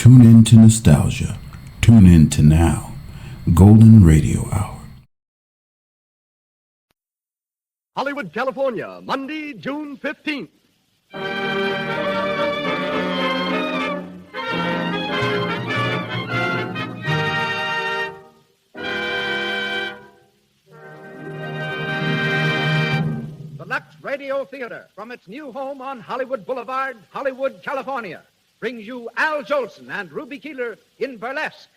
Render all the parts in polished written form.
Tune in to nostalgia. Tune in to now. Golden Radio Hour. Hollywood, California, Monday, June 15th. The Lux Radio Theater, from its new home on Hollywood Boulevard, Hollywood, California, brings you Al Jolson and Ruby Keeler in Burlesque.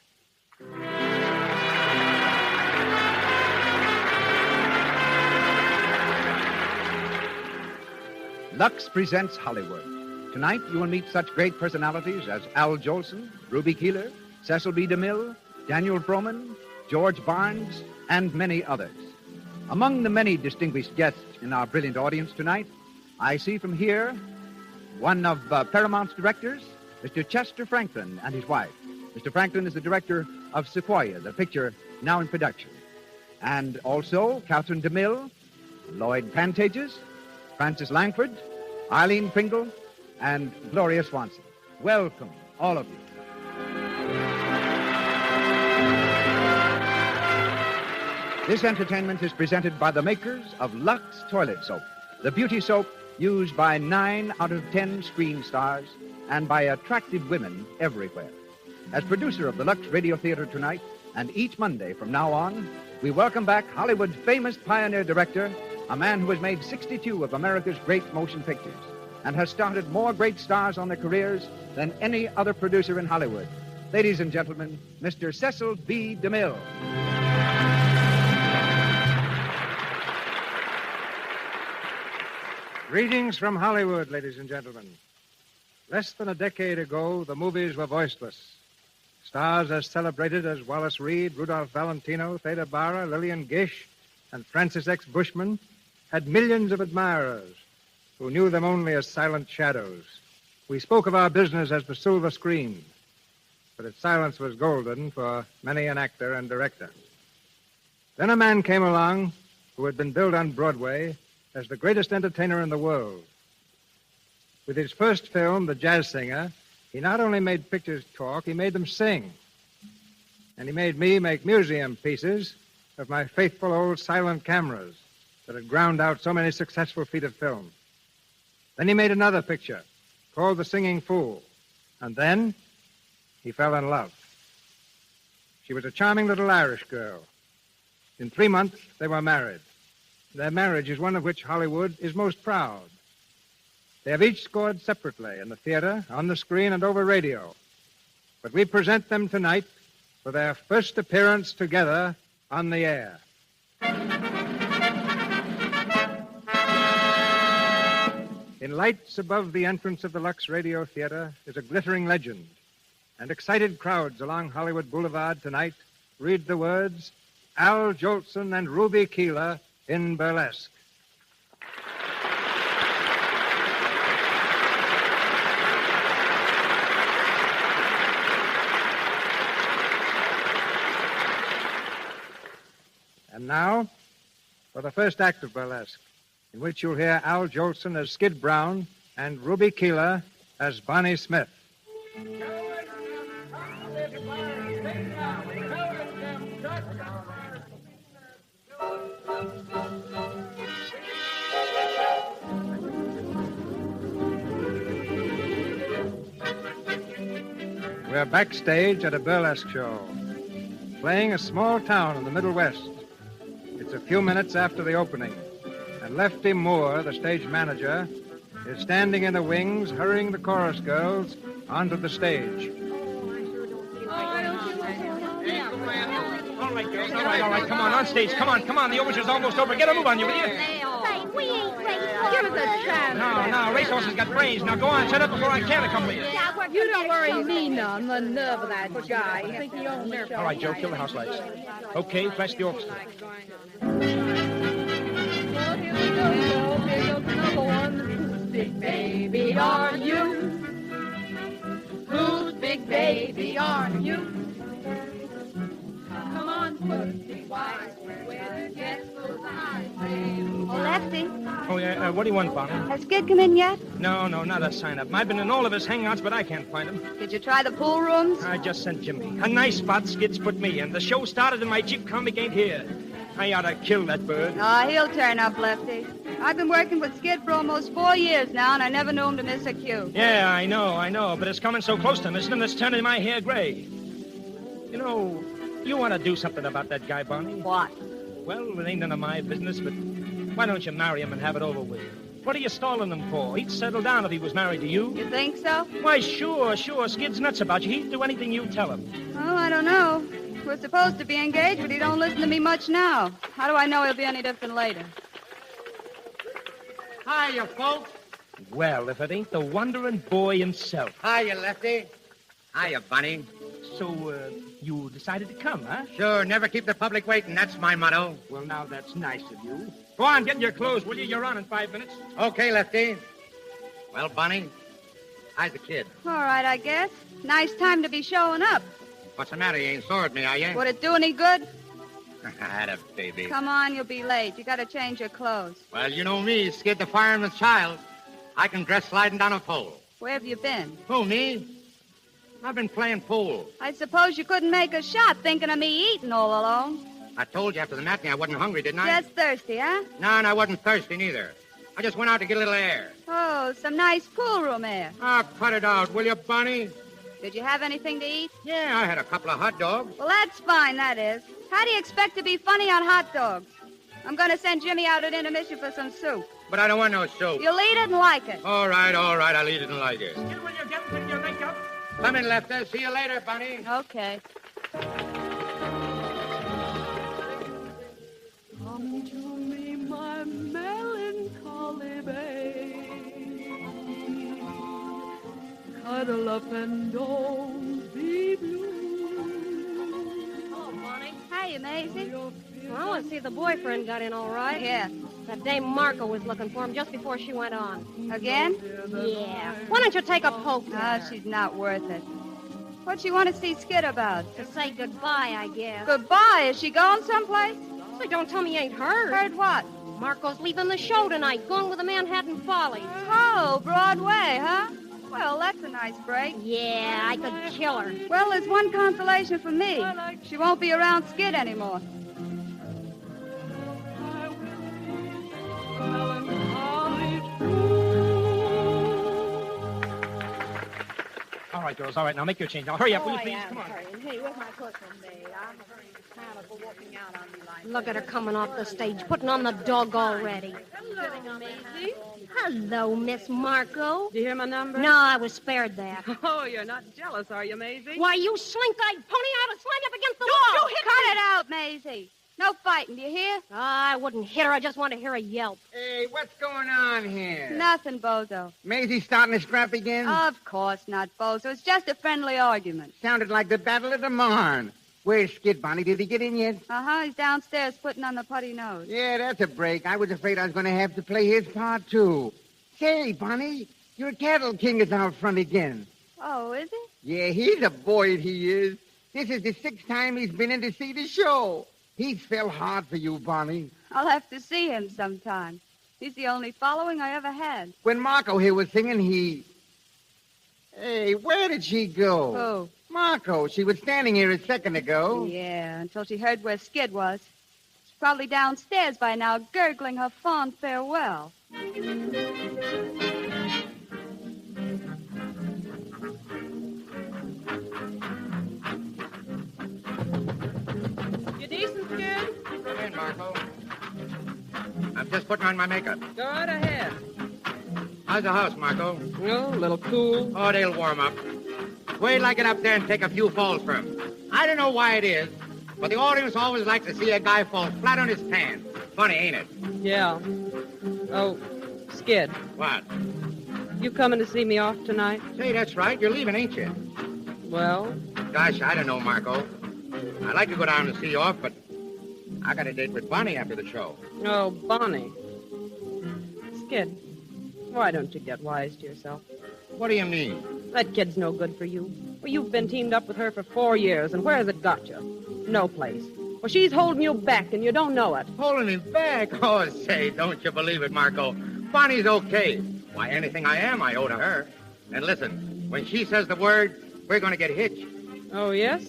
Lux presents Hollywood. Tonight you will meet such great personalities as Al Jolson, Ruby Keeler, Cecil B. DeMille, Daniel Frohman, George Barnes, and many others. Among the many distinguished guests in our brilliant audience tonight, I see from here one of Paramount's directors, Mr. Chester Franklin, and his wife. Mr. Franklin is the director of Sequoia, the picture now in production. And also Catherine DeMille, Lloyd Pantages, Francis Langford, Eileen Pringle, and Gloria Swanson. Welcome, all of you. This entertainment is presented by the makers of Lux Toilet Soap, the beauty soap used by 9 out of 10 screen stars and by attractive women everywhere. As producer of the Lux Radio Theater tonight, and each Monday from now on, we welcome back Hollywood's famous pioneer director, a man who has made 62 of America's great motion pictures and has started more great stars on their careers than any other producer in Hollywood. Ladies and gentlemen, Mr. Cecil B. DeMille. Greetings from Hollywood, ladies and gentlemen. Less than a decade ago, the movies were voiceless. Stars as celebrated as Wallace Reed, Rudolph Valentino, Theda Bara, Lillian Gish, and Francis X. Bushman had millions of admirers who knew them only as silent shadows. We spoke of our business as the silver screen, but its silence was golden for many an actor and director. Then a man came along who had been billed on Broadway as the greatest entertainer in the world. With his first film, The Jazz Singer, he not only made pictures talk, he made them sing. And he made me make museum pieces of my faithful old silent cameras that had ground out so many successful feet of film. Then he made another picture called The Singing Fool. And then he fell in love. She was a charming little Irish girl. In 3 months, they were married. Their marriage is one of which Hollywood is most proud. They have each scored separately in the theater, on the screen, and over radio. But we present them tonight for their first appearance together on the air. In lights above the entrance of the Lux Radio Theater is a glittering legend, and excited crowds along Hollywood Boulevard tonight read the words, Al Jolson and Ruby Keeler in Burlesque. And now, for the first act of Burlesque, in which you'll hear Al Jolson as Skid Brown and Ruby Keeler as Bonnie Smith. We're backstage at a burlesque show, playing a small town in the Middle West. It's a few minutes after the opening, and Lefty Moore, the stage manager, is standing in the wings, hurrying the chorus girls onto the stage. All right, come on stage. Come on, the overture's almost over. Get a move on you, will you? Say, we ain't racehorses. Give us a chance. No, racehorses got brains. Now go on, shut up before I can accompany you. You don't worry me none. The nerve of that guy. I think he owns the show. All right, Joe, kill the house lights. Okay, flash the orchestra. Well, here we go. Here goes another one. Whose big baby are you? Whose big baby are you? Come on, pussy, why? Where the guest goes, I say. Lefty, Oh, yeah, what do you want, Bonnie? Has Skid come in yet? No, not a sign-up. I've been in all of his hangouts, but I can't find him. Did you try the pool rooms? I just sent Jimmy. A nice spot Skid's put me in. The show started and my Jeep comic ain't here. I ought to kill that bird. Oh, he'll turn up, Lefty. I've been working with Skid for almost 4 years now, and I never knew him to miss a cue. Yeah, I know, but it's coming so close to missing him that's turning my hair gray. You know, you want to do something about that guy, Bonnie? What? Well, it ain't none of my business, but why don't you marry him and have it over with? What are you stalling him for? He'd settle down if he was married to you. You think so? Why, sure. Skid's nuts about you. He'd do anything you tell him. Oh, I don't know. We're supposed to be engaged, but he don't listen to me much now. How do I know he'll be any different later? Hiya, folks. Well, if it ain't the wandering boy himself. Hiya, Lefty. Hiya, Bunny. So, you decided to come, huh? Sure, never keep the public waiting. That's my motto. Well, now, that's nice of you. Go on, get in your clothes, will you? You're on in 5 minutes. Okay, Lefty. Well, Bunny, how's the kid? All right, I guess. Nice time to be showing up. What's the matter? You ain't sore at me, are you? Would it do any good? Had a baby. Come on, you'll be late. You got to change your clothes. Well, you know me, Skid the fireman's child. I can dress sliding down a pole. Where have you been? Who, me? I've been playing pool. I suppose you couldn't make a shot thinking of me eating all alone. I told you after the matinee I wasn't hungry, didn't I? Just thirsty, huh? No, and I wasn't thirsty neither. I just went out to get a little air. Oh, some nice pool room air. Oh, cut it out, will you, Bunny? Did you have anything to eat? Yeah, I had a couple of hot dogs. Well, that's fine, that is. How do you expect to be funny on hot dogs? I'm going to send Jimmy out at intermission for some soup. But I don't want no soup. You'll eat it and like it. All right, I'll eat it and like it. Skid, will you get into your makeup? Come in, Lefty. See you later, Bunny. Okay. Come to me, my melancholy babe. Cuddle up and don't be blue. Oh, Bonnie. Hiya, Maisie. Well, I want to see if the boyfriend got in all right. Yeah. That dame Marco was looking for him just before she went on. Again? Yeah. Why don't you take a poke? Oh, she's not worth it. What'd she want to see Skid about? To say goodbye, I guess. Goodbye. Is she going someplace? So don't tell me you ain't heard. Heard what? Marco's leaving the show tonight, going with the Manhattan Follies. Oh, Broadway, huh? Well, that's a nice break. Yeah, I could kill her. Well, there's one consolation for me. She won't be around Skid anymore. All right, girls, all right. Now make your change. Now hurry up, will you, please? Come on. Hey, where's my clothes made? I'm kind of walking out on me like Look at her coming off the stage, putting on the dog already. Hello, Maisie. Hello, Miss Marco. Did you hear my number? No, I was spared that. Oh, you're not jealous, are you, Maisie? Why, you slink-eyed pony, I ought to slam you up against the wall. Cut it out, Maisie. No fighting, do you hear? I wouldn't hit her. I just want to hear a yelp. Hey, what's going on here? Nothing, Bozo. Maisie starting to scrap again? Of course not, Bozo. It's just a friendly argument. Sounded like the Battle of the Marne. Where's Skid, Bonnie? Did he get in yet? Uh-huh, he's downstairs putting on the putty nose. Yeah, that's a break. I was afraid I was going to have to play his part, too. Say, Bonnie, your cattle king is out front again. Oh, is he? Yeah, he's a boy, he is. This is the 6th time he's been in to see the show. He's fell hard for you, Bonnie. I'll have to see him sometime. He's the only following I ever had. When Marco here was singing, he... Hey, where did she go? Who? Marco. She was standing here a second ago. Yeah, until she heard where Skid was. She's probably downstairs by now, gurgling her fond farewell. You decent, Skid? Come in, Marco. I'm just putting on my makeup. Go right ahead. How's the house, Marco? Oh, a little cool. Oh, they'll warm up. Wait till I get up there and take a few falls for him. I don't know why it is, but the audience always likes to see a guy fall flat on his pants. Funny, ain't it? Yeah. Oh, Skid, What? you coming to see me off tonight? Say, that's right. You're leaving, ain't you? Well, Gosh, I don't know, Marco. I'd like to go down and see you off, but I got a date with Bonnie after the show. oh, Bonnie. Skid, why don't you get wise to yourself? What do you mean? That kid's no good for you. Well, you've been teamed up with her for 4 years, and where has it got you? No place. Well, she's holding you back, and you don't know it. Holding me back? Oh, say, don't you believe it, Marco. Bonnie's okay. Why, anything I am, I owe to her. And listen, when she says the word, we're going to get hitched. Oh, yes?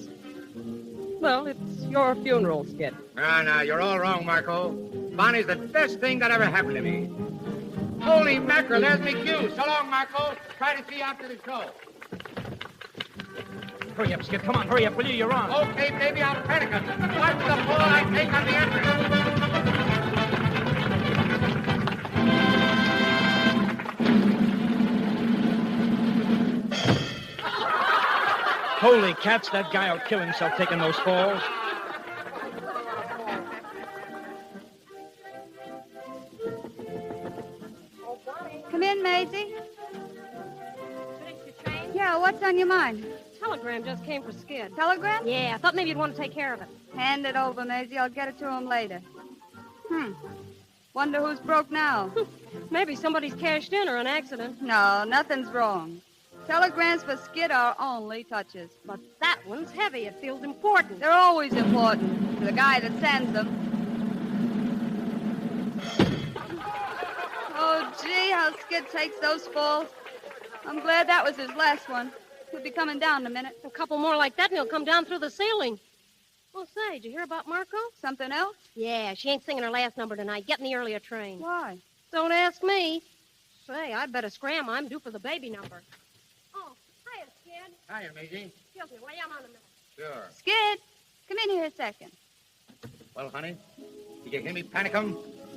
Well, it's your funeral, Skid. No, you're all wrong, Marco. Bonnie's the best thing that ever happened to me. Holy mackerel, there's me cue. So long, Marco. Try to see you after the show. Hurry up, Skid. Come on, hurry up, will you? You're on. Okay, baby, I'll panic it. Watch the fall I take on the entrance. Holy cats, that guy will kill himself taking those falls. Come in, Maisie. Yeah, what's on your mind? Telegram just came for Skid. Telegram? Yeah, I thought maybe you'd want to take care of it. Hand it over, Maisie. I'll get it to him later. Wonder who's broke now. Maybe somebody's cashed in or an accident. No, nothing's wrong. Telegrams for Skid are only touches. But that one's heavy. It feels important. They're always important to the guy that sends them. Oh, gee, how Skid takes those falls. I'm glad that was his last one. He'll be coming down in a minute. A couple more like that and he'll come down through the ceiling. Well, say, did you hear about Marco? Something else? Yeah, she ain't singing her last number tonight. Getting the earlier train. Why? Don't ask me. Say, I'd better scram. I'm due for the baby number. Oh, hiya, Skid. Hiya, Maisie. Excuse me, will you? I'm on a minute. Sure. Skid, come in here a second. Well, honey, did you hear me panic 'em?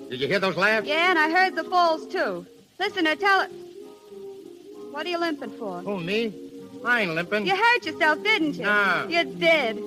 Did you hear those laughs? Yeah, and I heard the falls, too. Listen, tell it. What are you limping for? Oh, me? I ain't limping. You hurt yourself, didn't you? No. You did.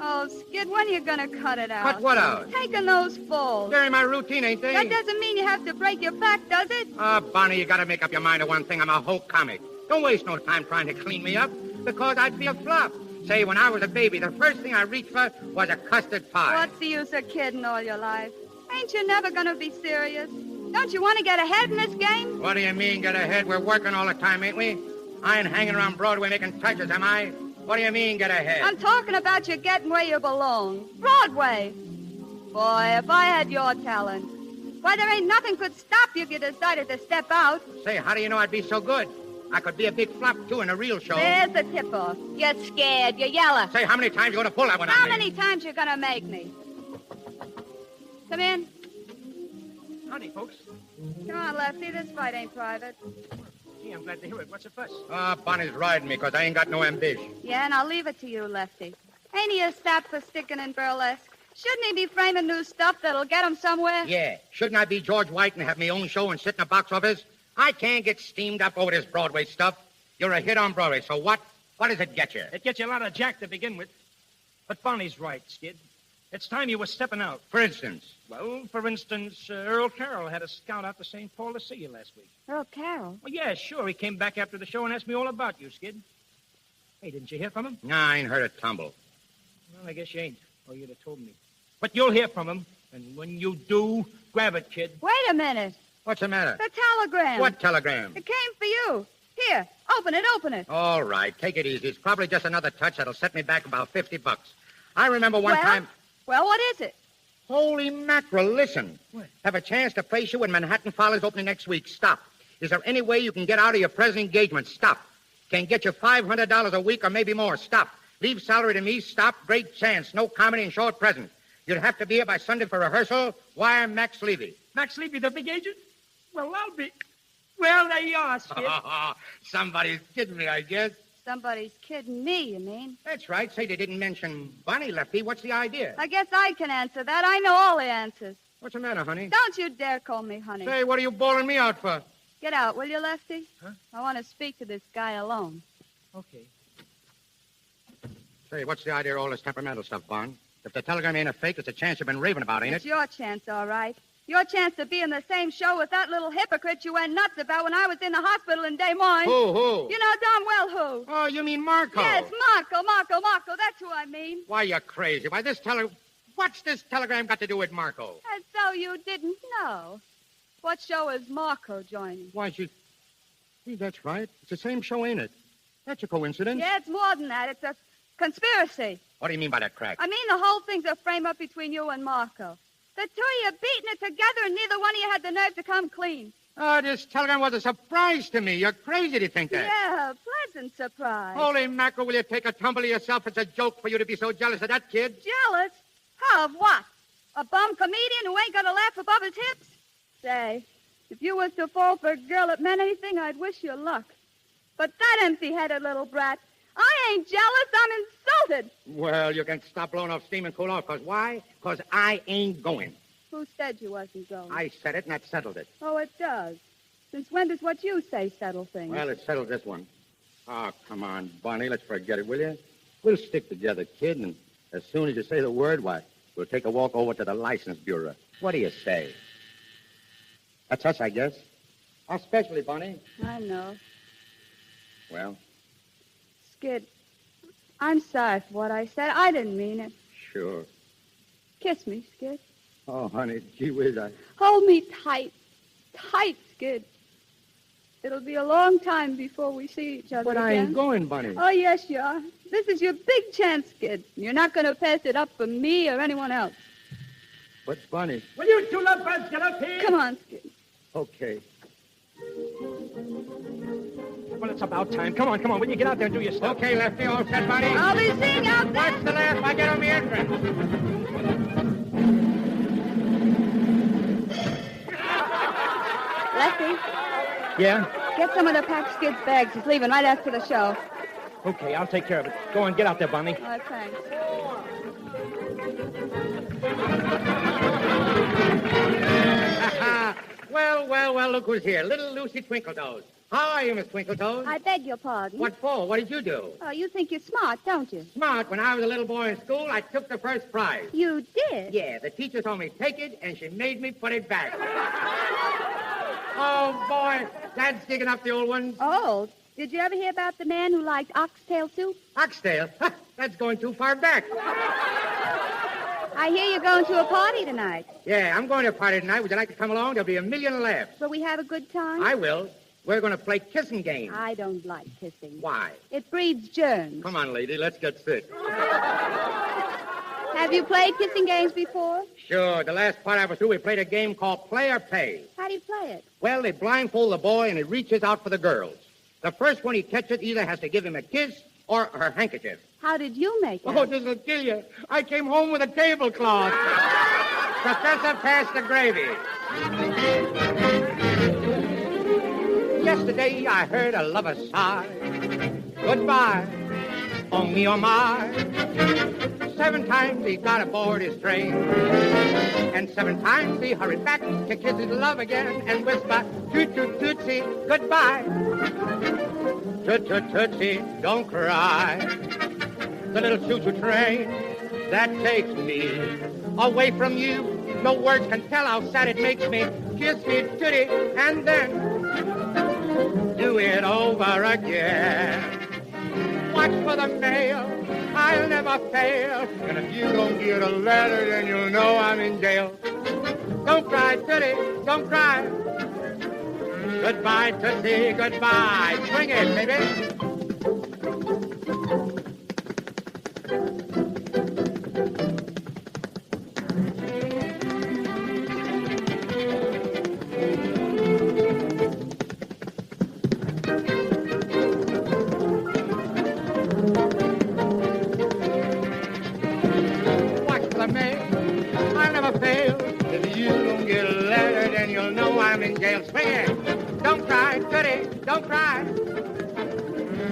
Oh, Skid, when are you going to cut it out? Cut what out? Taking those falls. They're in my routine, ain't they? That doesn't mean you have to break your back, does it? Bonnie, you gotta make up your mind to one thing. I'm a whole comic. Don't waste no time trying to clean me up, because I'd be a flop. Say, when I was a baby, the first thing I reached for was a custard pie. What's the use of kidding all your life? Ain't you never going to be serious? Don't you want to get ahead in this game? What do you mean, get ahead? We're working all the time, ain't we? I ain't hanging around Broadway making touches, am I? What do you mean, get ahead? I'm talking about you getting where you belong. Broadway. Boy, if I had your talent. Why, there ain't nothing could stop you if you decided to step out. Say, how do you know I'd be so good? I could be a big flop, too, in a real show. There's the tip-off. You're scared. You're yellow. Say, how many times you going to pull that one on How me? many times you going to make me? Come in. Howdy, folks. Come on, Lefty. This fight ain't private. Gee, I'm glad to hear it. What's the fuss? Bonnie's riding me, because I ain't got no ambition. Yeah, and I'll leave it to you, Lefty. Ain't he a sap for sticking in burlesque? Shouldn't he be framing new stuff that'll get him somewhere? Yeah. Shouldn't I be George White and have my own show and sit in a box office? I can't get steamed up over this Broadway stuff. You're a hit on Broadway, so what? What does it get you? It gets you a lot of jack to begin with. But Bonnie's right, Skid. It's time you were stepping out. For instance? Well, for instance, Earl Carroll had a scout out to St. Paul to see you last week. Earl Carroll? Well, yeah, sure. He came back after the show and asked me all about you, Skid. Hey, didn't you hear from him? No, I ain't heard a tumble. Well, I guess you ain't, or you'd have told me. But you'll hear from him, and when you do, grab it, kid. Wait a minute. What's the matter? The telegram. What telegram? It came for you. Here, open it. All right, take it easy. It's probably just another touch that'll set me back about $50. I remember one time... Well, what is it? Holy mackerel, listen. What? Have a chance to face you when Manhattan Follies opening next week. Stop. Is there any way you can get out of your present engagement? Stop. Can get you $500 a week or maybe more. Stop. Leave salary to me. Stop. Great chance. No comedy and short present. You'd have to be here by Sunday for rehearsal. Wire Max Levy. Max Levy, the big agent? Well, I'll be... Well, there you are, Skid. Somebody's kidding me, I guess. Somebody's kidding me, you mean? That's right. Say they didn't mention Bonnie, Lefty. What's the idea? I guess I can answer that. I know all the answers. What's the matter, honey? Don't you dare call me honey. Say, what are you bawling me out for? Get out, will you, Lefty? Huh? I want to speak to this guy alone. Okay. Say, what's the idea of all this temperamental stuff, Barn? If the telegram ain't a fake, it's a chance you've been raving about, ain't It's it? your chance, all right. Your chance to be in the same show with that little hypocrite you went nuts about when I was in the hospital in Des Moines. Who? You know darn well who. Oh, you mean Marco? Yes, Marco. That's who I mean. Why, you're crazy. Why, what's this telegram got to do with Marco? As though you didn't know. What show is Marco joining? Why, Gee, that's right. It's the same show, ain't it? That's a coincidence. Yeah, it's more than that. It's a Conspiracy. What do you mean by that crack? I mean the whole thing's a frame-up between you and Marco. The two of you beating it together, and neither one of you had the nerve to come clean. Oh, this telegram was a surprise to me. You're crazy to think that. Yeah, pleasant surprise. Holy mackerel, will you take a tumble of yourself? It's a joke for you to be so jealous of that kid. Jealous? Of what? A bum comedian who ain't got a laugh above his hips? Say, if you was to fall for a girl that meant anything, I'd wish you luck. But that empty-headed little brat, I ain't jealous, I'm insulted. Well, you can stop blowing off steam and cool off. Because why? Because I ain't going. Who said you wasn't going? I said it, and that settled it. Oh, it does. Since when does what you say settle things? Well, it settled this one. Oh, come on, Bonnie, let's forget it, will you? We'll stick together, kid, and as soon as you say the word, why, we'll take a walk over to the License Bureau. What do you say? That's us, I guess. Especially, Bonnie. I know. Well? Skid, I'm sorry for what I said. I didn't mean it. Sure. Kiss me, Skid. Oh, honey, gee whiz, Hold me tight. Tight, Skid. It'll be a long time before we see each other But again. I ain't going, Bunny. Oh, yes, you are. This is your big chance, Skid. You're not going to pass it up for me or anyone else. But, Bunny... Will you two lovebirds get up here? Come on, Skid. Okay. Well, it's about time. Come on. Will you get out there and do your stuff? Okay, Lefty, all set, Bunny? I'll be seeing you out there. Watch the left. I get on the entrance. Lefty, Yeah? get some of the packed Skid's bags. He's leaving right after the show. Okay, I'll take care of it. Go on, get out there, Bonnie. Oh, thanks. Well, look who's here. Little Lucy Twinkletoes. How are you, Miss Twinkletoes? I beg your pardon. What for? What did you do? Oh, you think you're smart, don't you? Smart. When I was a little boy in school, I took the first prize. You did? Yeah, the teacher told me take it, and she made me put it back. Oh, boy. Dad's digging up the old ones. Oh, did you ever hear about the man who liked oxtail soup? Oxtail? That's going too far back. I hear you're going to a party tonight. Yeah, I'm going to a party tonight. Would you like to come along? There'll be a million laughs. Will we have a good time? I will. We're going to play kissing games. I don't like kissing. Why? It breeds germs. Come on, lady. Let's get sick. Have you played kissing games before? Sure. The last part I was through, we played a game called Play or Pay. How do you play it? Well, they blindfold the boy, and he reaches out for the girls. The first one he catches either has to give him a kiss or her handkerchief. How did you make it? Oh, this'll kill you. I came home with a tablecloth. Professor, pass the gravy. Yesterday I heard a lover sigh. Goodbye, oh me, oh my. 7 times he got aboard his train. And 7 times he hurried back to kiss his love again and whisper, toot-toot-tootsie, goodbye. Toot-toot-tootsie, don't cry. The little choo-choo train that takes me away from you. No words can tell how sad it makes me. Kiss me, tootie, and then do it over again. Watch for the mail, I'll never fail. And if you don't get a letter, then you'll know I'm in jail. Don't cry, Tootie, don't cry. Goodbye, Tootsie, goodbye. Swing it, baby. Swing it. Don't cry, Goody, don't cry.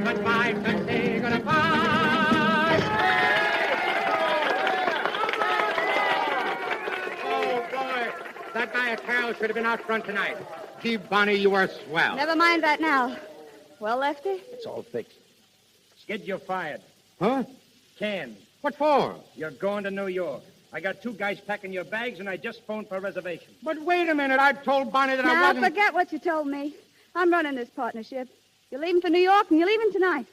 Goodbye, Tootsie, goodbye. Oh, boy. That guy at Carol should have been out front tonight. Gee, Bonnie, you are swell. Never mind that now. Well, Lefty? It's all fixed. Skid, you're fired. Huh? Canned. What for? You're going to New York. I got 2 guys packing your bags, and I just phoned for a reservation. But wait a minute. I told Bonnie that I Now, wasn't... forget what you told me. I'm running this partnership. You're leaving for New York, and you're leaving tonight.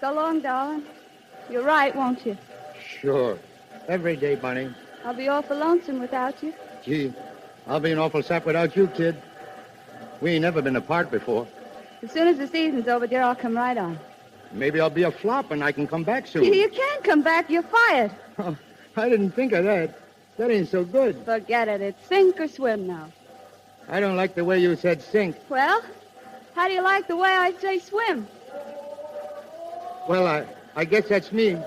So long, darling. You're right, won't you? Sure. Every day, Bunny. I'll be awful lonesome without you. Gee, I'll be an awful sap without you, kid. We ain't never been apart before. As soon as the season's over, dear, I'll come right on. Maybe I'll be a flop and I can come back soon. You can't come back. You're fired. Oh, I didn't think of that. That ain't so good. Forget it. It's sink or swim now. I don't like the way you said sink. Well, how do you like the way I say swim? Well, I guess that's me.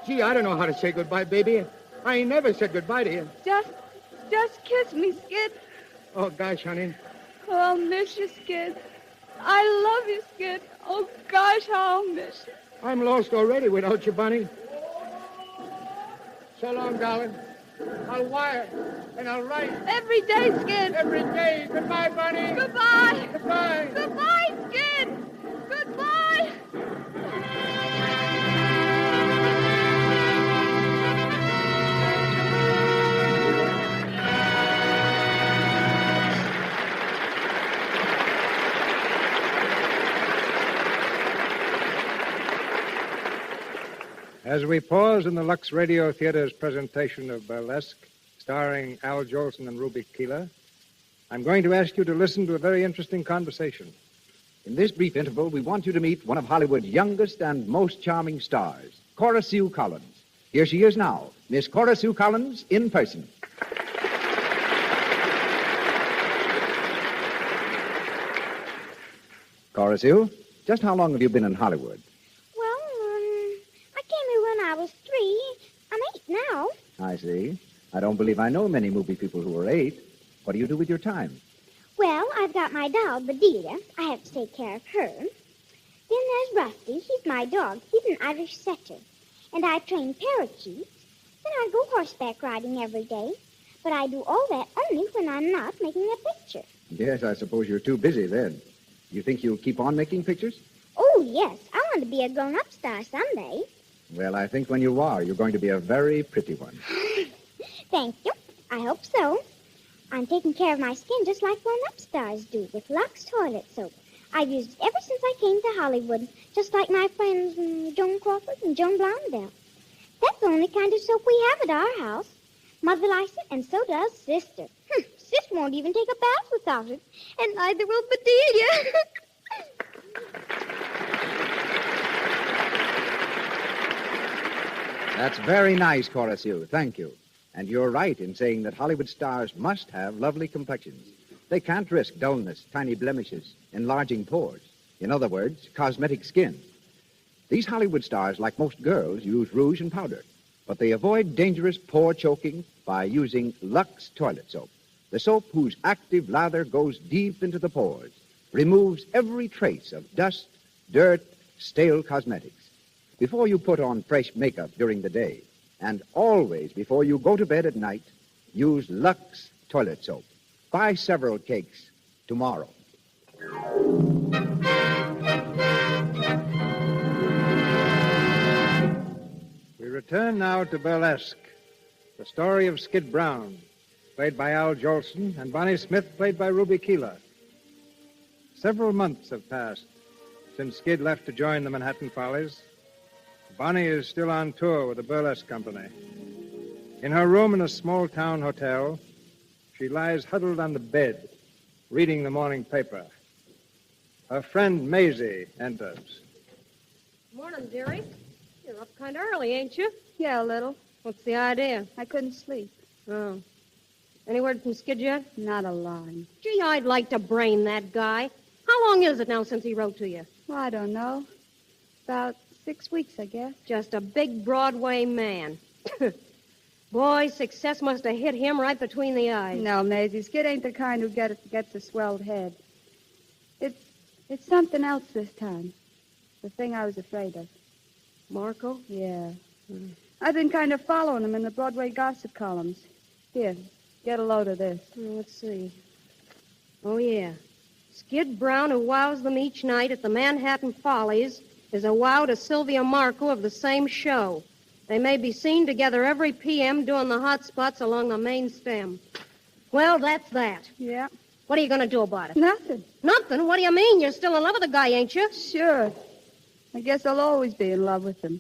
Gee, I don't know how to say goodbye, baby. I ain't never said goodbye to you. Just kiss me, Skid. Oh, gosh, honey. Oh, I'll miss you, Skid. I love you, Skid. Oh, gosh, how I'll miss you. I'm lost already without you, Bunny. So long, darling. I'll wire and I'll write. Every day, Skid. Every day. Goodbye, Bunny. Goodbye. Goodbye. Goodbye, Skid. Goodbye. As we pause in the Lux Radio Theater's presentation of Burlesque, starring Al Jolson and Ruby Keeler, I'm going to ask you to listen to a very interesting conversation. In this brief interval, we want you to meet one of Hollywood's youngest and most charming stars, Cora Sue Collins. Here she is now, Miss Cora Sue Collins in person. Cora Sue, just how long have you been in Hollywood? Well, I came here when I was 3. I'm 8 now. I see. I don't believe I know many movie people who are 8. What do you do with your time? Well, I've got my doll, Bedelia. I have to take care of her. Then there's Rusty. He's my dog. He's an Irish setter. And I train parakeets. Then I go horseback riding every day. But I do all that only when I'm not making a picture. Yes, I suppose you're too busy then. You think you'll keep on making pictures? Oh, yes. I want to be a grown-up star someday. Well, I think when you are, you're going to be a very pretty one. Thank you. I hope so. I'm taking care of my skin just like grown-up stars do with Lux toilet soap. I've used it ever since I came to Hollywood, just like my friends Joan Crawford and Joan Blondell. That's the only kind of soap we have at our house. Mother likes it, and so does Sister. Sister won't even take a bath without it, and neither will Bedelia. That's very nice, Cora Sue. Thank you. And you're right in saying that Hollywood stars must have lovely complexions. They can't risk dullness, tiny blemishes, enlarging pores. In other words, cosmetic skin. These Hollywood stars, like most girls, use rouge and powder. But they avoid dangerous pore choking by using Lux toilet soap. The soap whose active lather goes deep into the pores, removes every trace of dust, dirt, stale cosmetics. Before you put on fresh makeup during the day, and always before you go to bed at night, use Lux toilet soap. Buy several cakes tomorrow. We return now to Burlesque, the story of Skid Brown, played by Al Jolson, and Bonnie Smith, played by Ruby Keeler. Several months have passed since Skid left to join the Manhattan Follies. Bonnie is still on tour with the Burlesque Company. In her room in a small-town hotel, she lies huddled on the bed, reading the morning paper. Her friend Maisie enters. Morning, dearie. You're up kind of early, ain't you? Yeah, a little. What's the idea? I couldn't sleep. Oh. Any word from Skid yet? Not a line. Gee, I'd like to brain that guy. How long is it now since he wrote to you? Well, I don't know. About 6 weeks, I guess. Just a big Broadway man. Boy, success must have hit him right between the eyes. No, Maisie, Skid ain't the kind who gets a swelled head. It's something else this time. The thing I was afraid of. Marco? Yeah. I've been kind of following him in the Broadway gossip columns. Here, get a load of this. Let's see. Oh, yeah. Skid Brown, who wows them each night at the Manhattan Follies, is a wow to Sylvia Marco of the same show. They may be seen together every p.m. doing the hot spots along the main stem. Well, that's that. Yeah. What are you going to do about it? Nothing. Nothing? What do you mean? You're still in love with the guy, ain't you? Sure. I guess I'll always be in love with him.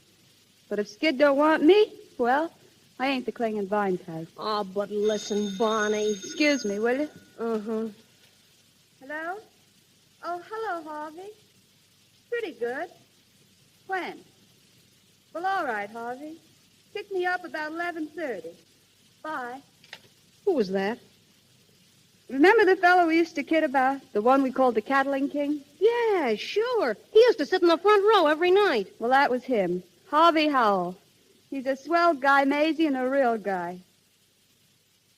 But if Skid don't want me, well, I ain't the clinging vine type. Oh, but listen, Bonnie. Excuse me, will you? Uh-huh. Hello? Oh, hello, Harvey. Pretty good. When? Well, all right, Harvey. Pick me up about 11:30. Bye. Who was that? Remember the fellow we used to kid about? The one we called the Cattling King? Yeah, sure. He used to sit in the front row every night. Well, that was him. Harvey Howell. He's a swell guy, Maisie, and a real guy.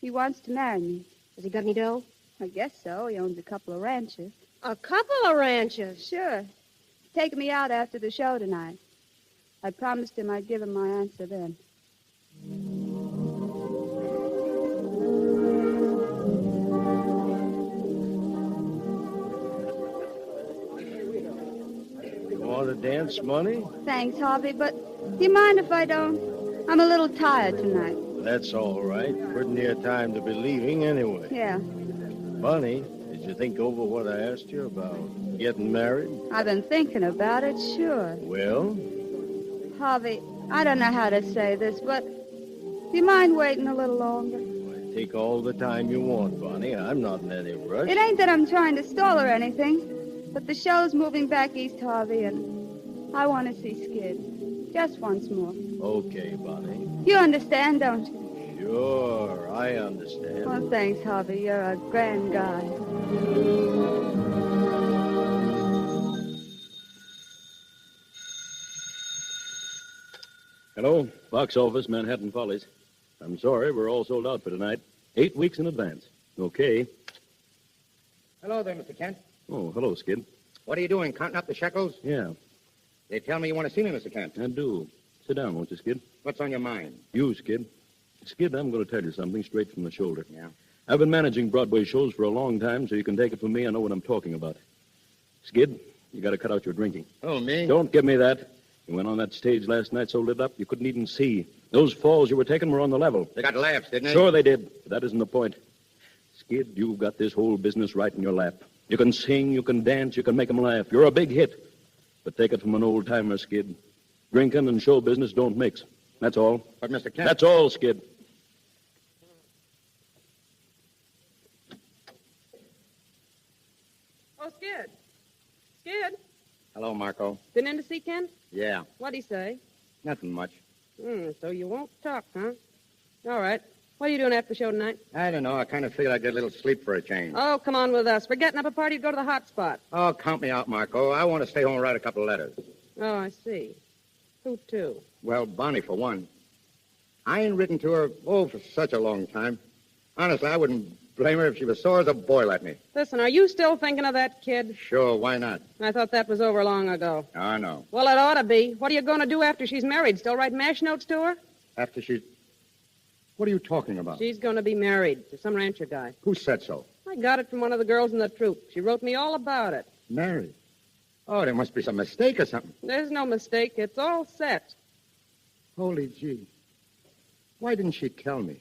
He wants to marry me. Has he got any dough? I guess so. He owns a couple of ranches. A couple of ranches? Sure. He's taking me out after the show tonight. I promised him I'd give him my answer then. Want to dance, Money? Thanks, Harvey, but do you mind if I don't? I'm a little tired tonight. That's all right. Pretty near time to be leaving anyway. Yeah. Money, did you think over what I asked you about getting married? I've been thinking about it, sure. Well? Harvey, I don't know how to say this, but do you mind waiting a little longer? Take all the time you want, Bonnie. I'm not in any rush. It ain't that I'm trying to stall or anything, but the show's moving back east, Harvey, and I want to see Skid. Just once more. Okay, Bonnie. You understand, don't you? Sure, I understand. Well, thanks, Harvey. You're a grand guy. Hello, box office, Manhattan Follies. I'm sorry, we're all sold out for tonight. 8 weeks in advance. Okay. Hello there, Mr. Kent. Oh, hello, Skid. What are you doing, counting up the shekels? Yeah, They tell me you want to see me, Mr. Kent. I do. Sit down, won't you, Skid? What's on your mind? You, Skid. Skid, I'm going to tell you something straight from the shoulder. Yeah? I've been managing Broadway shows for a long time, so you can take it from me. I know what I'm talking about. Skid, you got to cut out your drinking. Oh, me? Don't give me that. You went on that stage last night so lit up you couldn't even see. Those falls you were taking were on the level. They got laughs, didn't they? Sure they did, but that isn't the point. Skid, you've got this whole business right in your lap. You can sing, you can dance, you can make 'em laugh. You're a big hit. But take it from an old-timer, Skid. Drinking and show business don't mix. That's all. But, Mr. Kent... That's all, Skid. Oh, Skid. Skid. Hello, Marco. Been in to see Kent? Yeah, What'd he say? nothing much. So you won't talk, huh? All right. What are you doing after the show tonight? I don't know. I kind of figured I'd get a little sleep for a change. Oh, come on with us. We're getting up a party to go to the hot spot. Oh, count me out, Marco. I want to stay home and write a couple of letters. Oh, I see. Who to? Well, Bonnie, for one. I ain't written to her, for such a long time. Honestly, I wouldn't blame her if she was sore as a boil at me. Listen, are you still thinking of that kid? Sure, why not? I thought that was over long ago. I know. Well, it ought to be. What are you going to do after she's married? Still write mash notes to her? After she... What are you talking about? She's going to be married to some rancher guy. Who said so? I got it from one of the girls in the troupe. She wrote me all about it. Married? Oh, there must be some mistake or something. There's no mistake. It's all set. Holy gee. Why didn't she tell me?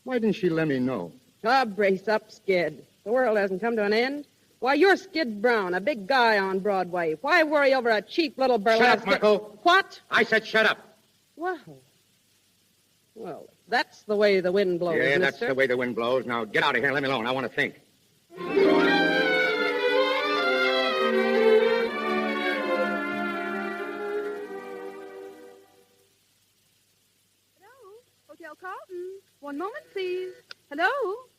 Why didn't she let me know? Ah, brace up, Skid. The world hasn't come to an end. Why, you're Skid Brown, a big guy on Broadway. Why worry over a cheap little burlesque... Shut up, Marco. What? I said shut up. Well, that's the way the wind blows, Yeah, that's mister. the way the wind blows. Now, get out of here and let me alone. I want to think. Hello, Hotel Carlton. One moment, please. Hello,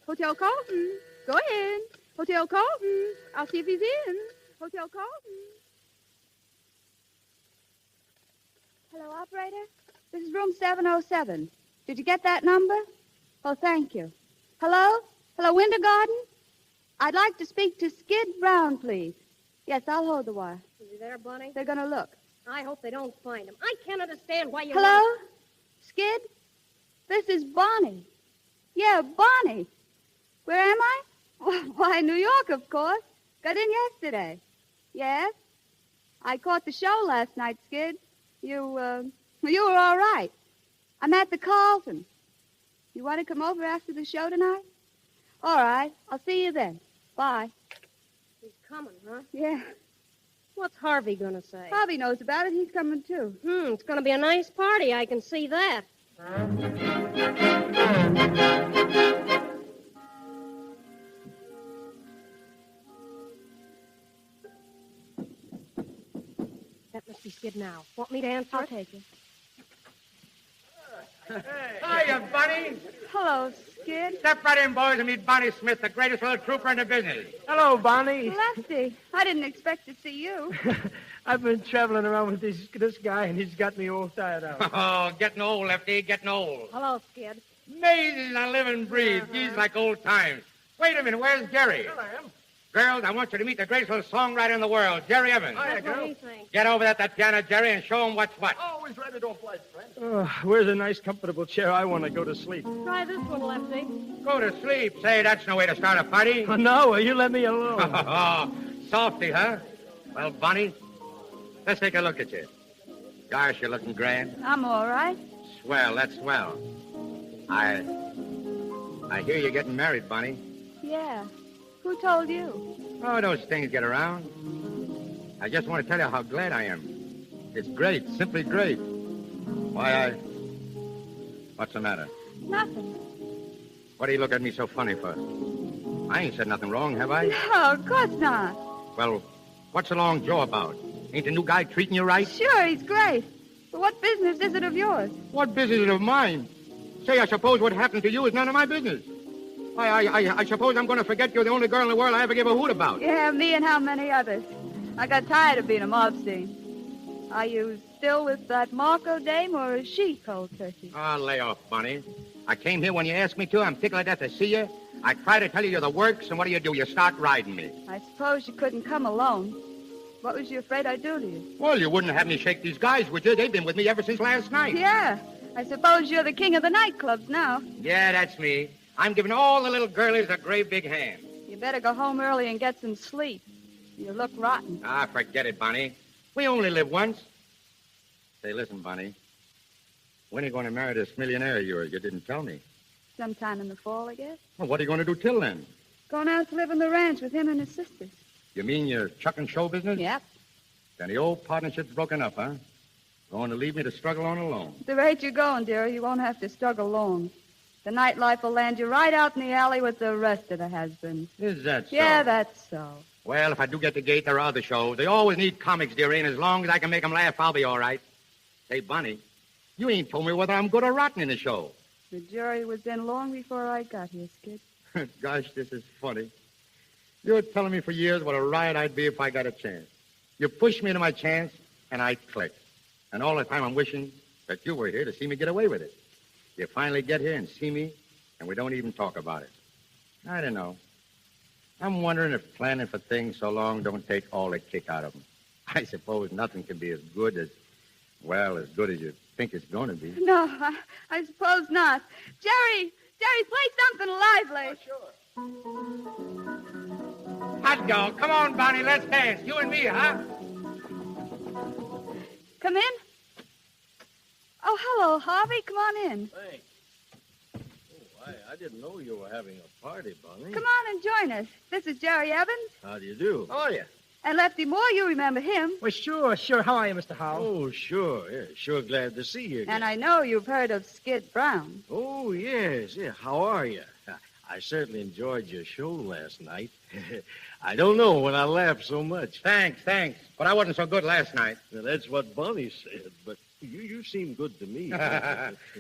Hotel Carlton. Go in. Hotel Carlton. I'll see if he's in. Hotel Carlton. Hello, operator. This is room 707. Did you get that number? Oh, thank you. Hello? Hello, Winter Garden? I'd like to speak to Skid Brown, please. Yes, I'll hold the wire. Is he there, Bunny? They're going to look. I hope they don't find him. I can't understand why you... Hello? Skid? This is Bonnie. Yeah, Bonnie. Where am I? Why, New York, of course. Got in yesterday. Yes? I caught the show last night, Skid. You were all right. I'm at the Carlton. You want to come over after the show tonight? All right. I'll see you then. Bye. He's coming, huh? Yeah. What's Harvey going to say? Bobby knows about it. He's coming, too. It's going to be a nice party. I can see that. That must be Skid now. Want me to answer I'll it? take it. Hiya, Bunny. Hello, Skid. Step right in, boys, and meet Bonnie Smith, the greatest little trooper in the business. Hello, Bonnie. Lefty, I didn't expect to see you. I've been traveling around with this guy, and he's got me all tired out. Oh, getting old, Lefty, getting old. Hello, Skid. Amazing I live and breathe. Geez, like old times. Wait a minute, where's Jerry? Here I am. Girls, I want you to meet the greatest little songwriter in the world, Jerry Evans. That's what he thinks. Get over at that piano, Jerry, and show him what's what. Always ready to oblige, friend. Oh, where's a nice, comfortable chair? I want to go to sleep. Try this one, Lefty. Go to sleep. Say, that's no way to start a party. Oh, no, you let me alone. Oh, softy, huh? Well, Bonnie, let's take a look at you. Gosh, you're looking grand. I'm all right. Swell, that's swell. I hear you're getting married, Bonnie. Yeah. Who told you? Oh, those things get around. I just want to tell you how glad I am. It's great, simply great. Why, What's the matter? Nothing. What do you look at me so funny for? I ain't said nothing wrong, have I? No, of course not. Well, what's the long jaw about? Ain't the new guy treating you right? Sure, he's great. But what business is it of yours? What business is it of mine? Say, I suppose what happened to you is none of my business. I suppose I'm going to forget you're the only girl in the world I ever gave a hoot about. Yeah, me and how many others. I got tired of being a mob scene. Are you still with that Marco dame, or is she cold turkey? Oh, lay off, Bunny. I came here when you asked me to. I'm tickled to death to see you. I try to tell you you're the works, and what do? You start riding me. I suppose you couldn't come alone. What was you afraid I'd do to you? Well, you wouldn't have me shake these guys, would you? They've been with me ever since last night. Yeah. I suppose you're the king of the nightclubs now. Yeah, that's me. I'm giving all the little girlies a great big hand. You better go home early and get some sleep. You look rotten. Ah, forget it, Bunny. We only live once. Say, listen, Bunny. When are you going to marry this millionaire of yours? You didn't tell me. Sometime in the fall, I guess. Well, what are you going to do till then? Going out to live on the ranch with him and his sisters. You mean you're chucking show business? Yep. Then the old partnership's broken up, huh? Going to leave me to struggle on alone. At the rate you're going, dearie, you won't have to struggle long. The nightlife will land you right out in the alley with the rest of the has-beens. Is that so? Yeah, that's so. Well, if I do get the gate, there are other shows. They always need comics, dearie, and as long as I can make them laugh, I'll be all right. Say, Bunny, you ain't told me whether I'm good or rotten in the show. The jury was in long before I got here, Skid. Gosh, this is funny. You're telling me for years what a riot I'd be if I got a chance. You pushed me to my chance, and I clicked. And all the time I'm wishing that you were here to see me get away with it. You finally get here and see me, and we don't even talk about it. I don't know. I'm wondering if planning for things so long don't take all the kick out of them. I suppose nothing can be as good as good as you think it's going to be. No, I suppose not. Jerry, play something lively. Hot dog, come on, Bonnie, let's dance. You and me, huh? Come in. Oh, hello, Harvey. Come on in. Thanks. Oh, I didn't know you were having a party, Bunny. Come on and join us. This is Jerry Evans. How do you do? Oh, yeah. And Lefty Moore, you remember him. Well, sure. How are you, Mr. Howell? Oh, sure. Yeah, sure glad to see you again. And I know you've heard of Skid Brown. Oh, yes. Yeah, how are you? I certainly enjoyed your show last night. I don't know when I laughed so much. Thanks. But I wasn't so good last night. Well, that's what Bunny said, but you seem good to me.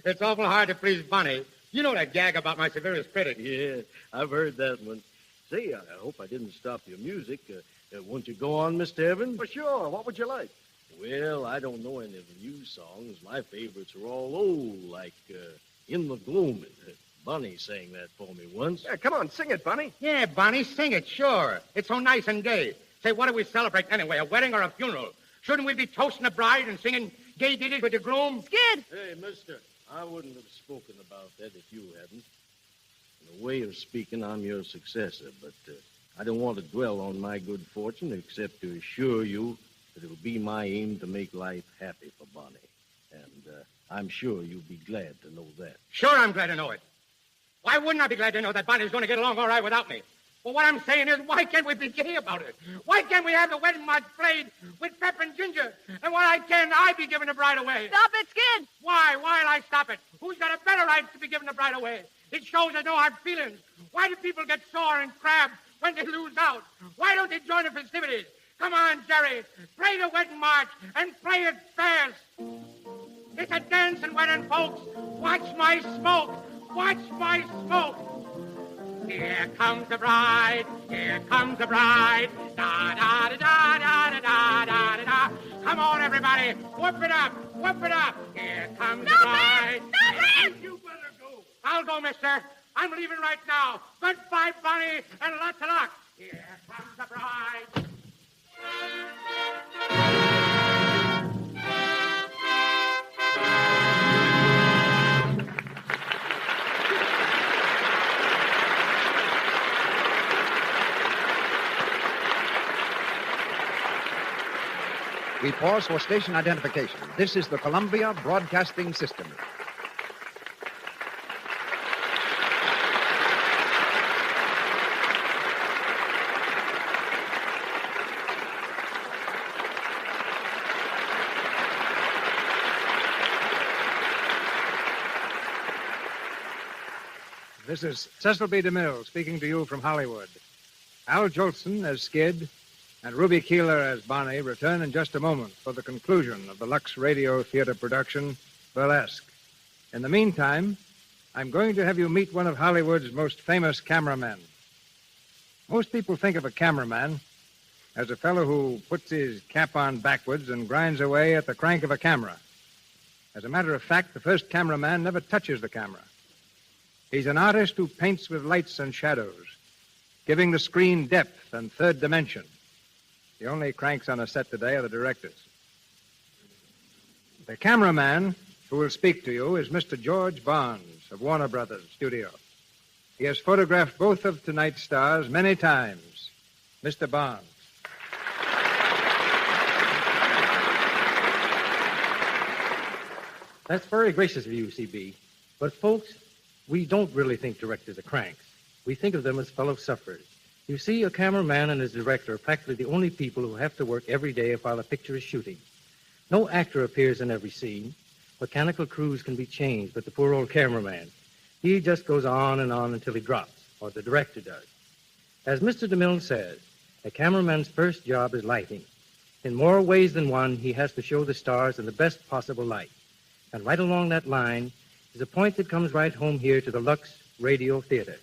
It's awful hard to please Bunny. You know that gag about my severest critic. Yeah, I've heard that one. Say, I hope I didn't stop your music. Won't you go on, Mr. Evans? For sure. What would you like? Well, I don't know any of the new songs. My favorites are all old, like In the Gloaming. Bunny sang that for me once. Yeah, come on, sing it, Bunny. Yeah, Bunny, sing it, sure. It's so nice and gay. Say, what do we celebrate anyway, a wedding or a funeral? Shouldn't we be toasting the bride and singing gay ditties with the groom? Skid! Hey, mister, I wouldn't have spoken about that if you hadn't. In a way of speaking, I'm your successor, but I don't want to dwell on my good fortune except to assure you that it'll be my aim to make life happy for Bonnie. And I'm sure you'll be glad to know that. Sure, I'm glad to know it. Why wouldn't I be glad to know that Bonnie's going to get along all right without me? Well, what I'm saying is, why can't we be gay about it? Why can't we have the wedding march played with pep and ginger? And why can't I be giving the bride away? Stop it, Skid! Why? Why'll I stop it? Who's got a better right to be giving the bride away? It shows there's no hard feelings. Why do people get sore and crabbed when they lose out? Why don't they join the festivities? Come on, Jerry. Play the wedding march and play it fast. It's a dancing wedding, folks. Watch my smoke. Watch my smoke. Here comes the bride. Here comes the bride. Da da da da da da da da da. Come on, everybody. Whoop it up. Whoop it up. Here comes the bride. Stop it! You better go. I'll go, mister. I'm leaving right now. Goodbye, Bonnie, and lots of luck. Here comes the bride. We pause for station identification. This is the Columbia Broadcasting System. This is Cecil B. DeMille speaking to you from Hollywood. Al Jolson as Skid and Ruby Keeler as Bonnie return in just a moment for the conclusion of the Lux Radio Theater production, Burlesque. In the meantime, I'm going to have you meet one of Hollywood's most famous cameramen. Most people think of a cameraman as a fellow who puts his cap on backwards and grinds away at the crank of a camera. As a matter of fact, the first cameraman never touches the camera. He's an artist who paints with lights and shadows, giving the screen depth and third dimension. The only cranks on a set today are the directors. The cameraman who will speak to you is Mr. George Barnes of Warner Brothers Studio. He has photographed both of tonight's stars many times. Mr. Barnes. That's very gracious of you, CB. But, folks, we don't really think directors are cranks. We think of them as fellow sufferers. You see, a cameraman and his director are practically the only people who have to work every day while a picture is shooting. No actor appears in every scene. Mechanical crews can be changed, but the poor old cameraman, he just goes on and on until he drops, or the director does. As Mr. DeMille says, a cameraman's first job is lighting. In more ways than one, he has to show the stars in the best possible light. And right along that line is a point that comes right home here to the Lux Radio Theater.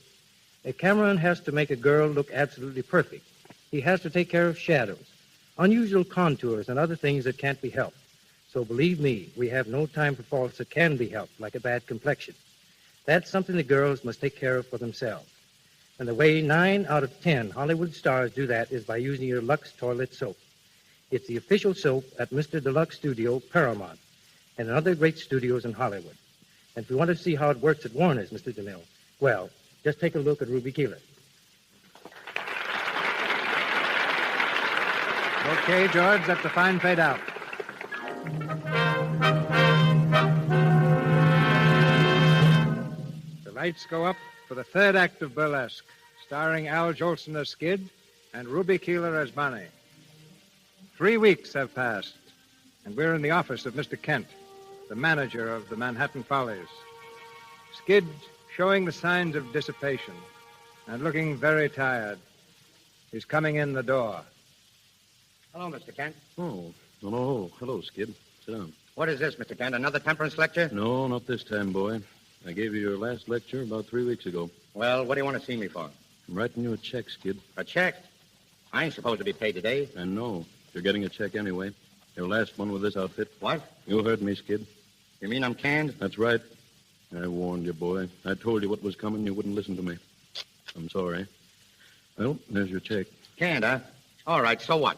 A cameraman has to make a girl look absolutely perfect. He has to take care of shadows, unusual contours, and other things that can't be helped. So believe me, we have no time for faults that can be helped, like a bad complexion. That's something the girls must take care of for themselves. And the way 9 out of 10 Hollywood stars do that is by using your Lux toilet soap. It's the official soap at Mr. Deluxe Studio, Paramount, and other great studios in Hollywood. And if you want to see how it works at Warner's, Mr. DeMille, well, just take a look at Ruby Keeler. Okay, George, that's a fine fade out. The lights go up for the third act of Burlesque, starring Al Jolson as Skid and Ruby Keeler as Bonnie. 3 weeks have passed, and we're in the office of Mr. Kent, the manager of the Manhattan Follies. Skid showing the signs of dissipation and looking very tired. He's coming in the door. Hello, Mr. Kent. Oh, hello. Hello, Skid. Sit down. What is this, Mr. Kent? Another temperance lecture? No, not this time, boy. I gave you your last lecture about 3 weeks ago. Well, what do you want to see me for? I'm writing you a check, Skid. A check? I ain't supposed to be paid today. I know. You're getting a check anyway. Your last one with this outfit. What? You heard me, Skid. You mean I'm canned? That's right. I warned you, boy. I told you what was coming. You wouldn't listen to me. I'm sorry. Well, there's your check. Canned, huh? All right, so what?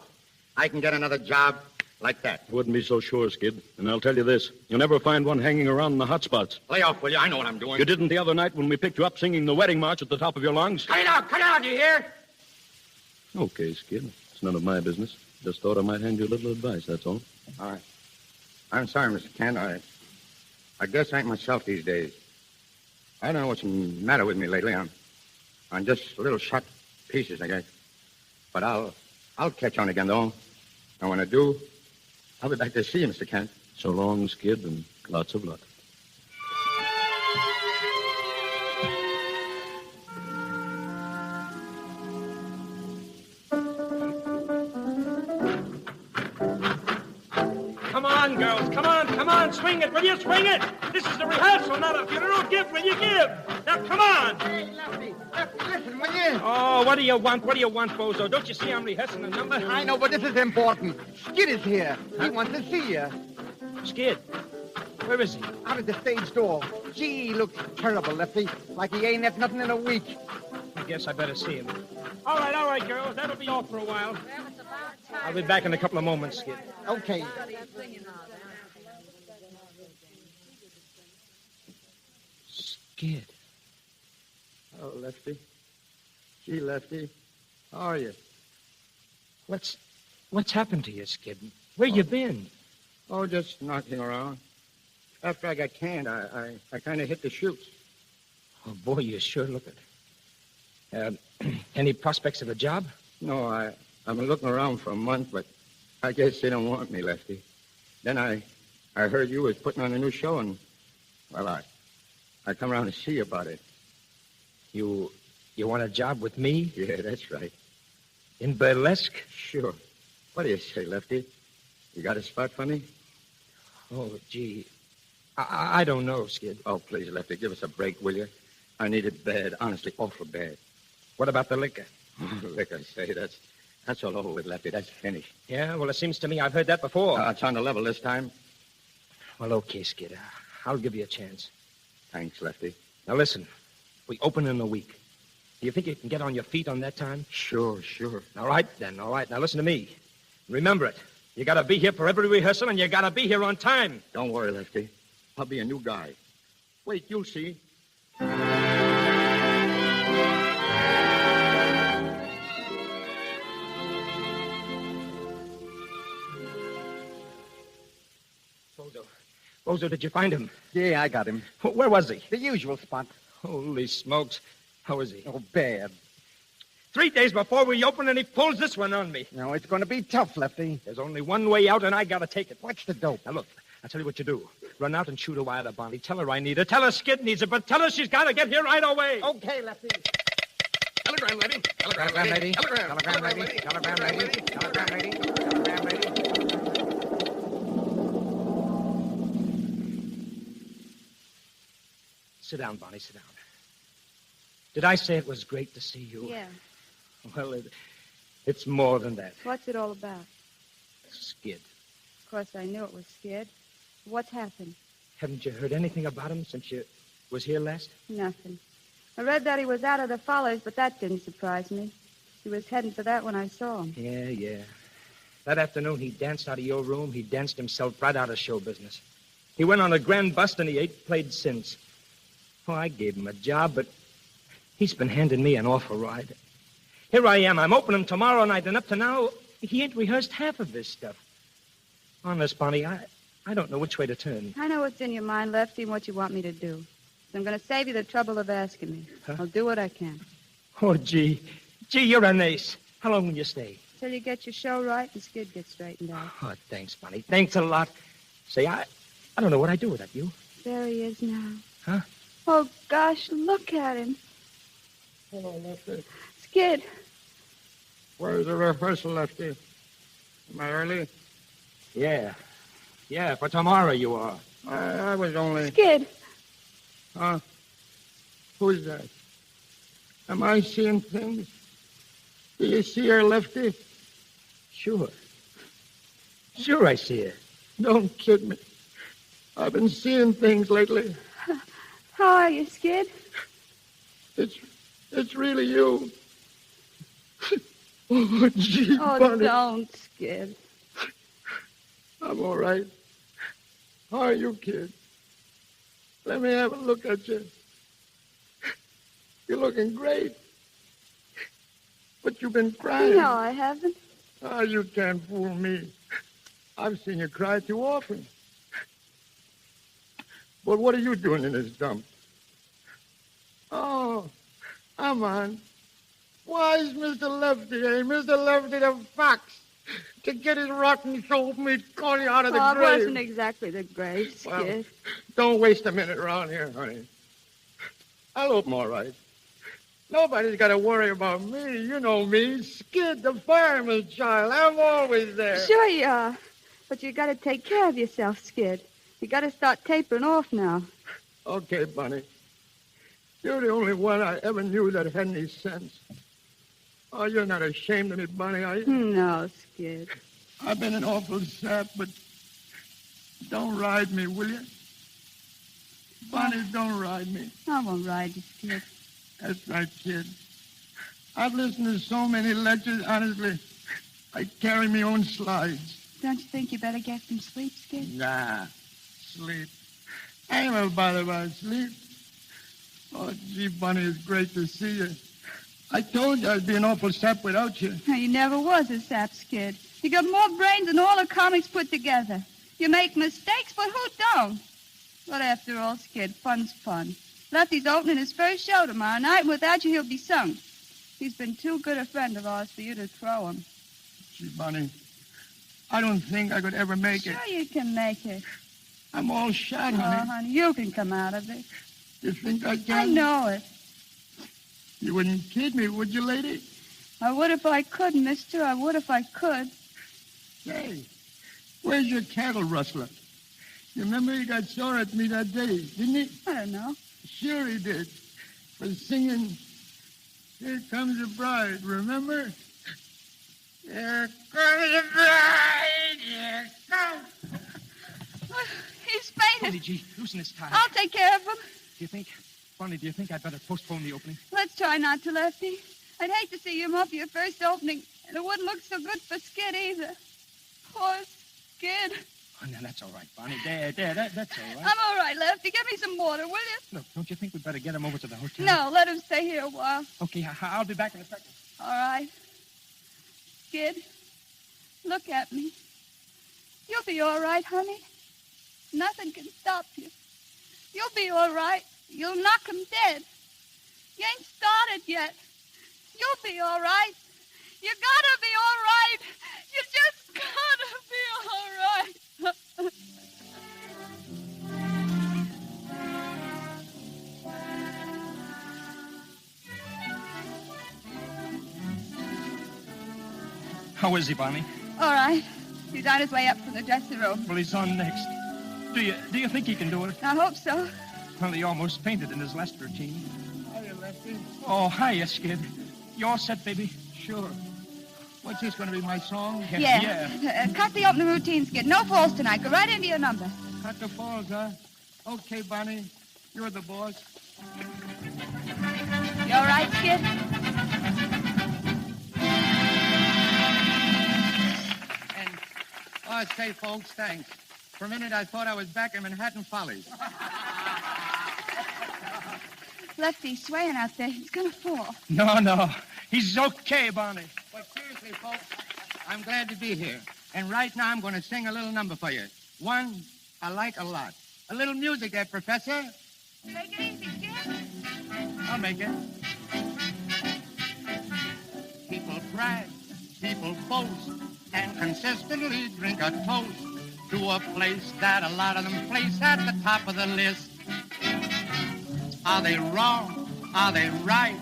I can get another job like that. Wouldn't be so sure, Skid. And I'll tell you this. You'll never find one hanging around in the hot spots. Lay off, will you? I know what I'm doing. You didn't the other night when we picked you up singing the wedding march at the top of your lungs? Cut it out, you hear? Okay, Skid. It's none of my business. Just thought I might hand you a little advice, that's all. All right. I'm sorry, Mr. Kent. I guess I ain't myself these days. I don't know what's the matter with me lately. I'm just a little shut Pieces, I guess. But I'll catch on again, though. And when I do, I'll be back to see you, Mr. Kent. So long, Skid, and lots of luck. Come on, girls. Come on. Swing it. Will you swing it? This is the rehearsal, not a funeral. Give, will you give? Now, come on. Hey, Lefty, listen, will you? Oh, what do you want? What do you want, Bozo? Don't you see I'm rehearsing a number? I know, but this is important. Skid is here. He wants to see you. Skid? Where is he? Out at the stage door. Gee, he looks terrible, Lefty. Like he ain't had nothing in a week. I guess I better see him. All right, girls. That'll be all for a while. I'll be back in a couple of moments, Skid. Okay. Skid. Oh, Lefty. Gee, Lefty. How are you? What's happened to you, Skid? Where you been? Oh, just knocking around. After I got canned, I kind of hit the chutes. Oh, boy, you sure look it. Any prospects of a job? No, I've been looking around for a month, but I guess they don't want me, Lefty. Then I heard you was putting on a new show, and, well, I come around to see you about it. You want a job with me? Yeah, that's right. In burlesque? Sure. What do you say, Lefty? You got a spot for me? Oh, gee. I don't know, Skid. Oh, please, Lefty, give us a break, will you? I need it bad, honestly, awful bad. What about the liquor? Liquor, say, that's all over with, Lefty. That's finished. Yeah, well, it seems to me I've heard that before. It's on the level this time. Well, okay, Skid. I'll give you a chance. Thanks, Lefty. Now, listen. We open in a week. Do you think you can get on your feet on that time? Sure. All right, then. All right. Now, listen to me. Remember it. You got to be here for every rehearsal, and you got to be here on time. Don't worry, Lefty. I'll be a new guy. Wait, you'll see. Bozo, did you find him? Yeah, I got him. Where was he? The usual spot. Holy smokes. How is he? Oh, bad. 3 days before we open, and he pulls this one on me. No, it's going to be tough, Lefty. There's only one way out, and I got to take it. What's the dope? Now, look, I'll tell you what you do. Run out and shoot a wire to Bonnie. Tell her I need her. Tell her Skid needs her, but tell her she's got to get here right away. Okay, Lefty. Telegram lady. Telegram lady. Telegram lady. Telegram lady. Telegram lady. Telegram lady. Sit down, Bonnie, sit down. Did I say it was great to see you? Yeah. Well, it's more than that. What's it all about? Skid. Of course, I knew it was Skid. What's happened? Haven't you heard anything about him since you was here last? Nothing. I read that he was out of the Follies, but that didn't surprise me. He was heading for that when I saw him. Yeah. That afternoon, he danced out of your room. He danced himself right out of show business. He went on a grand bust, and he ain't played since. Oh, I gave him a job, but he's been handing me an awful ride. Here I am. I'm opening tomorrow night, and up to now, he ain't rehearsed half of this stuff. Honest, Bonnie, I don't know which way to turn. I know what's in your mind, Lefty, and what you want me to do. So I'm going to save you the trouble of asking me. Huh? I'll do what I can. Oh, gee, you're an ace. How long will you stay? Till you get your show right and Skid gets straightened out. Oh, thanks, Bonnie. Thanks a lot. Say, I don't know what I'd do without you. There he is now. Huh? Oh, gosh, look at him. Hello, Lefty. Skid. Where's the rehearsal, Lefty? Am I early? Yeah, for tomorrow you are. I was only... Skid. Huh? Who's that? Am I seeing things? Do you see her, Lefty? Sure I see her. Don't kid me. I've been seeing things lately. How are you, Skid? It's really you. Oh, gee, Oh, Bonnie. don't, Skid. I'm all right. How are you, kid? Let me have a look at you. You're looking great. But you've been crying. No, I haven't. Oh, you can't fool me. I've seen you cry too often. But what are you doing in this dump? Oh, I'm on. Why's Mr. Lefty, Mr. Lefty the fox? To get his rotten soul meat calling out of the It grave. wasn't exactly the grave, Skid. Well, don't waste a minute around here, honey. I'll open all right. Nobody's got to worry about me. You know me, Skid, the fireman's child. I'm always there. Sure you are. But you got to take care of yourself, Skid. You got to start tapering off now. Okay, Bunny. You're the only one I ever knew that had any sense. Oh, you're not ashamed of me, Bunny, are you? No, Skid. I've been an awful sap, but don't ride me, will you? Bunny, don't ride me. I won't ride you, Skid. That's right, kid. I've listened to so many lectures, honestly, I carry my own slides. Don't you think you better get some sleep, Skid? Nah, sleep. I ain't no bother about sleep. Oh, gee, Bunny, it's great to see you. I told you I'd be an awful sap without you. You never was a sap, Skid. You got more brains than all the comics put together. You make mistakes, but who don't? But after all, Skid, fun's fun. Lefty's opening his first show tomorrow night, and without you, he'll be sunk. He's been too good a friend of ours for you to throw him. Gee, Bunny, I don't think I could ever make it. Sure you can make it. I'm all shot, honey. Oh, honey, you can come out of it. You think I can? I know it. You wouldn't kid me, would you, lady? I would if I could, mister. I would if I could. Say, where's your cattle rustler? You remember he got sore at me that day, didn't he? I don't know. Sure he did. For singing, Here Comes the Bride, remember? Here comes the bride, here comes. He's fainted. Holy gee, loosen his tie. I'll take care of him. Do you think I'd better postpone the opening? Let's try not to, Lefty. I'd hate to see you up your first opening, and it wouldn't look so good for Skid either. Poor Skid. Oh, no, that's all right, Bonnie. There, that's all right. I'm all right, Lefty. Get me some water, will you? Look, don't you think we'd better get him over to the hotel? No, let him stay here a while. Okay, I'll be back in a second. All right. Skid, look at me. You'll be all right, honey. Nothing can stop you. You'll be all right. You'll knock him dead. You ain't started yet. You'll be all right. You gotta be all right. You just gotta be all right. How is he, Bonnie? All right. He's on his way up from the dressing room. Well, he's on next. Do you think he can do it? I hope so. Well, he almost fainted in his last routine. Hiya, Lefty. Oh, hiya, Skid. You all set, baby? Sure. What's this going to be, my song? Yeah. Cut the opening routine, Skid. No falls tonight. Go right into your number. Cut the falls, huh? Okay, Bonnie. You're the boss. You all right, Skid? Oh, say, folks, thanks. For a minute, I thought I was back in Manhattan Follies. Lefty's swaying out there. He's gonna fall. No. He's okay, Bonnie. But seriously, folks, I'm glad to be here. And right now, I'm going to sing a little number for you. One I like a lot. A little music there, Professor. Take it easy, Skid. I'll make it. People brag, people boast, and consistently drink a toast to a place that a lot of them place at the top of the list. Are they wrong? Are they right?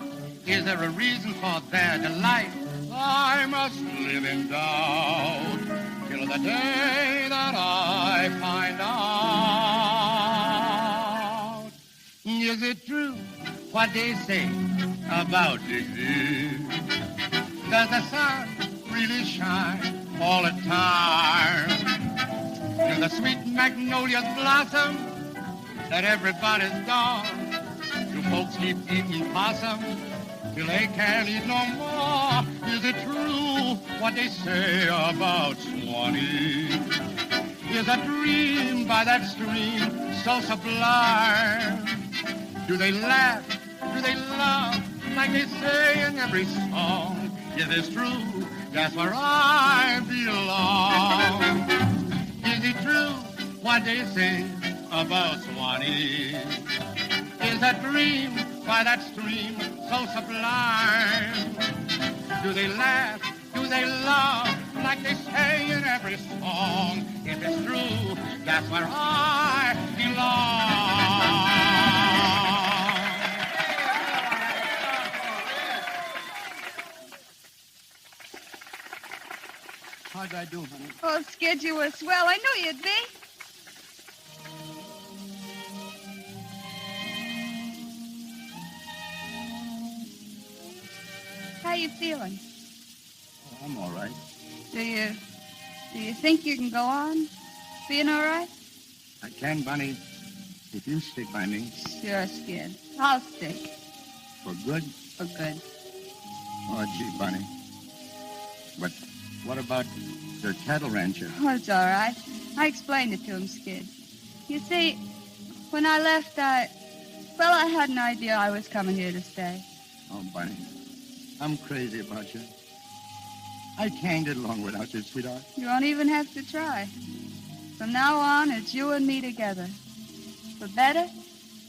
Is there a reason for their delight? I must live in doubt till the day that I find out. Is it true what they say about disease? Does the sun really shine all the time? Do the sweet magnolias blossom that everybody's gone? Do folks keep eating possum till they can't eat no more? Is it true what they say about Swanee? Is a dream by that stream so sublime? Do they laugh? Do they love like they say in every song? Is this true? That's where I belong. Is it true what they say about Swanee? Is a dream by that stream so sublime? Do they laugh? Do they love? Like they say in every song. If it's true, that's where I belong. How'd I do, honey? Oh, Skid, you were swell. I knew you'd be. How you feeling? Oh, I'm all right. Do you think you can go on being all right? I can, Bunny, if you stick by me. Sure, Skid. I'll stick. For good? For good. Oh, gee, Bunny. But what about the cattle rancher? Oh, it's all right. I explained it to him, Skid. You see, when I left, I had an idea I was coming here to stay. Oh, Bunny, I'm crazy about you. I can't get along without you, sweetheart. You won't even have to try. From now on, it's you and me together. For better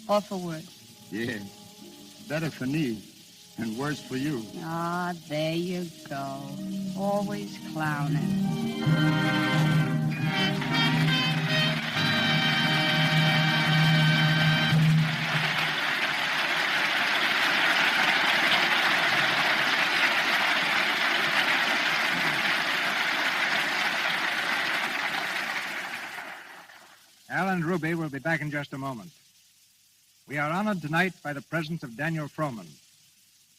or for worse. Yeah, better for me and worse for you. Ah, there you go. Always clowning. Al and Ruby will be back in just a moment. We are honored tonight by the presence of Daniel Frohman.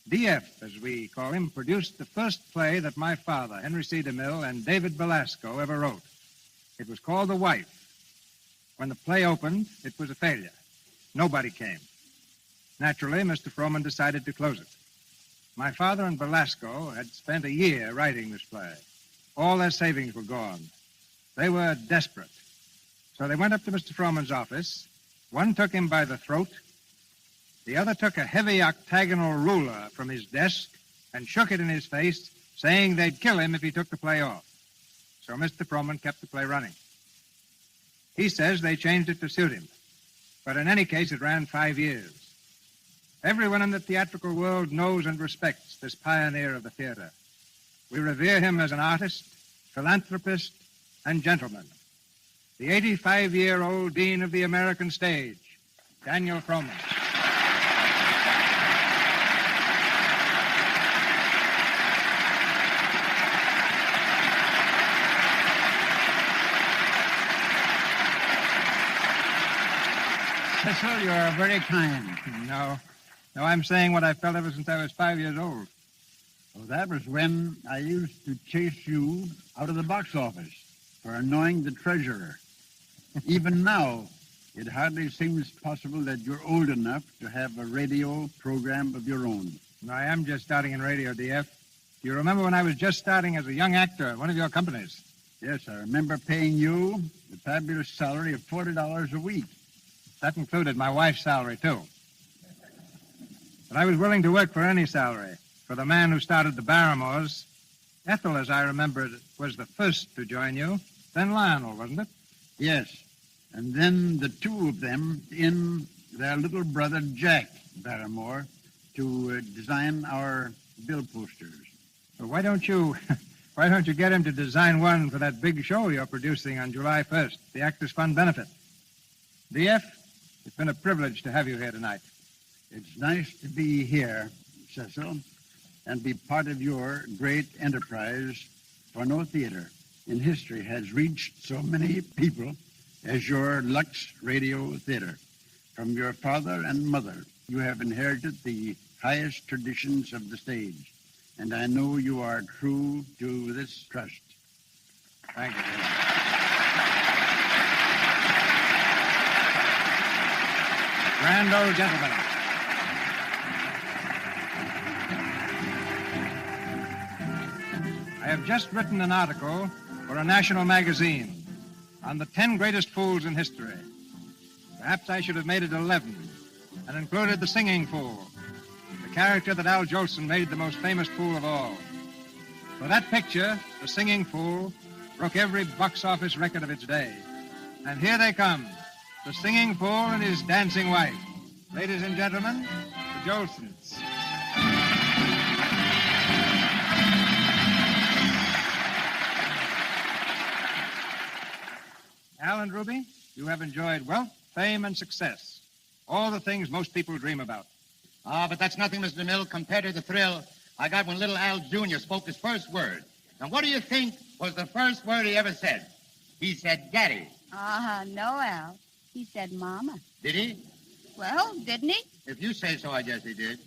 DF, as we call him, produced the first play that my father, Henry C. DeMille, and David Belasco ever wrote. It was called The Wife. When the play opened, it was a failure. Nobody came. Naturally, Mr. Frohman decided to close it. My father and Belasco had spent a year writing this play. All their savings were gone. They were desperate. So they went up to Mr. Frohman's office. One took him by the throat. The other took a heavy octagonal ruler from his desk and shook it in his face, saying they'd kill him if he took the play off. So Mr. Frohman kept the play running. He says they changed it to suit him. But in any case, it ran 5 years. Everyone in the theatrical world knows and respects this pioneer of the theater. We revere him as an artist, philanthropist, and gentleman. The 85-year-old dean of the American stage, Daniel Frohman. Cecil, you're very kind. No, I'm saying what I've felt ever since I was 5 years old. Well, that was when I used to chase you out of the box office for annoying the treasurer. Even now, it hardly seems possible that you're old enough to have a radio program of your own. I am just starting in radio, DF. Do you remember when I was just starting as a young actor at one of your companies? Yes, I remember paying you the fabulous salary of $40 a week. That included my wife's salary, too. But I was willing to work for any salary. For the man who started the Barrymores, Ethel, as I remember it, was the first to join you. Then Lionel, wasn't it? Yes, and then the two of them in their little brother Jack Barrymore to design our bill posters. Well, why don't you get him to design one for that big show you're producing on July 1st, the Actors Fund benefit? DF, it's been a privilege to have you here tonight. It's nice to be here, Cecil, and be part of your great enterprise, for no theater in history has reached so many people as your Lux Radio Theater. From your father and mother, you have inherited the highest traditions of the stage, and I know you are true to this trust. Thank you. Grand old gentleman. I have just written an article for a national magazine on the 10 greatest fools in history. Perhaps I should have made it 11 and included the singing fool, the character that Al Jolson made the most famous fool of all. For that picture, the singing fool, broke every box office record of its day. And here they come, the singing fool and his dancing wife. Ladies and gentlemen, Jolsons. Al and Ruby, you have enjoyed wealth, fame, and success. All the things most people dream about. Ah, but that's nothing, Mr. DeMille, compared to the thrill I got when little Al Jr. spoke his first word. Now, what do you think was the first word he ever said? He said, Daddy. No, Al. He said Mama. Did he? Well, didn't he? If you say so, I guess he did.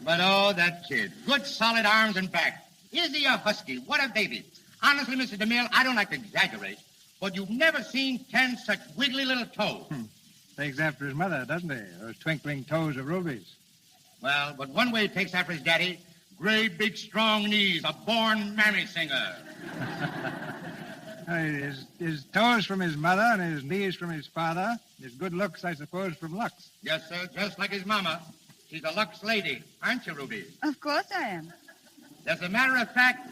But, oh, that kid. Good, solid arms and back. Is he a husky? What a baby. Honestly, Mr. DeMille, I don't like to exaggerate, but you've never seen 10 such wiggly little toes. Takes after his mother, doesn't he? Those twinkling toes of Ruby's. Well, but one way he takes after his daddy, great, big, strong knees, a born mammy singer. His toes from his mother and his knees from his father. His good looks, I suppose, from Lux. Yes, sir, just like his mama. She's a Lux lady, aren't you, Ruby? Of course I am. As a matter of fact,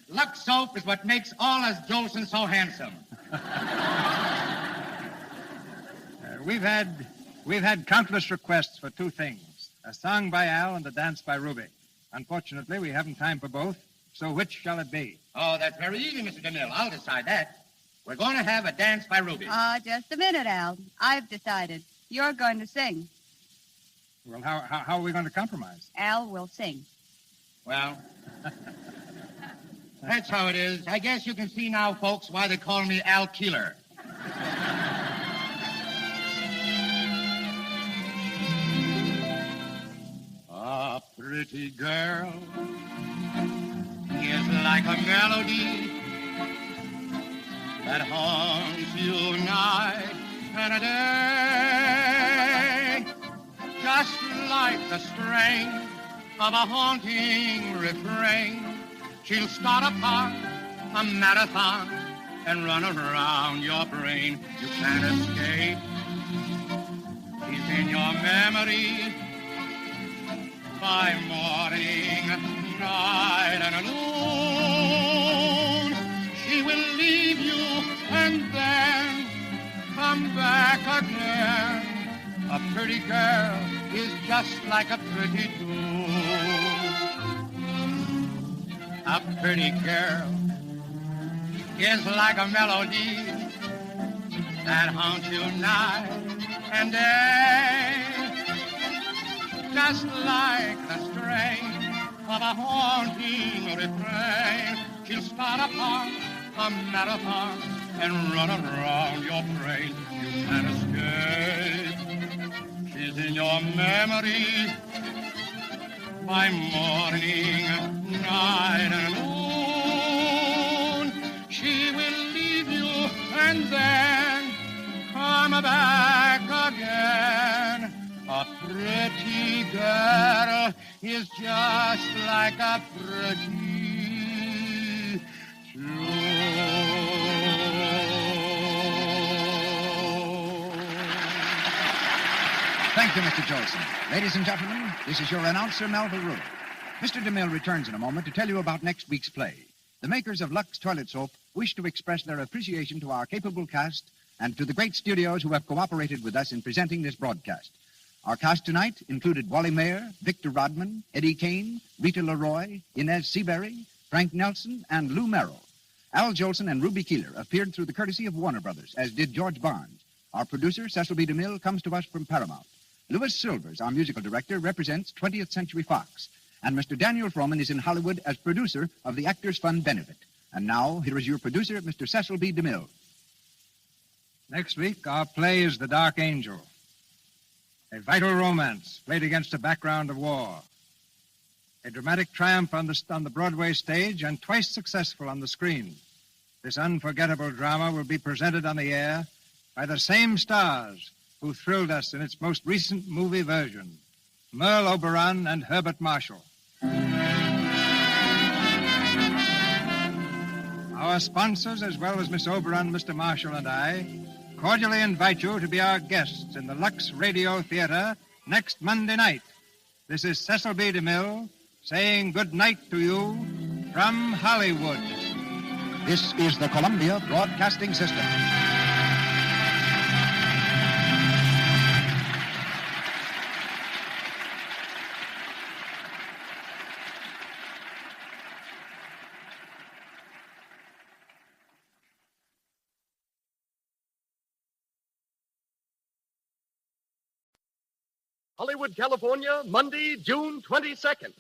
Lux soap is what makes all us Jolson so handsome. We've had countless requests for two things, a song by Al and a dance by Ruby. Unfortunately, we haven't time for both, so which shall it be? Oh, that's very easy, Mr. DeMille. I'll decide that. We're going to have a dance by Ruby. Just a minute, Al. I've decided. You're going to sing. Well, how are we going to compromise? Al will sing. Well, that's how it is. I guess you can see now, folks, why they call me Al Keeler. A pretty girl is like a melody that haunts you night and a day, just like the strain of a haunting refrain. She'll start a park, a marathon, and run around your brain. You can't escape. She's in your memory by morning, night, and noon. She will leave you and then come back again. A pretty girl is just like a pretty tune. A pretty girl is like a melody that haunts you night and day, just like the strain of a haunting refrain. She'll start a park, a marathon, and run around your brain. You can't escape. She's in your memory by morning, night, and noon. She will leave you and then come back again. A pretty girl is just like a pretty tune. Thank you, Mr. Jolson. Ladies and gentlemen, this is your announcer, Melville Rule. Mr. DeMille returns in a moment to tell you about next week's play. The makers of Lux Toilet Soap wish to express their appreciation to our capable cast and to the great studios who have cooperated with us in presenting this broadcast. Our cast tonight included Wally Mayer, Victor Rodman, Eddie Kane, Rita Leroy, Inez Seabury, Frank Nelson, and Lou Merrill. Al Jolson and Ruby Keeler appeared through the courtesy of Warner Brothers, as did George Barnes. Our producer, Cecil B. DeMille, comes to us from Paramount. Louis Silvers, our musical director, represents 20th Century Fox. And Mr. Daniel Frohman is in Hollywood as producer of the Actors Fund Benefit. And now, here is your producer, Mr. Cecil B. DeMille. Next week, our play is The Dark Angel. A vital romance played against a background of war. A dramatic triumph on the Broadway stage and twice successful on the screen. This unforgettable drama will be presented on the air by the same stars who thrilled us in its most recent movie version, Merle Oberon and Herbert Marshall. Our sponsors, as well as Miss Oberon, Mr. Marshall, and I, cordially invite you to be our guests in the Lux Radio Theater next Monday night. This is Cecil B. DeMille saying good night to you from Hollywood. This is the Columbia Broadcasting System. Hollywood, California, Monday, June 22nd.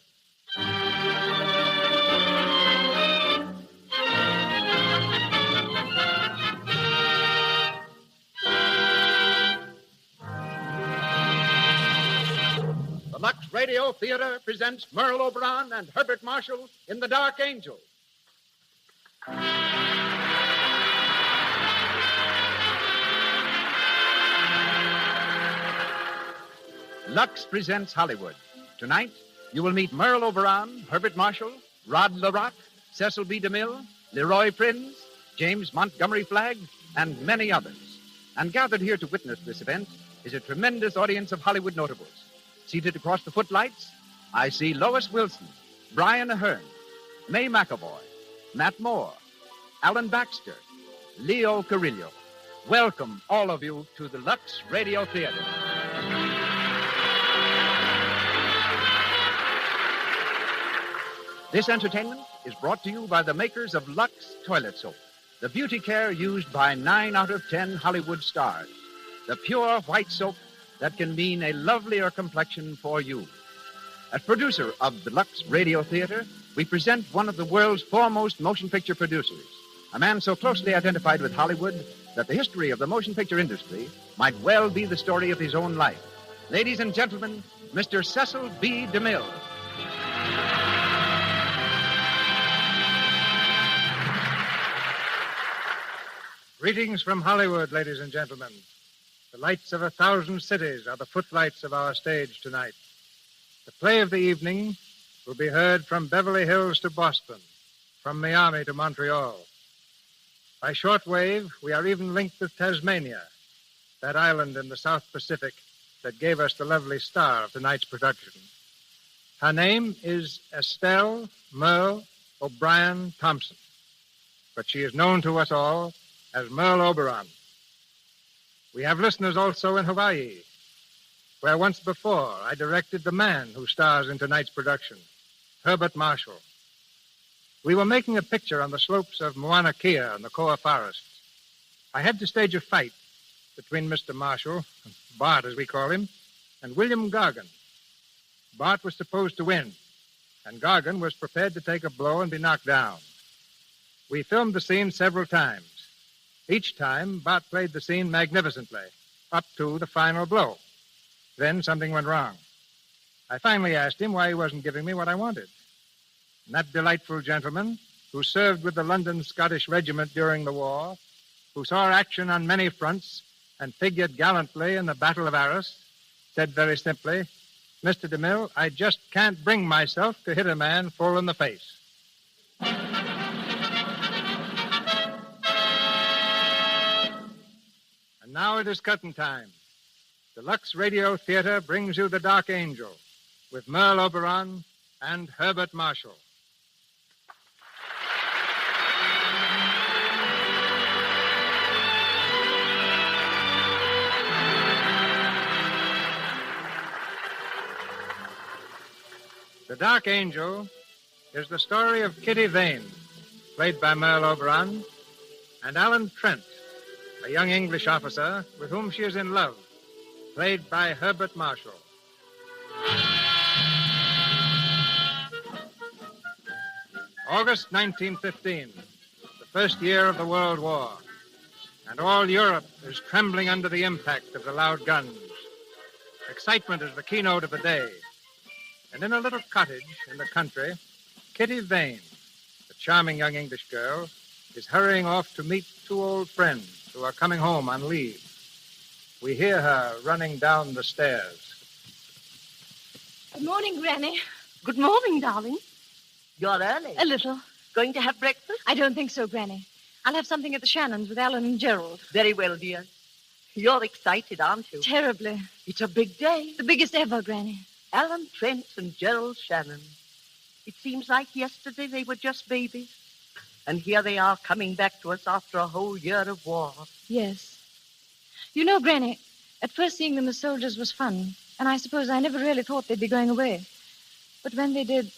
The Lux Radio Theater presents Merle Oberon and Herbert Marshall in The Dark Angel. Lux presents Hollywood. Tonight, you will meet Merle Oberon, Herbert Marshall, Rod LaRock, Cecil B. DeMille, Leroy Prinz, James Montgomery Flagg, and many others. And gathered here to witness this event is a tremendous audience of Hollywood notables. Seated across the footlights, I see Lois Wilson, Brian Ahern, May McAvoy, Matt Moore, Alan Baxter, Leo Carrillo. Welcome, all of you, to the Lux Radio Theater. This entertainment is brought to you by the makers of Lux Toilet Soap, the beauty care used by 9 out of 10 Hollywood stars. The pure white soap that can mean a lovelier complexion for you. As producer of the Lux Radio Theater, we present one of the world's foremost motion picture producers, a man so closely identified with Hollywood that the history of the motion picture industry might well be the story of his own life. Ladies and gentlemen, Mr. Cecil B. DeMille. Greetings from Hollywood, ladies and gentlemen. The lights of 1,000 cities are the footlights of our stage tonight. The play of the evening will be heard from Beverly Hills to Boston, from Miami to Montreal. By shortwave, we are even linked with Tasmania, that island in the South Pacific that gave us the lovely star of tonight's production. Her name is Estelle Merle O'Brien Thompson, but she is known to us all as Merle Oberon. We have listeners also in Hawaii, where once before I directed the man who stars in tonight's production, Herbert Marshall. We were making a picture on the slopes of Mauna Kea in the Koa Forest. I had to stage a fight between Mr. Marshall, Bart as we call him, and William Gargan. Bart was supposed to win, and Gargan was prepared to take a blow and be knocked down. We filmed the scene several times. Each time, Bart played the scene magnificently, up to the final blow. Then something went wrong. I finally asked him why he wasn't giving me what I wanted. And that delightful gentleman, who served with the London Scottish Regiment during the war, who saw action on many fronts and figured gallantly in the Battle of Arras, said very simply, "Mr. DeMille, I just can't bring myself to hit a man full in the face." And now it is curtain time. The Lux Radio Theater brings you The Dark Angel with Merle Oberon and Herbert Marshall. The Dark Angel is the story of Kitty Vane, played by Merle Oberon, and Alan Trent, a young English officer with whom she is in love, played by Herbert Marshall. August 1915, the first year of the World War, and all Europe is trembling under the impact of the loud guns. Excitement is the keynote of the day. And in a little cottage in the country, Kitty Vane, a charming young English girl, is hurrying off to meet 2 old friends who are coming home on leave. We hear her running down the stairs. Good morning, Granny. Good morning, darling. You're early. A little. Going to have breakfast? I don't think so, Granny. I'll have something at the Shannons with Alan and Gerald. Very well, dear. You're excited, aren't you? Terribly. It's a big day. The biggest ever, Granny. Alan Trent and Gerald Shannon. It seems like yesterday they were just babies. And here they are coming back to us after a whole year of war. Yes. You know, Granny, at first seeing them as soldiers was fun, and I suppose I never really thought they'd be going away. But when they did...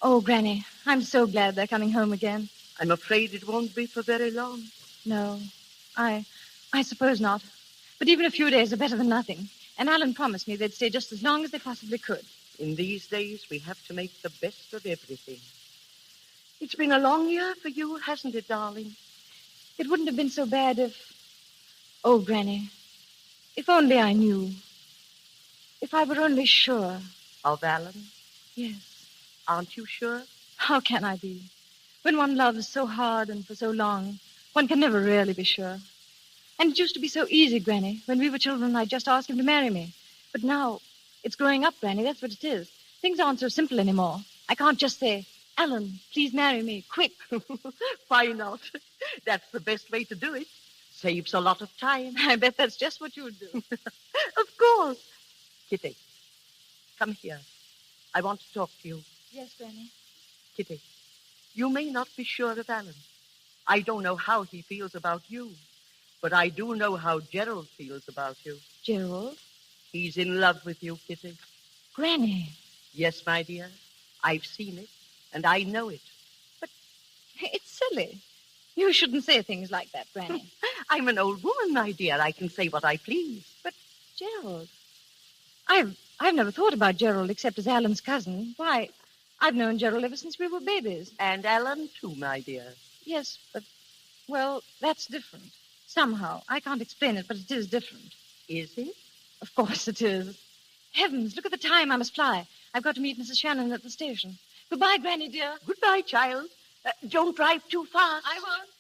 Oh, Granny, I'm so glad they're coming home again. I'm afraid it won't be for very long. No, I suppose not. But even a few days are better than nothing. And Alan promised me they'd stay just as long as they possibly could. In these days, we have to make the best of everything. It's been a long year for you, hasn't it, darling? It wouldn't have been so bad if... Oh, Granny, if only I knew. If I were only sure. Of Alan? Yes. Aren't you sure? How can I be? When one loves so hard and for so long, one can never really be sure. And it used to be so easy, Granny. When we were children, I'd just ask him to marry me. But now, it's growing up, Granny. That's what it is. Things aren't so simple anymore. I can't just say, Alan, please marry me, quick. Why not? That's the best way to do it. Saves a lot of time. I bet that's just what you would do. Of course. Kitty, come here. I want to talk to you. Yes, Granny. Kitty, you may not be sure of Alan. I don't know how he feels about you, but I do know how Gerald feels about you. Gerald? He's in love with you, Kitty. Granny. Yes, my dear. I've seen it, and I know it. But it's silly. You shouldn't say things like that, Granny. I'm an old woman, my dear. I can say what I please. But, Gerald, I've never thought about Gerald except as Alan's cousin. Why, I've known Gerald ever since we were babies. And Alan, too, my dear. Yes, but, well, that's different. Somehow. I can't explain it, but it is different. Is it? Of course it is. Heavens, look at the time. I must fly. I've got to meet Mrs. Shannon at the station. Goodbye, Granny, dear. Goodbye, child. Don't drive too fast. I won't.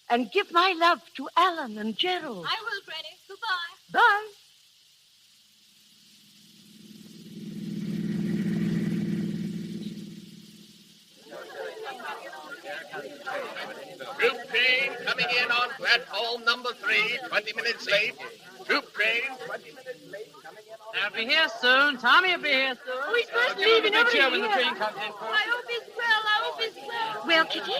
And give my love to Alan and Gerald. I will, Granny. Goodbye. Bye. Troop train coming in on platform number 3, 20 minutes late. Troop train, 20 minutes late, coming in on... I'll be here soon. Tommy will be here soon. Oh, he's supposed to Give leave him a in big cheer over when the here. train comes in. I hope he's well. I hope he's well. Well, Kitty,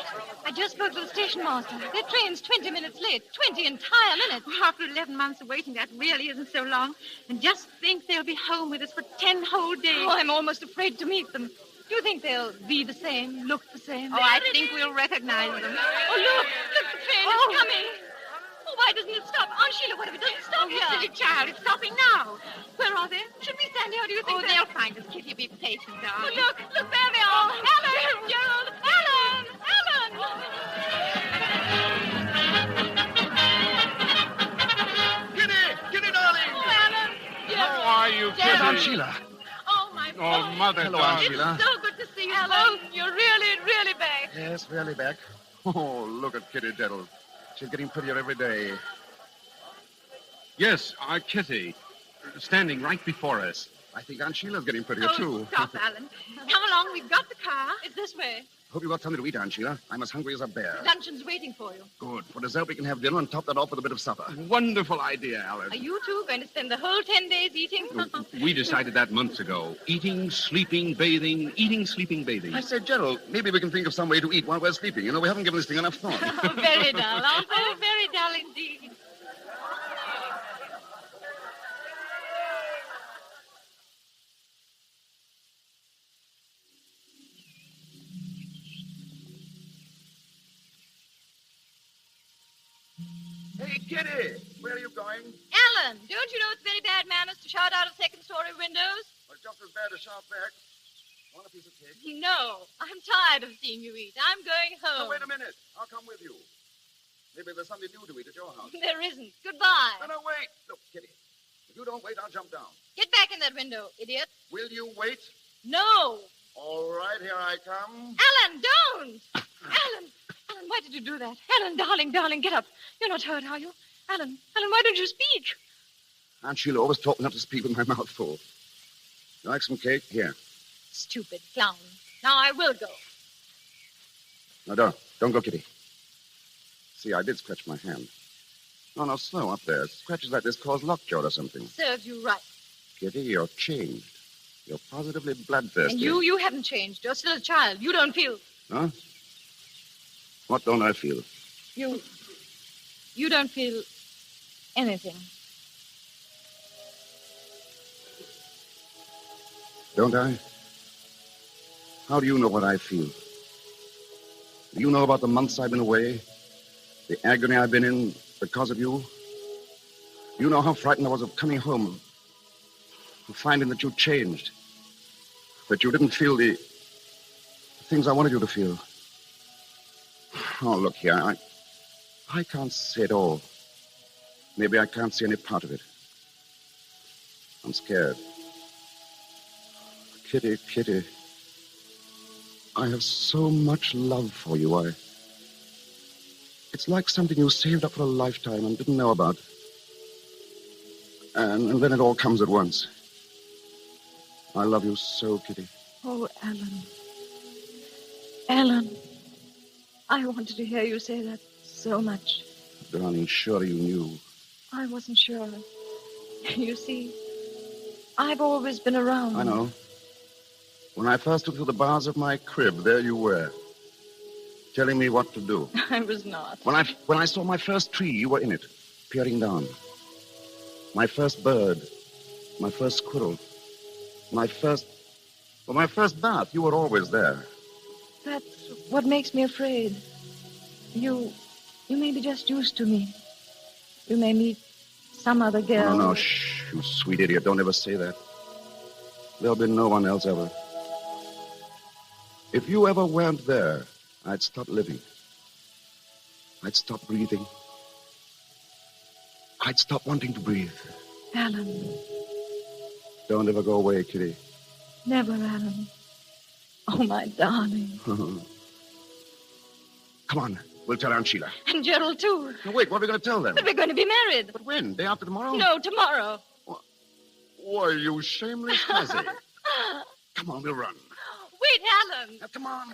I just spoke to the station master. Their train's 20 minutes late. 20 entire minutes. After 11 months of waiting, that really isn't so long. And just think they'll be home with us for 10 whole days. Oh, I'm almost afraid to meet them. Do you think they'll be the same, look the same? Oh, I think we'll recognize them. Oh, look, the train is coming. Oh, why doesn't it stop? Aunt Sheila, what if it doesn't stop Oh, you here? silly child, it's stopping now. Where are they? Should we stand here, or do you think Oh, they'll find us, Kitty. Be patient, Oh, darling. look, there they are. Alan, Gerald, Alan. Kitty, darling! Oh, Alan, Gerald. How are you, Kitty? Gerald. Aunt Sheila. Oh, my Oh, boy. Mother, hello, Aunt It's Sheila. so good to see you, Alan. You're really, really back. Yes, really back. Oh, look at Kitty Diddle. She's getting prettier every day. Yes, our Kitty, standing right before us. I think Aunt Sheila's getting prettier, Oh, too. stop, Alan. Come along, we've got the car. It's this way. Hope you got something to eat, Aunt Sheila. I'm as hungry as a bear. Luncheon's waiting for you. Good. For dessert, we can have dinner and top that off with a bit of supper. Wonderful idea, Alice. Are you two going to spend the whole 10 days eating? We decided that months ago. Eating, sleeping, bathing, eating, sleeping, bathing. I said, Gerald, maybe we can think of some way to eat while we're sleeping. You know, we haven't given this thing enough thought. Oh, very dull, aren't they? Oh, very dull indeed. Hey, Kitty, where are you going? Alan, don't you know it's very bad manners to shout out of second-story windows? Well, just as bad as shout back. Want a piece of cake? No, I'm tired of seeing you eat. I'm going home. Oh, wait a minute. I'll come with you. Maybe there's something new to eat at your house. There isn't. Goodbye. No, wait. Look, Kitty, if you don't wait, I'll jump down. Get back in that window, idiot. Will you wait? No. All right, here I come. Alan, don't! Alan, why did you do that? Alan, darling, get up. You're not hurt, are you? Alan, why don't you speak? Aunt Sheila always taught me not to speak with my mouth full. You like some cake? Here. Stupid clown. Now I will go. No, don't go, Kitty. See, I did scratch my hand. No, slow up there. Scratches like this cause lockjaw or something. Serves you right. Kitty, you're changed. You're positively bloodthirsty. And you haven't changed. You're still a child. You don't feel... Huh? What don't I feel? You don't feel anything. Don't I? How do you know what I feel? Do you know about the months I've been away? The agony I've been in because of you? You know how frightened I was of coming home finding that you changed. That you didn't feel the things I wanted you to feel. Oh, look here. I can't say it all. Maybe I can't see any part of it. I'm scared. Kitty, Kitty. I have so much love for you. It's like something you saved up for a lifetime and didn't know about. And then it all comes at once. I love you so, Kitty. Oh, Alan. Alan. I wanted to hear you say that so much. Darling, surely you knew. I wasn't sure. You see, I've always been around. I know. When I first looked through the bars of my crib, there you were, telling me what to do. I was not. When I saw my first tree, you were in it, peering down. My first bird, my first squirrel, my first bath, you were always there. That's what makes me afraid. You may be just used to me. You may meet some other girl. No, shh, you sweet idiot. Don't ever say that. There'll be no one else ever. If you ever weren't there, I'd stop living. I'd stop breathing. I'd stop wanting to breathe. Alan. Don't ever go away, Kitty. Never, Alan. Oh, my darling. Come on, we'll tell Aunt Sheila. And Gerald, too. Now, wait, what are we going to tell them? That we're going to be married. But when? Day after tomorrow? No, tomorrow. Why, you shameless hussy. Come on, we'll run. Wait, Alan. Now, come on.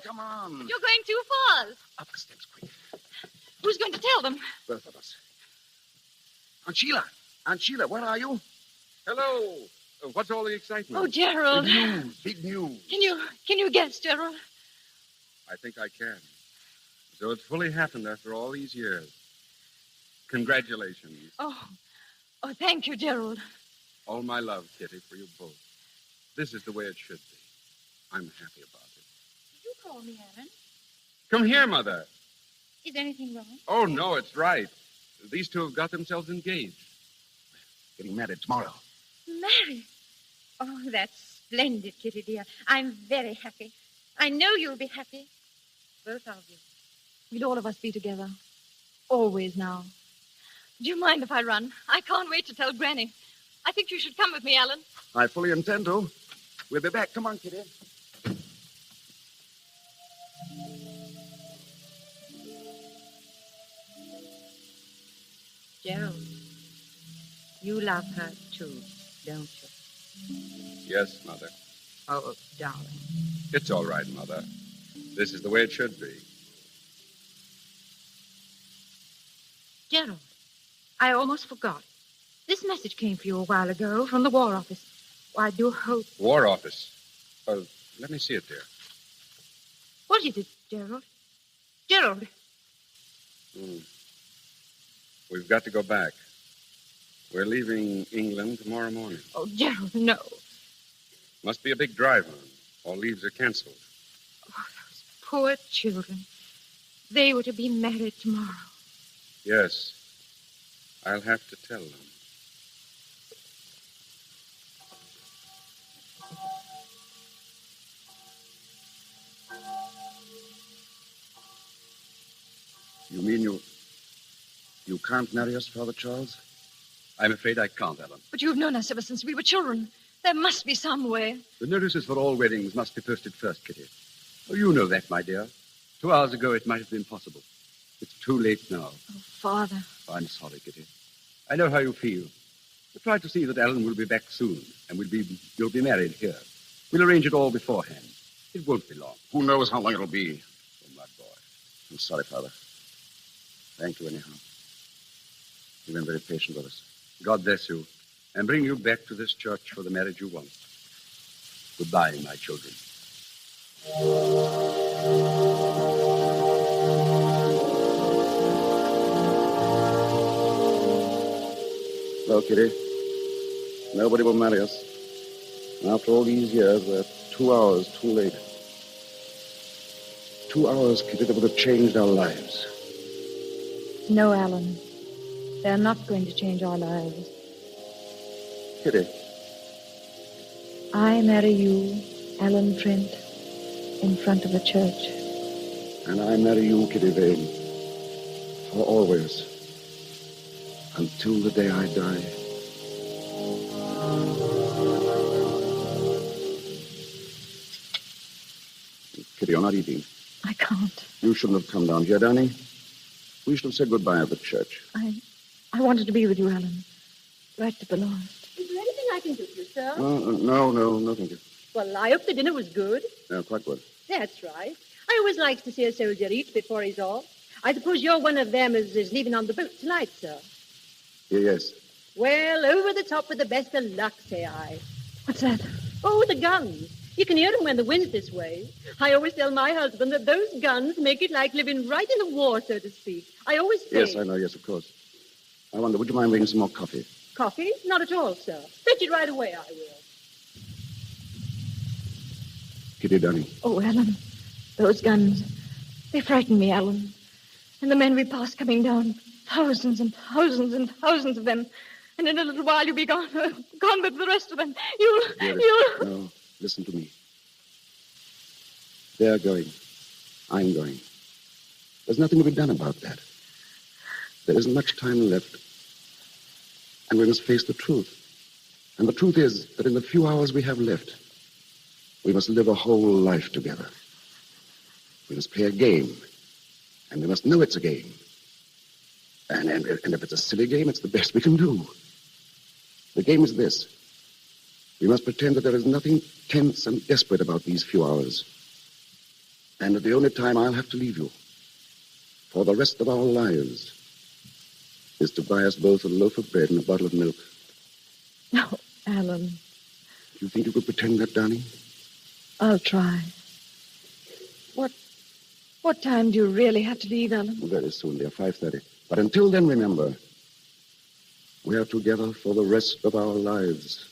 You're going too fast. Up the steps, quick. Who's going to tell them? Both of us. Aunt Sheila, where are you? Hello. What's all the excitement? Oh, Gerald. Big news. Can you guess, Gerald? I think I can. So it's fully happened after all these years. Congratulations. Oh, thank you, Gerald. All my love, Kitty, for you both. This is the way it should be. I'm happy about it. Did you call me, Alan? Come here, Mother. Is anything wrong? Oh, no, it's right. These two have got themselves engaged. Getting married tomorrow. Married? Oh, that's splendid, Kitty, dear. I'm very happy. I know you'll be happy. Both of you. We'll all of us be together. Always now. Do you mind if I run? I can't wait to tell Granny. I think you should come with me, Alan. I fully intend to. We'll be back. Come on, Kitty. Gerald, you love her too, don't you? Yes, Mother. Oh, darling. It's all right, Mother. This is the way it should be. Gerald, I almost forgot. This message came for you a while ago from the War Office. Well, I do hope... War Office? Let me see it, dear. What is it, Gerald? Gerald! We've got to go back. We're leaving England tomorrow morning. Oh, Gerald, no. Must be a big drive on. All leaves are canceled. Oh, those poor children. They were to be married tomorrow. Yes. I'll have to tell them. You mean you can't marry us, Father Charles? I'm afraid I can't, Alan. But you've known us ever since we were children. There must be some way. The notices for all weddings must be posted first, Kitty. Oh, you know that, my dear. 2 hours ago, it might have been possible. It's too late now. Oh, Father. I'm sorry, Kitty. I know how you feel. But try to see that Alan will be back soon, and you'll be married here. We'll arrange it all beforehand. It won't be long. Who knows how long it'll be? Oh, my boy. I'm sorry, Father. Thank you, anyhow. You've been very patient with us. God bless you, and bring you back to this church for the marriage you want. Goodbye, my children. No, Kitty. Nobody will marry us. After all these years, we're 2 hours too late. 2 hours, Kitty, that would have changed our lives. No, Alan. They're not going to change our lives. Kitty, I marry you, Alan Trent, in front of a church. And I marry you, Kitty Vane, for always, until the day I die. Kitty, you're not eating. I can't. You shouldn't have come down here, Danny. We should have said goodbye at the church. I wanted to be with you, Alan. Right to the last. Is there anything I can do for you, sir? No, thank you. Well, I hope the dinner was good. Yeah, quite good. That's right. I always likes to see a soldier eat before he's off. I suppose you're one of them as is leaving on the boat tonight, sir. Yes. Well, over the top with the best of luck, say I. What's that? Oh, the guns. You can hear them when the wind's this way. I always tell my husband that those guns make it like living right in the war, so to speak. I always say... Yes, I know, yes, of course. I wonder, would you mind bringing some more coffee? Coffee? Not at all, sir. Fetch it right away, I will. Kitty, darling. Oh, Alan, those guns. They frighten me, Alan. And the men we pass coming down. Thousands and thousands and thousands of them. And in a little while you'll be gone. Gone with the rest of them. You'll... No, listen to me. They're going. I'm going. There's nothing to be done about that. There isn't much time left. And we must face the truth. And the truth is that in the few hours we have left, we must live a whole life together. We must play a game. And we must know it's a game. And if it's a silly game, it's the best we can do. The game is this. We must pretend that there is nothing tense and desperate about these few hours. And that the only time I'll have to leave you for the rest of our lives is to buy us both a loaf of bread and a bottle of milk. No, Alan. Do you think you could pretend that, darling? I'll try. What time do you really have to leave, Alan? Very soon, dear, 5:30. But until then, remember, we are together for the rest of our lives.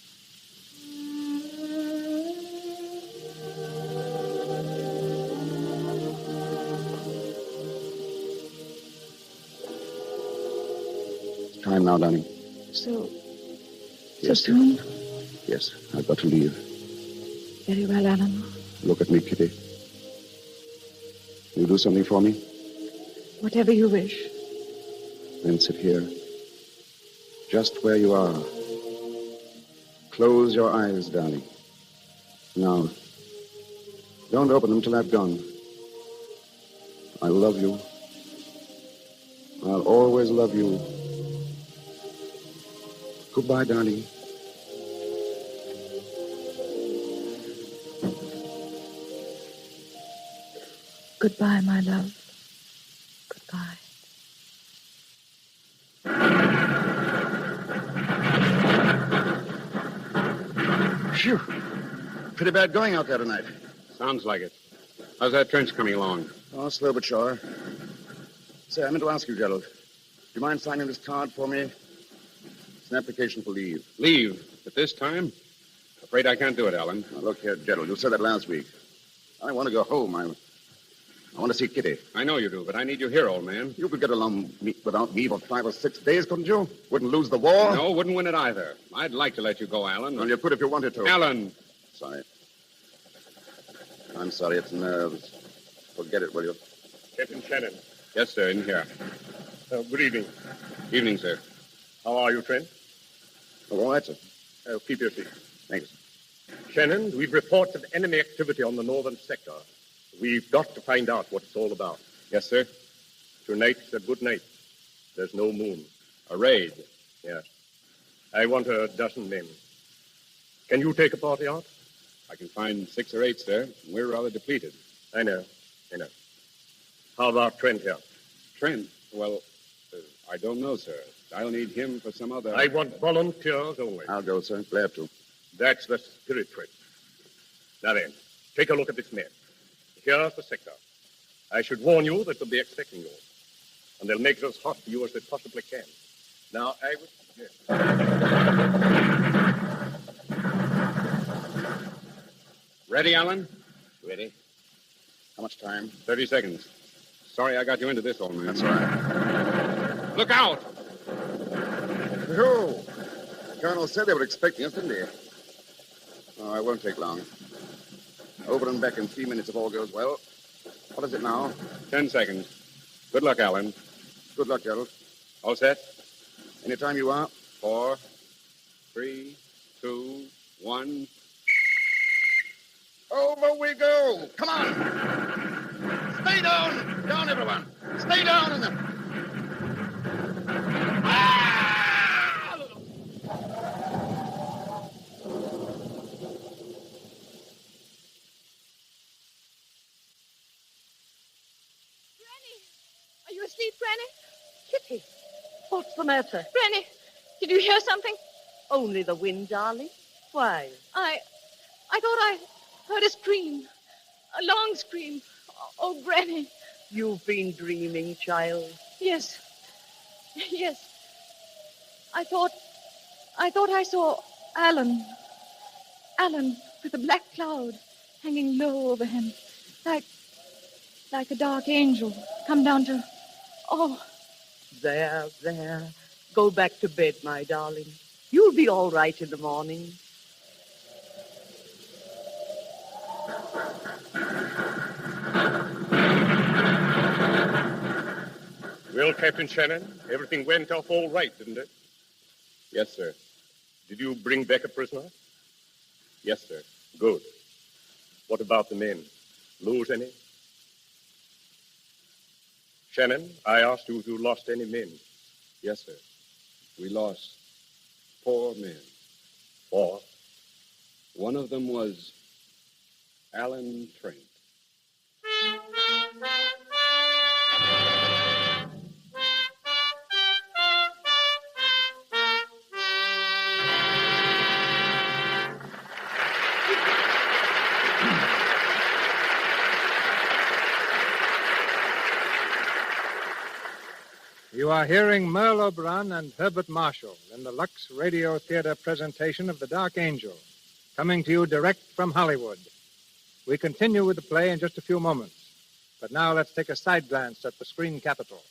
It's time now, darling. So Yes, soon? Yes, I've got to leave. Very well, Alan. Look at me, Kitty. You do something for me? Whatever you wish. Then sit here, just where you are. Close your eyes, darling. Now, don't open them till I've gone. I love you. I'll always love you. Goodbye, darling. Goodbye, my love. Goodbye. Phew. Pretty bad going out there tonight. Sounds like it. How's that trench coming along? Oh, slow but sure. Say, I meant to ask you, Gerald. Do you mind signing this card for me? It's an application for leave. Leave? At this time? Afraid I can't do it, Alan. Now, look here, Gerald. You said that last week. I want to go home. I want to see Kitty. I know you do, but I need you here, old man. You could get along without me for 5 or 6 days, couldn't you? Wouldn't lose the war? No, wouldn't win it either. I'd like to let you go, Alan. Well, you could if you wanted to. Alan! Sorry. I'm sorry, it's nerves. Forget it, will you? Captain Shannon. Yes, sir, in here. Good evening. Evening, sir. How are you, Trent? Oh, all right, sir. Keep your seat. Thanks. Shannon, we've reported enemy activity on the northern sector. We've got to find out what it's all about. Yes, sir. Tonight's a good night. There's no moon. A raid? Yes. I want a dozen men. Can you take a party out? I can find 6 or 8, sir. We're rather depleted. I know. How about Trent here? Trent? Well, I don't know, sir. I'll need him for some other... I want volunteers only. I'll go, sir. Glad to. That's the spirit, Trent. Now then, take a look at this map. Here's the sector. I should warn you that they'll be expecting you. And they'll make it as hot for you as they possibly can. Now, I would suggest... Ready, Alan? Ready. How much time? 30 seconds. Sorry I got you into this, old man. That's all right. Look out! Who? The colonel said they were expecting us, didn't he? Oh, I won't take long. Over and back in 3 minutes if all goes well. What is it now? 10 seconds. Good luck, Alan. Good luck, Gerald. All set? Anytime you are. 4, 3, 2, 1. Over we go. Come on. Stay down. Down, everyone. Stay down in them. Are you asleep, Granny? Kitty, what's the matter? Granny, did you hear something? Only the wind, darling. Why? I thought I heard a scream. A long scream. Oh, Granny. You've been dreaming, child. Yes. Yes. I thought I saw Alan. Alan with a black cloud hanging low over him. Like a dark angel come down to... Oh. There. Go back to bed, my darling. You'll be all right in the morning. Well, Captain Shannon, everything went off all right, didn't it? Yes, sir. Did you bring back a prisoner? Yes, sir. Good. What about the men? Lose any? Shannon, I asked you if you lost any men. Yes, sir. We lost 4 men. 4? One of them was Alan Trent. You are hearing Merle Oberon and Herbert Marshall in the Lux Radio Theater presentation of The Dark Angel, coming to you direct from Hollywood. We continue with the play in just a few moments, but now let's take a side glance at the screen capital.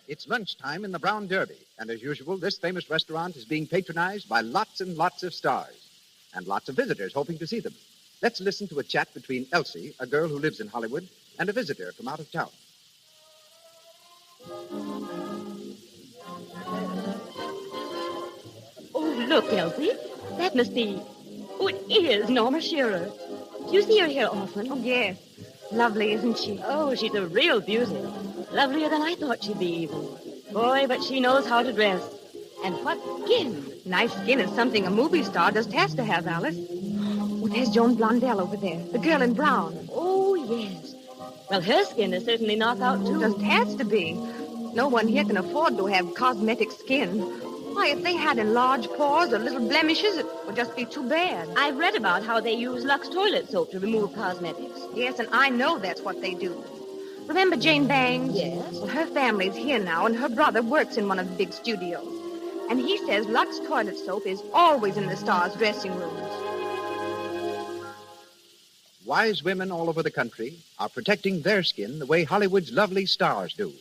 It's lunchtime in the Brown Derby, and as usual, this famous restaurant is being patronized by lots and lots of stars, and lots of visitors hoping to see them. Let's listen to a chat between Elsie, a girl who lives in Hollywood, and a visitor from out of town. Oh, look, Elsie. That must be... Oh, it is Norma Shearer. Do you see her here often? Oh, yes. Lovely, isn't she? Oh, she's a real beauty. Lovelier than I thought she'd be, even. Boy, but she knows how to dress. And what skin. Nice skin is something a movie star just has to have, Alice. Oh, there's Joan Blondell over there, the girl in brown. Oh, yes. Well, her skin is certainly knockout, too. Just has to be. No one here can afford to have cosmetic skin. Why, if they had enlarged pores or little blemishes, it would just be too bad. I've read about how they use Lux toilet soap to remove cosmetics. Yes, and I know that's what they do. Remember Jane Bangs? Yes. Well, her family's here now, and her brother works in one of the big studios. And he says Lux toilet soap is always in the stars' dressing rooms. Wise women all over the country are protecting their skin the way Hollywood's lovely stars do.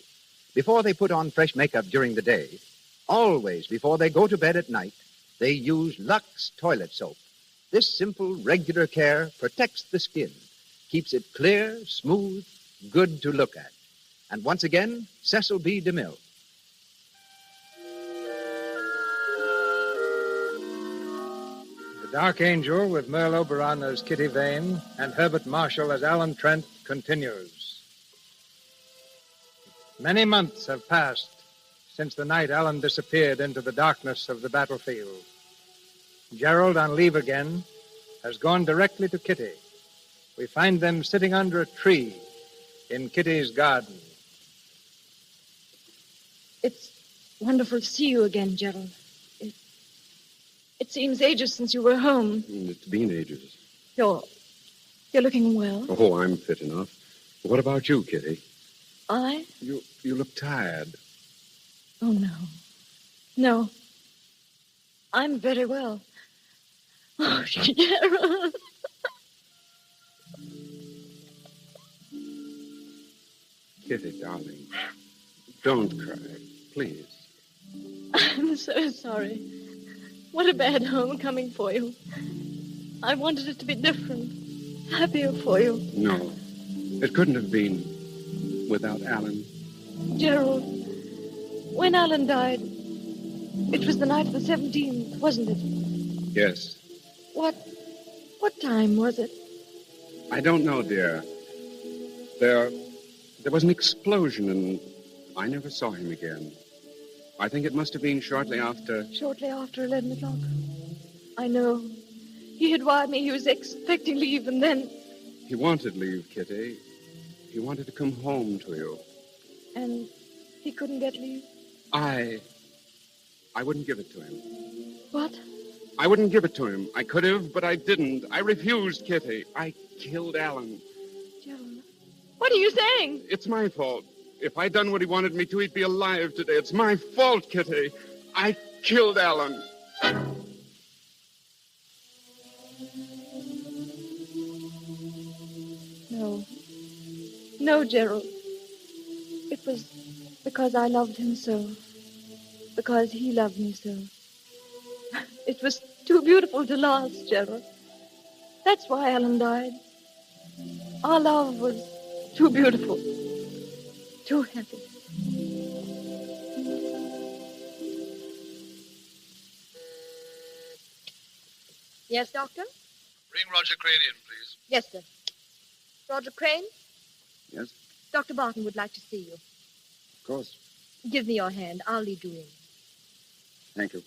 Before they put on fresh makeup during the day, always before they go to bed at night, they use Lux toilet soap. This simple, regular care protects the skin, keeps it clear, smooth, good to look at. And once again, Cecil B. DeMille. The Dark Angel, with Merle Oberon as Kitty Vane and Herbert Marshall as Alan Trent, continues. Many months have passed since the night Alan disappeared into the darkness of the battlefield. Gerald, on leave again, has gone directly to Kitty. We find them sitting under a tree in Kitty's garden. It's wonderful to see you again, Gerald. It seems ages since you were home. It's been ages. You're looking well. Oh, I'm fit enough. What about you, Kitty? I? You look tired. Oh, no. No. I'm very well. Oh, Gerald. Kitty, darling, don't cry. please. I'm so sorry. What a bad homecoming for you. I wanted it to be different, happier for you. No, it couldn't have been without Alan. Gerald, when Alan died, it was the night of the 17th, wasn't it? Yes. What time was it? I don't know, dear. There was an explosion, and I never saw him again. I think it must have been shortly after... Shortly after 11 o'clock. I know. He had wired me he was expecting leave, and then... He wanted leave, Kitty. He wanted to come home to you. And he couldn't get leave? I wouldn't give it to him. What? I wouldn't give it to him. I could have, but I didn't. I refused, Kitty. I killed Alan. Gerald, what are you saying? It's my fault. If I'd done what he wanted me to, he'd be alive today. It's my fault, Kitty. I killed Alan. No. No, Gerald. It was because I loved him so. Because he loved me so. It was too beautiful to last, Gerald. That's why Alan died. Our love was too beautiful. Too happy. Yes, Doctor? Bring Roger Crane in, please. Yes, sir. Roger Crane? Yes, Dr. Barton would like to see you. of course. Give me your hand. I'll lead you in. Thank you.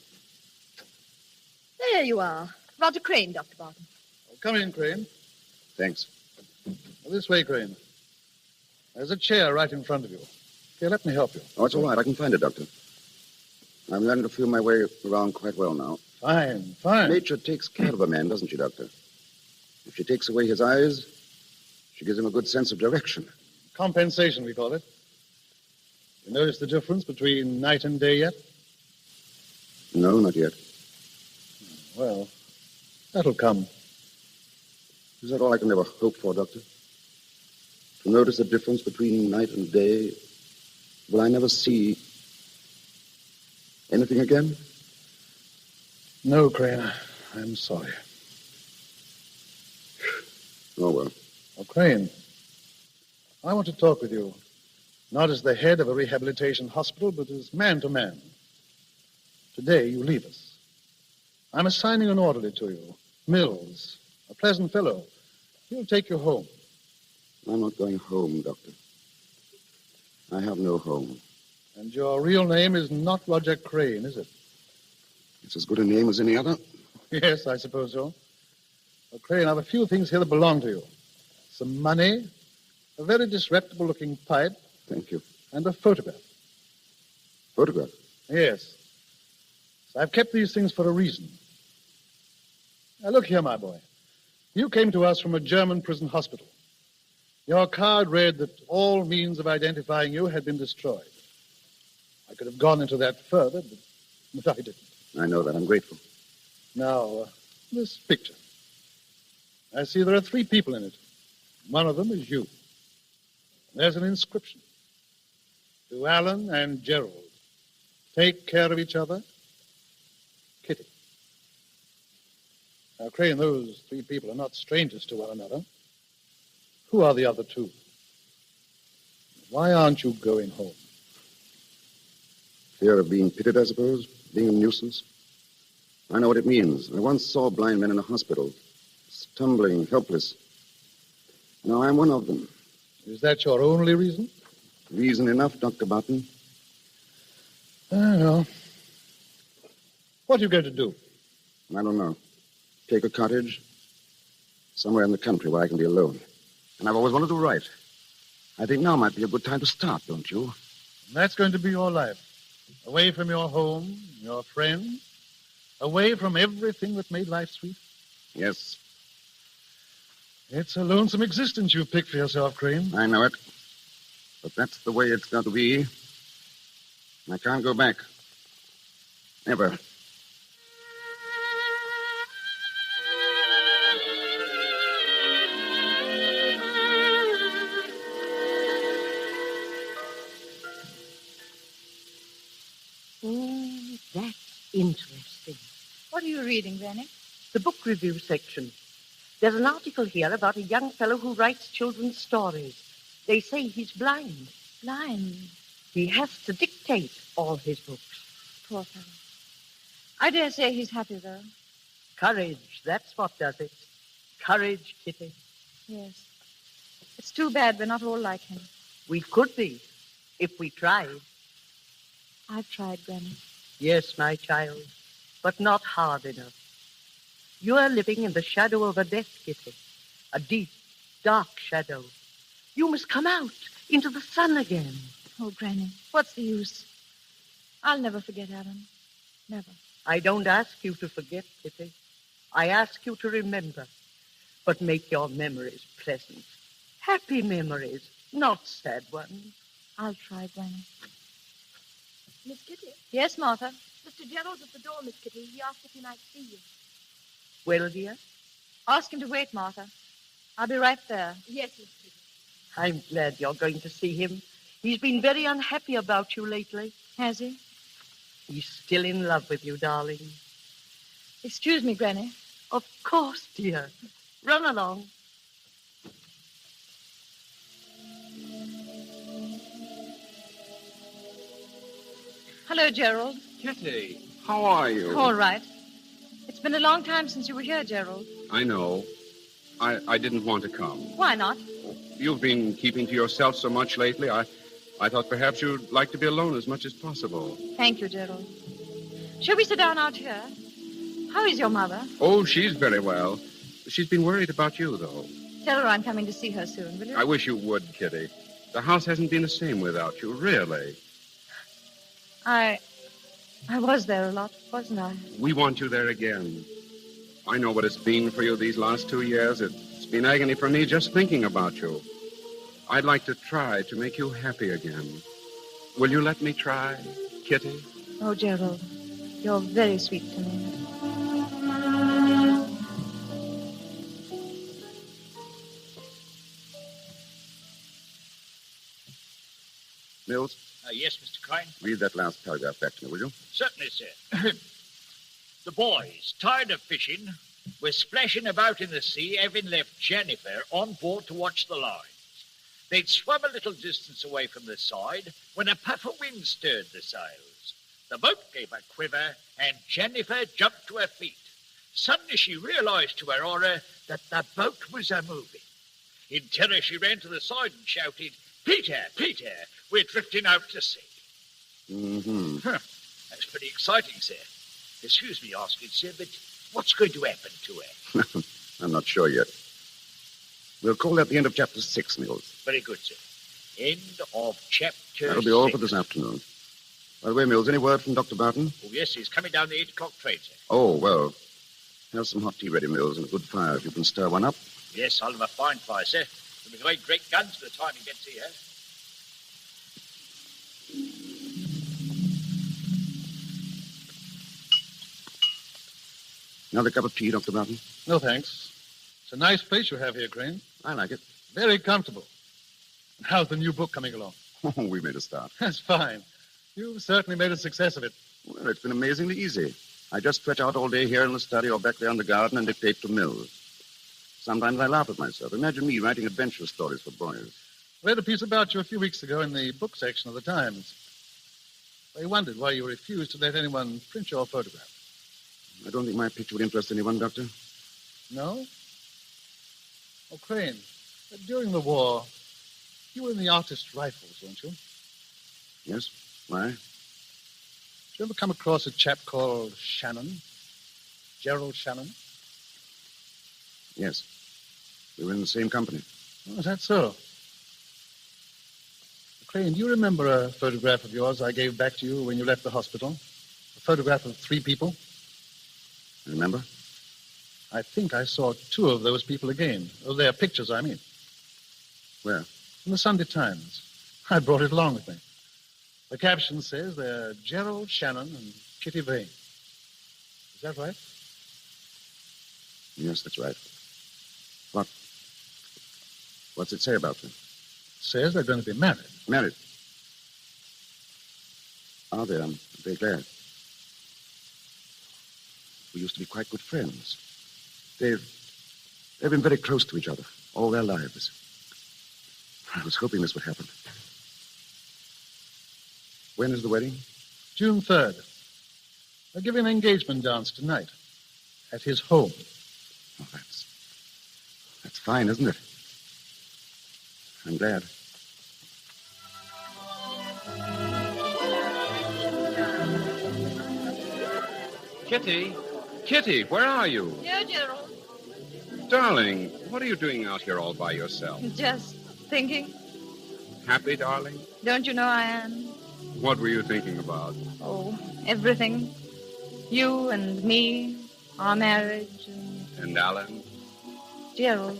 There you are. Roger Crane, Dr. Barton. Come in, Crane. Thanks. This way, Crane. There's a chair right in front of you. Here, let me help you. Oh, it's all right. I can find it, Doctor. I'm learning to feel my way around quite well now. Fine, fine. Nature takes care of a man, doesn't she, Doctor? If she takes away his eyes, she gives him a good sense of direction. Compensation, we call it. You notice the difference between night and day yet? No, not yet. Well, that'll come. Is that all I can ever hope for, Doctor? To notice the difference between night and day? Will I never see anything again? No, Crane. I'm sorry. Oh, well. Oh, Crane, I want to talk with you, not as the head of a rehabilitation hospital, but as man to man. Today, you leave us. I'm assigning an orderly to you, Mills, a pleasant fellow. He'll take you home. I'm not going home, Doctor. I have no home. And your real name is not Roger Crane, is it? It's as good a name as any other. Yes, I suppose so. Well, Crane, I have a few things here that belong to you. Some money, a very disreputable-looking pipe. Thank you. And a photograph. Photograph? Yes. So I've kept these things for a reason. Now, look here, my boy. You came to us from a German prison hospital. Your card read that all means of identifying you had been destroyed. I could have gone into that further, but I didn't. I know that. I'm grateful. Now, this picture. I see there are 3 people in it. One of them is you. There's an inscription. To Alan and Gerald. Take care of each other. Kitty. Now, Crane, those 3 people are not strangers to one another. Who are the other 2? Why aren't you going home? Fear of being pitied, I suppose? Being a nuisance? I know what it means. I once saw blind men in a hospital, stumbling, helpless. Now I'm one of them. Is that your only reason? Reason enough, Dr. Barton. I know. What are you going to do? I don't know. Take a cottage somewhere in the country where I can be alone. And I've always wanted to write. I think now might be a good time to start, don't you? And that's going to be your life. Away from your home, your friends, away from everything that made life sweet. Yes. It's a lonesome existence you've picked for yourself, Crane. I know it. But that's the way it's got to be. I can't go back. Never. That's interesting. What are you reading, Granny? The book review section. There's an article here about a young fellow who writes children's stories. They say he's blind. Blind? He has to dictate all his books. Poor fellow. I dare say he's happy, though. Courage, that's what does it. Courage, Kitty. Yes. It's too bad we're not all like him. We could be, if we tried. I've tried, Granny. Yes, my child, but not hard enough. You are living in the shadow of a death, Kitty. A deep, dark shadow. You must come out into the sun again. Oh, Granny, what's the use? I'll never forget Alan. Never. I don't ask you to forget, Kitty. I ask you to remember. But make your memories pleasant. Happy memories, not sad ones. I'll try, Granny. Miss Kitty? Yes, Martha? Mr. Gerald's at the door, Miss Kitty. He asked if he might see you. Well, dear? Ask him to wait, Martha. I'll be right there. Yes, Miss Kitty. I'm glad you're going to see him. He's been very unhappy about you lately. Has he? He's still in love with you, darling. Excuse me, Granny. Of course, dear. Run along. Hello, Gerald. Kitty, how are you? All right. It's been a long time since you were here, Gerald. I know. I didn't want to come. Why not? You've been keeping to yourself so much lately. I thought perhaps you'd like to be alone as much as possible. Thank you, Gerald. Shall we sit down out here? How is your mother? Oh, she's very well. She's been worried about you, though. Tell her I'm coming to see her soon, will you? I wish you would, Kitty. The house hasn't been the same without you, really. I was there a lot, wasn't I? We want you there again. I know what it's been for you these last 2 years. It's been agony for me just thinking about you. I'd like to try to make you happy again. Will you let me try, Kitty? Oh, Gerald, you're very sweet to me. Mills, Yes, Mr. Crane. read that last paragraph back to me, will you? Certainly, sir. The boys, tired of fishing, were splashing about in the sea, having left Jennifer on board to watch the lines. They'd swum a little distance away from the side when a puff of wind stirred the sails. The boat gave a quiver, and Jennifer jumped to her feet. Suddenly she realized to her horror that the boat was a-moving. In terror, she ran to the side and shouted, "Peter, Peter, we're drifting out to sea." Mm-hmm. That's pretty exciting, sir. Excuse me asking, sir, but what's going to happen to her? I'm not sure yet. We'll call that the end of chapter 6, Mills. Very good, sir. End of chapter That'll be all 6. for this afternoon. By the way, Mills, any word from Dr. Barton? Oh, yes, he's coming down the 8 o'clock train, sir. Oh, well, have some hot tea ready, Mills, and a good fire if you can stir one up. Yes, I'll have a fine fire, sir. There'll be great guns by the time he gets here. Another cup of tea, Dr. Barton? No, thanks. It's a nice place you have here, Crane. I like it. Very comfortable. And how's the new book coming along? Oh, we made a start. That's fine. You've certainly made a success of it. Well, it's been amazingly easy. I just stretch out all day here in the study or back there in the garden and dictate to Mills. Sometimes I laugh at myself. Imagine me writing adventure stories for boys. Read a piece about you a few weeks ago in the book section of the Times. I wondered why you refused to let anyone print your photograph. I don't think my picture would interest anyone, Doctor. No? Oh, Crane, during the war, you were in the artist rifles, weren't you? Yes? Why? Did you ever come across a chap called Shannon? Gerald Shannon? Yes. We were in the same company. Oh, is that so? Crane, do you remember a photograph of yours I gave back to you when you left the hospital? A photograph of 3 people? Remember? I think I saw 2 of those people again. Oh, their pictures, I mean. Where? In the Sunday Times. I brought it along with me. The caption says they're Gerald Shannon and Kitty Vane. Is that right? Yes, that's right. What's it say about them? It says they're going to be married. Married? Are they? I'm very glad. we used to be quite good friends. They've been very close to each other all their lives. I was hoping this would happen. When is the wedding? June 3rd. They're giving an engagement dance tonight at his home. Oh, that's fine, isn't it? I'm glad. Kitty? Kitty, where are you? Yeah, Gerald. Darling, what are you doing out here all by yourself? Just thinking. Happy, darling? Don't you know I am? What were you thinking about? Oh, everything. You and me, our marriage, And Alan? Gerald.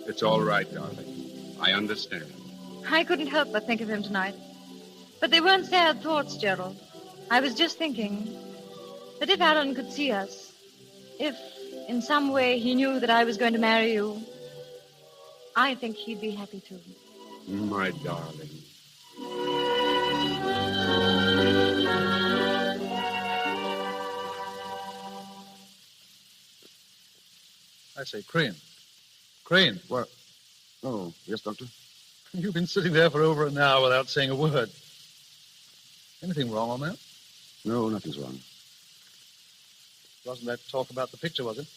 It's all right, darling. I understand. I couldn't help but think of him tonight. But they weren't sad thoughts, Gerald. I was just thinking that if Alan could see us, if in some way he knew that I was going to marry you, I think he'd be happy too. My darling. I say, Crane. Crane. What? Oh, yes, Doctor? You've been sitting there for over an hour without saying a word. Anything wrong on that? No, nothing's wrong. Wasn't that talk about the picture, was it?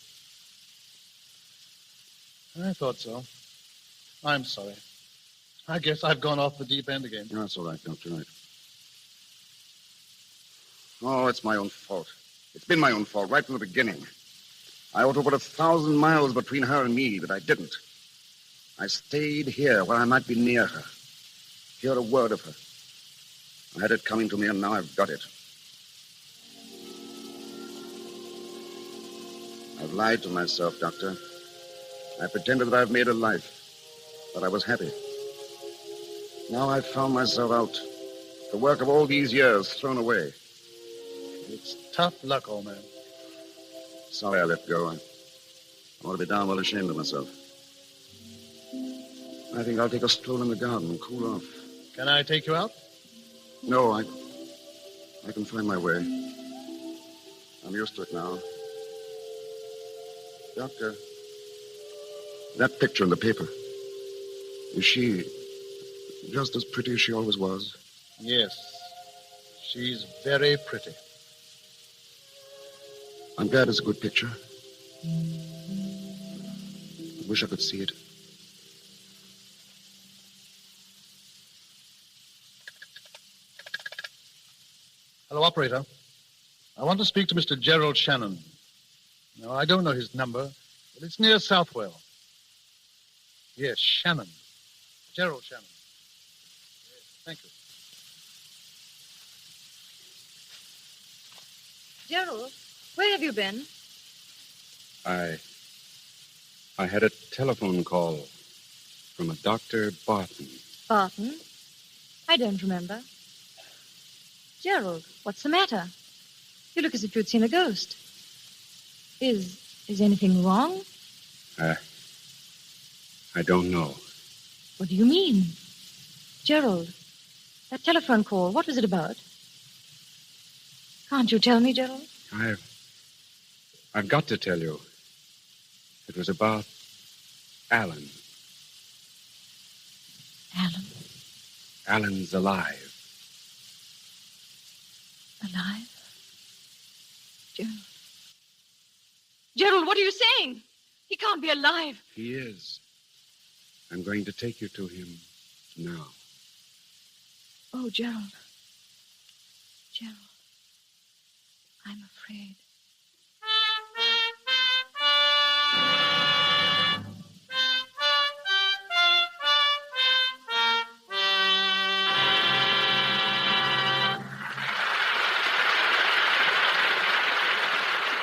I thought so. I'm sorry. I guess I've gone off the deep end again. No, that's all right, Doctor. Right. Oh, it's my own fault. It's been my own fault right from the beginning. I ought to put 1,000 miles between her and me, but I didn't. I stayed here where I might be near her, hear a word of her. I had it coming to me, and now I've got it. I've lied to myself, Doctor. I pretended that I've made a life, that I was happy. Now I've found myself out. The work of all these years thrown away. It's tough luck, old man. Sorry I let go. I ought to be darn well ashamed of myself. I think I'll take a stroll in the garden and cool off. Can I take you out? No, I can find my way. I'm used to it now. Doctor, that picture in the paper, is she just as pretty as she always was? Yes. She's very pretty. I'm glad it's a good picture. I wish I could see it. Hello, operator. I want to speak to Mr. Gerald Shannon. No, I don't know his number, but it's near Southwell. Yes, Shannon. Gerald Shannon. Yes, thank you. Gerald, where have you been? I had a telephone call from a Dr. Barton. Barton? I don't remember. Gerald, what's the matter? You look as if you'd seen a ghost. Is anything wrong? I don't know. What do you mean? Gerald, that telephone call, what was it about? Can't you tell me, Gerald? I've got to tell you. It was about Alan. Alan? Alan's alive. Alive? Gerald. Gerald, what are you saying? He can't be alive. He is. I'm going to take you to him now. Oh, Gerald. Gerald. I'm afraid.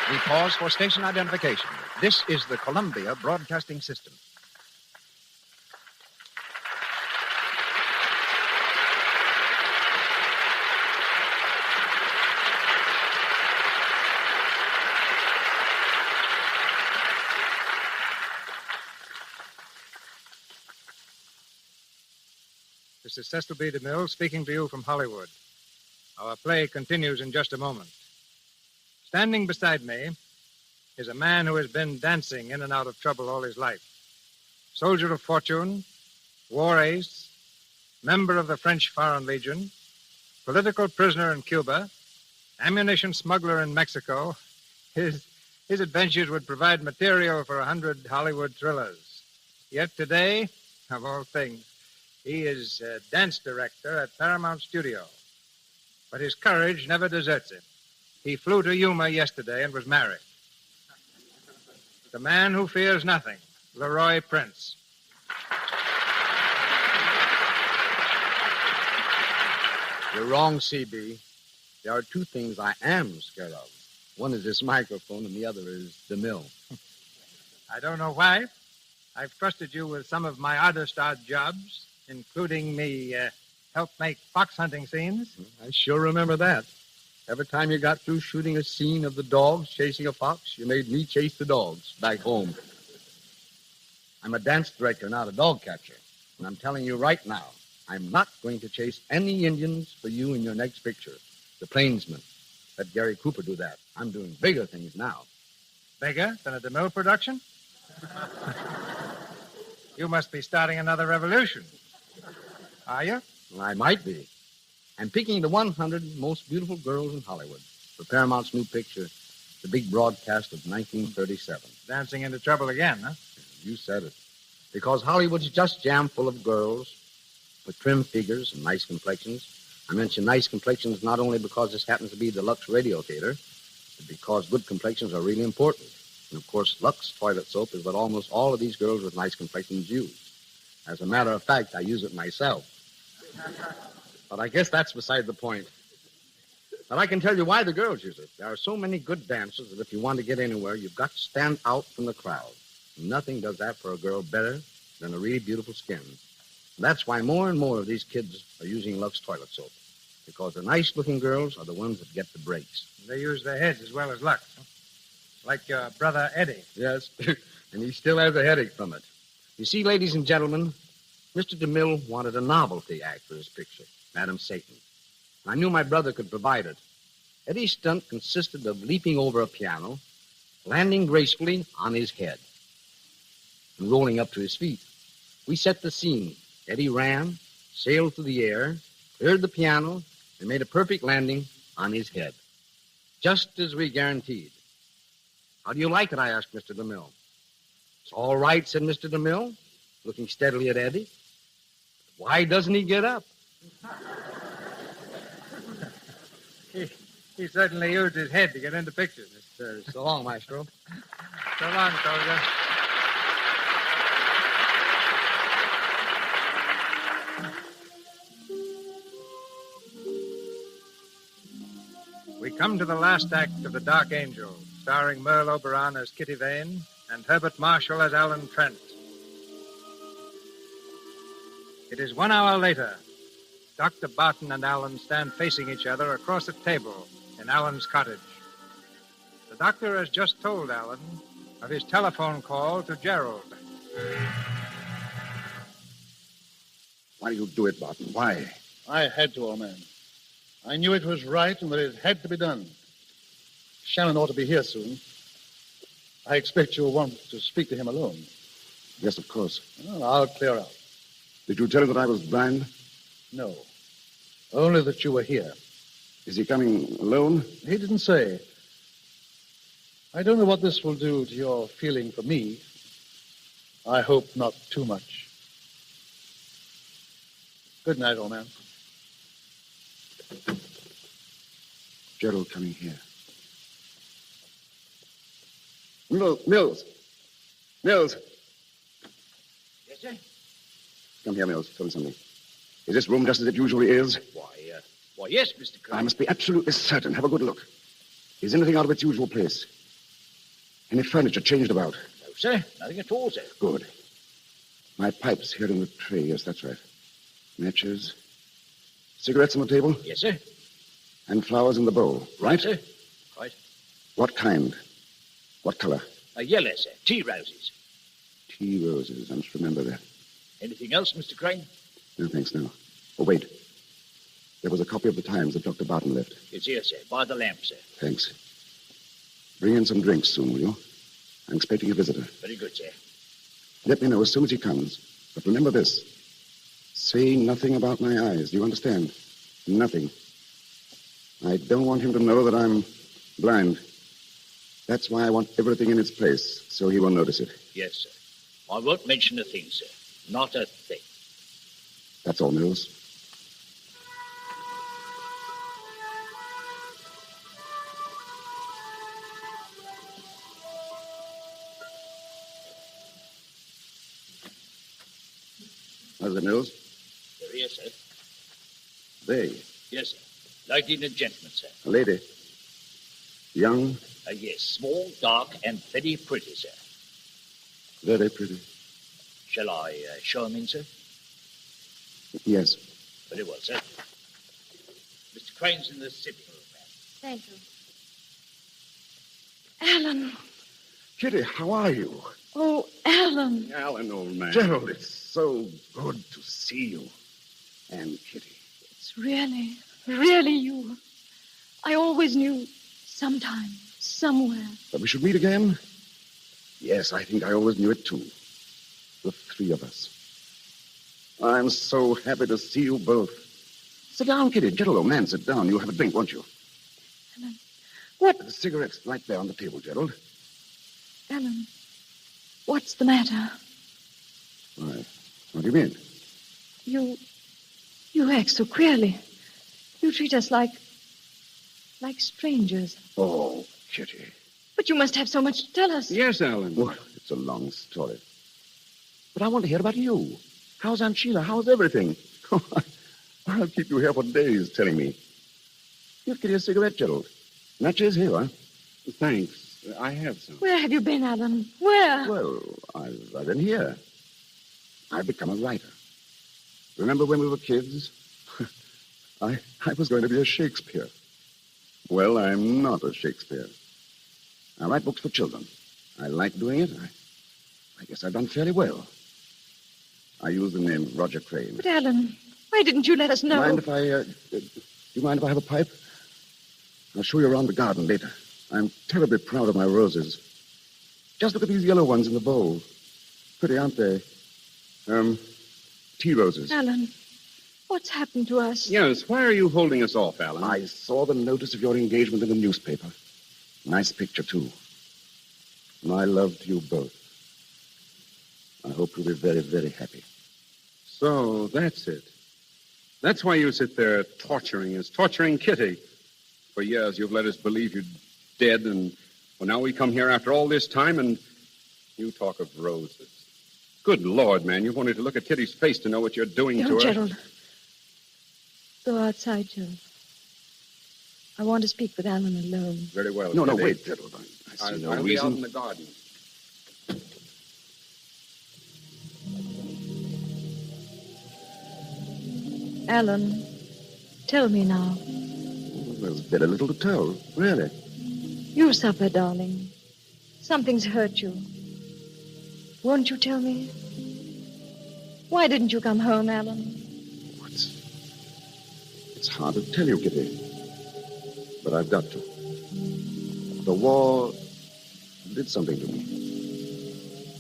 We pause for station identification. This is the Columbia Broadcasting System. This is Cecil B. DeMille speaking to you from Hollywood. Our play continues in just a moment. Standing beside me is a man who has been dancing in and out of trouble all his life. Soldier of fortune, war ace, member of the French Foreign Legion, political prisoner in Cuba, ammunition smuggler in Mexico. His adventures would provide material for 100 Hollywood thrillers. Yet today, of all things, he is a dance director at Paramount Studio. But his courage never deserts him. He flew to Yuma yesterday and was married. The man who fears nothing, Leroy Prince. You're wrong, CB. There are two things I am scared of. One is this microphone, and the other is the mill. I don't know why. I've trusted you with some of my oddest odd jobs, including me help make fox hunting scenes. I sure remember that. Every time you got through shooting a scene of the dogs chasing a fox, you made me chase the dogs back home. I'm a dance director, not a dog catcher. And I'm telling you right now, I'm not going to chase any Indians for you in your next picture. The Plainsman. Let Gary Cooper do that. I'm doing bigger things now. Bigger than a DeMille production? You must be starting another revolution. Are you? Well, I might be. I'm picking the 100 most beautiful girls in Hollywood for Paramount's new picture, the big broadcast of 1937. Dancing into trouble again, huh? You said it. Because Hollywood's just jam full of girls with trim figures and nice complexions. I mention nice complexions not only because this happens to be the Lux Radio Theater, but because good complexions are really important. And, of course, Lux toilet soap is what almost all of these girls with nice complexions use. As a matter of fact, I use it myself. But I guess that's beside the point. But I can tell you why the girls use it. There are so many good dancers that if you want to get anywhere, you've got to stand out from the crowd. Nothing does that for a girl better than a really beautiful skin. And that's why more and more of these kids are using Lux toilet soap. Because the nice-looking girls are the ones that get the breaks. They use their heads as well as Lux. Huh? Like your brother Eddie. Yes, and he still has a headache from it. You see, ladies and gentlemen, Mr. DeMille wanted a novelty act for his picture, Madam Satan. I knew my brother could provide it. Eddie's stunt consisted of leaping over a piano, landing gracefully on his head, and rolling up to his feet. We set the scene. Eddie ran, sailed through the air, cleared the piano, and made a perfect landing on his head. Just as we guaranteed. How do you like it? I asked Mr. DeMille. It's all right, said Mr. DeMille, looking steadily at Eddie. Why doesn't he get up? He certainly used his head to get into pictures. So long, Maestro. So long, soldier. We come to the last act of The Dark Angel, starring Merle Oberon as Kitty Vane and Herbert Marshall as Alan Trent. It is 1 hour later. Dr. Barton and Alan stand facing each other across a table in Alan's cottage. The doctor has just told Alan of his telephone call to Gerald. Why do you do it, Barton? Why? I had to, old man. I knew it was right and that it had to be done. Shannon ought to be here soon. I expect you'll want to speak to him alone. Yes, of course. Well, I'll clear out. Did you tell him that I was blind? No. Only that you were here. Is he coming alone? He didn't say. I don't know what this will do to your feeling for me. I hope not too much. Good night, old man. Gerald coming here. Mills. Mills. Yes, sir? Come here, Mills. Tell me something. Is this room just as it usually is? Why, yes, Mr. Crane. I must be absolutely certain. Have a good look. Is anything out of its usual place? Any furniture changed about? No, sir. Nothing at all, sir. Good. My pipe's here in the tray. Yes, that's right. Matches. Cigarettes on the table? Yes, sir. And flowers in the bowl, right? Sir. Right. What kind? What color? Yellow, sir. Tea roses. Tea roses. I must remember that. Anything else, Mr. Crane? No, thanks, no. Oh, wait. There was a copy of the Times that Dr. Barton left. It's here, sir. By the lamp, sir. Thanks. Bring in some drinks soon, will you? I'm expecting a visitor. Very good, sir. Let me know as soon as he comes. But remember this. Say nothing about my eyes. Do you understand? Nothing. I don't want him to know that I'm blind. That's why I want everything in its place, so he won't notice it. Yes, sir. I won't mention a thing, sir. Not a thing. That's all, Mills. How's it, Mills? There he is, sir. They. Yes, sir. Lady and a gentleman, sir. A lady. Young. Yes, small, dark, and very pretty, sir. Very pretty. Shall I show him in, sir? Yes. Very well, sir. Mr. Crane's in the sitting room, ma'am. Thank you. Alan. Kitty, how are you? Oh, Alan. Alan, old man. Gerald, it's so good to see you. And Kitty. It's really, really you. I always knew sometime, somewhere. That we should meet again? Yes, I think I always knew it, too. The three of us. I'm so happy to see you both. Sit down, Kitty. Gerald, old man, sit down. You'll have a drink, won't you? Alan, what? The cigarette's right there on the table, Gerald. Alan, what's the matter? Why? What do you mean? You act so queerly. You treat us like strangers. Oh, Kitty. But you must have so much to tell us. Yes, Alan. Well, it's a long story. But I want to hear about you. How's Aunt Sheila? How's everything? I'll keep you here for days telling me. Give Kitty a cigarette, Gerald. Matches here, huh? Thanks. I have some. Where have you been, Alan? Where? Well, I've been here. I've become a writer. Remember when we were kids? I was going to be a Shakespeare. Well, I'm not a Shakespeare. I write books for children. I like doing it. I guess I've done fairly well. I use the name Roger Crane. But, Alan, why didn't you let us know? Do you mind if I have a pipe? I'll show you around the garden later. I'm terribly proud of my roses. Just look at these yellow ones in the bowl. Pretty, aren't they? Tea roses. Alan, what's happened to us? Yes, why are you holding us off, Alan? I saw the notice of your engagement in the newspaper. Nice picture, too. My love to you both. I hope you'll be very, very happy. So, that's it. That's why you sit there torturing us, torturing Kitty. For years, you've let us believe you're dead, and well, now we come here after all this time, and you talk of roses. Good Lord, man, you've only to look at Kitty's face to know what you're doing to her. Gerald. Go outside, Gerald. I want to speak with Alan alone. Very well. No, Kitty. wait, Gerald. I see no I'll reason. be out in the garden. Alan, tell me now. There's very little to tell, really. You suffer, darling. Something's hurt you. Won't you tell me? Why didn't you come home, Alan? It's hard to tell you, Kitty. But I've got to. The war did something to me.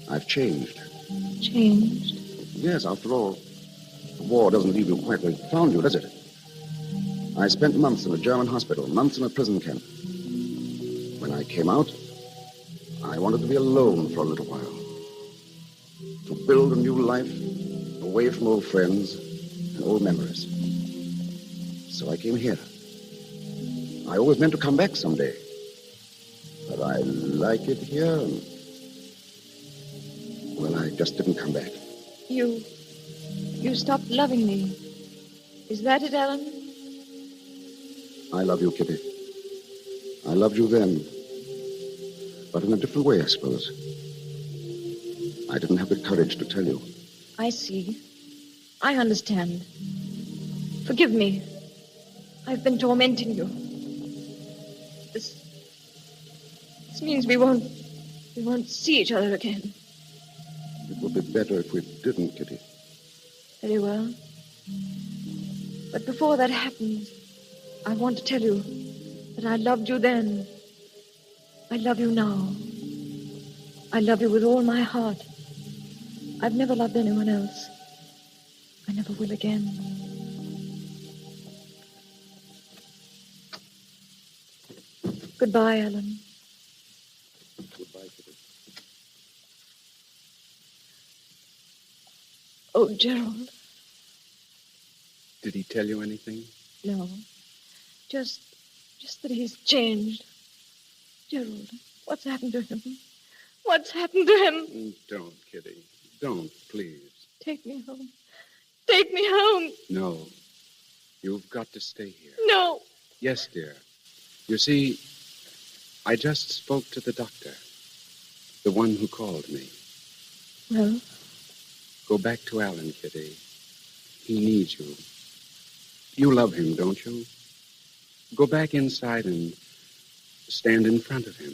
I've changed. Changed? Yes, after all, the war doesn't leave you quite where it found you, does it? I spent months in a German hospital, months in a prison camp. When I came out, I wanted to be alone for a little while. To build a new life away from old friends and old memories. So I came here. I always meant to come back someday. But I like it here, and well, I just didn't come back. You stopped loving me. Is that it, Alan? I love you, Kitty. I loved you then. But in a different way, I suppose. I didn't have the courage to tell you. I see. I understand. Forgive me. I've been tormenting you. This means we won't see each other again. It would be better if we didn't, Kitty. Very well. But before that happens, I want to tell you that I loved you then. I love you now. I love you with all my heart. I've never loved anyone else. I never will again. Goodbye, Alan. Goodbye, Kitty. Oh, Gerald. Did he tell you anything? No. Just that he's changed. Gerald, what's happened to him? What's happened to him? Don't, Kitty. Don't, please. Take me home. Take me home. No. You've got to stay here. No. Yes, dear. You see, I just spoke to the doctor. The one who called me. Well? Go back to Alan, Kitty. He needs you. You love him, don't you? Go back inside and stand in front of him.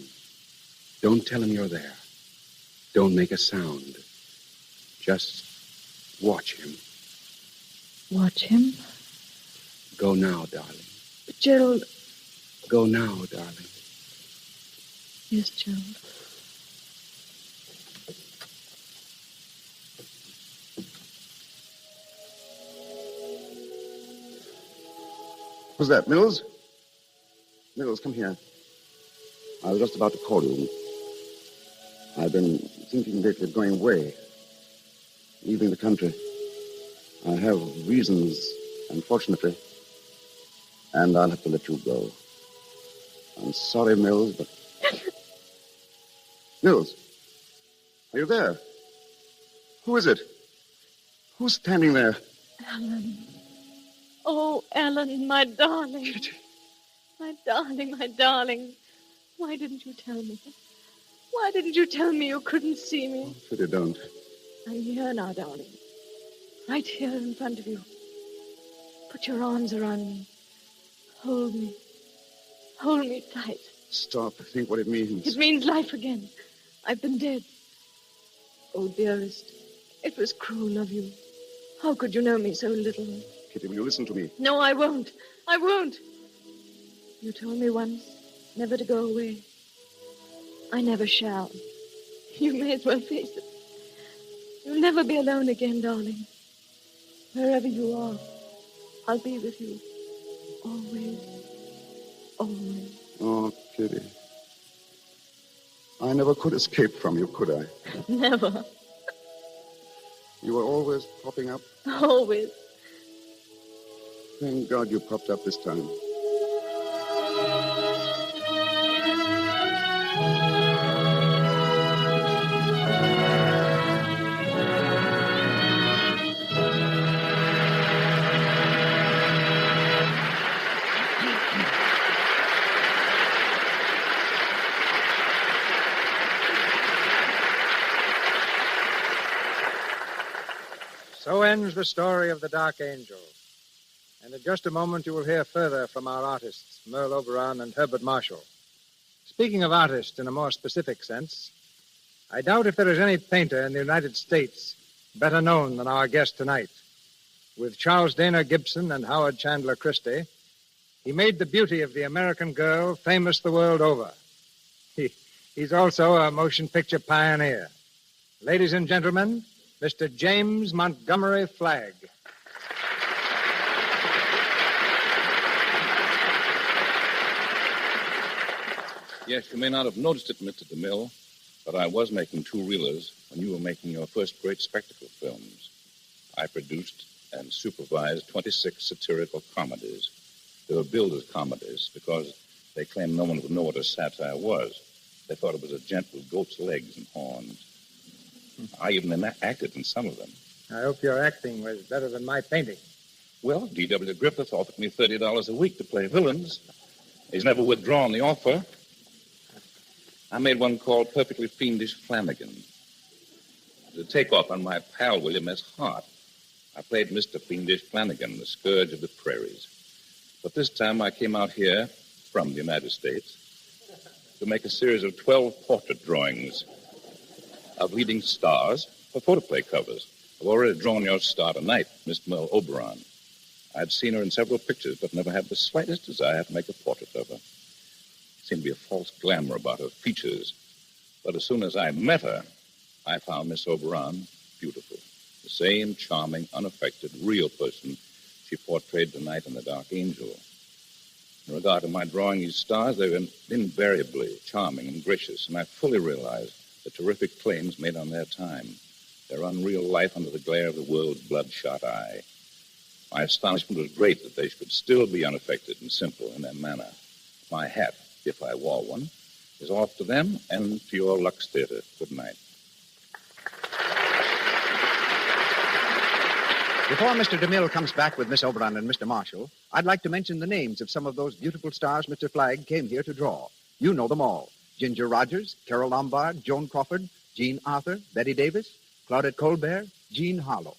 Don't tell him you're there. Don't make a sound. Just watch him. Watch him? Go now, darling. But Gerald... Go now, darling. Yes, Gerald. Who's that, Mills? Mills, come here. I was just about to call you. I've been thinking lately of going away, leaving the country. I have reasons, unfortunately, and I'll have to let you go. I'm sorry, Mills, but... Mills, are you there? Who is it? Who's standing there? Alan. Oh, Alan, my darling. Kitty. My darling, my darling. Why didn't you tell me? Why didn't you tell me you couldn't see me? Kitty, don't. I'm here now, darling. Right here in front of you. Put your arms around me. Hold me. Hold me tight. Stop. Think what it means. It means life again. I've been dead. Oh, dearest, it was cruel of you. How could you know me so little? Kitty, will you listen to me? No, I won't. I won't. You told me once never to go away. I never shall. You may as well face it. You'll never be alone again, darling. Wherever you are, I'll be with you. Always. Always. Oh, Kitty. I never could escape from you, could I? Never. You were always popping up. Always. Thank God you popped up this time. So ends the story of the Dark Angel. And in just a moment, you will hear further from our artists, Merle Oberon and Herbert Marshall. Speaking of artists in a more specific sense, I doubt if there is any painter in the United States better known than our guest tonight. With Charles Dana Gibson and Howard Chandler Christie, he made the beauty of the American girl famous the world over. He's also a motion picture pioneer. Ladies and gentlemen, Mr. James Montgomery Flagg. Yes, you may not have noticed it, Mr. DeMille, but I was making two-reelers when you were making your first great spectacle films. I produced and supervised 26 satirical comedies. They were billed as comedies because they claimed no one would know what a satire was. They thought it was a gent with goat's legs and horns. I even acted in some of them. I hope your acting was better than my painting. Well, D.W. Griffith offered me $30 a week to play villains. He's never withdrawn the offer. I made one called Perfectly Fiendish Flanagan. To take off on my pal William S. Hart, I played Mr. Fiendish Flanagan, the scourge of the prairies. But this time I came out here from the United States to make a series of 12 portrait drawings of leading stars for photoplay covers. I've already drawn your star tonight, Miss Merle Oberon. I'd seen her in several pictures, but never had the slightest desire to make a portrait of her. Seemed to be a false glamour about her features. But as soon as I met her, I found Miss Oberon beautiful. The same charming, unaffected, real person she portrayed tonight in The Dark Angel. In regard to my drawing these stars, they've been invariably charming and gracious, and I fully realize the terrific claims made on their time, their unreal life under the glare of the world's bloodshot eye. My astonishment was great that they should still be unaffected and simple in their manner. My hat, if I wore one, is off to them and to your Lux Theater. Good night. Before Mr. DeMille comes back with Miss Oberon and Mr. Marshall, I'd like to mention the names of some of those beautiful stars Mr. Flagg came here to draw. You know them all. Ginger Rogers, Carol Lombard, Joan Crawford, Jean Arthur, Betty Davis, Claudette Colbert, Jean Harlow.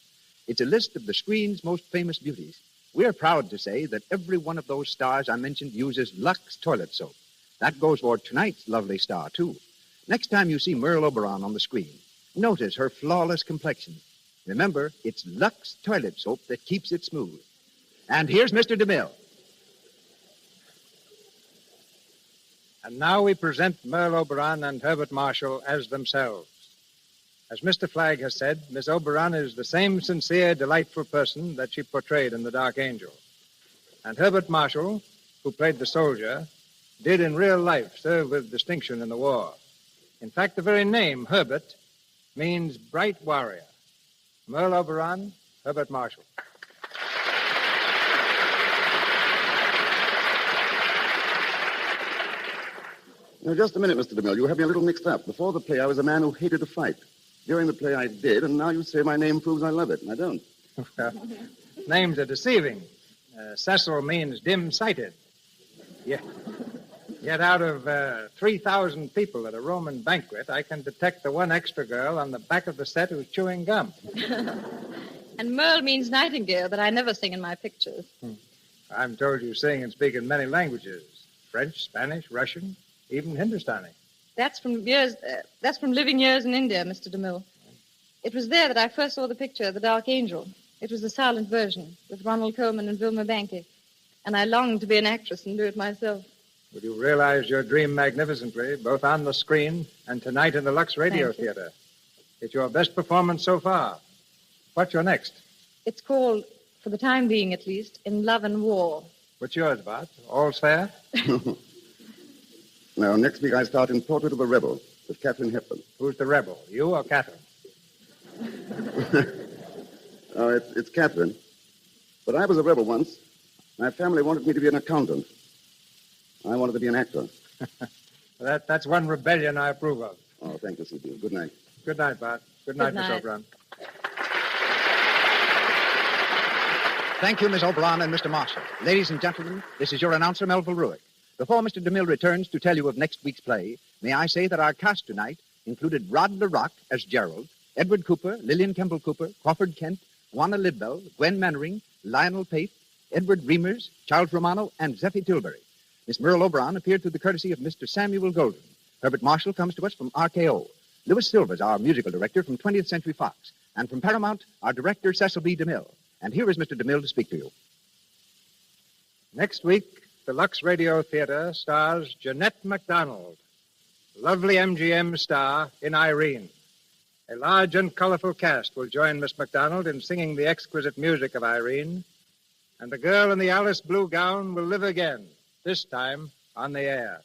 It's a list of the screen's most famous beauties. We're proud to say that every one of those stars I mentioned uses Lux toilet soap. That goes for tonight's lovely star, too. Next time you see Merle Oberon on the screen, notice her flawless complexion. Remember, it's Lux toilet soap that keeps it smooth. And here's Mr. DeMille. And now we present Merle Oberon and Herbert Marshall as themselves. As Mr. Flagg has said, Miss Oberon is the same sincere, delightful person that she portrayed in The Dark Angel. And Herbert Marshall, who played the soldier, did in real life serve with distinction in the war. In fact, the very name, Herbert, means bright warrior. Merle Oberon, Herbert Marshall. Now, just a minute, Mr. DeMille. You have me a little mixed up. Before the play, I was a man who hated to fight. During the play, I did, and now you say my name proves I love it, and I don't. Names are deceiving. Cecil means dim-sighted. Yet out of 3,000 people at a Roman banquet, I can detect the one extra girl on the back of the set who's chewing gum. And Merle means nightingale, but I never sing in my pictures. I'm told you sing and speak in many languages. French, Spanish, Russian, even Hindustani. That's from living years in India, Mr. DeMille. It was there that I first saw the picture, The Dark Angel. It was the silent version, with Ronald Colman and Vilma Banky. And I longed to be an actress and do it myself. Well, you realized your dream magnificently, both on the screen and tonight in the Lux Radio Theater. It's your best performance so far. What's your next? It's called, for the time being at least, In Love and War. What's yours, Bart? All's fair? Now, next week I start in Portrait of a Rebel with Katharine Hepburn. Who's the rebel, you or Catherine? Oh, it's Katharine. But I was a rebel once. My family wanted me to be an accountant. I wanted to be an actor. That's one rebellion I approve of. Oh, thank you, C.B. Good night. Good night, Bart. Good night, Miss Oberon. Thank you, Miss Oberon and Mr. Marshall. Ladies and gentlemen, this is your announcer, Melville Ruick. Before Mr. DeMille returns to tell you of next week's play, may I say that our cast tonight included Rod LaRock as Gerald, Edward Cooper, Lillian Kemble Cooper, Crawford Kent, Juana Lidbell, Gwen Mannering, Lionel Pate, Edward Reimers, Charles Romano, and Zeffie Tilbury. Miss Merle Oberon appeared through the courtesy of Mr. Samuel Golden. Herbert Marshall comes to us from RKO. Louis Silver's our musical director from 20th Century Fox. And from Paramount, our director, Cecil B. DeMille. And here is Mr. DeMille to speak to you. Next week, the Lux Radio Theater stars Jeanette MacDonald, lovely MGM star in Irene. A large and colorful cast will join Miss MacDonald in singing the exquisite music of Irene, and the girl in the Alice blue gown will live again, this time on the air.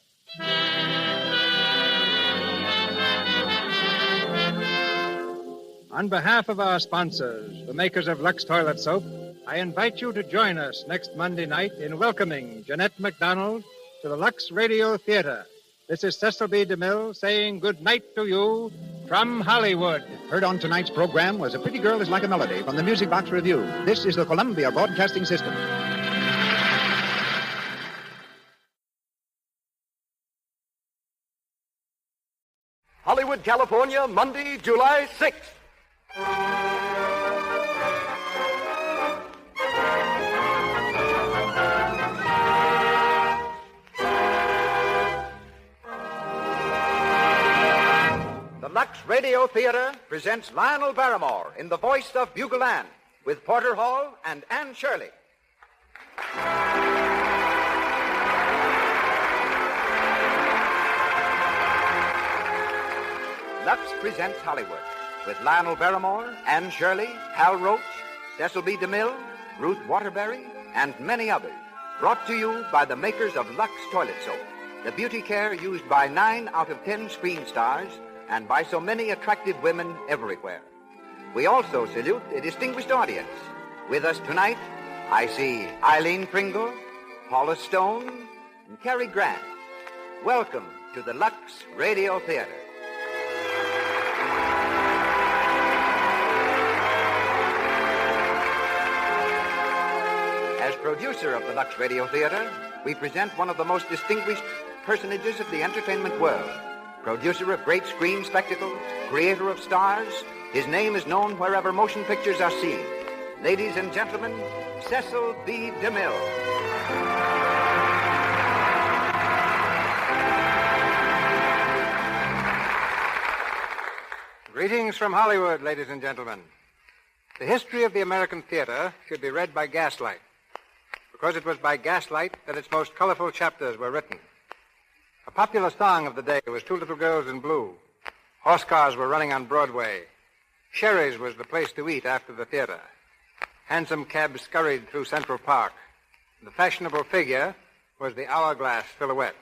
On behalf of our sponsors, the makers of Lux Toilet Soap, I invite you to join us next Monday night in welcoming Jeanette MacDonald to the Lux Radio Theater. This is Cecil B. DeMille saying good night to you from Hollywood. Heard on tonight's program was A Pretty Girl is Like a Melody from the Music Box Review. This is the Columbia Broadcasting System. Hollywood, California, Monday, July 6th. The Lux Radio Theater presents Lionel Barrymore in the voice of Bugle Ann with Porter Hall and Anne Shirley. Lux presents Hollywood with Lionel Barrymore, Anne Shirley, Hal Roach, Cecil B. DeMille, Ruth Waterbury, and many others. Brought to you by the makers of Lux Toilet Soap, the beauty care used by 9 out of 10 screen stars and by so many attractive women everywhere. We also salute a distinguished audience. With us tonight, I see Eileen Pringle, Paula Stone, and Cary Grant. Welcome to the Lux Radio Theater. As producer of the Lux Radio Theater, we present one of the most distinguished personages of the entertainment world. Producer of great screen spectacles, creator of stars, his name is known wherever motion pictures are seen. Ladies and gentlemen, Cecil B. DeMille. Greetings from Hollywood, ladies and gentlemen. The history of the American theater should be read by gaslight, because it was by gaslight that its most colorful chapters were written. A popular song of the day was Two Little Girls in Blue. Horse cars were running on Broadway. Sherry's was the place to eat after the theater. Hansom cabs scurried through Central Park. The fashionable figure was the hourglass silhouette.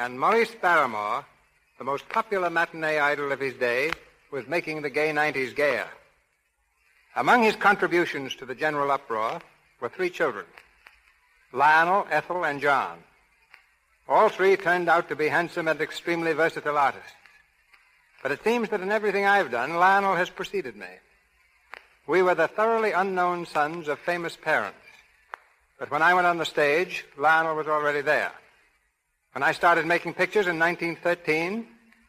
And Maurice Barrymore, the most popular matinee idol of his day, was making the gay 90s gayer. Among his contributions to the general uproar were 3 children, Lionel, Ethel, and John. All 3 turned out to be handsome and extremely versatile artists. But it seems that in everything I've done, Lionel has preceded me. We were the thoroughly unknown sons of famous parents. But when I went on the stage, Lionel was already there. When I started making pictures in 1913,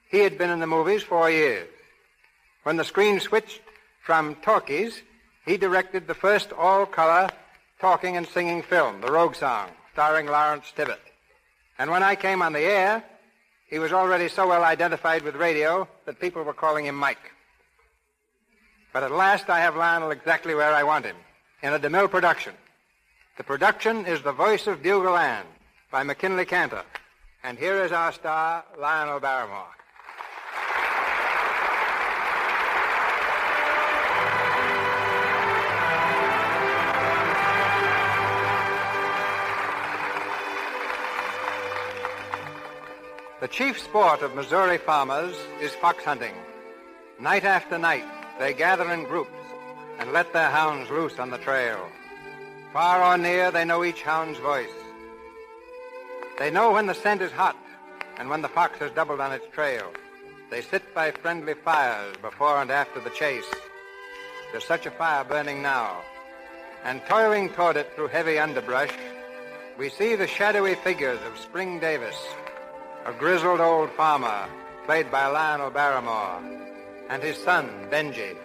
he had been in the movies 4 years. When the screen switched from talkies, he directed the first all-color talking and singing film, The Rogue Song, starring Lawrence Tibbett. And when I came on the air, he was already so well identified with radio that people were calling him Mike. But at last I have Lionel exactly where I want him, in a DeMille production. The production is The Voice of Bugle Ann by McKinley Cantor. And here is our star, Lionel Barrymore. The chief sport of Missouri farmers is fox hunting. Night after night, they gather in groups and let their hounds loose on the trail. Far or near, they know each hound's voice. They know when the scent is hot and when the fox has doubled on its trail. They sit by friendly fires before and after the chase. There's such a fire burning now. And toiling toward it through heavy underbrush, we see the shadowy figures of Spring Davis, a grizzled old farmer, played by Lionel Barrymore, and his son, Benji.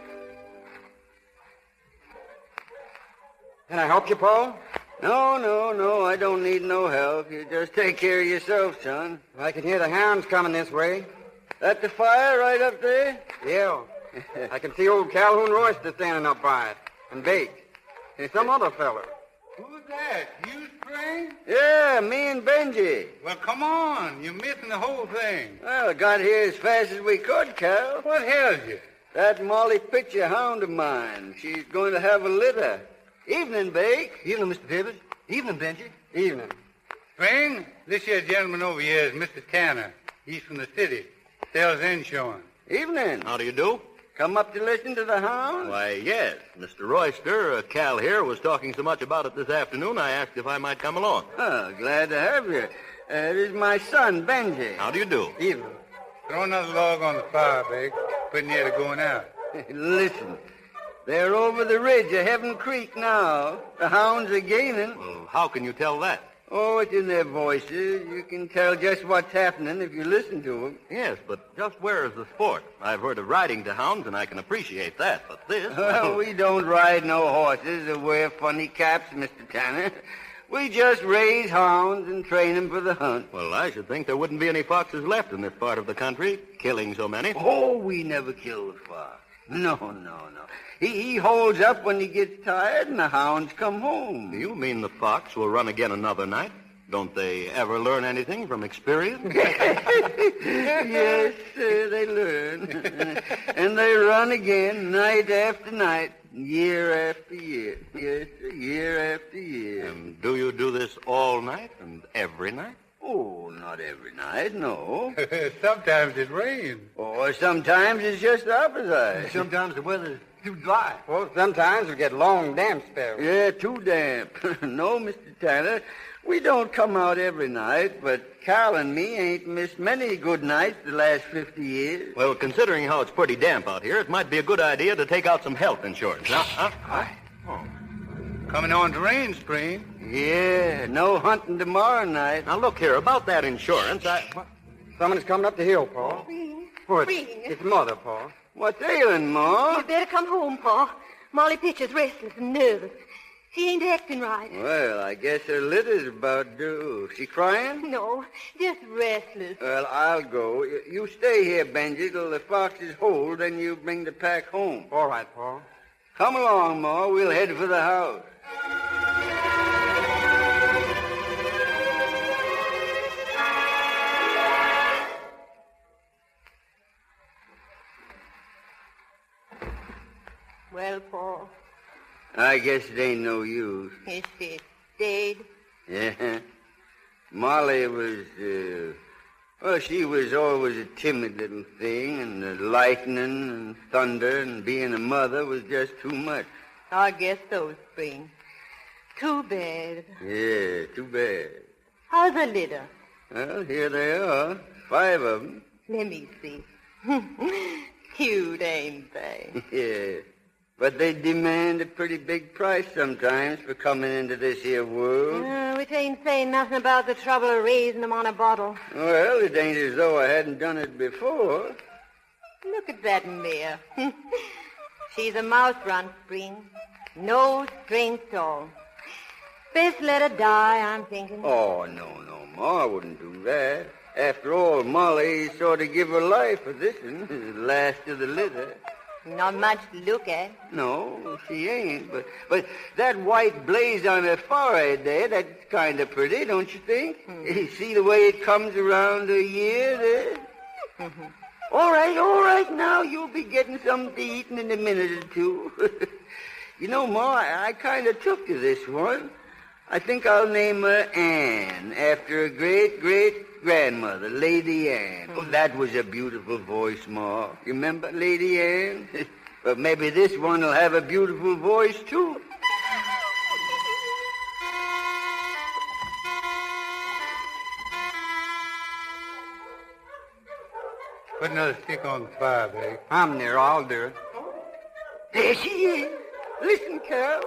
Can I help you, Paul? No, I don't need no help. You just take care of yourself, son. I can hear the hounds coming this way. That the fire right up there? Yeah. I can see old Calhoun Royster standing up by it, and Bake, and some other fella. Who's that? You, Spring? Yeah, me and Benji. Well, come on. You're missing the whole thing. Well, got here as fast as we could, Cal. What held you? That Molly Pitcher hound of mine. She's going to have a litter. Evening, Bake. Evening, Mr. Davis. Evening, Benji. Evening. Spring, this here gentleman over here is Mr. Tanner. He's from the city. Sells insurance. Evening. How do you do? Come up to listen to the hound? Why, yes. Mr. Royster, Cal here, was talking so much about it this afternoon, I asked if I might come along. Oh, glad to have you. This is my son, Benji. How do you do? Evening. Throw another log on the fire, Big. Pretty near to going out. Listen, they're over the ridge of Heaven Creek now. The hounds are gaining. Well, how can you tell that? Oh, it's in their voices. You can tell just what's happening if you listen to them. Yes, but just where is the sport? I've heard of riding to hounds, and I can appreciate that, but this... Well, we don't ride no horses or wear funny caps, Mr. Tanner. We just raise hounds and train them for the hunt. Well, I should think there wouldn't be any foxes left in this part of the country, killing so many. Oh, we never kill the fox. No. He holds up when he gets tired, and the hounds come home. Do you mean the fox will run again another night? Don't they ever learn anything from experience? Yes, they learn. on again, night after night, year after year. Yes, sir, year after year. And do you do this all night and every night? Oh, not every night, no. Sometimes it rains. Or sometimes it's just the opposite. Sometimes the weather's too dry. Well, sometimes we get long damp spells. Yeah, too damp. No, Mr. Tanner, we don't come out every night, but Carl and me ain't missed many good nights the last 50 years. Well, considering how it's pretty damp out here, it might be a good idea to take out some health insurance. Coming on to rain, Spring. Yeah, no hunting tomorrow night. Now, look here, about that insurance, Someone's coming up the hill, Paul. It's Mother, Paul. What's ailing, Ma? You'd better come home, Pa. Molly Pitcher's restless and nervous. She ain't acting right. Well, I guess her litter's about due. She crying? No, just restless. Well, I'll go. You stay here, Benji, till the foxes hold, then you bring the pack home. All right, Paul. Come along, Ma. We'll head for the house. Well, Paul, I guess it ain't no use. is she dead? Yeah. Molly was, she was always a timid little thing, and the lightning and thunder and being a mother was just too much. I guess so, Spring. Too bad. Yeah, too bad. How's the litter? Well, here they are, 5 of them. Let me see. Cute, ain't they? Yeah. But they demand a pretty big price sometimes for coming into this here world. Which ain't saying nothing about the trouble of raising them on a bottle. Well, it ain't as though I hadn't done it before. Look at that mare. She's a mouse run, Spring. No strength at all. Best let her die, I'm thinking. Oh, no, Ma, I wouldn't do that. After all, Molly sort of give her life for this one, the last of the litter. Not much to look at. No, she ain't. But that white blaze on her forehead there, that's kind of pretty, don't you think? You see the way it comes around her ear there? All right, now you'll be getting something to eat in a minute or two. You know, Ma, I kind of took to this one. I think I'll name her Anne, after a great-great-grandmother, Lady Anne. Oh, that was a beautiful voice, Ma. You remember Lady Anne? But maybe this one will have a beautiful voice, too. Put another stick on the fire, babe. I'm there. I'll do it. There she is. Listen, Carol.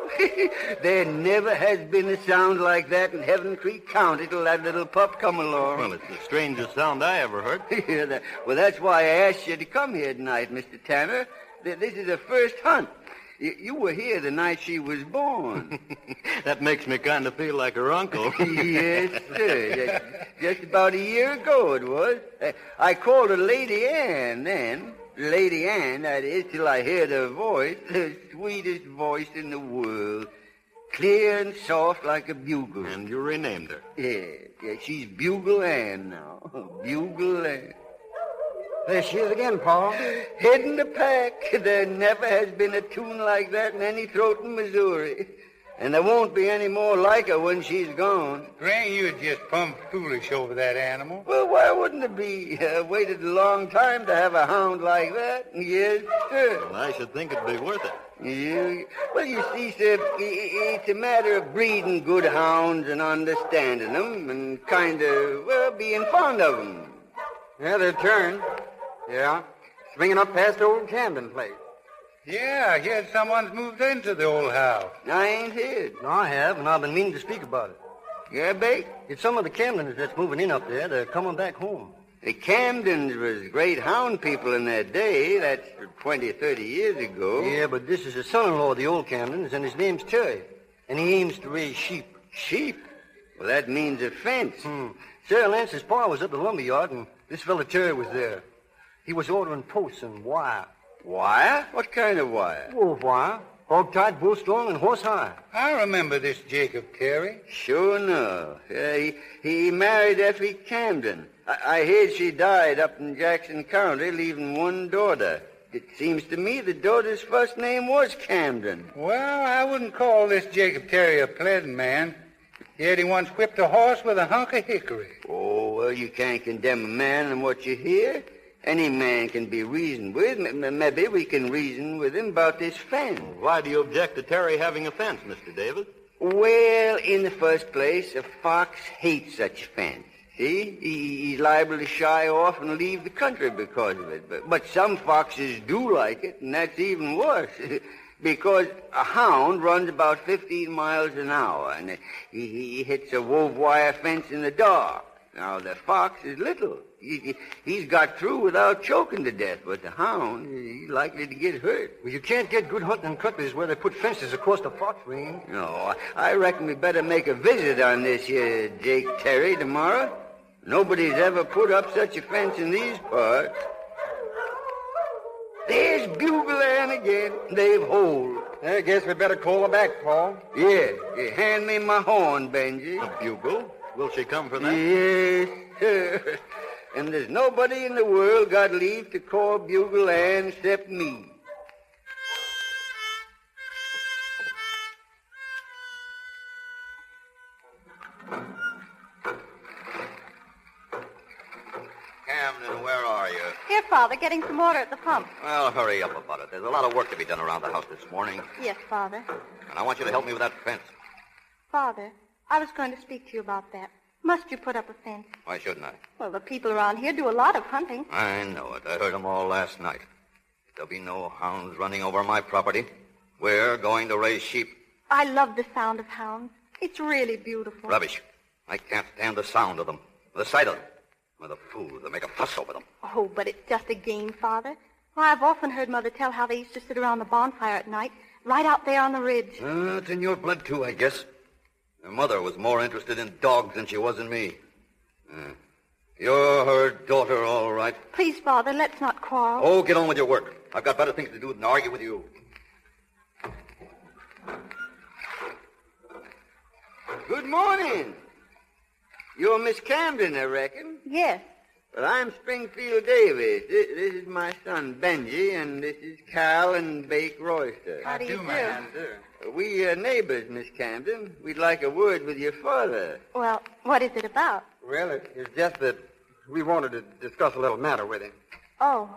There never has been a sound like that in Heaven Creek County till that little pup come along. Well, it's the strangest sound I ever heard. Well, that's why I asked you to come here tonight, Mr. Tanner. This is the first hunt. You were here the night she was born. That makes me kind of feel like her uncle. Yes, sir. Just about a year ago it was. I called her Lady Anne then. Lady Anne, that is, till I heard her voice, the sweetest voice in the world. Clear and soft like a bugle. And you renamed her. Yeah, she's Bugle Ann now. Bugle Ann. There she is again, Paul. Heading the pack. There never has been a tune like that in any throat in Missouri. And there won't be any more like her when she's gone. Gran, you're just plumb foolish over that animal. Well, why wouldn't it be? I waited a long time to have a hound like that. Yes, sir. Well, I should think it'd be worth it. Well, you see, sir, it's a matter of breeding good hounds and understanding them and kind of, well, being fond of them. Yeah, they've turned. Yeah. Swinging up past the old Camden place. Yeah, I heard someone's moved into the old house. I ain't heard. No, I have, and I've been meaning to speak about it. Yeah, Bate? It's some of the Camdens that's moving in up there. They're coming back home. The Camdens was great hound people in their day. That's 20, 30 years ago. Yeah, but this is the son-in-law of the old Camdens, and his name's Terry. And he aims to raise sheep. Sheep? Well, that means a fence. Sarah Lance's pa was at the lumber yard, and this fella Terry was there. He was ordering posts and wire. Wire? What kind of wire? Wolf wire. Hog-tied, bull-strung, and horse-high. I remember this Jacob Terry. Sure enough. He married Effie Camden. I heard she died up in Jackson County, leaving one daughter. it seems to me the daughter's first name was Camden. Well, I wouldn't call this Jacob Terry a pleasant man. Yet he once whipped a horse with a hunk of hickory. Oh, well, you can't condemn a man on what you hear. Any man can be reasoned with. Maybe we can reason with him about this fence. Why do you object to Terry having a fence, Mr. Davis? Well, in the first place, a fox hates such a fence. See? He's liable to shy off and leave the country because of it. But some foxes do like it, and that's even worse. Because a hound runs about 15 miles an hour, and he hits a wove wire fence in the dark. Now, the fox is little. He's got through without choking to death, but the hound, he's likely to get hurt. Well, you can't get good hunting in countries where they put fences across the fox range. No, I reckon we better make a visit on this here Jake Terry tomorrow. Nobody's ever put up such a fence in these parts. There's Bugle Ann again. They've holed. I guess we better call her back, Paul. Yeah. Hand me my horn, Benji. A bugle? Will she come for that? Yes, sir. And there's nobody in the world got leave to call Bugle Ann except me. Camden, where are you? Here, Father, getting some water at the pump. Well, hurry up about it. There's a lot of work to be done around the house this morning, Yes, Father. and I want you to help me with that fence. Father, I was going to speak to you about that. Must you put up a fence? Why shouldn't I? Well, the people around here do a lot of hunting. I know it. I heard them all last night. There'll be no hounds running over my property. We're going to raise sheep. I love the sound of hounds. It's really beautiful. Rubbish. I can't stand the sound of them, the sight of them. Or the fools that make a fuss over them. Oh, but it's just a game, Father. Why, I've often heard Mother tell how they used to sit around the bonfire at night, right out there on the ridge. It's in your blood, too, I guess. Your mother was more interested in dogs than she was in me. You're her daughter, all right. Please, Father, let's not quarrel. Oh, get on with your work. I've got better things to do than argue with you. Good morning. You're Miss Camden, I reckon. Yes. Well, I'm Springfield Davis. This is my son, Benji, and this is Cal and Bake Royster. How do you do? Sir. We are neighbors, Miss Camden. We'd like a word with your father. Well, what is it about? Well, it's just that we wanted to discuss a little matter with him. Oh,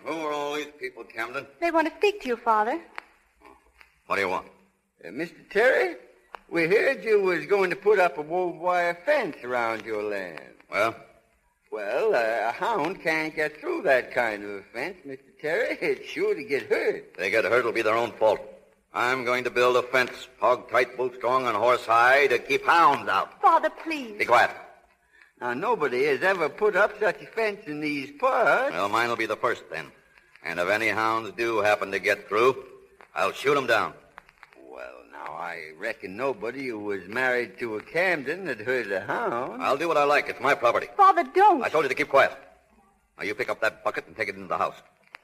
Who are all these people, Camden? they want to speak to you, Father. What do you want? Mr. Terry, we heard you was going to put up a wove wire fence around your land. Well? Well, a hound can't get through that kind of a fence, Mr. Terry. It's sure to get hurt. If they get hurt, it'll be their own fault. I'm going to build a fence, hog tight, boot strong, and horse high to keep hounds out. Father, please. Be quiet. Now, nobody has ever put up such a fence in these parts. Well, mine will be the first then. And if any hounds do happen to get through, I'll shoot them down. Well, now, I reckon nobody who was married to a Camden had hurt a hound. I'll do what I like. It's my property. Father, don't. I told you to keep quiet. Now, you pick up that bucket and take it into the house.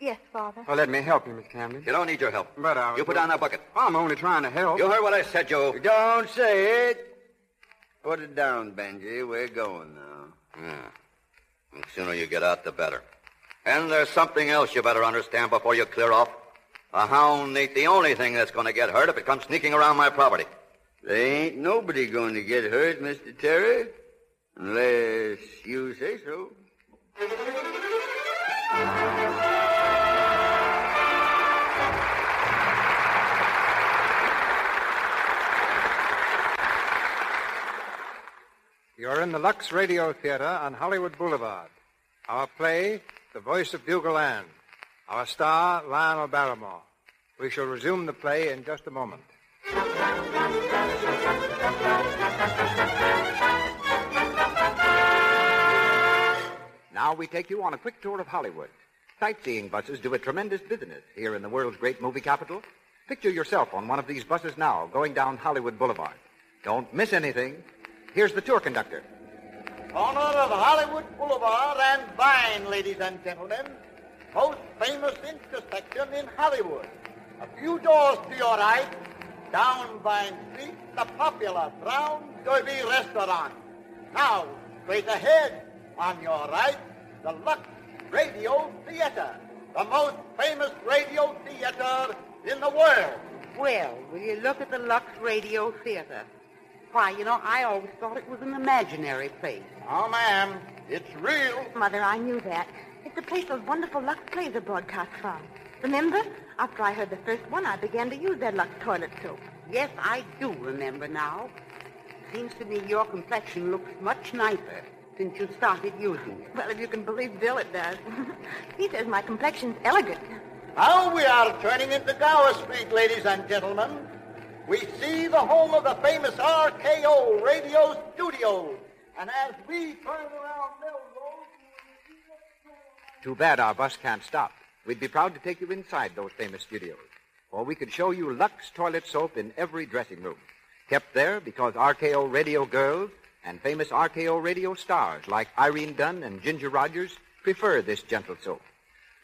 Yes, Father. Well, let me help you, Miss Camden. You don't need your help. But You put down that bucket. I'm only trying to help. You heard what I said, Joe. Don't say it. Put it down, Benji. We're going now. Yeah. The sooner you get out, the better. And there's something else you better understand before you clear off. A hound ain't the only thing that's going to get hurt if it comes sneaking around my property. There ain't nobody going to get hurt, Mr. Terry, unless you say so. You're in the Lux Radio Theater on Hollywood Boulevard. Our play, The Voice of Bugle Ann. Our star, Lionel Barrymore. We shall resume the play in just a moment. Now we take you on a quick tour of Hollywood. Sightseeing buses do a tremendous business here in the world's great movie capital. Picture yourself on one of these buses now, going down Hollywood Boulevard. Don't miss anything. Here's the tour conductor. Corner of Hollywood Boulevard and Vine, ladies and gentlemen. Most famous intersection in Hollywood. A few doors to your right, down Vine Street, the popular Brown Derby Restaurant. Now, straight ahead, on your right, the Lux Radio Theater. the most famous radio theater in the world. Well, will you look at the Lux Radio Theater? Why, I always thought it was an imaginary place. Oh, ma'am, it's real. Mother, I knew that. It's the place those wonderful Lux plays are broadcast from. Remember? After I heard the first one, I began to use their Lux toilet soap. Yes, I do remember now. Seems to me your complexion looks much nicer since you started using it. Well, if you can believe Bill, it does. He says my complexion's elegant. Now we are turning into Gower Street, ladies and gentlemen. We see the home of the famous RKO Radio Studios. And as we turn around Melrose... Too bad our bus can't stop. We'd be proud to take you inside those famous studios. Or we could show you Lux toilet soap in every dressing room. Kept there because RKO radio girls and famous RKO radio stars like Irene Dunn and Ginger Rogers prefer this gentle soap.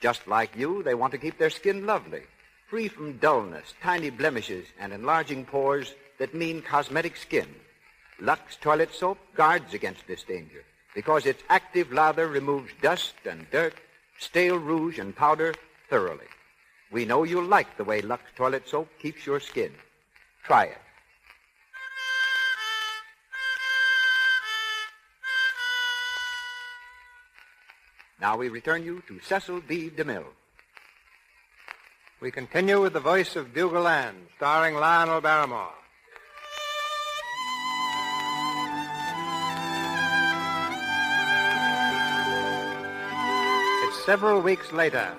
Just like you, they want to keep their skin lovely, free from dullness, tiny blemishes, and enlarging pores that mean cosmetic skin. Lux toilet soap guards against this danger because its active lather removes dust and dirt, stale rouge and powder thoroughly. We know you'll like the way Lux toilet soap keeps your skin. Try it. Now we return you to Cecil B. DeMille. We continue with the voice of Bugle Ann, starring Lionel Barrymore. It's several weeks later.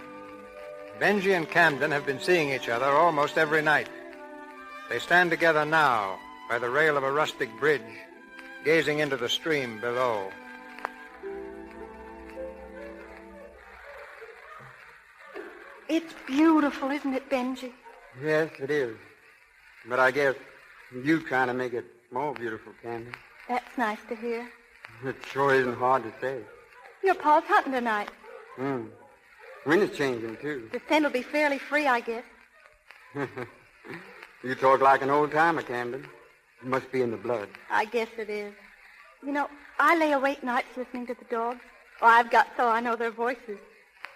Benji and Camden have been seeing each other almost every night. They stand together now by the rail of a rustic bridge, gazing into the stream below. It's beautiful, isn't it, Benji? Yes, it is. But I guess you kind of make it more beautiful, Candy. That's nice to hear. It sure isn't hard to say. Your pa's hunting tonight. Wind is changing, too. The scent will be fairly free, I guess. You talk like an old-timer, Camden. It must be in the blood. I guess it is. I lay awake nights listening to the dogs. Oh, I've got so I know their voices.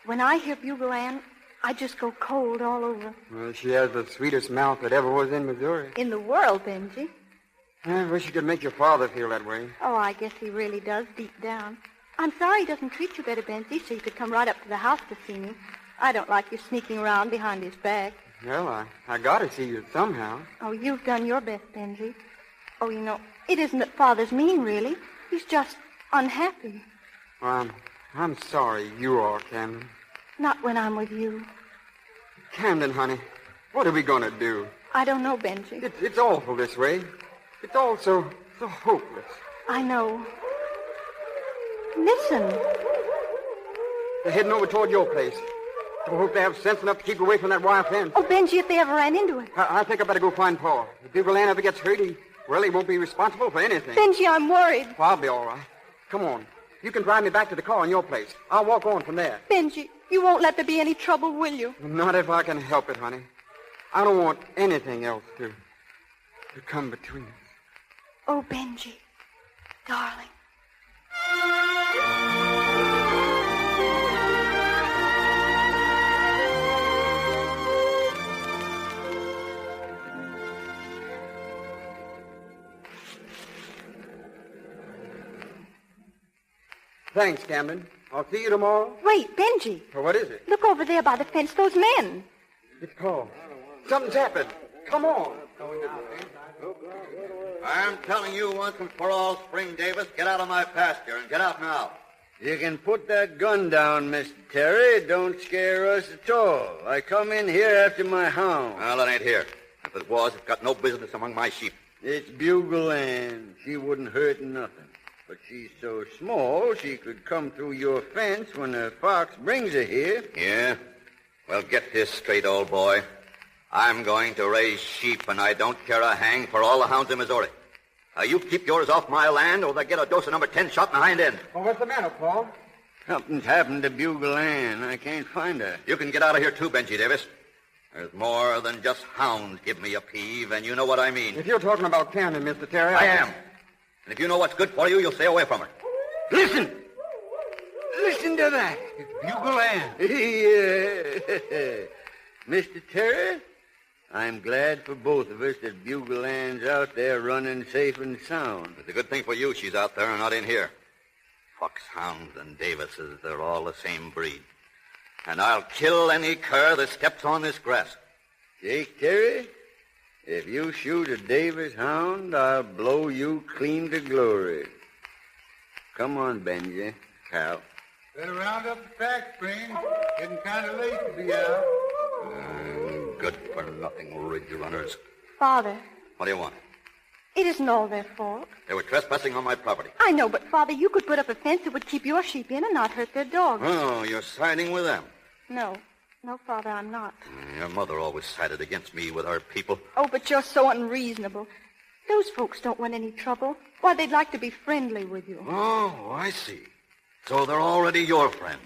When I hear Bugle Ann, I just go cold all over. Well, she has the sweetest mouth that ever was in Missouri. In the world, Benji. I wish you could make your father feel that way. Oh, I guess he really does deep down. I'm sorry he doesn't treat you better, Benji, so you could come right up to the house to see me. I don't like you sneaking around behind his back. Well, I gotta see you somehow. Oh, you've done your best, Benji. Oh, it isn't that Father's mean, really. He's just unhappy. Well, I'm sorry you are, Camden. Not when I'm with you. Camden, honey, what are we going to do? I don't know, Benji. It's awful this way. It's all so hopeless. I know. Listen. They're heading over toward your place. I hope they have sense enough to keep away from that wire fence. Oh, Benji, if they ever ran into it. I think I better go find Paul. If Bugle Ann ever gets hurt, he won't be responsible for anything. Benji, I'm worried. Well, I'll be all right. Come on. You can drive me back to the car in your place. I'll walk on from there. Benji, you won't let there be any trouble, will you? Not if I can help it, honey. I don't want anything else to come between us. Oh, Benji, darling. Thanks, Camden. I'll see you tomorrow. Wait, Benji. Well, what is it? Look over there by the fence, those men. It's Paul. Something's happened. Come on. I'm telling you once and for all, Spring Davis, get out of my pasture and get out now. You can put that gun down, Mr. Terry. It don't scare us at all. I come in here after my hound. Well, it ain't here. If it was, it's got no business among my sheep. It's Bugle Ann. She wouldn't hurt nothing. But she's so small, she could come through your fence when a fox brings her here. Yeah? Well, get this straight, old boy. I'm going to raise sheep, and I don't care a hang for all the hounds in Missouri. Now, you keep yours off my land, or they'll get a dose of number 10 shot in the hind end. Well, what's the matter, Paul? Something's happened to Bugle Ann. I can't find her. You can get out of here, too, Benji Davis. There's more than just hounds give me a peeve, and you know what I mean. If you're talking about Camden, Mr. Terry... I am. And if you know what's good for you, you'll stay away from her. Listen! Listen to that. It's Bugle Ann. Yeah. Mr. Terry, I'm glad for both of us that Bugle Ann's out there running safe and sound. It's a good thing for you she's out there and not in here. Foxhounds and Davises, they're all the same breed. And I'll kill any cur that steps on this grass. Jake Terry, if you shoot a Davis hound, I'll blow you clean to glory. Come on, Benji. Cal. Better round up the track, Spring. Getting kind of late to be out. Good-for-nothing ridge runners. Father, What do you want? it isn't all their fault. They were trespassing on my property. I know, but Father, you could put up a fence that would keep your sheep in and not hurt their dogs. Oh, you're siding with them. No, Father, I'm not. Your mother always sided against me with her people. Oh, but you're so unreasonable. Those folks don't want any trouble. Why, they'd like to be friendly with you. Oh, I see. So they're already your friends.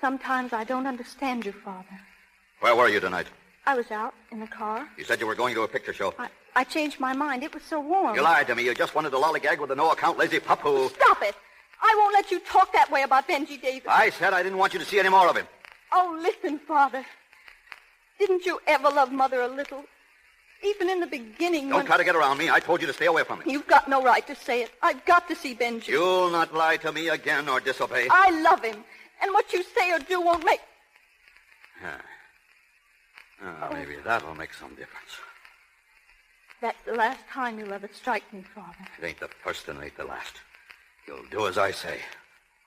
Sometimes I don't understand you, Father. Where were you tonight? I was out in the car. You said you were going to a picture show. I changed my mind. It was so warm. You lied to me. You just wanted to lollygag with a no-account lazy pup who... Stop it! I won't let you talk that way about Benji Davis. I said I didn't want you to see any more of him. Oh, listen, Father. Didn't you ever love Mother a little? Even in the beginning Don't try to get around me. I told you to stay away from me. You've got no right to say it. I've got to see Benji. You'll not lie to me again or disobey. I love him. And what you say or do won't make... Maybe that'll make some difference. That's the last time you'll ever strike me, Father. It ain't the first and it ain't the last. You'll do as I say.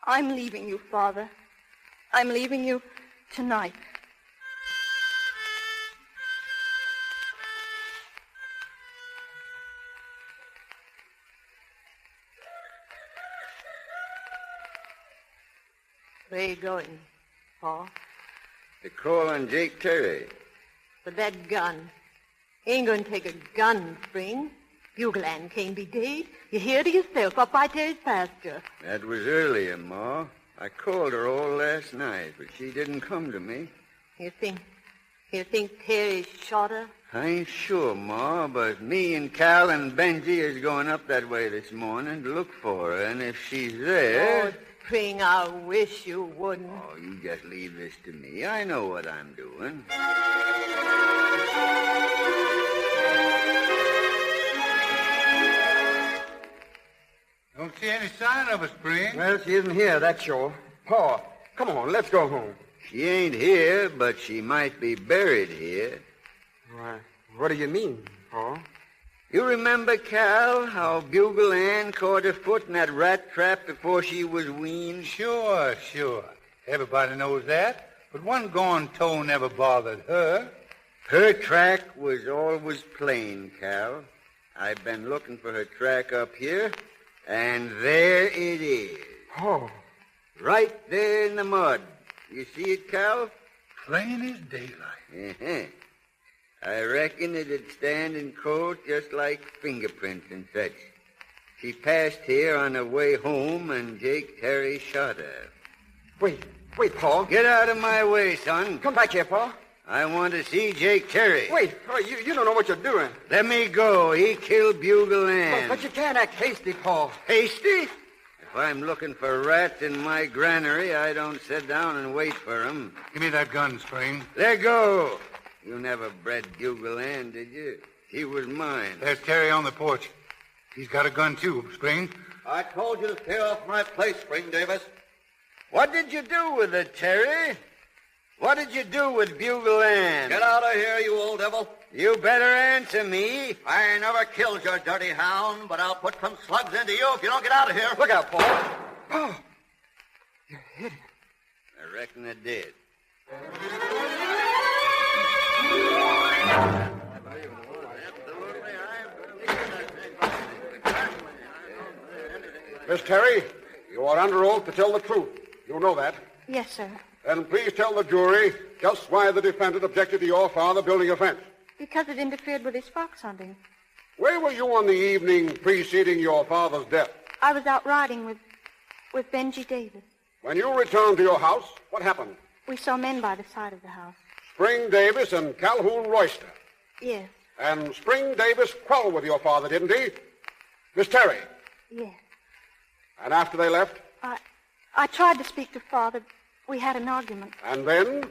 I'm leaving you, Father. I'm leaving you tonight. Where are you going, Paul? To call on Jake Terry. But that gun. Ain't going to take a gun, Spring. Bugle Ann can't be dead. You hear it yourself up by Terry's pasture. That was earlier, Ma. I called her all last night, but she didn't come to me. You think Terry shot her? I ain't sure, Ma, but me and Cal and Benji is going up that way this morning to look for her, and if she's there... Oh, Spring, I wish you wouldn't. Oh, you just leave this to me. I know what I'm doing. Don't see any sign of her, Spring. Well, she isn't here, that's sure. Paul, come on, let's go home. She ain't here, but she might be buried here. Why, what do you mean, Paul? You remember, Cal, how Bugle Ann caught her foot in that rat trap before she was weaned? Sure. Everybody knows that. But one gone toe never bothered her. Her track was always plain, Cal. I've been looking for her track up here, and there it is. Oh. Right there in the mud. You see it, Cal? Plain as daylight. Uh-huh. I reckon it'd stand in court just like fingerprints and such. She passed here on her way home, and Jake Terry shot her. Wait, Paul. Get out of my way, son. Come back here, Paul. I want to see Jake Terry. Wait, you don't know what you're doing. Let me go. He killed Bugle Ann. But you can't act hasty, Paul. Hasty? If I'm looking for rats in my granary, I don't sit down and wait for them. Give me that gun, Spring. Let go. You never bred Bugle Ann, did you? He was mine. There's Terry on the porch. He's got a gun, too, Spring. I told you to stay off my place, Spring Davis. What did you do with it, Terry? What did you do with Bugle Ann? Get out of here, you old devil. You better answer me. I never killed your dirty hound, but I'll put some slugs into you if you don't get out of here. Look out, Paul. Oh, you hit it. I reckon I did. Miss Terry, you are under oath to tell the truth. You know that. Yes, sir. Then please tell the jury just why the defendant objected to your father building a fence. Because it interfered with his fox hunting. Where were you on the evening preceding your father's death? I was out riding with Benji Davis. When you returned to your house, what happened? We saw men by the side of the house. Spring Davis and Calhoun Royster. Yes. And Spring Davis quarreled with your father, didn't he? Miss Terry? Yes. And after they left? I tried to speak to Father. We had an argument. And then?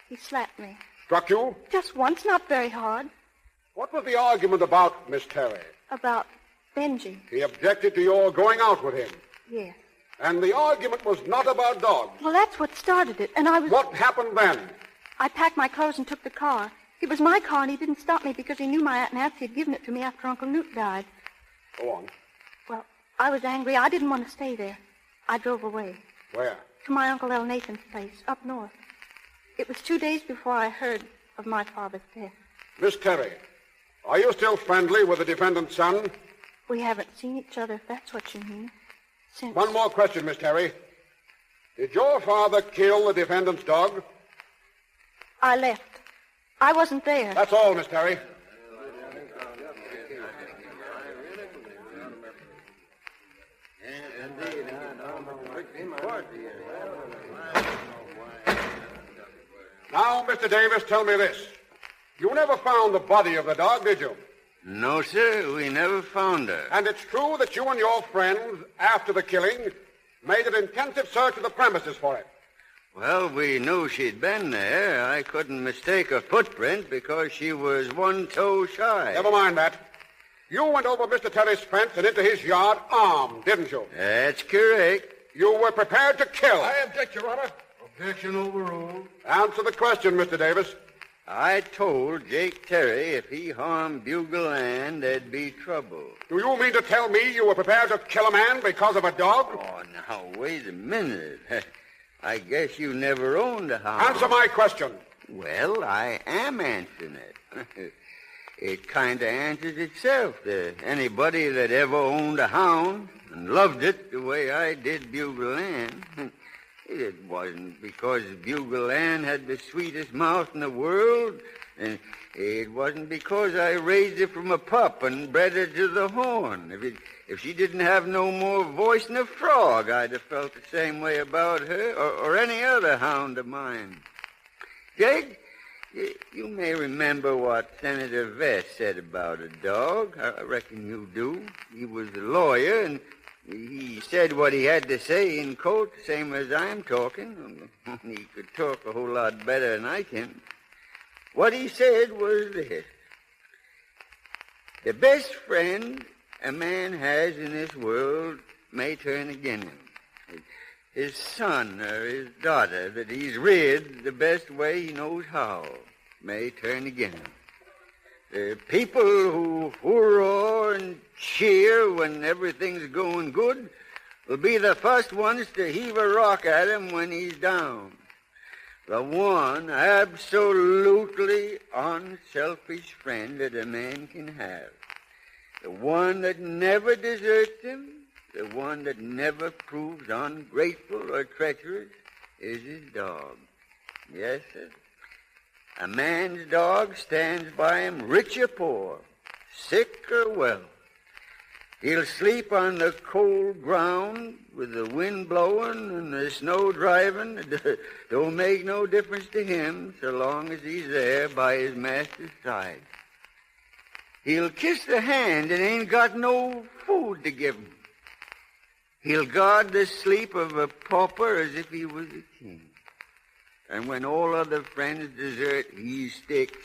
He slapped me. Struck you? Just once, not very hard. What was the argument about, Miss Terry? About Benji. He objected to your going out with him. Yes. And the argument was not about dogs. Well, that's what started it, and I was... What happened then? I packed my clothes and took the car. It was my car, and he didn't stop me because he knew my Aunt Nancy had given it to me after Uncle Newt died. Go on. Well, I was angry. I didn't want to stay there. I drove away. Where? To my Uncle L. Nathan's place, up north. It was 2 days before I heard of my father's death. Miss Terry, are you still friendly with the defendant's son? We haven't seen each other, if that's what you mean, since... One more question, Miss Terry. Did your father kill the defendant's dog? I left. I wasn't there. That's all, Miss Terry. Now, Mr. Davis, tell me this. You never found the body of the dog, did you? No, sir, we never found her. And it's true that you and your friends, after the killing, made an intensive search of the premises for it. Well, we knew she'd been there. I couldn't mistake her footprint because she was one toe shy. Never mind that. You went over Mr. Terry's fence and into his yard armed, didn't you? That's correct. You were prepared to kill. I object, Your Honor. Objection overruled. Answer the question, Mr. Davis. I told Jake Terry if he harmed Bugle Ann, there'd be trouble. Do you mean to tell me you were prepared to kill a man because of a dog? Oh, now, wait a minute. I guess you never owned a hound. Answer my question. Well, I am answering it. It kind of answers itself to anybody that ever owned a hound and loved it the way I did Bugle Ann. It wasn't because Bugle Ann had the sweetest mouth in the world, and it wasn't because I raised her from a pup and bred her to the horn. If she didn't have no more voice than a frog, I'd have felt the same way about her or any other hound of mine. Jake, you may remember what Senator Vest said about a dog. I reckon you do. He was a lawyer, and he said what he had to say in court, the same as I'm talking. He could talk a whole lot better than I can. What he said was this. The best friend a man has in this world may turn against him. His son or his daughter that he's reared the best way he knows how may turn against him. The people who hoorah and cheer when everything's going good will be the first ones to heave a rock at him when he's down. The one absolutely unselfish friend that a man can have. The one that never deserts him, the one that never proves ungrateful or treacherous, is his dog. Yes, sir. A man's dog stands by him rich or poor, sick or well. He'll sleep on the cold ground with the wind blowing and the snow driving. It don't make no difference to him so long as he's there by his master's side. He'll kiss the hand that ain't got no food to give him. He'll guard the sleep of a pauper as if he was a king. And when all other friends desert, he sticks.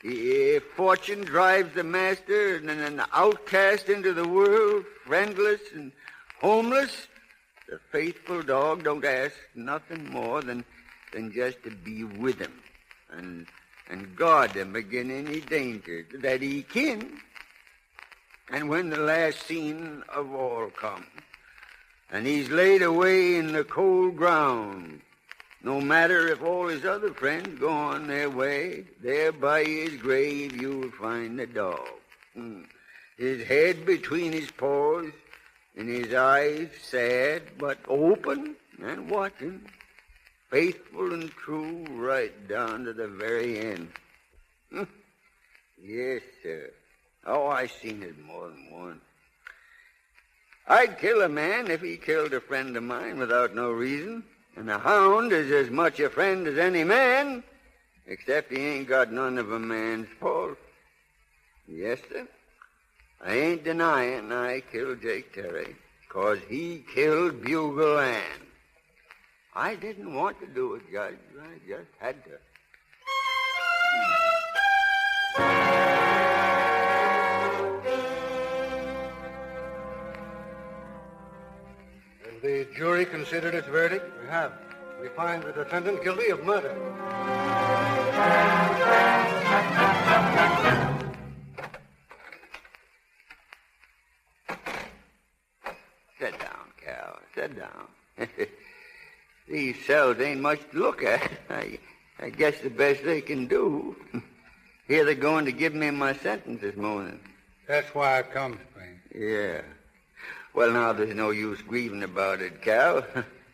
If fortune drives the master and an outcast into the world, friendless and homeless, the faithful dog don't ask nothing more than just to be with him and guard him against any danger that he can. And when the last scene of all comes, and he's laid away in the cold ground, no matter if all his other friends go on their way, there by his grave you'll find the dog. His head between his paws, and his eyes sad but open and watching, faithful and true right down to the very end. Yes, sir. Oh, I seen it more than once. I'd kill a man if he killed a friend of mine without no reason. And a hound is as much a friend as any man, except he ain't got none of a man's fault. Yes, sir. I ain't denying I killed Jake Terry, 'cause he killed Bugle Ann. I didn't want to do it, Judge. I just had to. Has the jury considered its verdict? We have. We find the defendant guilty of murder. Sit down, Cal. Sit down. These cells ain't much to look at. I guess the best they can do. Here they're going to give me my sentence this morning. That's why I come, Spring. Yeah. Well, now, there's no use grieving about it, Cal.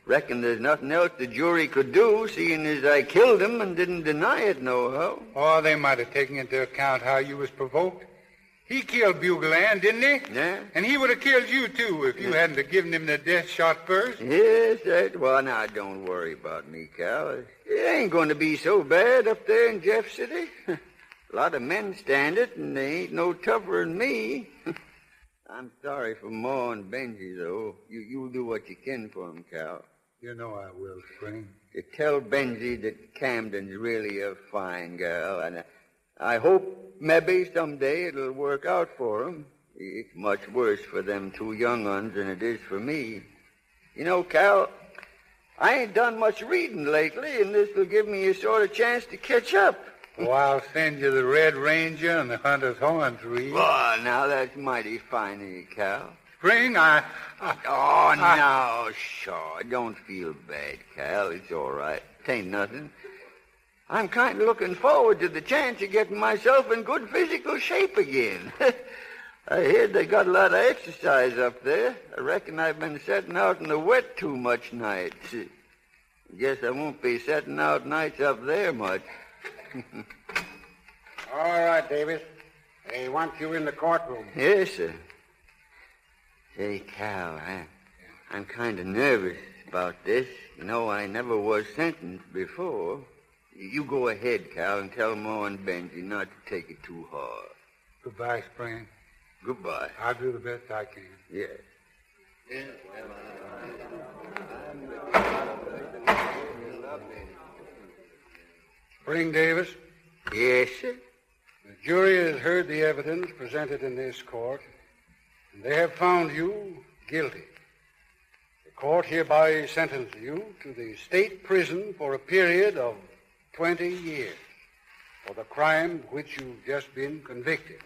Reckon there's nothing else the jury could do, seeing as I killed him and didn't deny it nohow. Or they might have taken into account how you was provoked. He killed Bugle Ann, didn't he? Yeah. And he would have killed you, too, if you hadn't have given him the death shot first. Yes, that. Well, now, don't worry about me, Cal. It ain't going to be so bad up there in Jeff City. A lot of men stand it, and they ain't no tougher than me. I'm sorry for Ma and Benji, though. You'll do what you can for him, Cal. You know I will, Spring. You tell Benji that Camden's really a fine girl, and I hope maybe someday it'll work out for him. It's much worse for them two young uns than it is for me. You know, Cal, I ain't done much reading lately, and this will give me a sort of chance to catch up. Oh, I'll send you the Red Ranger and the Hunter's Horn to read. Oh, now that's mighty fine of you, Cal. Spring, No, sure. Don't feel bad, Cal. It's all right. It ain't nothing. I'm kind of looking forward to the chance of getting myself in good physical shape again. I heard they got a lot of exercise up there. I reckon I've been setting out in the wet too much nights. Guess I won't be setting out nights up there much. All right, Davis. They want you in the courtroom. Yes, sir. Say, Cal, I'm kind of nervous about this. You know, I never was sentenced before. You go ahead, Cal, and tell Ma and Benji not to take it too hard. Goodbye, Spring. Goodbye. I'll do the best I can. Yes. Spring Davis? Yes, sir? The jury has heard the evidence presented in this court, and they have found you guilty. The court hereby sentences you to the state prison for a period of 20 years for the crime of which you've just been convicted.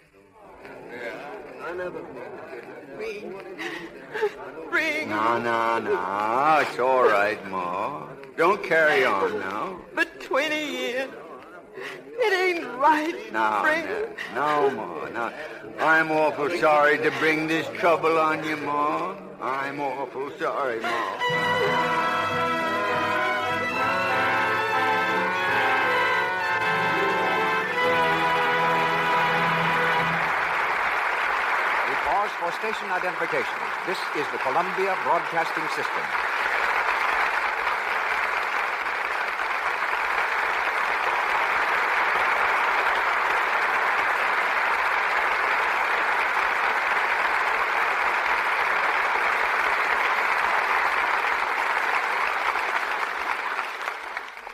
Spring. No. It's all right, Ma. Don't carry on now. But 20 years. It ain't right, Spring. No, Ma. No. I'm awful sorry to bring this trouble on you, Ma. I'm awful sorry, Ma. For station identification, this is the Columbia Broadcasting System.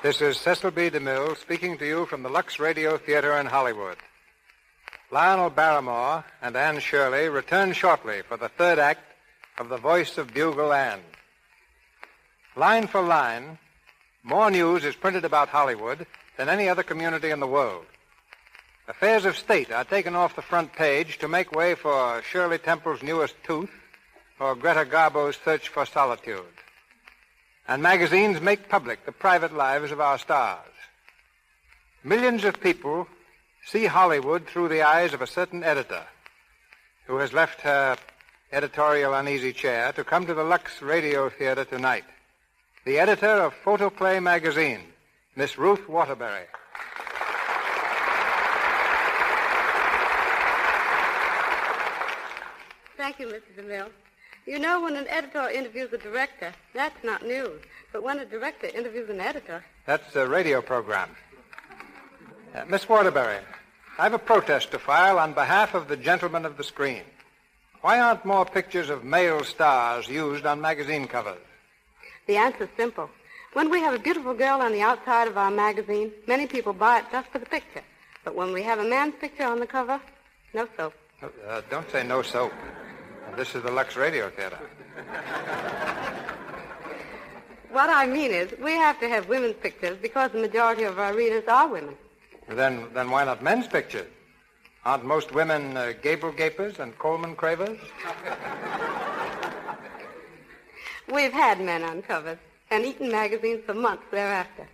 This is Cecil B. DeMille speaking to you from the Lux Radio Theater in Hollywood. Lionel Barrymore and Anne Shirley return shortly for the third act of The Voice of Bugle Ann. Line for line, more news is printed about Hollywood than any other community in the world. Affairs of state are taken off the front page to make way for Shirley Temple's newest tooth or Greta Garbo's search for solitude. And magazines make public the private lives of our stars. Millions of people see Hollywood through the eyes of a certain editor who has left her editorial uneasy chair to come to the Lux Radio Theater tonight. The editor of Photoplay magazine, Miss Ruth Waterbury. Thank you, Mr. DeMille. You know, when an editor interviews a director, that's not news. But when a director interviews an editor... That's a radio program. Miss Waterbury, I have a protest to file on behalf of the gentlemen of the screen. Why aren't more pictures of male stars used on magazine covers? The answer's simple. When we have a beautiful girl on the outside of our magazine, many people buy it just for the picture. But when we have a man's picture on the cover, no soap. Don't say no soap. This is the Lux Radio Theater. What I mean is, we have to have women's pictures because the majority of our readers are women. Then why not men's pictures? Aren't most women Gable Gapers and Coleman Cravers? We've had men on covers and eaten magazines for months thereafter.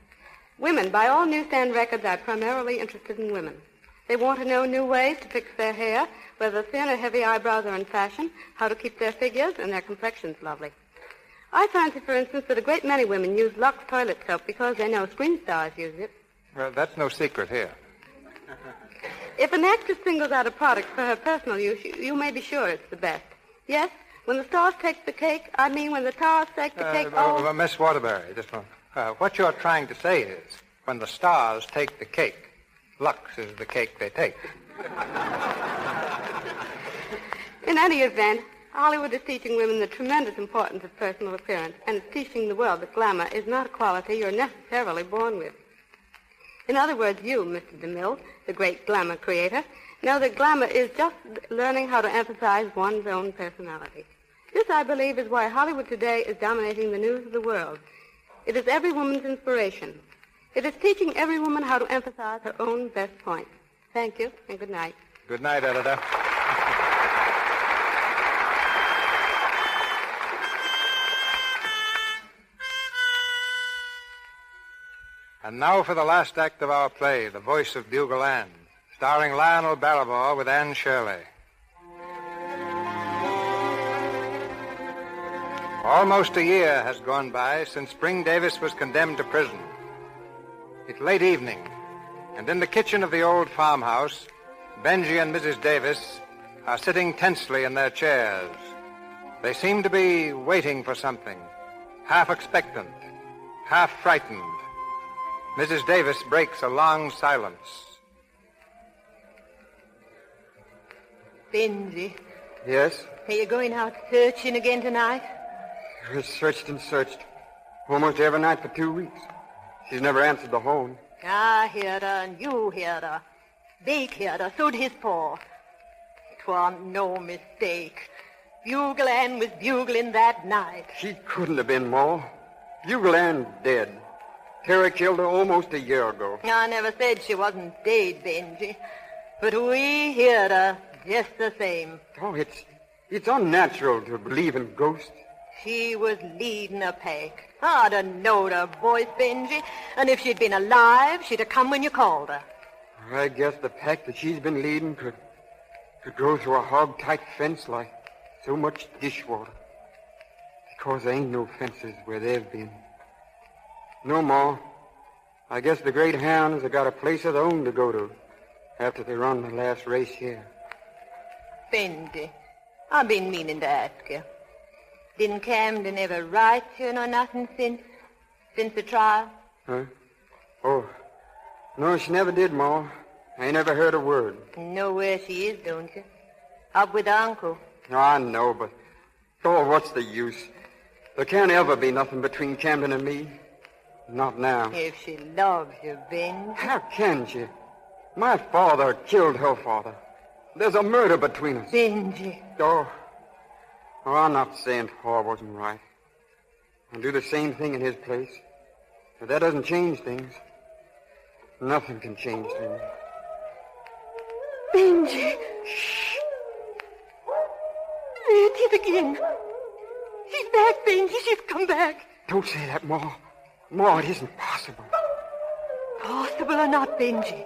Women, by all newsstand records, are primarily interested in women. They want to know new ways to fix their hair, whether thin or heavy eyebrows are in fashion, how to keep their figures and their complexions lovely. I fancy, for instance, that a great many women use Lux toilet soap because they know screen stars use it. Well, that's no secret here. If an actress singles out a product for her personal use, you may be sure it's the best. Yes, when the stars take the cake, I mean when the stars take the cake, Miss Waterbury, just one. What you're trying to say is, when the stars take the cake, Lux is the cake they take. In any event, Hollywood is teaching women the tremendous importance of personal appearance, and it's teaching the world that glamour is not a quality you're necessarily born with. In other words, you, Mr. DeMille, the great glamour creator, know that glamour is just learning how to emphasize one's own personality. This, I believe, is why Hollywood today is dominating the news of the world. It is every woman's inspiration. It is teaching every woman how to emphasize her own best points. Thank you, and good night. Good night, editor. And now for the last act of our play, The Voice of Bugle Ann, starring Lionel Barrymore with Anne Shirley. Almost a year has gone by since Spring Davis was condemned to prison. It's late evening, and in the kitchen of the old farmhouse, Benji and Mrs. Davis are sitting tensely in their chairs. They seem to be waiting for something, half expectant, half frightened. Mrs. Davis breaks a long silence. Benji, Yes? are you going out searching again tonight? I searched and searched. Almost every night for 2 weeks. She's never answered the phone. I heard her, and you heard her. Bake heard her, so'd his paw. It wasn't no mistake. Bugle Ann was bugling that night. She couldn't have been more. Bugle Ann's dead. Terry killed her almost a year ago. I never said she wasn't dead, Benji. But we heard her just the same. Oh, it's unnatural to believe in ghosts. She was leading a pack. I'd have knowed her voice, Benji. And if she'd been alive, she'd have come when you called her. I guess the pack that she's been leading could go through a hog-tight fence like so much dishwater. Because there ain't no fences where they've been. No more. I guess the great hounds have got a place of their own to go to after they run the last race here. Benji, I've been meaning to ask you. Didn't Camden ever write you nor nothing since the trial? Huh? Oh, no, she never did, Ma. I ain't never heard a word. You know where she is, don't you? Up with Uncle. No, I know, but... Oh, what's the use? There can't ever be nothing between Camden and me. Not now. If she loves you, Benji. How can she? My father killed her father. There's a murder between us. Benji. Oh, I'm not saying Thor wasn't right. I'll do the same thing in his place. But that doesn't change things. Nothing can change things. Benji. Shh. There it is again. She's back, Benji. She's come back. Don't say that, Ma. Ma, it isn't possible. Possible or not, Benji.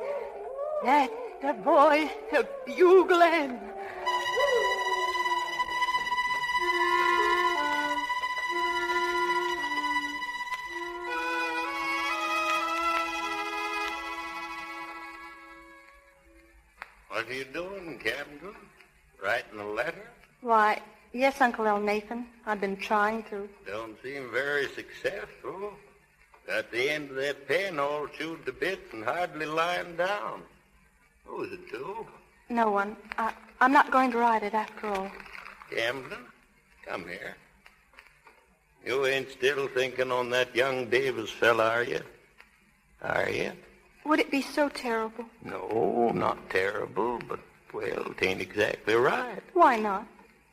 That's the voice of Bugle Ann. What are you doing, Camden? Writing a letter? Why, yes, Uncle El Nathan. I've been trying to. Don't seem very successful. Got the end of that pen all chewed to bits and hardly lying down. Who's it to? No one. I'm not going to write it after all. Camden, come here. You ain't still thinking on that young Davis fella, are you? Are you? Would it be so terrible? No, not terrible, but, well, it ain't exactly right. Why not?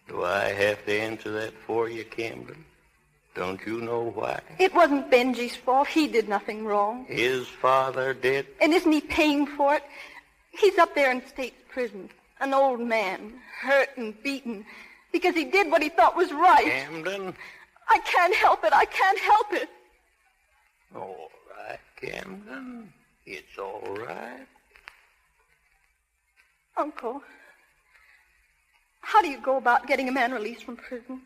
Do I have to answer that for you, Camden? Don't you know why? It wasn't Benji's fault. He did nothing wrong. His father did? And isn't he paying for it? He's up there in state prison, an old man, hurt and beaten, because he did what he thought was right. Camden? I can't help it. I can't help it. All right, Camden. It's all right. Uncle, how do you go about getting a man released from prison?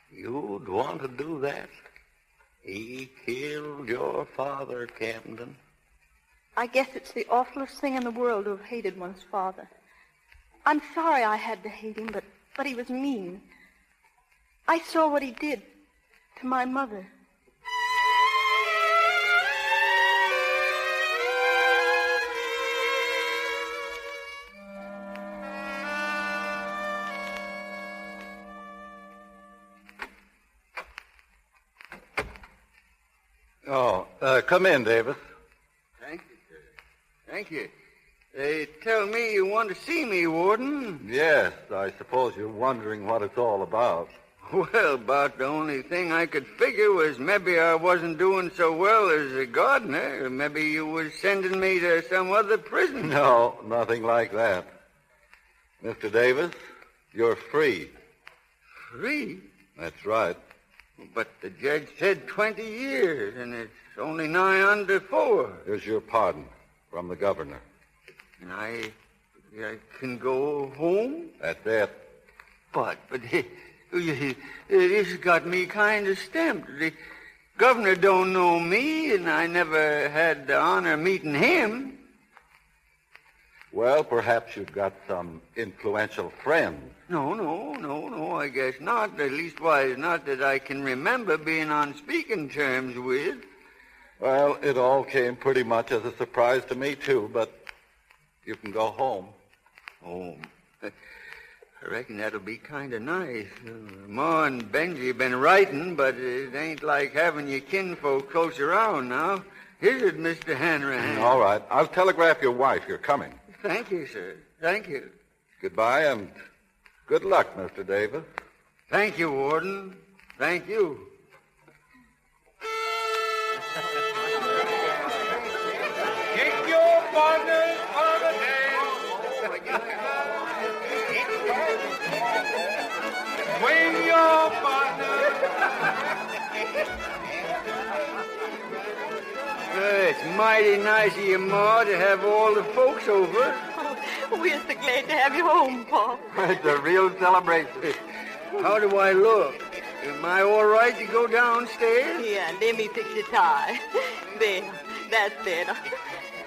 You'd want to do that? He killed your father, Camden. I guess it's the awfulest thing in the world to have hated one's father. I'm sorry I had to hate him, but he was mean. I saw what he did to my mother. Come in, Davis. Thank you, sir. Thank you. They tell me you want to see me, Warden. Yes, I suppose you're wondering what it's all about. Well, about the only thing I could figure was maybe I wasn't doing so well as a gardener. Or maybe you was sending me to some other prison. No, nothing like that. Mr. Davis, you're free. Free? That's right. But the judge said 20 years, and it's only nigh under 4. Here's your pardon from the governor. And I can go home? That's it. But this got me kind of stamped. The governor don't know me, and I never had the honor of meeting him. Well, perhaps you've got some influential friends. No, I guess not. At least, not that I can remember being on speaking terms with. Well, it all came pretty much as a surprise to me, too, but you can go home. Home? I reckon that'll be kind of nice. Ma and Benji been writing, but it ain't like having your kinfolk close around now. Is it, Mr. Hanrahan? All right. I'll telegraph your wife you're coming. Thank you, sir. Thank you. Goodbye, and good luck, Mr. Davis. Thank you, Warden. Thank you. Kick your partners for the day. Swing your partners. It's mighty nice of you, Ma, to have all the folks over. Oh, we're so glad to have you home, Pa. It's a real celebration. How do I look? Am I all right to go downstairs? Yeah, let me fix your tie. There, that's better.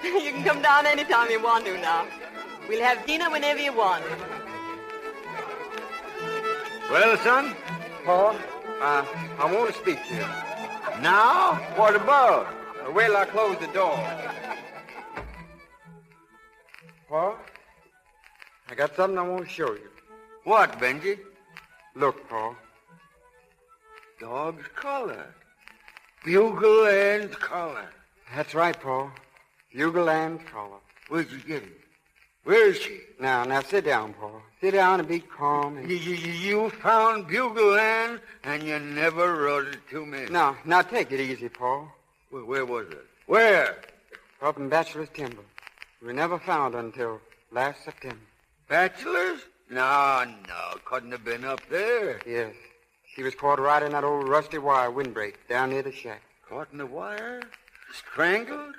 You can come down anytime you want to now. We'll have dinner whenever you want. Well, son? Pa, I want to speak to you. Now? What about? Wait till I close the door. Pa, I got something I want to show you. What, Benji? Look, Pa. Dog's collar. Bugle and collar. That's right, Pa. Bugle and collar. Where'd you get it? Where is she? Now sit down, Pa. Sit down and be calm. And... You found Bugle Ann, and you never wrote it to me. Now take it easy, Pa. Where was it? Where? Up in Bachelor's Timber. We never found her until last September. Bachelor's? No, couldn't have been up there. Yes. She was caught right in that old rusty wire windbreak down near the shack. Caught in the wire? Strangled?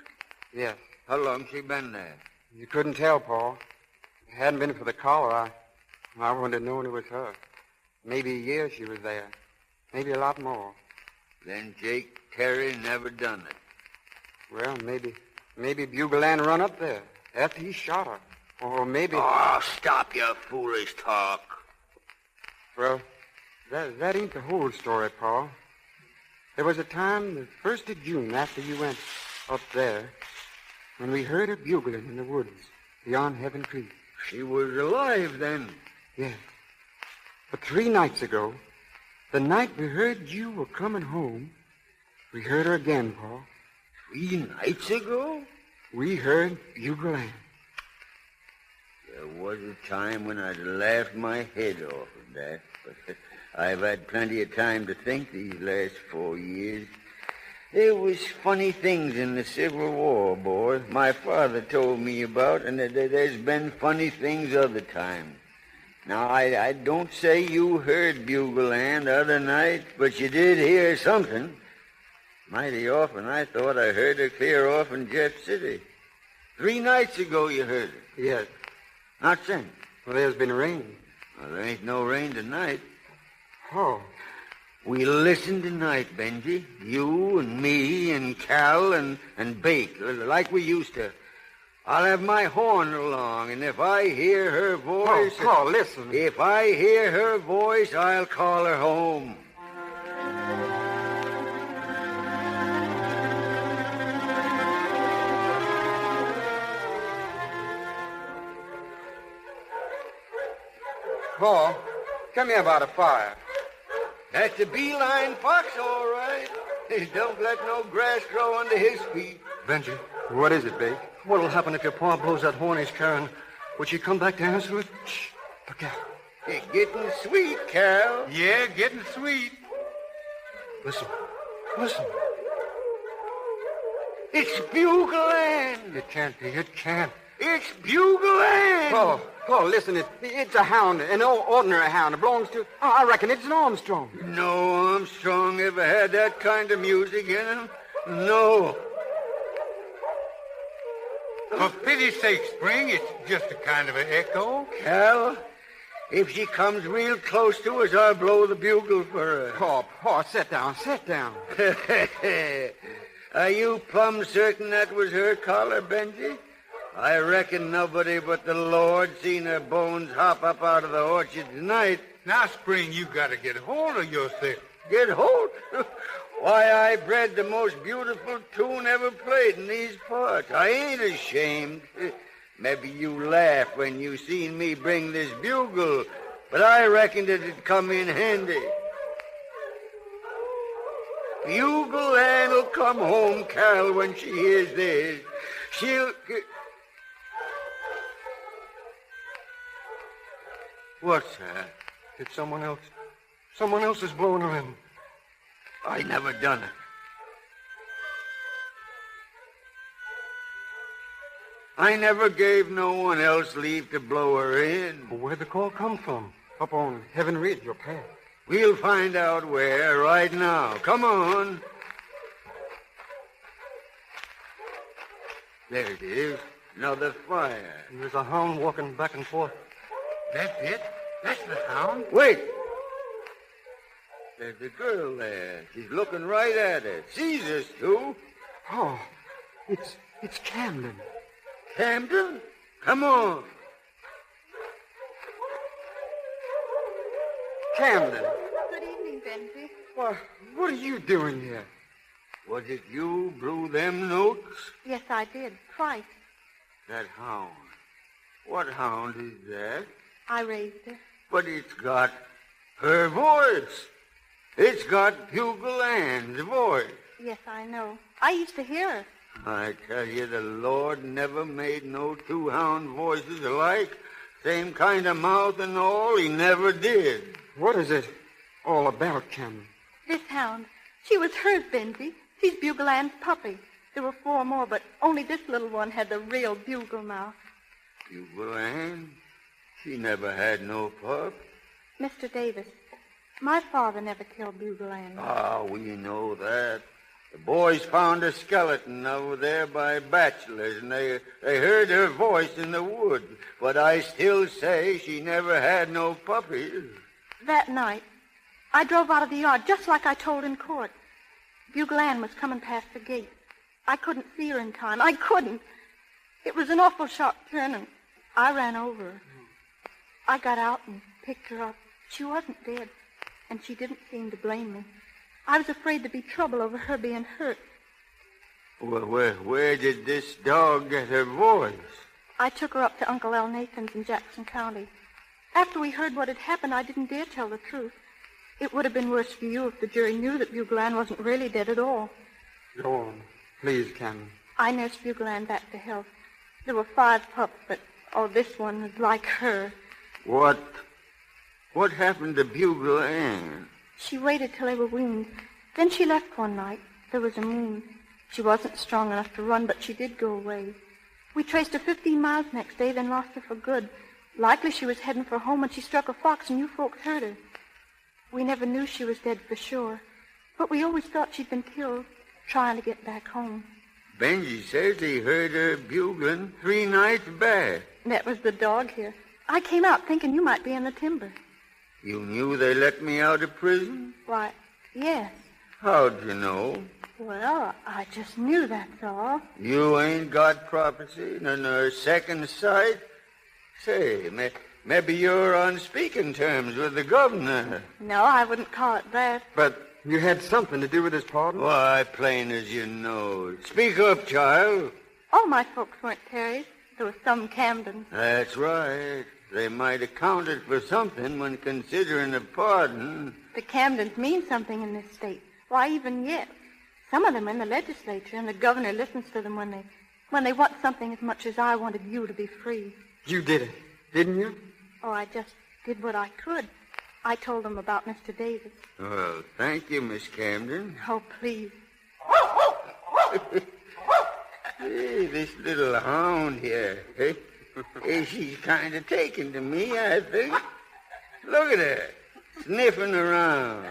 Yes. How long she been there? You couldn't tell, Pa. If it hadn't been for the collar, I wouldn't have known it was her. Maybe a year she was there. Maybe a lot more. Then Jake Terry never done it. Well, maybe Bugle Ann run up there after he shot her. Or maybe... Oh, stop your foolish talk. Well, that ain't the whole story, Pa. There was a time, the 1st of June, after you went up there, when we heard her bugling in the woods beyond Heaven Creek. She was alive then? Yes. But 3 nights ago, The night we heard you were coming home, we heard her again, Paul. 3 nights ago? We heard Bugle Ann. There was a time when I'd laughed my head off at that, but I've had plenty of time to think these last 4 years. There was funny things in the Civil War, boy. My father told me about, and there's been funny things other times. Now, I don't say you heard Bugle Ann the other night, but you did hear something. Mighty often I thought I heard her clear off in Jet City. 3 nights ago you heard her. Yes. Not since. Well, there's been rain. Well, there ain't no rain tonight. Oh. We'll listen tonight, Benji. You and me and Cal and Bake, like we used to. I'll have my horn along, and if I hear her voice... Paul, listen. If I hear her voice, I'll call her home. Paul, come here about a fire. That's a beeline fox, all right. Don't let no grass grow under his feet. Benji, what is it, Bake? What'll happen if your pa blows that horn he's carrying? Would she come back to answer it? Shh. Look out. It's getting sweet, Cal. Yeah, getting sweet. Listen. Listen. It's Bugle Ann. It can't be. It can't. It's Bugle Ann. Paul, listen. It's a hound, an ordinary hound. It belongs to... I reckon it's an Armstrong. No Armstrong ever had that kind of music in him. No. For pity's sake, Spring, it's just a kind of an echo. Cal, if she comes real close to us, I'll blow the bugle for her. Paul, sit down. Are you plumb certain that was her collar, Benji? I reckon nobody but the Lord seen her bones hop up out of the orchard tonight. Now, Spring, you got to get hold of yourself. Get hold? Why, I bred the most beautiful tune ever played in these parts. I ain't ashamed. Maybe you laugh when you seen me bring this bugle, but I reckoned it'd come in handy. Bugle Ann'll come home, Cal, when she hears this. She'll... What's that? It's someone else. Someone else is blowing her in. I never done it. I never gave no one else leave to blow her in. Where'd the call come from? Up on Heaven Ridge, your path. We'll find out where right now. Come on. There it is. Another fire. And there's a hound walking back and forth. That's it. That's the hound. Wait. There's a girl there. She's looking right at us. Sees us, too. Oh, it's Camden. Camden? Come on. Camden. Good evening, Benji. Why, what are you doing here? Was it you blew them notes? Yes, I did. Twice. That hound. What hound is that? I raised her. But it's got her voice. It's got Bugle Ann's voice. Yes, I know. I used to hear her. I tell you, the Lord never made no two hound voices alike. Same kind of mouth and all, he never did. What is it all about, Camden? This hound. She was hers, Benji. She's Bugle Ann's puppy. There were 4 more, but only this little one had the real bugle mouth. Bugle Ann? She never had no pup. Mr. Davis, my father never killed Bugle Ann. Ah, we know that. The boys found a skeleton over there by Bachelor's, and they heard her voice in the woods. But I still say she never had no puppies. That night, I drove out of the yard just like I told in court. Bugle Ann was coming past the gate. I couldn't see her in time. I couldn't. It was an awful sharp turn, and I ran over her. I got out and picked her up. She wasn't dead, and she didn't seem to blame me. I was afraid there'd be trouble over her being hurt. Well, where did this dog get her voice? I took her up to Uncle L. Nathan's in Jackson County. After we heard what had happened, I didn't dare tell the truth. It would have been worse for you if the jury knew that Bugle Ann wasn't really dead at all. Go on. Please, Camden. I nursed Bugle Ann back to health. There were 5 pups, but, this one was like her. What happened to Bugle Ann? She waited till they were weaned. Then she left one night. There was a moon. She wasn't strong enough to run, but she did go away. We traced her 15 miles next day, then lost her for good. Likely she was heading for home when she struck a fox and you folks heard her. We never knew she was dead for sure, but we always thought she'd been killed trying to get back home. Benji says he heard her bugling 3 nights back. That was the dog here. I came out thinking you might be in the timber. You knew they let me out of prison? Why, yes. How'd you know? Well, I just knew, that's all. You ain't got prophecy nor second sight? Say, maybe you're on speaking terms with the governor. No, I wouldn't call it that. But you had something to do with his pardon? Why, plain as you know. Speak up, child. All my folks weren't Terrys. There were some Camdens. That's right. They might have counted for something when considering a pardon. The Camdens mean something in this state. Why, even yet. Some of them are in the legislature, and the governor listens to them when they want something as much as I wanted you to be free. You did it, didn't you? Oh, I just did what I could. I told them about Mr. Davis. Well, thank you, Miss Camden. Oh, please. Hey, this little hound here. Hey, she's kind of taken to me, I think. Look at her, sniffing around.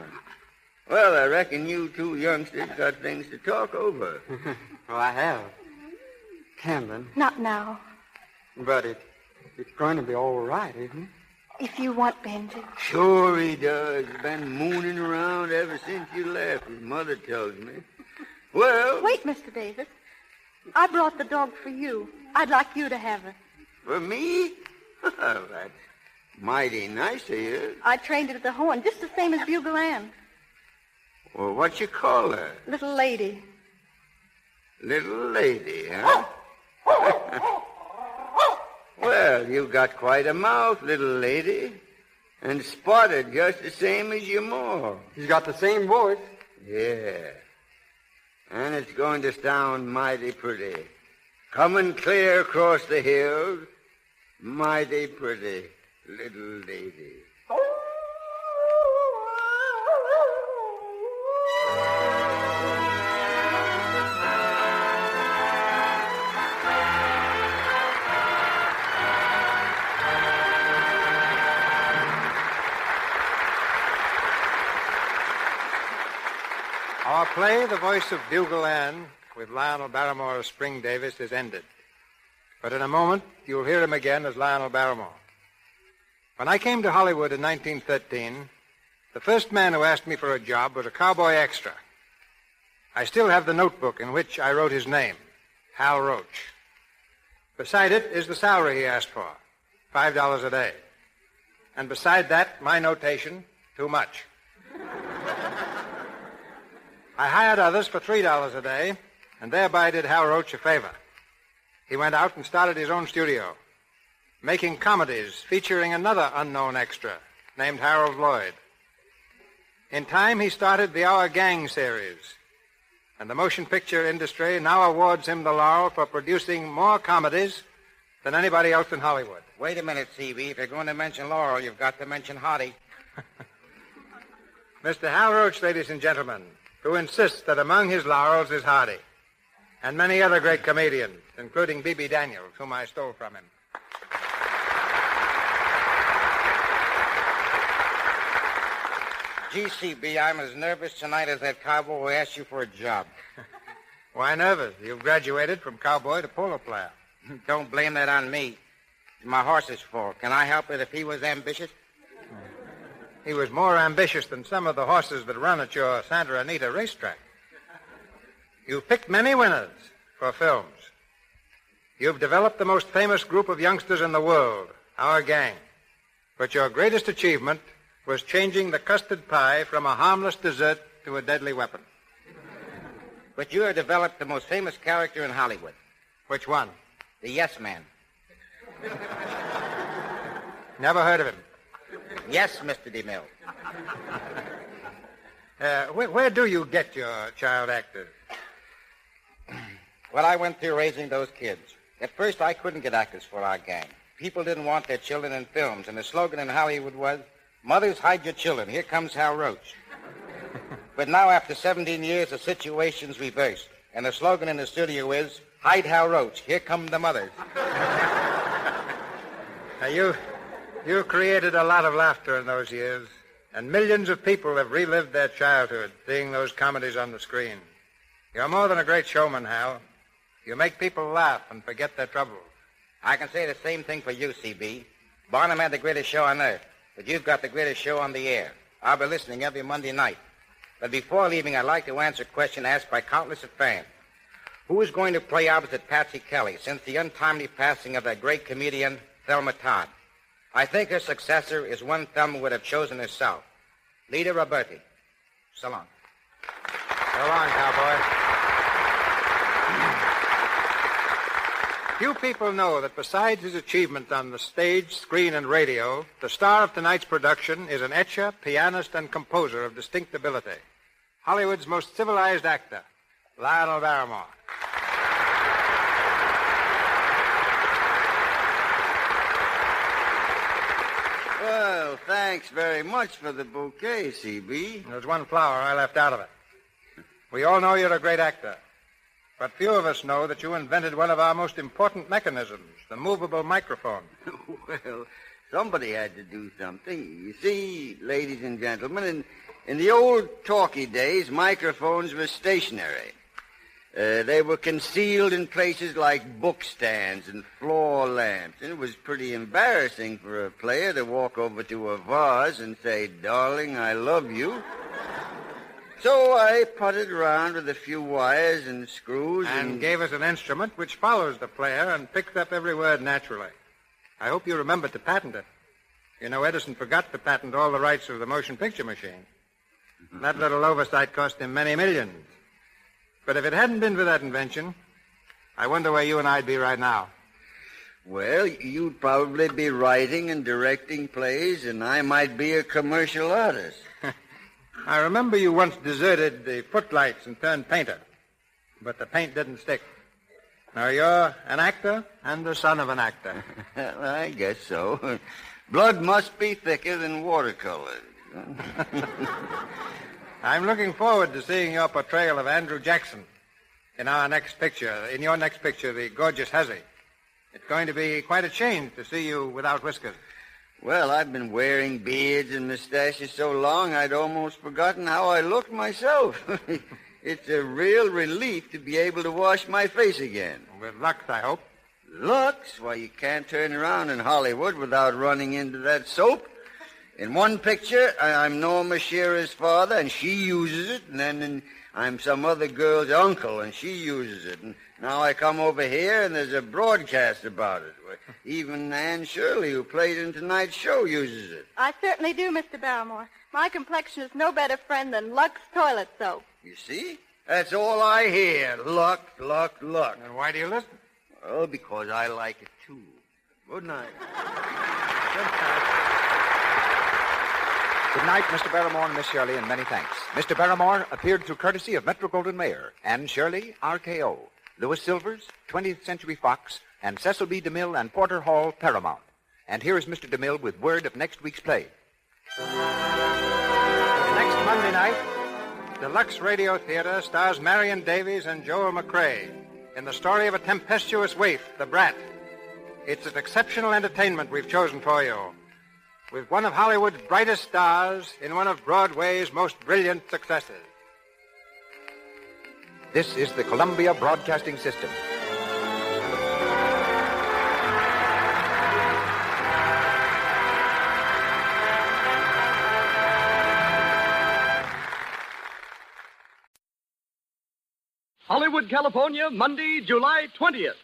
Well, I reckon you 2 youngsters got things to talk over. Well, I have. Camden. Not now. But it's going to be all right, isn't it? If you want Benji. Sure he does. Been mooning around ever since you left, his mother tells me. Well... Wait, Mr. Davis. I brought the dog for you. I'd like you to have her. For me? Well, that's mighty nice of you. I trained it at the horn, just the same as Bugle Ann. Well, what you call her? Little lady. Little lady, huh? Well, you got quite a mouth, little lady. And spotted just the same as your ma. She's got the same voice. Yeah. And it's going to sound mighty pretty. Coming clear across the hills. Mighty pretty, little lady. Our play, The Voice of Bugle Ann, with Lionel Barrymore as Spring Davis, is ended. But in a moment, you'll hear him again as Lionel Barrymore. When I came to Hollywood in 1913, the first man who asked me for a job was a cowboy extra. I still have the notebook in which I wrote his name, Hal Roach. Beside it is the salary he asked for, $5 a day. And beside that, my notation, too much. I hired others for $3 a day, and thereby did Hal Roach a favor. He went out and started his own studio, making comedies featuring another unknown extra named Harold Lloyd. In time, he started the Our Gang series, and the motion picture industry now awards him the laurel for producing more comedies than anybody else in Hollywood. Wait a minute, C.B. If you're going to mention Laurel, you've got to mention Hottie. Mr. Hal Roach, ladies and gentlemen, who insists that among his laurels is Hardy, and many other great comedians, including B.B. Daniels, whom I stole from him. GCB, I'm as nervous tonight as that cowboy who asked you for a job. Why nervous? You've graduated from cowboy to polo player. Don't blame that on me. It's my horse's fault. Can I help it if he was ambitious? He was more ambitious than some of the horses that run at your Santa Anita racetrack. You've picked many winners for films. You've developed the most famous group of youngsters in the world, Our Gang. But your greatest achievement was changing the custard pie from a harmless dessert to a deadly weapon. But you have developed the most famous character in Hollywood. Which one? The Yes Man. Never heard of him. Yes, Mr. DeMille. Where do you get your child actors? Well, I went through raising those kids. At first, I couldn't get actors for our gang. People didn't want their children in films, and the slogan in Hollywood was, "Mothers, hide your children. Here comes Hal Roach." But now, after 17 years, the situation's reversed, and the slogan in the studio is, "Hide Hal Roach. Here come the mothers." Now, you created a lot of laughter in those years, and millions of people have relived their childhood seeing those comedies on the screen. You're more than a great showman, Hal. You make people laugh and forget their troubles. I can say the same thing for you, C.B. Barnum had the greatest show on earth, but you've got the greatest show on the air. I'll be listening every Monday night. But before leaving, I'd like to answer a question asked by countless of fans. Who is going to play opposite Patsy Kelly since the untimely passing of that great comedian, Thelma Todd? I think her successor is one Thelma would have chosen herself, Lita Roberti. So long. So long, cowboy. Few people know that besides his achievement on the stage, screen, and radio, the star of tonight's production is an etcher, pianist, and composer of distinct ability. Hollywood's most civilized actor, Lionel Barrymore. Well, thanks very much for the bouquet, C.B. There's one flower I left out of it. We all know you're a great actor, but few of us know that you invented one of our most important mechanisms, the movable microphone. Well, somebody had to do something. You see, ladies and gentlemen, in the old talkie days, microphones were stationary. They were concealed in places like bookstands and floor lamps, and it was pretty embarrassing for a player to walk over to a vase and say, "Darling, I love you." So I putted around with a few wires and screws and gave us an instrument which follows the player and picks up every word naturally. I hope you remembered to patent it. You know, Edison forgot to patent all the rights of the motion picture machine. That little oversight cost him many millions. But if it hadn't been for that invention, I wonder where you and I'd be right now. Well, you'd probably be writing and directing plays, and I might be a commercial artist. I remember you once deserted the footlights and turned painter, but the paint didn't stick. Now you're an actor and the son of an actor. Well, I guess so. Blood must be thicker than watercolor. I'm looking forward to seeing your portrayal of Andrew Jackson in your next picture, The Gorgeous Hussy. It's going to be quite a change to see you without whiskers. Well, I've been wearing beards and mustaches so long I'd almost forgotten how I looked myself. It's a real relief to be able to wash my face again. With Lux, I hope. Lux? Why, you can't turn around in Hollywood without running into that soap. In one picture, I'm Norma Shearer's father, and she uses it, and then I'm some other girl's uncle, and she uses it. And now I come over here, and there's a broadcast about it. Even Anne Shirley, who played in tonight's show, uses it. I certainly do, Mr. Barrymore. My complexion is no better friend than Lux toilet soap. You see? That's all I hear. Lux, Lux, Lux. And why do you listen? Well, because I like it, too. Good night. Good night, Mr. Barrymore and Miss Shirley, and many thanks. Mr. Barrymore appeared through courtesy of Metro-Goldwyn-Mayer, Anne Shirley, RKO, Louis Silvers, 20th Century Fox, and Cecil B. DeMille and Porter Hall, Paramount. And here is Mr. DeMille with word of next week's play. Next Monday night, the Lux Radio Theater stars Marion Davies and Joel McCrea in the story of a tempestuous waif, The Brat. It's an exceptional entertainment we've chosen for you, with one of Hollywood's brightest stars in one of Broadway's most brilliant successes. This is the Columbia Broadcasting System. Hollywood, California, Monday, July 20th.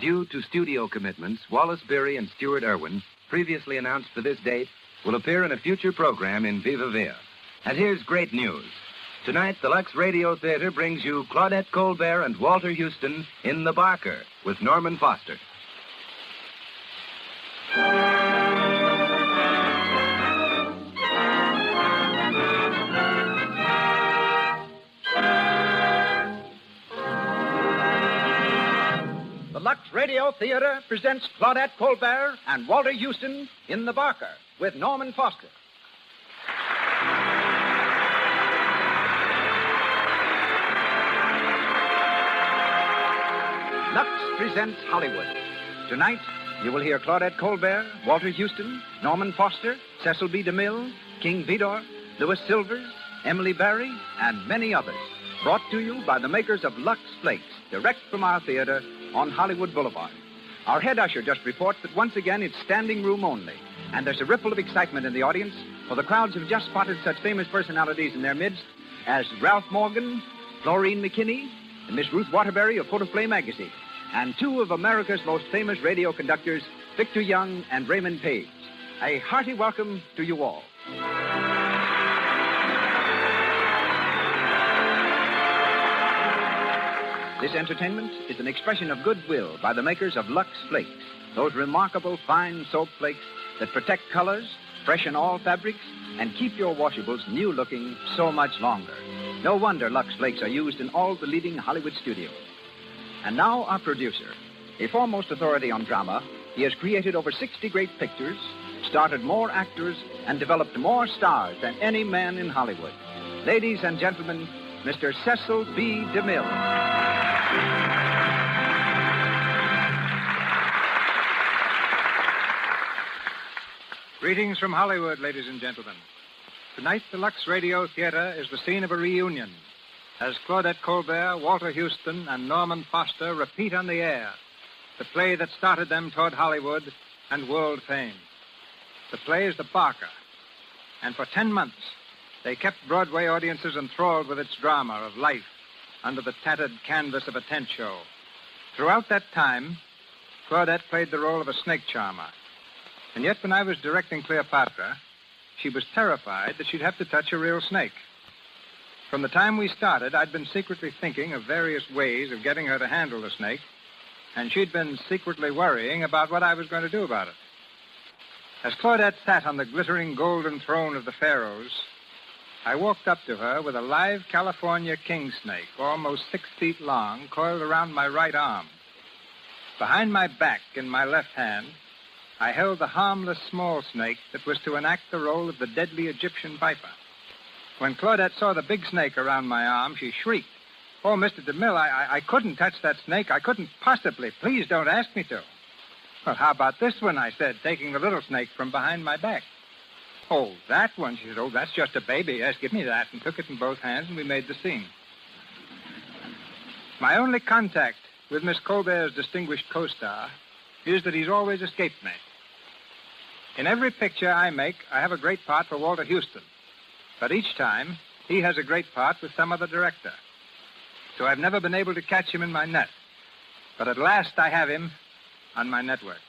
Due to studio commitments, Wallace Beery and Stuart Irwin, previously announced for this date, will appear in a future program in Viva Villa. And here's great news. Tonight, the Lux Radio Theater brings you Claudette Colbert and Walter Houston in The Barker with Norman Foster. Lux Radio Theater presents Claudette Colbert and Walter Houston in The Barker with Norman Foster. Lux presents Hollywood. Tonight, you will hear Claudette Colbert, Walter Houston, Norman Foster, Cecil B. DeMille, King Vidor, Louis Silvers, Emily Barry, and many others. Brought to you by the makers of Lux Flakes, direct from our theater on Hollywood Boulevard. Our head usher just reports that once again it's standing room only, and there's a ripple of excitement in the audience, for the crowds have just spotted such famous personalities in their midst as Ralph Morgan, Florine McKinney, and Miss Ruth Waterbury of Photoplay magazine, and two of America's most famous radio conductors, Victor Young and Raymond Page. A hearty welcome to you all. This entertainment is an expression of goodwill by the makers of Lux Flakes, those remarkable fine soap flakes that protect colors, freshen all fabrics, and keep your washables new-looking so much longer. No wonder Lux Flakes are used in all the leading Hollywood studios. And now our producer. A foremost authority on drama, he has created over 60 great pictures, started more actors, and developed more stars than any man in Hollywood. Ladies and gentlemen, Mr. Cecil B. DeMille. Greetings from Hollywood, ladies and gentlemen. Tonight, the Lux Radio Theater is the scene of a reunion as Claudette Colbert, Walter Houston, and Norman Foster repeat on the air the play that started them toward Hollywood and world fame. The play is The Barker, and for 10 months, they kept Broadway audiences enthralled with its drama of life under the tattered canvas of a tent show. Throughout that time, Claudette played the role of a snake charmer. And yet, when I was directing Cleopatra, she was terrified that she'd have to touch a real snake. From the time we started, I'd been secretly thinking of various ways of getting her to handle the snake, and she'd been secretly worrying about what I was going to do about it. As Claudette sat on the glittering golden throne of the pharaohs, I walked up to her with a live California king snake, almost 6 feet long, coiled around my right arm. Behind my back, in my left hand, I held the harmless small snake that was to enact the role of the deadly Egyptian viper. When Claudette saw the big snake around my arm, she shrieked, "Oh, Mr. DeMille, I couldn't touch that snake. I couldn't possibly. Please don't ask me to." "Well, how about this one?" I said, taking the little snake from behind my back. "Oh, that one," she said. "Oh, that's just a baby. Yes, give me that," and took it in both hands, and we made the scene. My only contact with Miss Colbert's distinguished co-star is that he's always escaped me. In every picture I make, I have a great part for Walter Houston. But each time, he has a great part with some other director. So I've never been able to catch him in my net. But at last I have him on my network.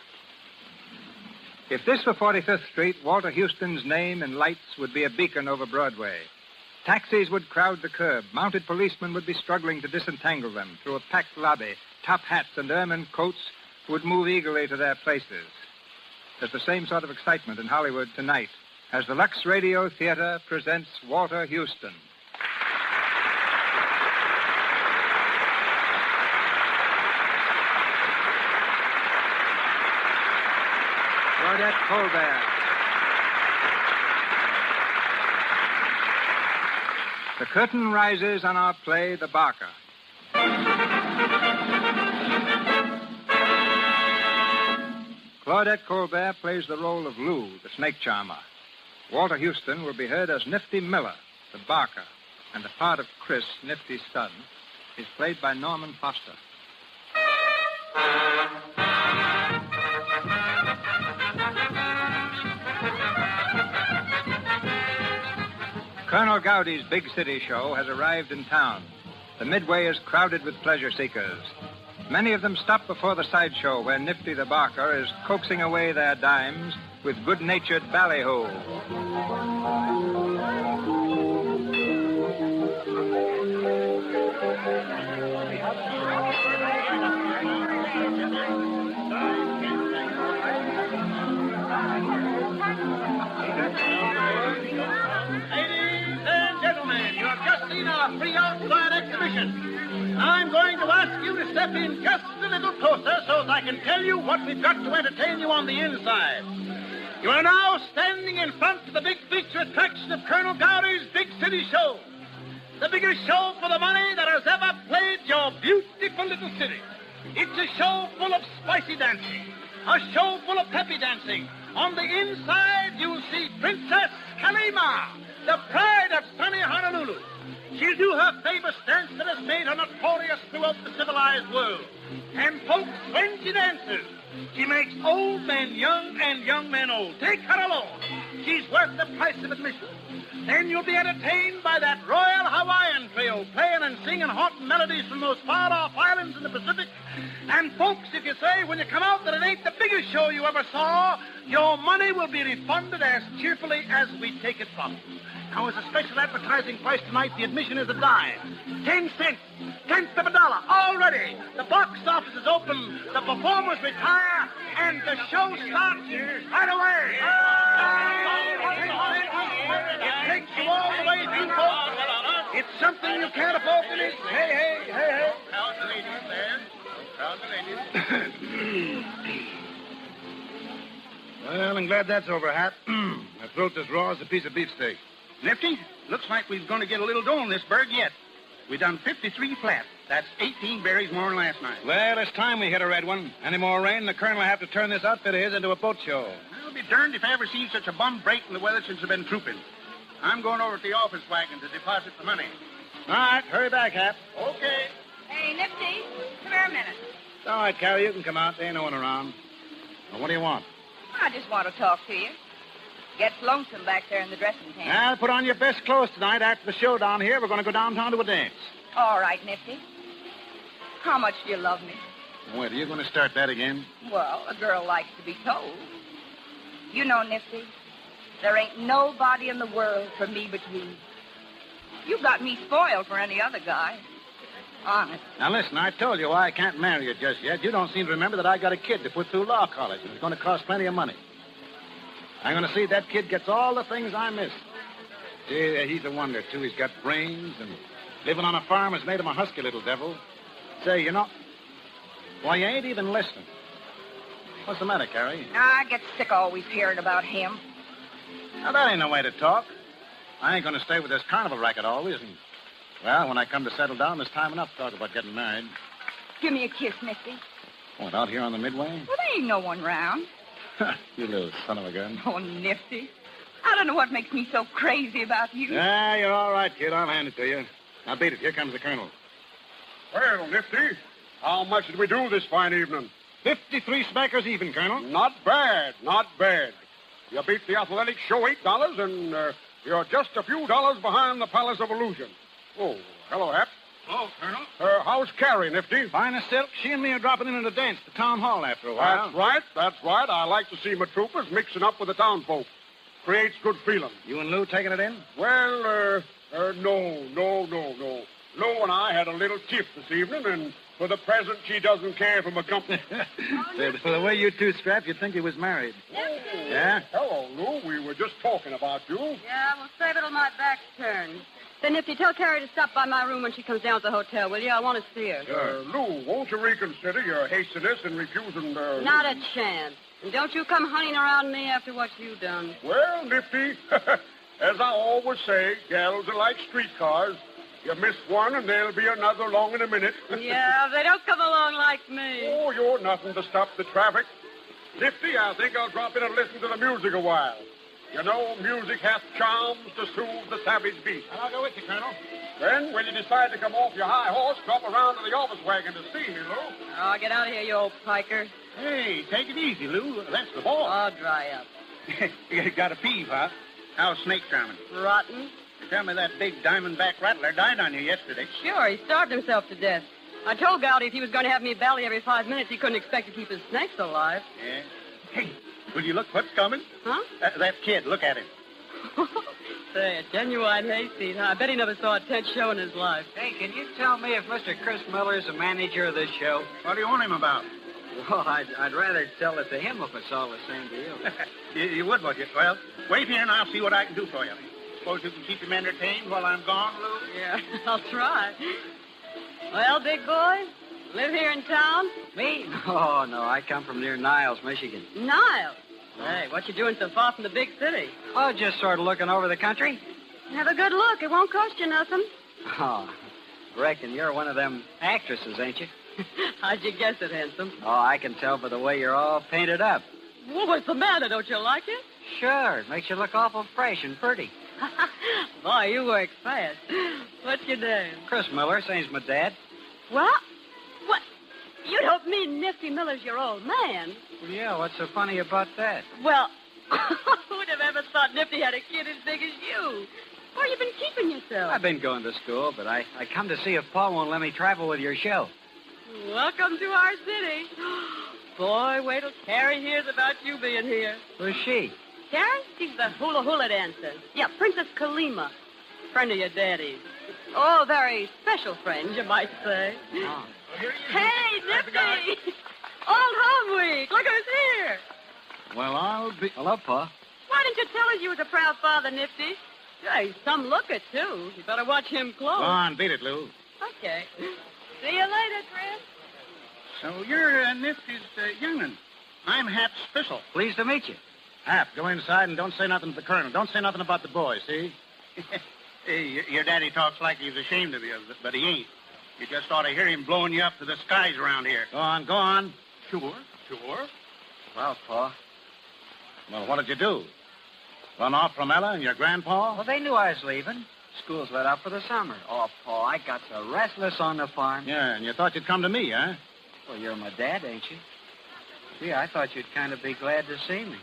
If this were 45th Street, Walter Houston's name in lights would be a beacon over Broadway. Taxis would crowd the curb. Mounted policemen would be struggling to disentangle them. Through a packed lobby, top hats and ermine coats would move eagerly to their places. There's the same sort of excitement in Hollywood tonight as the Lux Radio Theater presents Walter Houston. Claudette Colbert. The curtain rises on our play, The Barker. Claudette Colbert plays the role of Lou, the snake charmer. Walter Houston will be heard as Nifty Miller, the Barker, and the part of Chris, Nifty's son, is played by Norman Foster. Colonel Gowdy's big city show has arrived in town. The midway is crowded with pleasure seekers. Many of them stop before the sideshow where Nifty the Barker is coaxing away their dimes with good-natured ballyhoo. Free outside exhibition. I'm going to ask you to stay step in just a little closer so that I can tell you what we've got to entertain you on the inside. You are now standing in front of the big feature attraction of Colonel Gowdy's Big City Show. The biggest show for the money that has ever played your beautiful little city. It's a show full of spicy dancing, a show full of peppy dancing. On the inside, you'll see Princess Kalima, the pride of sunny Honolulu. She'll do her famous dance that has made her notorious throughout the civilized world. And folks, when she dances, she makes old men young and young men old. Take her along. She's worth the price of admission. Then you'll be entertained by that Royal Hawaiian Trio, playing and singing haunting melodies from those far-off islands in the Pacific. And folks, if you say when you come out that it ain't the biggest show you ever saw, your money will be refunded as cheerfully as we take it from you. Now, as a special advertising price tonight, the admission is a dime. 10 cents. Tenth of a dollar. Already. The box office is open. The performers retire. And the show starts right away. It takes you all the way through, folks. It's something you can't afford to miss. Hey, hey, hey, hey. Crowd the ladies there. Crowd the ladies. Well, I'm glad that's over, Hap. My throat's as raw as a piece of beefsteak. Nifty, looks like we're going to get a little dough in this burg yet. We done 53 flat. That's 18 berries more than last night. Well, it's time we hit a red one. Any more rain, the colonel will have to turn this outfit of his into a boat show. I'll be darned if I ever seen such a bum break in the weather since I've been trooping. I'm going over to the office wagon to deposit the money. All right, hurry back, Hap. Okay. Hey, Nifty, come here a minute. All right, Carrie, you can come out. There ain't no one around. Well, what do you want? I just want to talk to you. Gets lonesome back there in the dressing tent. Now, put on your best clothes tonight. After the show down here, we're going to go downtown to a dance. All right, Nifty. How much do you love me? Wait, are you going to start that again? Well, a girl likes to be told. You know, Nifty, there ain't nobody in the world for me but you. You got me spoiled for any other guy. Honest. Now, listen, I told you why I can't marry you just yet. You don't seem to remember that I got a kid to put through law college, and it's going to cost plenty of money. I'm going to see that kid gets all the things I miss. Gee, he's a wonder, too. He's got brains, and living on a farm has made him a husky little devil. Say, you know, why, you ain't even listening. What's the matter, Carrie? I get sick always hearing about him. Now, that ain't no way to talk. I ain't going to stay with this carnival racket always, and, well, when I come to settle down, there's time enough to talk about getting married. Give me a kiss, Nifty. What, out here on the Midway? Well, there ain't no one round. You little son of a gun. Oh, Nifty. I don't know what makes me so crazy about you. Yeah, you're all right, kid. I'll hand it to you. Now, beat it. Here comes the colonel. Well, Nifty, how much did we do this fine evening? 53 smackers even, Colonel. Not bad, not bad. You beat the athletic show $8, and you're just a few dollars behind the Palace of Illusion. Oh, hello, Hap. Oh, Colonel. How's Carrie, Nifty? Fine as silk. She and me are dropping in to dance at the town hall after a while. That's right. I like to see my troopers mixing up with the townfolk. Creates good feeling. You and Lou taking it in? Well, no. Lou and I had a little tiff this evening, and for the present, she doesn't care for my company. For the way you two strapped, you'd think he was married. Yeah? Hello, Lou. We were just talking about you. Yeah, we'll save it till my back's turned. Then, Nifty, tell Carrie to stop by my room when she comes down to the hotel, will you? I want to see her. Lou, won't you reconsider your hastiness in refusing... Not a chance. And don't you come hunting around me after what you've done. Well, Nifty, as I always say, gals are like streetcars. You miss one, and there'll be another along in a minute. Yeah, they don't come along like me. Oh, you're nothing to stop the traffic. Nifty, I think I'll drop in and listen to the music a while. You know, music hath charms to soothe the savage beast. I'll go with you, Colonel. Then, when you decide to come off your high horse, drop around to the office wagon to see me, Lou. Oh, get out of here, you old piker. Hey, take it easy, Lou. That's the ball. Oh, dry up. You got a peeve, huh? How's Snake charming? Rotten. Tell me that big diamondback rattler died on you yesterday. Sure, he starved himself to death. I told Gowdy if he was going to have me bally every 5 minutes, he couldn't expect to keep his snakes alive. Yeah. Hey, will you look what's coming? Huh? That kid, look at him. Say, a genuine hayseed, huh? I bet he never saw a tent show in his life. Hey, can you tell me if Mr. Chris Miller's the manager of this show? What do you want him about? Well, I'd rather sell it to him if it's all the same to you. You would, would you? Well, wait here and I'll see what I can do for you. Suppose you can keep him entertained while I'm gone, Lou? Yeah, I'll try. Well, big boy, Live here in town? Me? Oh, no. I come from near Niles, Michigan. Niles? Hey, what you doing so far from the big city? Oh, just sort of looking over the country. Have a good look. It won't cost you nothing. Oh, reckon you're one of them actresses, ain't you? How'd you guess it, handsome? Oh, I can tell by the way you're all painted up. Well, what's the matter? Don't you like it? Sure, it makes you look awful fresh and pretty. Boy, you work fast. What's your name? Chris Miller, same's my dad. What? What? You don't mean Nifty Miller's your old man? Well, yeah, what's so funny about that? Well, who'd have ever thought Nifty had a kid as big as you? Where you been keeping yourself? I've been going to school, but I come to see if Paul won't let me travel with your show. Welcome to our city. Boy, wait till Carrie hears about you being here. Who's she? Carrie? She's the hula dancer. Yeah, Princess Kalima. Friend of your daddy's. Oh, very special friend, you might say. Oh. Hey, Nifty! Old home week. Look who's here. Well, I'll be... Hello, Pa. Why didn't you tell us you was a proud father, Nifty? Yeah, he's some looker, too. You better watch him close. Go on, beat it, Lou. Okay. See you later, Chris. So you're Nifty's young'un. I'm Hap Spissel. Pleased to meet you. Hap, go inside and don't say nothing to the colonel. Don't say nothing about the boy, see? Hey, your daddy talks like he's ashamed of you, but he ain't. You just ought to hear him blowing you up to the skies around here. Go on, go on. Sure. Well, Pa. Well, what did you do? Run off from Ella and your grandpa? Well, they knew I was leaving. School's let up for the summer. Oh, Pa, I got so restless on the farm. Yeah, and you thought you'd come to me, huh? Well, you're my dad, ain't you? Gee, I thought you'd kind of be glad to see me.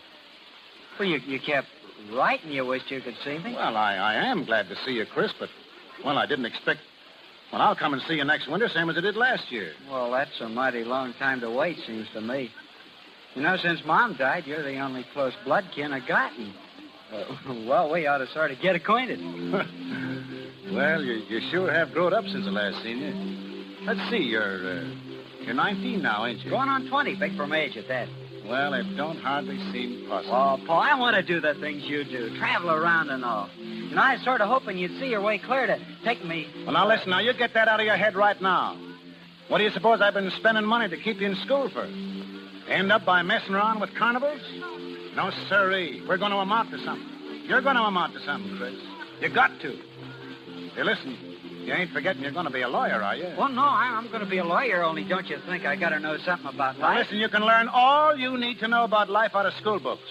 Well, you kept writing you wished you could see me. Well, I am glad to see you, Chris, but, well, I didn't expect... Well, I'll come and see you next winter, same as I did last year. Well, that's a mighty long time to wait, seems to me. You know, since Mom died, you're the only close blood kin I got. And, well, we ought to sort of get acquainted. Well, you sure have grown up since I last seen you. Let's see, you're 19 now, ain't you? Going on 20, big for my age at that. Well, it don't hardly seem possible. Oh, Paul, I want to do the things you do, travel around and all. And I was sort of hoping you'd see your way clear to take me... Well, now, listen, you get that out of your head right now. What do you suppose I've been spending money to keep you in school for? End up by messing around with carnivals? No, sirree. We're going to amount to something. You're going to amount to something, Chris. You got to. Hey, listen, you ain't forgetting you're going to be a lawyer, are you? Well, no, I'm going to be a lawyer, only don't you think I got to know something about life? Now, listen, you can learn all you need to know about life out of school books.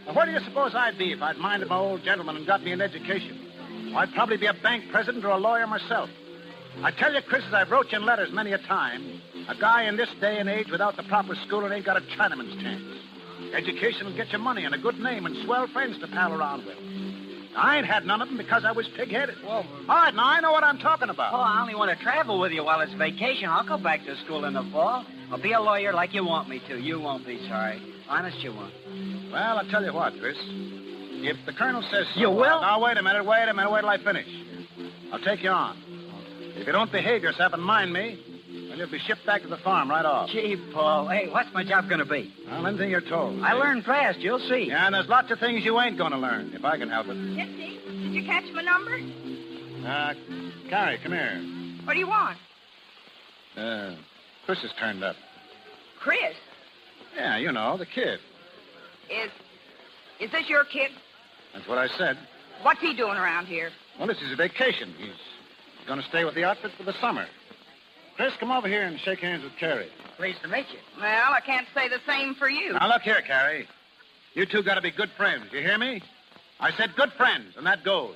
Now, where do you suppose I'd be if I'd minded my old gentleman and got me an education? Well, I'd probably be a bank president or a lawyer myself. I tell you, Chris, as I've wrote you in letters many a time, a guy in this day and age without the proper schooling ain't got a Chinaman's chance. Education will get you money and a good name and swell friends to pal around with. I ain't had none of them because I was pig-headed. Well, all right, now I know what I'm talking about. Oh, I only want to travel with you while it's vacation. I'll go back to school in the fall. I'll be a lawyer like you want me to. You won't be sorry. Honest, you won't. Well, I'll tell you what, Chris. If the colonel says so... You will? Now, wait a minute, wait till I finish. I'll take you on. If you don't behave yourself and mind me, then you'll be shipped back to the farm right off. Gee, Paul, hey, what's my job going to be? Well, anything you're told. I learn fast, you'll see. Yeah, and there's lots of things you ain't going to learn, if I can help it. Nifty, did you catch my number? Carrie, come here. What do you want? Chris has turned up. Chris? Yeah, you know, the kid. Is this your kid? That's what I said. What's he doing around here? Well, this is a vacation. He's going to stay with the outfit for the summer. Chris, come over here and shake hands with Carrie. Pleased to meet you. Well, I can't say the same for you. Now, look here, Carrie. You two got to be good friends. You hear me? I said good friends, and that goes.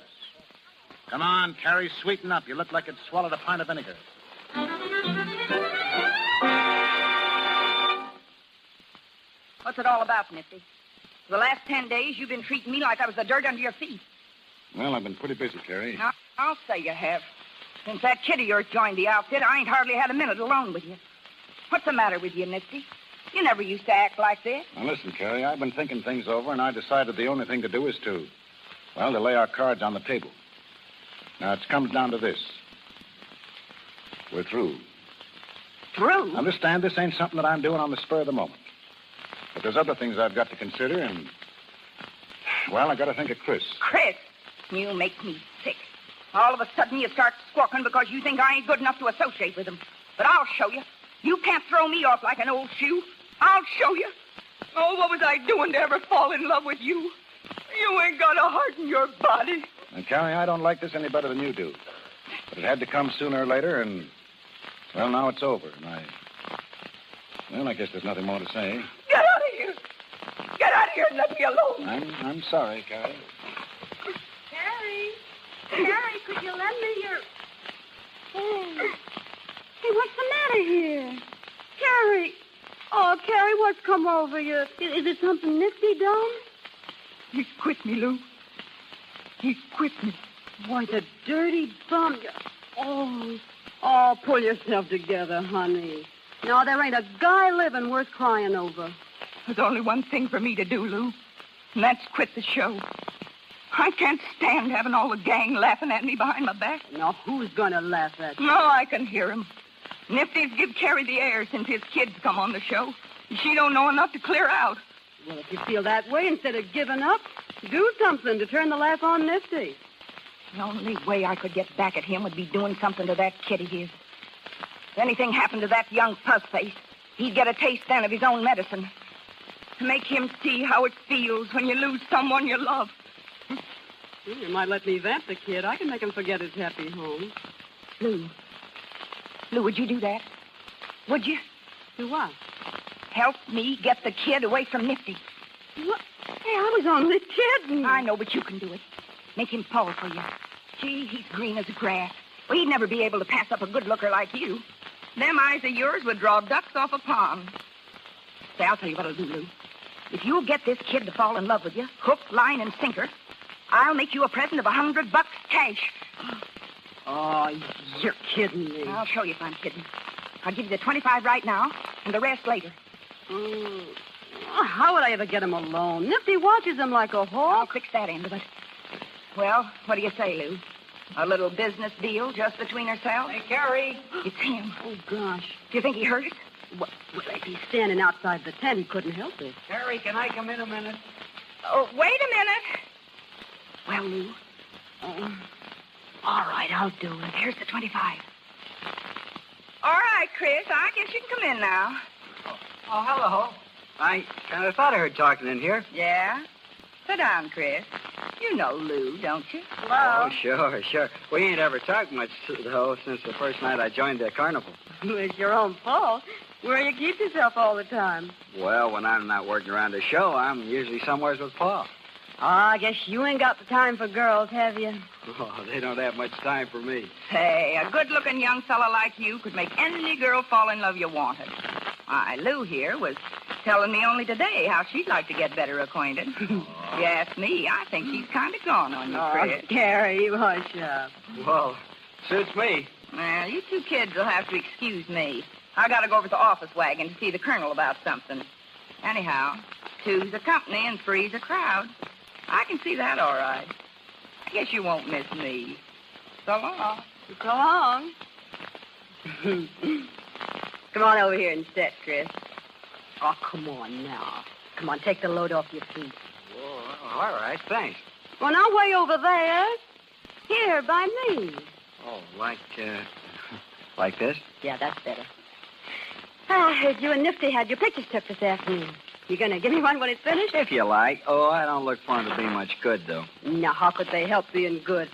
Come on, Carrie, sweeten up. You look like you'd swallowed a pint of vinegar. What's it all about, Nifty? For the last 10 days, you've been treating me like I was the dirt under your feet. Well, I've been pretty busy, Carrie. Now, I'll say you have. Since that kid of yours joined the outfit, I ain't hardly had a minute alone with you. What's the matter with you, Nifty? You never used to act like this. Now, listen, Carrie, I've been thinking things over, and I decided the only thing to do is to lay our cards on the table. Now, it comes down to this. We're through. Through? Understand, this ain't something that I'm doing on the spur of the moment. But there's other things I've got to consider, and, well, I got to think of Chris. Chris? You make me sick. All of a sudden you start squawking because you think I ain't good enough to associate with him. But I'll show you. You can't throw me off like an old shoe. I'll show you. Oh, what was I doing to ever fall in love with you? You ain't got a heart in your body. And, Carrie, I don't like this any better than you do. But it had to come sooner or later, and, well, now it's over. And I guess there's nothing more to say. Get out of here. Get out of here and let me alone. I'm sorry, Carrie. Carrie, could you lend me your... Hey, what's the matter here? Carrie. Oh, Carrie, what's come over you? Is it something nifty done? He's quit me, Lou. He's quit me. Why, the dirty bum. Oh, pull yourself together, honey. No, there ain't a guy living worth crying over. There's only one thing for me to do, Lou, and that's quit the show. I can't stand having all the gang laughing at me behind my back. Now, who's going to laugh at you? No, I can hear him. Nifty's give Carrie the air since his kids come on the show. She don't know enough to clear out. Well, if you feel that way, instead of giving up, do something to turn the laugh on Nifty. The only way I could get back at him would be doing something to that kid of his. If anything happened to that young puzzface, he'd get a taste then of his own medicine. To make him see how it feels when you lose someone you love. You might let me vamp the kid. I can make him forget his happy home. Lou, would you do that? Would you? Do what? Help me get the kid away from Nifty. What? Hey, I was only kidding. I know, but you can do it. Make him fall for you. Gee, he's green as grass. Well, he'd never be able to pass up a good looker like you. Them eyes of yours would draw ducks off a pond. Say, I'll tell you what I'll do, Lou. If you'll get this kid to fall in love with you, hook, line, and sinker, I'll make you a present of $100 cash. Oh, you're kidding me. I'll show you if I'm kidding. I'll give you the 25 right now, and the rest later. How would I ever get him alone? Nifty watches him like a hawk. I'll fix that end of it. Well, what do you say, Lou? A little business deal just between ourselves? Hey, Carrie. It's him. Oh, gosh. Do you think he heard it? Well, if he's standing outside the tent, he couldn't help it. Carrie, can I come in a minute? Oh, wait a minute. Well, Lou. All right, I'll do it. Here's the 25. All right, Chris, I guess you can come in now. Oh, hello. I kind of thought I heard talking in here. Yeah? Sit down, Chris. You know Lou, don't you? Hello? Oh, sure. We ain't ever talked much, though, since the first night I joined the carnival. It's your own fault. Where you keep yourself all the time? Well, when I'm not working around the show, I'm usually somewheres with Pa. Oh, I guess you ain't got the time for girls, have you? Oh, they don't have much time for me. Say, a good-looking young fella like you could make any girl fall in love you wanted. Why, Lou here was telling me only today how she'd like to get better acquainted. If you ask me, I think she's kind of gone on you, Chris. Gary, hush up. Well, suits me. Well, you two kids will have to excuse me. I got to go over to the office wagon to see the colonel about something. Anyhow, two's a company and three's a crowd. I can see that all right. I guess you won't miss me. So long. So long. Come on over here and sit, Chris. Oh, come on now. Come on, take the load off your feet. Whoa, all right, thanks. Well, now way over there. Here, by me. Oh, like this? Yeah, that's better. I heard you and Nifty had your pictures took this afternoon. You gonna give me one when it's finished? If you like. Oh, I don't look for them to be much good, though. Now, how could they help being good?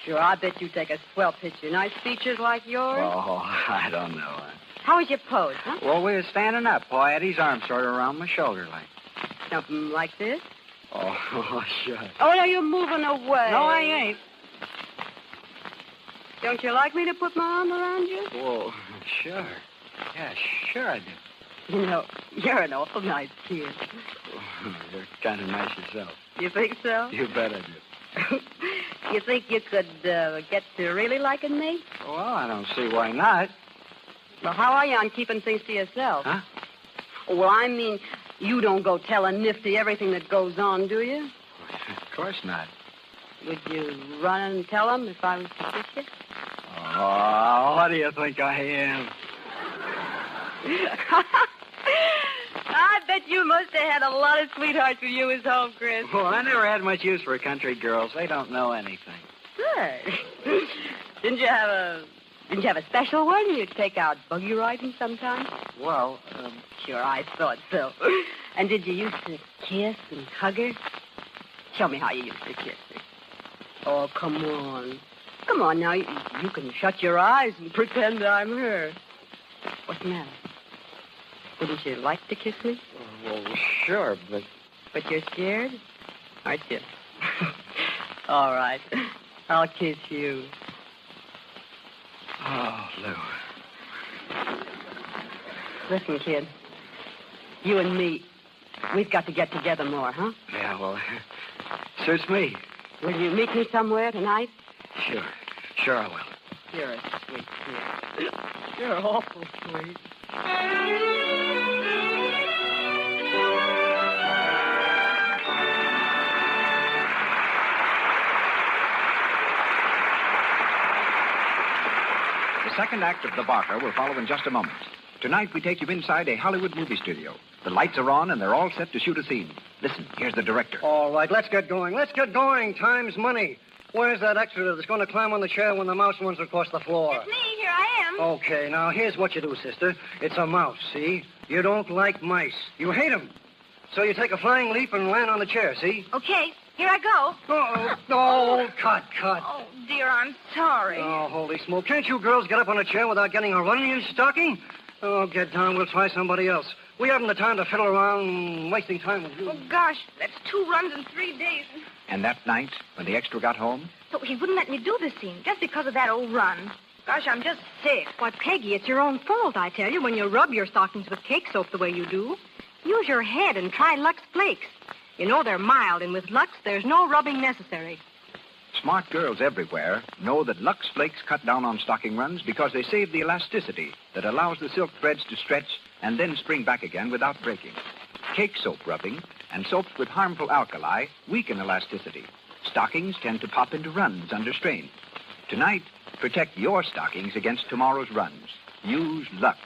Sure, I bet you take a swell picture. Nice features like yours. Oh, I don't know. How was your pose, huh? Well, we were standing up. Pa had his arm sort of around my shoulder like. Something like this? Oh, sure. Oh, no, you're moving away. No, I ain't. Don't you like me to put my arm around you? Whoa, sure. Yeah, sure I do. You know, you're an awful nice kid. Oh, you're kind of nice yourself. You think so? You bet I do. You think you could get to really liking me? Well, I don't see why not. Well, how are you on keeping things to yourself? Huh? Well, I mean, you don't go telling Nifty everything that goes on, do you? Of course not. Would you run and tell him if I was to kiss you? Oh, what do you think I am? I bet you must have had a lot of sweethearts when you was home, Chris. Well, I never had much use for country girls. They don't know anything. Good. Didn't you have a Didn't you have a special one? You'd take out buggy riding sometime? Well, Sure, I thought so. And did you used to kiss and hug her? Show me how you used to kiss her. Oh, come on. Come on now. You can shut your eyes and pretend I'm her. What's the matter? Wouldn't you like to kiss me? well, sure, but... But you're scared? Aren't you? All right. I'll kiss you. Oh, Lou. Listen, kid. You and me, we've got to get together more, huh? Yeah, well, suits me. Will you meet me somewhere tonight? Sure. Sure I will. You're a sweet kid. You're awful sweet. The second act of The Barker will follow in just a moment. Tonight, we take you inside a Hollywood movie studio. The lights are on, and they're all set to shoot a scene. Listen, here's the director. All right, let's get going. Let's get going. Time's money. Where's that extra that's going to climb on the chair when the mouse runs across the floor? It's me. Here I am. Okay, now here's what you do, sister. It's a mouse, see? You don't like mice. You hate them. So you take a flying leap and land on the chair, see? Okay, here I go. Oh, cut. Oh, dear, I'm sorry. Oh, holy smoke. Can't you girls get up on a chair without getting a run in your stocking? Oh, get down. We'll try somebody else. We haven't the time to fiddle around wasting time with you. Oh, gosh, that's 2 runs in 3 days. And that night, when the extra got home, But he wouldn't let me do the scene just because of that old run. Gosh, I'm just sick. Why, Peggy, it's your own fault, I tell you, when you rub your stockings with cake soap the way you do. Use your head and try Lux Flakes. You know they're mild, and with Lux, there's no rubbing necessary. smart girls everywhere know that Lux Flakes cut down on stocking runs because they save the elasticity that allows the silk threads to stretch and then spring back again without breaking. Cake soap rubbing and soaps with harmful alkali weaken elasticity. Stockings tend to pop into runs under strain. Tonight, protect your stockings against tomorrow's runs. Use Lux.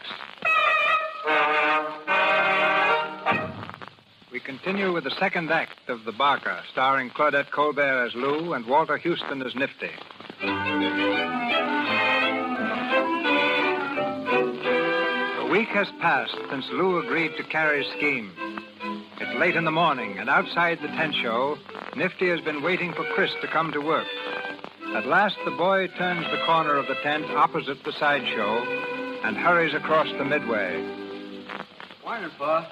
We continue with the second act of The Barker, starring Claudette Colbert as Lou and Walter Houston as Nifty. A week has passed since Lou agreed to Carrie's scheme. It's late in the morning, and outside the tent show, Nifty has been waiting for Chris to come to work. At last, the boy turns the corner of the tent opposite the sideshow and hurries across the midway. Morning, Pa.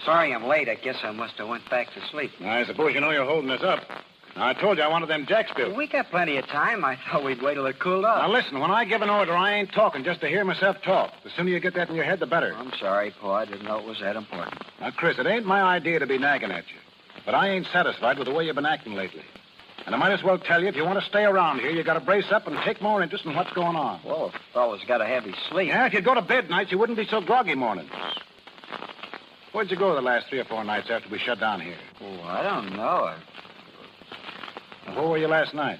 Sorry I'm late. I guess I must have went back to sleep. I suppose you know you're holding us up. I told you I wanted them jacks built. We got plenty of time. I thought we'd wait till it cooled off. Now, listen, when I give an order, I ain't talking just to hear myself talk. The sooner you get that in your head, the better. I'm sorry, Pa. I didn't know it was that important. Now, Chris, it ain't my idea to be nagging at you. But I ain't satisfied with the way you've been acting lately. And I might as well tell you, if you want to stay around here, you got to brace up and take more interest in what's going on. Well, a fellow's got to have his sleep. Yeah, if you'd go to bed nights, you wouldn't be so groggy mornings. Where'd you go the last 3 or 4 nights after we shut down here? Oh, I don't know. Where were you last night?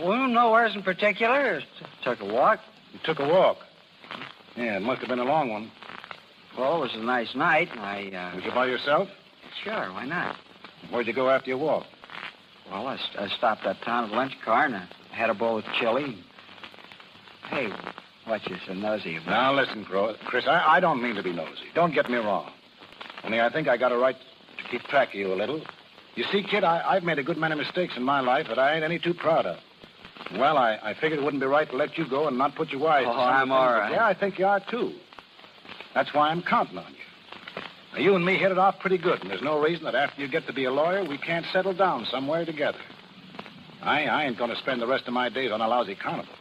Well, nowheres in particular. Took a walk. You took a walk? Yeah, it must have been a long one. Well, it was a nice night. Was you by yourself? Sure, why not? Where'd you go after your walk? Well, I stopped uptown at the lunch car and I had a bowl of chili. Hey, what you so nosy about? Now, listen, Chris, I don't mean to be nosy. Don't get me wrong. Only I think I got a right to keep track of you a little. You see, kid, I've made a good many mistakes in my life that I ain't any too proud of. Well, I figured it wouldn't be right to let you go and not put your wife. Oh, I'm all right. Yeah, I think you are, too. That's why I'm counting on you. Now, you and me hit it off pretty good, and there's no reason that after you get to be a lawyer, we can't settle down somewhere together. I ain't going to spend the rest of my days on a lousy carnival.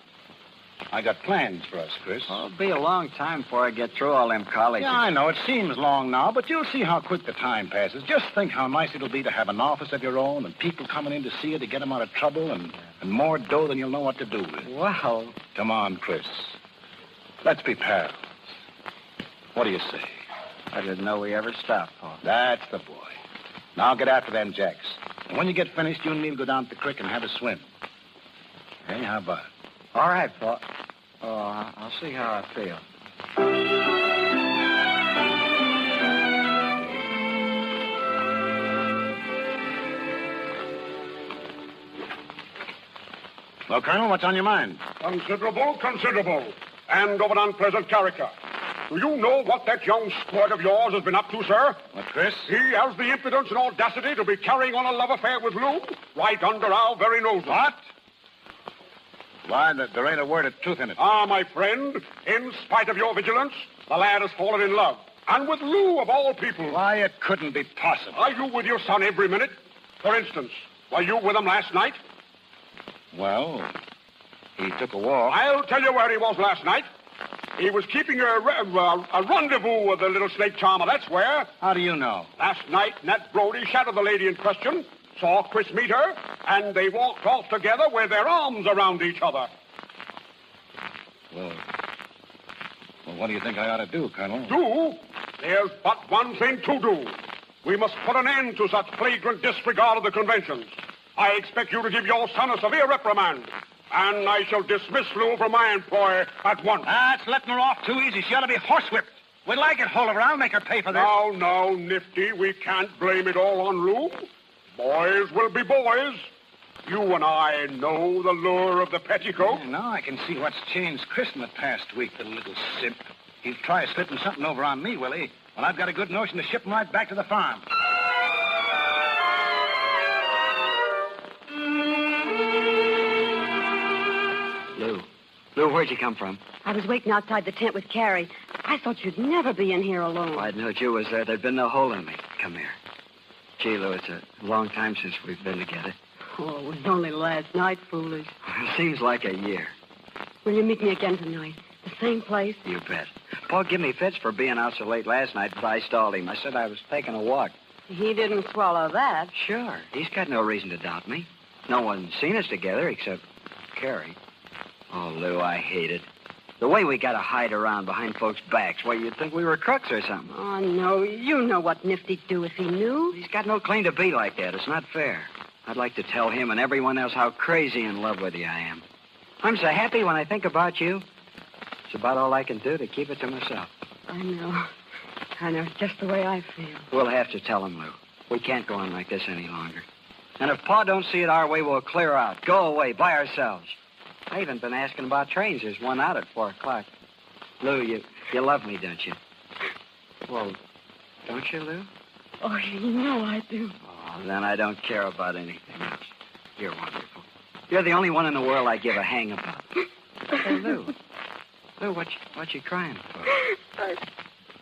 I got plans for us, Chris. Well, it'll be a long time before I get through all them colleges. Yeah, I know. It seems long now, but you'll see how quick the time passes. Just think how nice it'll be to have an office of your own and people coming in to see you to get them out of trouble and more dough than you'll know what to do with. Wow. Come on, Chris. Let's be pals. What do you say? I didn't know we ever stopped, Paul. That's the boy. Now get after them jacks. And when you get finished, you and me'll go down to the creek and have a swim. Hey, how about it? All right, Paul. Oh, I'll see how I feel. Well, Colonel, what's on your mind? Considerable, and of an unpleasant character. Do you know what that young squirt of yours has been up to, sir? What, Chris? He has the impudence and audacity to be carrying on a love affair with Lou right under our very noses. What? Why, there ain't a word of truth in it. Ah, my friend, in spite of your vigilance, the lad has fallen in love. And with Lou, of all people. Why, it couldn't be possible. Are you with your son every minute? For instance, were you with him last night? Well, he took a walk. I'll tell you where he was last night. He was keeping a rendezvous with the little snake charmer, that's where. How do you know? Last night, Nat Brody shadowed the lady in question, saw Chris meet her, and they walked off together with their arms around each other. Well, what do you think I ought to do, Colonel? Do? There's but one thing to do. We must put an end to such flagrant disregard of the conventions. I expect you to give your son a severe reprimand. And I shall dismiss Lou from my employ at once. That's letting her off too easy. She ought to be horsewhipped. Wait till I get hold of her. I'll make her pay for this. Now, Nifty, we can't blame it all on Lou. Boys will be boys. You and I know the lure of the petticoat. Yeah, now I can see what's changed Chris in the past week, the little simp. He'll try slipping something over on me, will he? Well, I've got a good notion to ship him right back to the farm. Lou, where'd you come from? I was waiting outside the tent with Carrie. I thought you'd never be in here alone. Well, I'd known you was there. There'd been no hole in me. Come here. Gee, Lou, it's a long time since we've been together. Oh, it was only last night, foolish. It seems like a year. Will you meet me again tonight? The same place? You bet. Paul gave me fits for being out so late last night, but I stalled him. I said I was taking a walk. He didn't swallow that. Sure. He's got no reason to doubt me. No one's seen us together except Carrie. Oh, Lou, I hate it. The way we got to hide around behind folks' backs. Why, you'd think we were crooks or something. Oh, no. You know what Nifty'd do if he knew. He's got no claim to be like that. It's not fair. I'd like to tell him and everyone else how crazy in love with you I am. I'm so happy when I think about you. It's about all I can do to keep it to myself. I know. It's just the way I feel. We'll have to tell him, Lou. We can't go on like this any longer. And if Pa don't see it our way, we'll clear out. Go away by ourselves. I even been asking about trains. There's one out at 4 o'clock. Lou, you love me, don't you? Well, don't you, Lou? Oh, you know I do. Oh, then I don't care about anything else. You're wonderful. You're the only one in the world I give a hang about. Hey, Lou. Lou, what you crying for?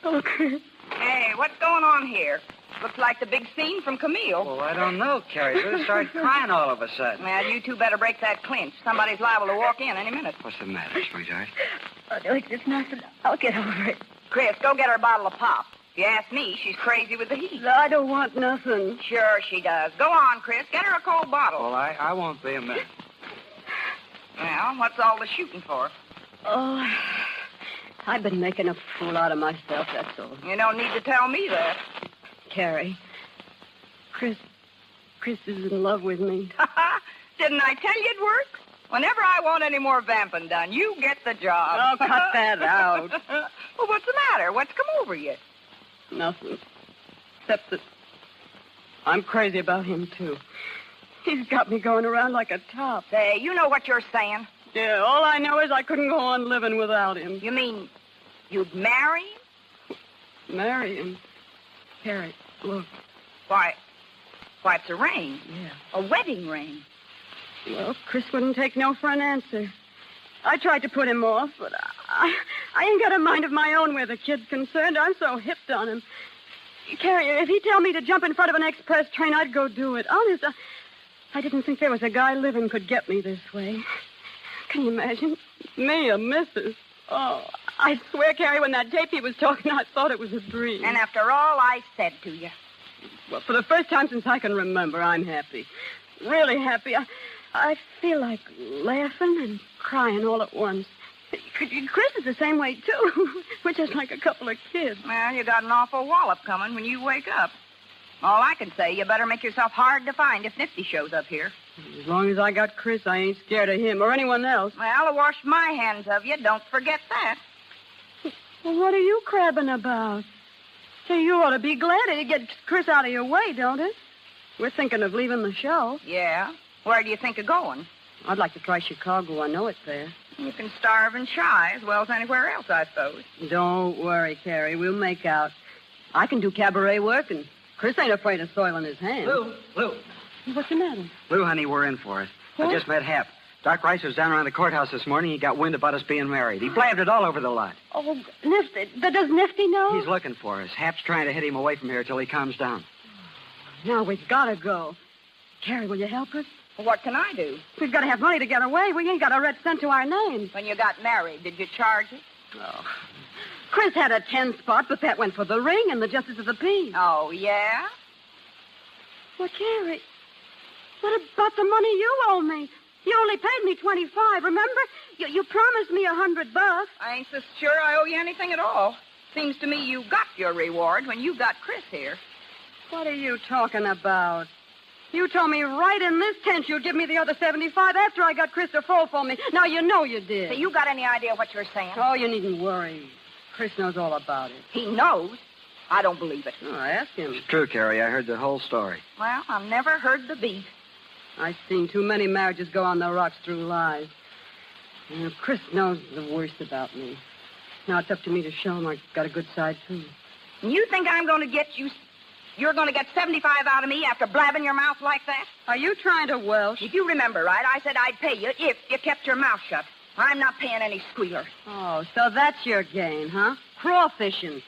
Oh, Chris. Hey, what's going on here? Looks like the big scene from Camille. Well, I don't know, Carrie. Lou started crying all of a sudden. Well, you two better break that clinch. Somebody's liable to walk in any minute. What's the matter, sweetheart? It's nothing. I'll get over it. Chris, go get her a bottle of pop. If you ask me, she's crazy with the heat. I don't want nothing. Sure she does. Go on, Chris. Get her a cold bottle. Well, I won't be a minute. Well, what's all the shooting for? Oh, I've been making a fool out of myself, that's all. You don't need to tell me that. Carrie, Chris is in love with me. Didn't I tell you it'd work? Whenever I want any more vamping done, you get the job. Oh, cut that out. Well, what's the matter? What's come over you? Nothing. Except that I'm crazy about him, too. He's got me going around like a top. Say, you know what you're saying? Yeah, all I know is I couldn't go on living without him. You mean you'd marry him? Marry him? Carrie, look. Why, it's a ring. Yeah. A wedding ring. Well, Chris wouldn't take no for an answer. I tried to put him off, but I ain't got a mind of my own where the kid's concerned. I'm so hipped on him. Carrie, if he'd tell me to jump in front of an express train, I'd go do it. Honest, I didn't think there was a guy living could get me this way. Can you imagine? Me, a missus. Oh, I swear, Carrie, when that tape he was talking, I thought it was a dream. And after all I said to you. Well, for the first time since I can remember, I'm happy. Really happy. I feel like laughing and crying all at once. Chris is the same way, too. We're just like a couple of kids. Well, you got an awful wallop coming when you wake up. All I can say, you better make yourself hard to find if Nifty shows up here. As long as I got Chris, I ain't scared of him or anyone else. Well, I'll wash my hands of you. Don't forget that. Well, what are you crabbing about? Say, you ought to be glad it gets Chris out of your way, don't it? We're thinking of leaving the show. Yeah? Where do you think of going? I'd like to try Chicago. I know it's there. You can starve and shy as well as anywhere else, I suppose. Don't worry, Carrie. We'll make out. I can do cabaret work, and Chris ain't afraid of soiling his hands. Lou. What's the matter? Lou, honey, we're in for it. What? I just met Hap. Doc Rice was down around the courthouse this morning. He got wind about us being married. He blabbed it all over the lot. Oh, Nifty. Does Nifty know? He's looking for us. Hap's trying to hit him away from here till he calms down. Now we've got to go. Carrie, will you help us? What can I do? We've got to have money to get away. We ain't got a red cent to our names. When you got married, did you charge it? Oh. Chris had a 10 spot, but that went for the ring and the justice of the peace. Oh, yeah? Well, Carrie, what about the money you owe me? You only paid me $25, remember? You promised me $100. I ain't so sure I owe you anything at all. Seems to me you got your reward when you got Chris here. What are you talking about? You told me right in this tent you'd give me the other $75 after I got Chris to fall for me. Now you know you did. So you got any idea what you're saying? Oh, you needn't worry. Chris knows all about it. He knows? I don't believe it. Oh, ask him. It's true, Carrie. I heard the whole story. Well, I've never heard the beat. I've seen too many marriages go on the rocks through lies. And Chris knows the worst about me. Now it's up to me to show him I got a good side, too. You think I'm going to get you... You're going to get 75 out of me after blabbing your mouth like that? Are you trying to welsh? If you remember right, I said I'd pay you if you kept your mouth shut. I'm not paying any squealer. Oh, so that's your game, huh? Crawfishing.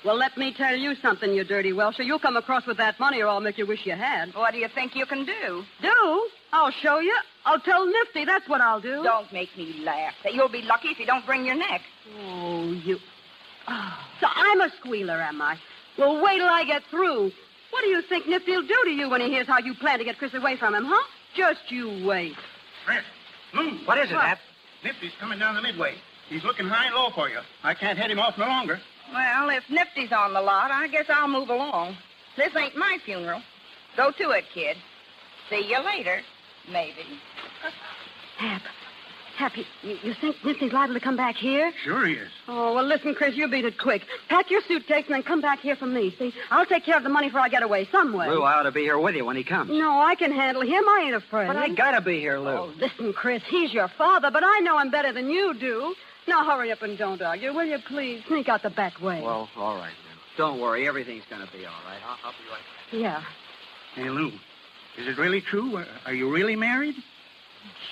Well, let me tell you something, you dirty Welsher. You'll come across with that money or I'll make you wish you had. What do you think you can do? Do? I'll show you. I'll tell Nifty. That's what I'll do. Don't make me laugh. You'll be lucky if you don't bring your neck. Oh, you... Oh, so I'm a squealer, am I? Well, wait till I get through. What do you think Nifty'll do to you when he hears how you plan to get Chris away from him, huh? Just you wait. Chris. What is it, Hap? Nifty's coming down the midway. He's looking high and low for you. I can't head him off no longer. Well, if Nifty's on the lot, I guess I'll move along. This ain't my funeral. Go to it, kid. See you later, maybe. Hap, you think Nifty's liable to come back here? Sure he is. Oh, well, listen, Chris, you beat it quick. Pack your suitcase and then come back here for me, see? I'll take care of the money before I get away some way. Lou, I ought to be here with you when he comes. No, I can handle him. I ain't afraid. But I gotta be here, Lou. Oh, listen, Chris, he's your father, but I know him better than you do. Now, hurry up and don't argue, will you, please? Sneak out the back way. Well, all right, Lou. Don't worry. Everything's gonna be all right. I'll be right back. Yeah. Hey, Lou, is it really true? Are you really married?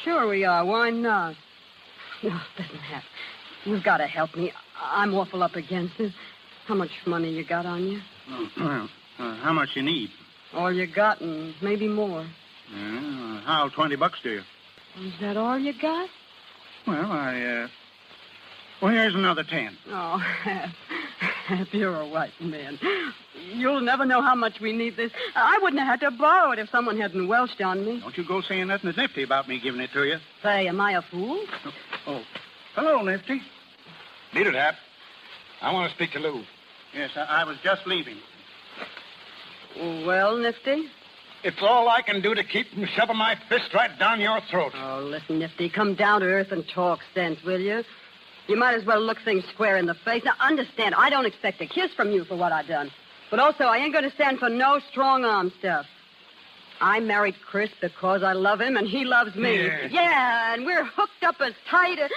Sure we are. Why not? No, listen, Hap. You've got to help me. I'm awful up against it. How much money you got on you? How much you need? All you got and maybe more. How'll $20 do you? Is that all you got? Well, Well, here's another 10. Oh, Hap, you're a white man. You'll never know how much we need this. I wouldn't have had to borrow it if someone hadn't welched on me. Don't you go saying nothing to Nifty about me giving it to you. Say, am I a fool? Oh. Hello, Nifty. Beat it, Hap. I want to speak to Lou. Yes, I was just leaving. Well, Nifty? It's all I can do to keep from shoving my fist right down your throat. Oh, listen, Nifty, come down to earth and talk sense, will you? You might as well look things square in the face. Now, understand, I don't expect a kiss from you for what I done. But also, I ain't going to stand for no strong-arm stuff. I married Chris because I love him and he loves me. Yes. Yeah, and we're hooked up as tight as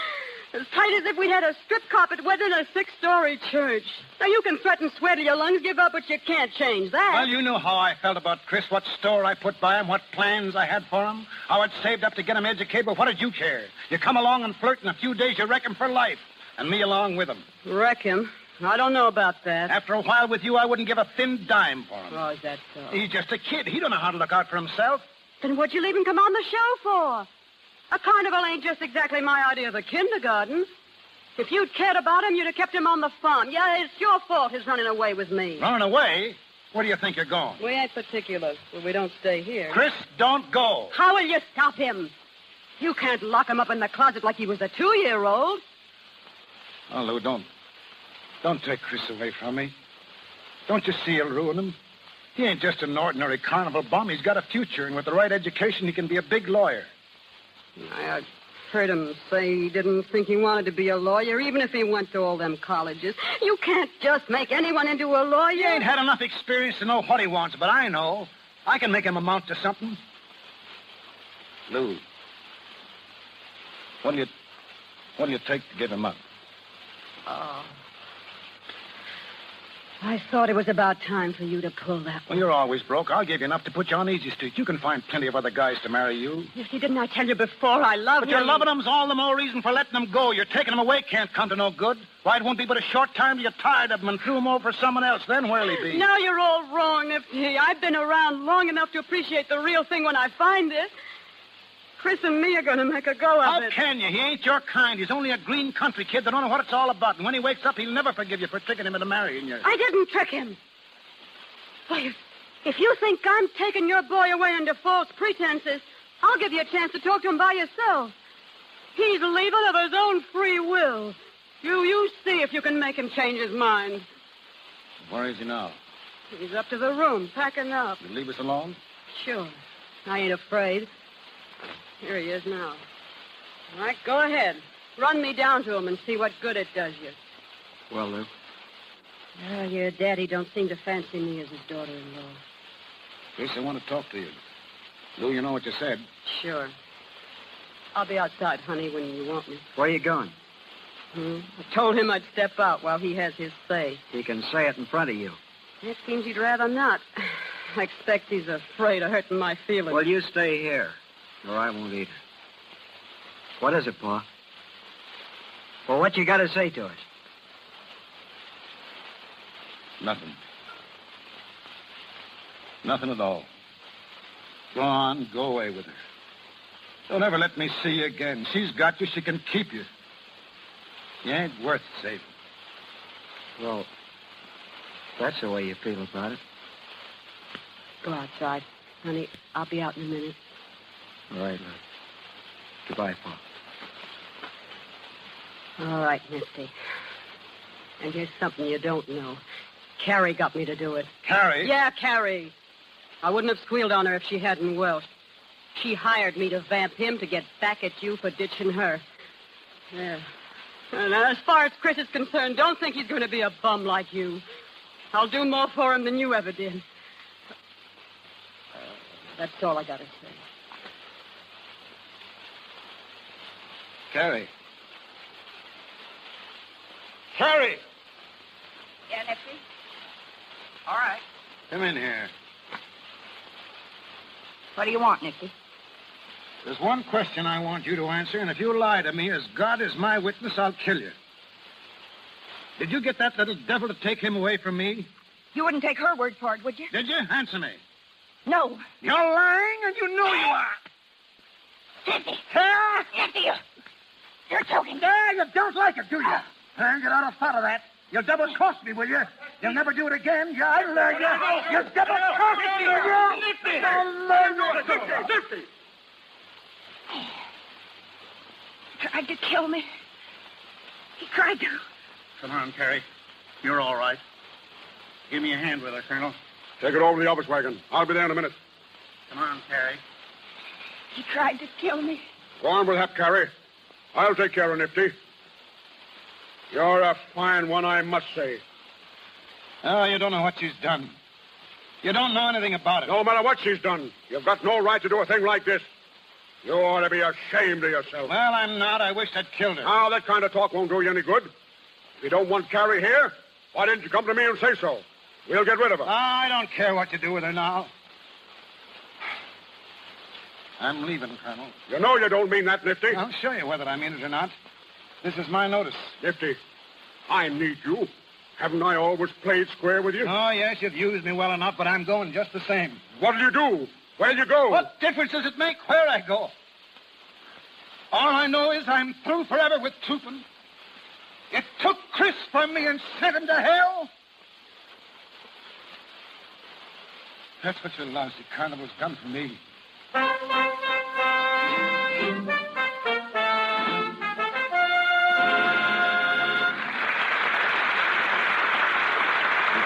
if we'd had a strip carpet wedding in a 6-story church. Now, you can threaten, swear till your lungs give up, but you can't change that. Well, you know how I felt about Chris, what store I put by him, what plans I had for him, how I'd saved up to get him educated, but what did you care? You come along and flirt, in a few days you wreck him for life, and me along with him. Wreck him? I don't know about that. After a while with you, I wouldn't give a thin dime for him. Oh, is that so? He's just a kid. He don't know how to look out for himself. Then what'd you leave him come on the show for? A carnival ain't just exactly my idea of a kindergarten. If you'd cared about him, you'd have kept him on the farm. Yeah, it's your fault his running away with me. Running away? Where do you think you're going? We ain't particular, so we don't stay here. Chris, don't go. How will you stop him? You can't lock him up in the closet like he was a 2-year-old. Oh, Lou, don't take Chris away from me. Don't you see you'll ruin him? He ain't just an ordinary carnival bum. He's got a future, and with the right education, he can be a big lawyer. I heard him say he didn't think he wanted to be a lawyer, even if he went to all them colleges. You can't just make anyone into a lawyer. He ain't had enough experience to know what he wants, but I know. I can make him amount to something. Lou, What'll you take to give him up? Oh. I thought it was about time for you to pull that Well, you're always broke. I'll give you enough to put you on easy street. You can find plenty of other guys to marry you. Nifty, didn't I tell you before I love But him? you're loving him's all the more reason for letting him go. You're taking him away can't come to no good. Why, it won't be but a short time till you're tired of him and threw him over for someone else. Then where'll he be? Now you're all wrong, Nifty. I've been around long enough to appreciate the real thing when I find it. Chris and me are going to make a go of How it. can you? He ain't your kind. He's only a green country kid that don't know what it's all about. And when he wakes up, he'll never forgive you for tricking him into marrying you. I didn't trick him. Why, if you think I'm taking your boy away under false pretenses, I'll give you a chance to talk to him by yourself. He's leaving of his own free will. You see if you can make him change his mind. Where is he now? He's up to the room, packing up. You leave us alone? Sure. I ain't afraid. Here he is now. All right, go ahead. Run me down to him and see what good it does you. Well, Lou. Oh, your daddy don't seem to fancy me as his daughter-in-law. Chris, I want to talk to you. Lou, you know what you said. Sure. I'll be outside, honey, when you want me. Where you going? I told him I'd step out while he has his say. He can say it in front of you. It seems he'd rather not. I expect he's afraid of hurting my feelings. Well, you stay here, or I won't either. What is it, Pa? Well, what you got to say to us? Nothing. Nothing at all. Go on, go away with her. Don't ever let me see you again. She's got you, she can keep you. You ain't worth saving. Well, if that's the way you feel about it. Go outside. Honey, I'll be out in a minute. All right, Lou. Goodbye, Pa. All right, Misty. And here's something you don't know. Carrie got me to do it. Carrie? Yeah, Carrie. I wouldn't have squealed on her if she hadn't Welsh. She hired me to vamp him to get back at you for ditching her. Yeah. And as far as Chris is concerned, don't think he's going to be a bum like you. I'll do more for him than you ever did. That's all I got to say. Carrie. Carrie! Yeah, Nifty? All right. Come in here. What do you want, Nifty? There's one question I want you to answer, and if you lie to me, as God is my witness, I'll kill you. Did you get that little devil to take him away from me? You wouldn't take her word for it, would you? Did you? Answer me. No. You're lying, and you know you are. Nifty! Huh? Nifty, you're joking. Yeah, you don't like it, do you? Get out of thought of that. You'll double-cross me, will you? You'll never do it again. Yeah, I learned you. You'll double-cross me, will you? Nifty! I'll learn you. Nifty! He tried to kill me. He tried to. Come on, Carrie. You're all right. Give me a hand with her, Colonel. Take it over to the office wagon. I'll be there in a minute. Come on, Carrie. He tried to kill me. Go on with that, Carrie. I'll take care of Nifty. You're a fine one, I must say. Oh, you don't know what she's done. You don't know anything about it. No matter what she's done, you've got no right to do a thing like this. You ought to be ashamed of yourself. Well, I'm not. I wish I'd killed her. Now, that kind of talk won't do you any good. If you don't want Carrie here, why didn't you come to me and say so? We'll get rid of her. I don't care what you do with her now. I'm leaving, Colonel. You know you don't mean that, Nifty. I'll show you whether I mean it or not. This is my notice. Nifty, I need you. Haven't I always played square with you? Oh, yes, you've used me well enough, but I'm going just the same. What'll you do? Where'll you go? What difference does it make where I go? All I know is I'm through forever with Tupin. It took Chris from me and sent him to hell. That's what your lousy carnival's done for me.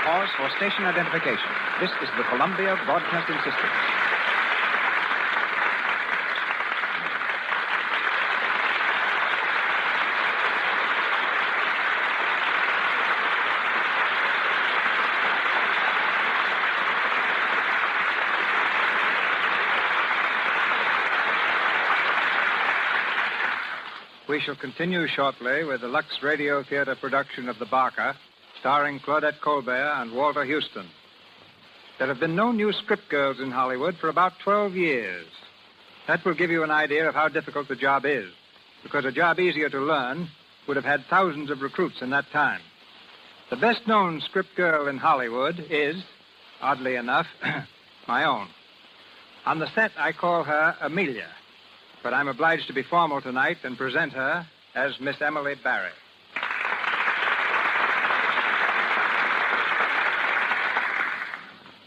Pause for station identification. This is the Columbia Broadcasting System. We shall continue shortly with the Lux Radio Theater production of The Barker, starring Claudette Colbert and Walter Houston. There have been no new script girls in Hollywood for about 12 years. That will give you an idea of how difficult the job is, because a job easier to learn would have had thousands of recruits in that time. The best-known script girl in Hollywood is, oddly enough, my own. On the set, I call her Amelia, but I'm obliged to be formal tonight and present her as Miss Emily Barry.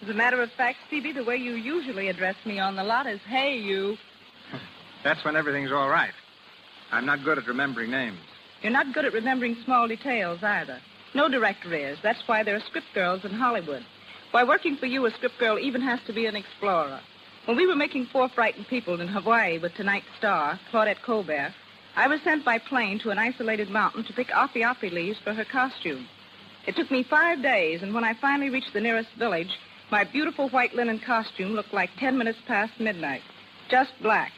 As a matter of fact, Phoebe, the way you usually address me on the lot is, hey, you. That's when everything's all right. I'm not good at remembering names. You're not good at remembering small details either. No director is. That's why there are script girls in Hollywood. Why, working for you, a script girl even has to be an explorer. When we were making Four Frightened People in Hawaii with tonight's star, Claudette Colbert, I was sent by plane to an isolated mountain to pick api leaves for her costume. It took me 5 days, and when I finally reached the nearest village, my beautiful white linen costume looked like 10 minutes past midnight. Just black.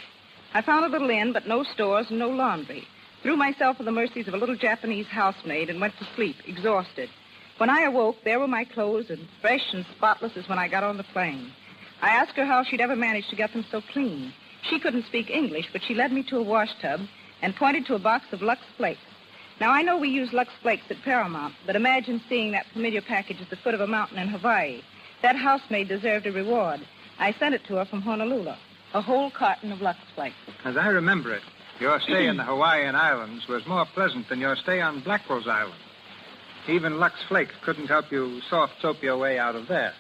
I found a little inn, but no stores and no laundry. Threw myself at the mercies of a little Japanese housemaid and went to sleep, exhausted. When I awoke, there were my clothes, and fresh and spotless as when I got on the plane. I asked her how she'd ever managed to get them so clean. She couldn't speak English, but she led me to a wash tub and pointed to a box of Lux Flakes. Now, I know we use Lux Flakes at Paramount, but imagine seeing that familiar package at the foot of a mountain in Hawaii. That housemaid deserved a reward. I sent it to her from Honolulu, a whole carton of Lux Flakes. As I remember it, your stay in the Hawaiian Islands was more pleasant than your stay on Blackwell's Island. Even Lux Flakes couldn't help you soft soap your way out of there.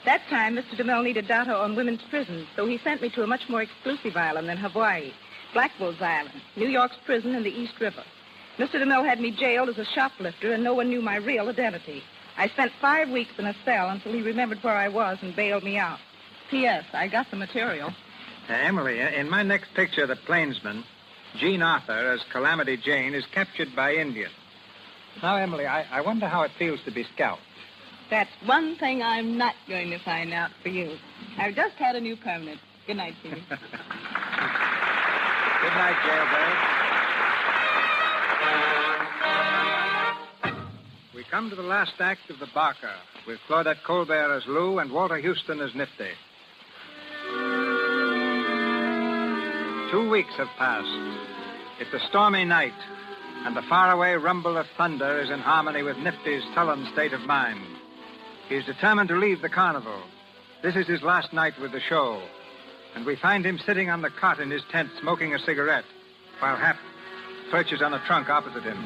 That time, Mr. DeMille needed data on women's prisons, so he sent me to a much more exclusive island than Hawaii, Blackwell's Island, New York's prison in the East River. Mr. DeMille had me jailed as a shoplifter, and no one knew my real identity. I spent 5 weeks in a cell until he remembered where I was and bailed me out. P.S. I got the material. Emily, in my next picture, The Plainsman, Jean Arthur, as Calamity Jane, is captured by Indians. Now, Emily, I wonder how it feels to be scalped. That's one thing I'm not going to find out for you. I've just had a new permanent. Good night, Phoebe. Good night, Jailbird. We come to the last act of The Barker, with Claudette Colbert as Lou and Walter Houston as Nifty. 2 weeks have passed. It's a stormy night, and the faraway rumble of thunder is in harmony with Nifty's sullen state of mind. He's determined to leave the carnival. This is his last night with the show, and we find him sitting on the cot in his tent smoking a cigarette, while Hap perches on a trunk opposite him.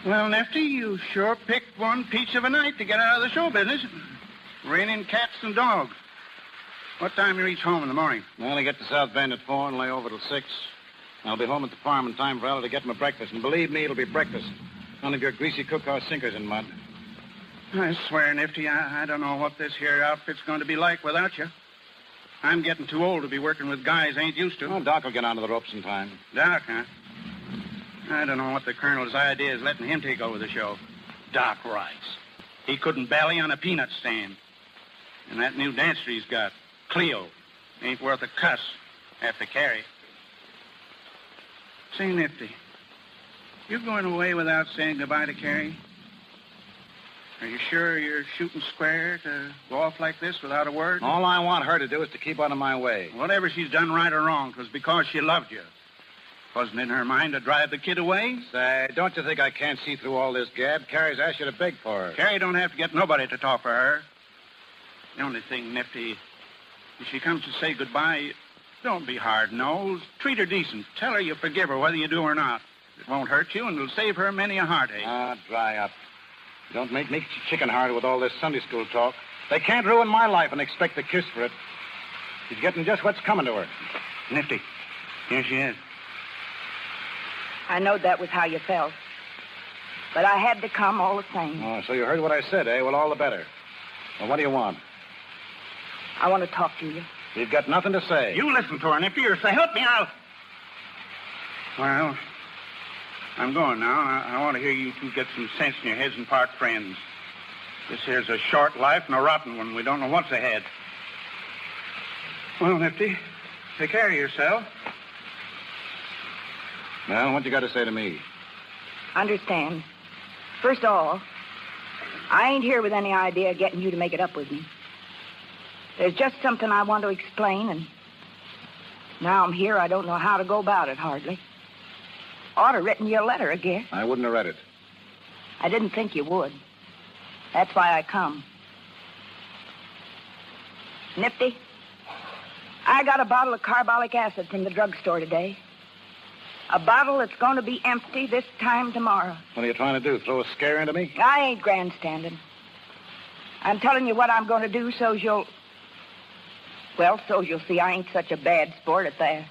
Well, Nifty, you sure picked one peach of a night to get out of the show business. Raining cats and dogs. What time you reach home in the morning? Well, I get to South Bend at 4 and lay over till 6. I'll be home at the farm in time for Ella to get my breakfast. And believe me, it'll be breakfast. None of your greasy cookhouse sinkers in mud. I swear, Nifty, I don't know what this here outfit's going to be like without you. I'm getting too old to be working with guys I ain't used to. Oh, Doc will get onto the ropes in time. Doc, huh? I don't know what the Colonel's idea is letting him take over the show. Doc Rice. He couldn't bally on a peanut stand. And that new dancer he's got, Cleo, ain't worth a cuss after Carrie. Say, Nifty, you going away without saying goodbye to Carrie? Are you sure you're shooting square to go off like this without a word? All I want her to do is to keep out of my way. Whatever she's done right or wrong, 'twas because she loved you. Wasn't in her mind to drive the kid away? Say, don't you think I can't see through all this gab? Carrie's asked you to beg for her. Carrie don't have to get nobody to talk for her. The only thing, Nifty, if she comes to say goodbye, don't be hard-nosed. Treat her decent. Tell her you forgive her whether you do or not. It won't hurt you, and it'll save her many a heartache. Ah, dry up. Don't make me chicken-hearted with all this Sunday school talk. They can't ruin my life and expect a kiss for it. She's getting just what's coming to her. Nifty, here she is. I know that was how you felt. But I had to come all the same. Oh, so you heard what I said, eh? Well, all the better. Well, what do you want? I want to talk to you. You've got nothing to say. You listen to her, Nifty, or say, help me out. Well, I'm going now. I want to hear you two get some sense in your heads and part friends. This here's a short life and a rotten one. We don't know what's ahead. Well, Nifty, take care of yourself. Well, what you got to say to me? Understand. First of all, I ain't here with any idea of getting you to make it up with me. There's just something I want to explain, and now I'm here, I don't know how to go about it, hardly. Ought to written you a letter, I guess. I wouldn't have read it. I didn't think you would. That's why I come. Nifty, I got a bottle of carbolic acid from the drugstore today. A bottle that's going to be empty this time tomorrow. What are you trying to do, throw a scare into me? I ain't grandstanding. I'm telling you what I'm going to do so's you'll see I ain't such a bad sport at that.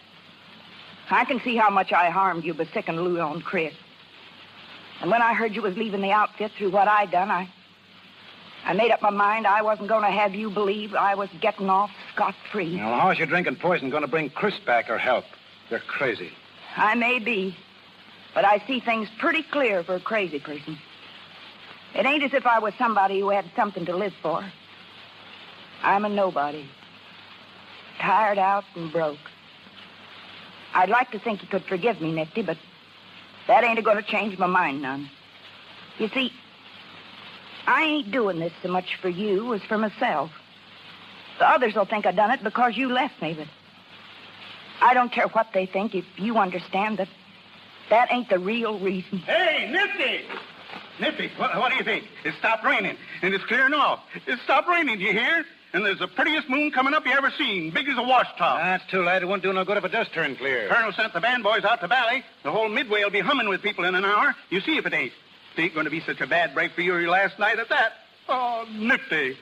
I can see how much I harmed you by sicking Lou on Chris. And when I heard you was leaving the outfit through what I done, I made up my mind I wasn't going to have you believe I was getting off scot-free. Now, how's your drinking poison going to bring Chris back or help? You're crazy. I may be, but I see things pretty clear for a crazy person. It ain't as if I was somebody who had something to live for. I'm a nobody. Tired out and broke. I'd like to think you could forgive me, Nifty, but that ain't going to change my mind none. You see, I ain't doing this so much for you as for myself. The others will think I done it because you left me, but I don't care what they think if you understand that that ain't the real reason. Hey, Nifty! Nifty, what do you think? It stopped raining, and it's clearing off. It stopped raining, do you hear? And there's the prettiest moon coming up you ever seen, big as a washtub. That's too late. It won't do no good if it does turn clear. Colonel sent the band boys out to Bally. The whole Midway will be humming with people in an hour. You see if it ain't. It ain't going to be such a bad break for you last night at that. Oh, Nifty.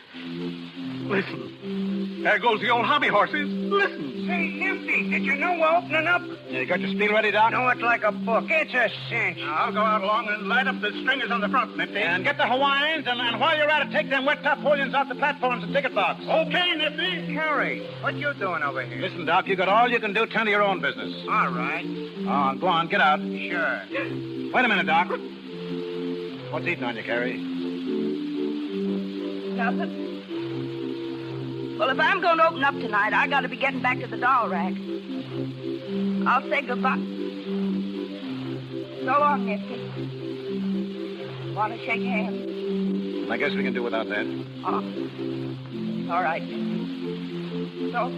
Listen. There goes the old hobby horses. Listen. Say, Nifty, did you know we're opening up? You got your spiel ready, Doc? Know it like a book. It's a cinch. Now, I'll go out along and light up the stringers on the front, Nifty. And get the Hawaiians, and while you're at it, take them wet top folions off the platforms and ticket box. Okay, Nifty. Harry, what you doing over here? Listen, Doc, you got all you can do. Tend to your own business. All right. Go on, get out. Sure. Wait a minute, Doc. What's eating on you, Carrie? Nothing. Well, if I'm going to open up tonight, I got to be getting back to the doll rack. I'll say goodbye. So long, Nifty. Want to shake hands? I guess we can do without that. Oh. All right. So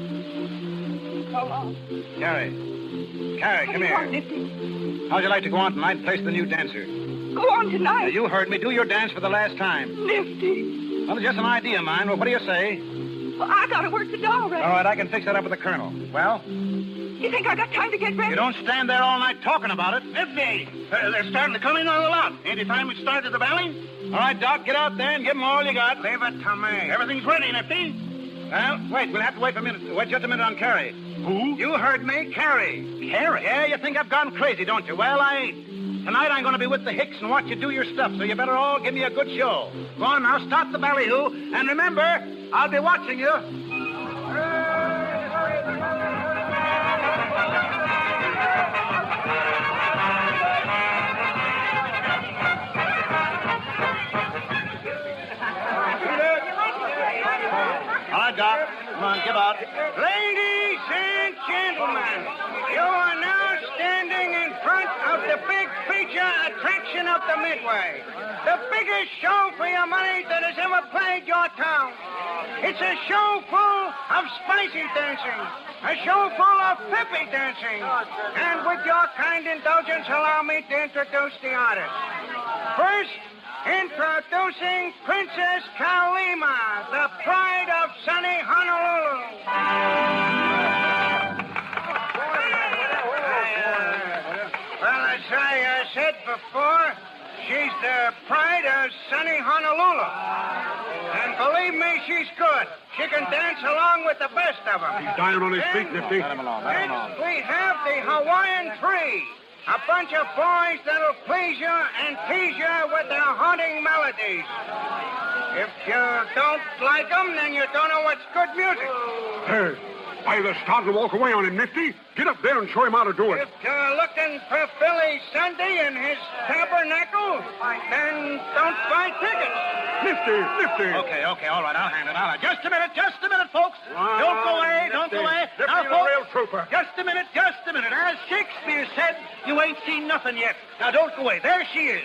long. Carrie, come here. Nifty. How'd you like to go on tonight and place the new dancer? Go on tonight. Now, you heard me. Do your dance for the last time. Nifty. Well, it's just an idea of mine. Well, what do you say? Well, I got to work the doll rack. All right, I can fix that up with the colonel. Well? You think I got time to get ready? You don't stand there all night talking about it. Nifty! They're starting to come in on the lot. Ain't it time we started the Valley? All right, Doc, get out there and give them all you got. Leave it to me. Everything's ready, Nifty. Well, wait. We'll have to wait for a minute. Wait just a minute on Carrie. Who? You heard me. Carrie. Carrie? Yeah, you think I've gone crazy, don't you? Well, I ain't. Tonight I'm going to be with the Hicks and watch you do your stuff, so you better all give me a good show. Go on now, start the ballyhoo, and remember, I'll be watching you. All right, Doc. Come on, give out. Ladies and gentlemen, you are now standing in front of the big feature attraction of the Midway. The biggest show for your money that has ever played your town. It's a show full of spicy dancing, a show full of peppy dancing. And with your kind indulgence, allow me to introduce the artist. First, introducing Princess Kalima, the pride of sunny Honolulu. Well, as I said before, she's the pride of sunny Honolulu. And believe me, she's good. She can dance along with the best of them. He's dying on his feet, Nifty. Let him alone. Next, we have the Hawaiian Three. A bunch of boys that'll please you and tease you with their haunting melodies. If you don't like them, then you don't know what's good music. Why, they're starting to walk away on him, Nifty. Get up there and show him how to do it. If you're looking for Billy Sunday and his tabernacle, then don't buy tickets. Nifty. Okay, all right, I'll hand it. Just a minute, folks. Don't go away. Nifty, Now, the folks, real trooper. Just a minute. As Shakespeare said, you ain't seen nothing yet. Now, don't go away. There she is.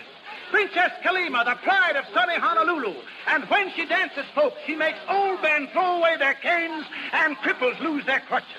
Princess Kalima, the pride of sunny Honolulu. And when she dances, folks, she makes old men throw away their canes and cripples lose their crutches.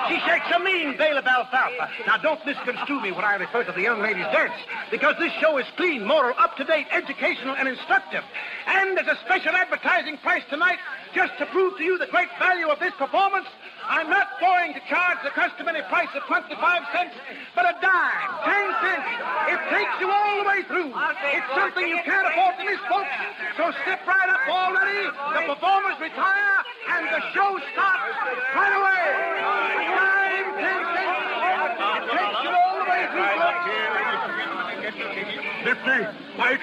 She shakes a mean bale of alfalfa. Now, don't misconstrue me when I refer to the young ladies' dance, because this show is clean, moral, up-to-date, educational, and instructive. And there's a special advertising price tonight just to prove to you the great value of this performance. I'm not going to charge the customary price of 25 cents, but a dime, 10 cents. It takes you all the way through. It's something you can't afford to miss, folks. So step right up already. The performers retire, and the show starts right away. A dime, 10 cents. It takes you all the way through, folks. Nifty, my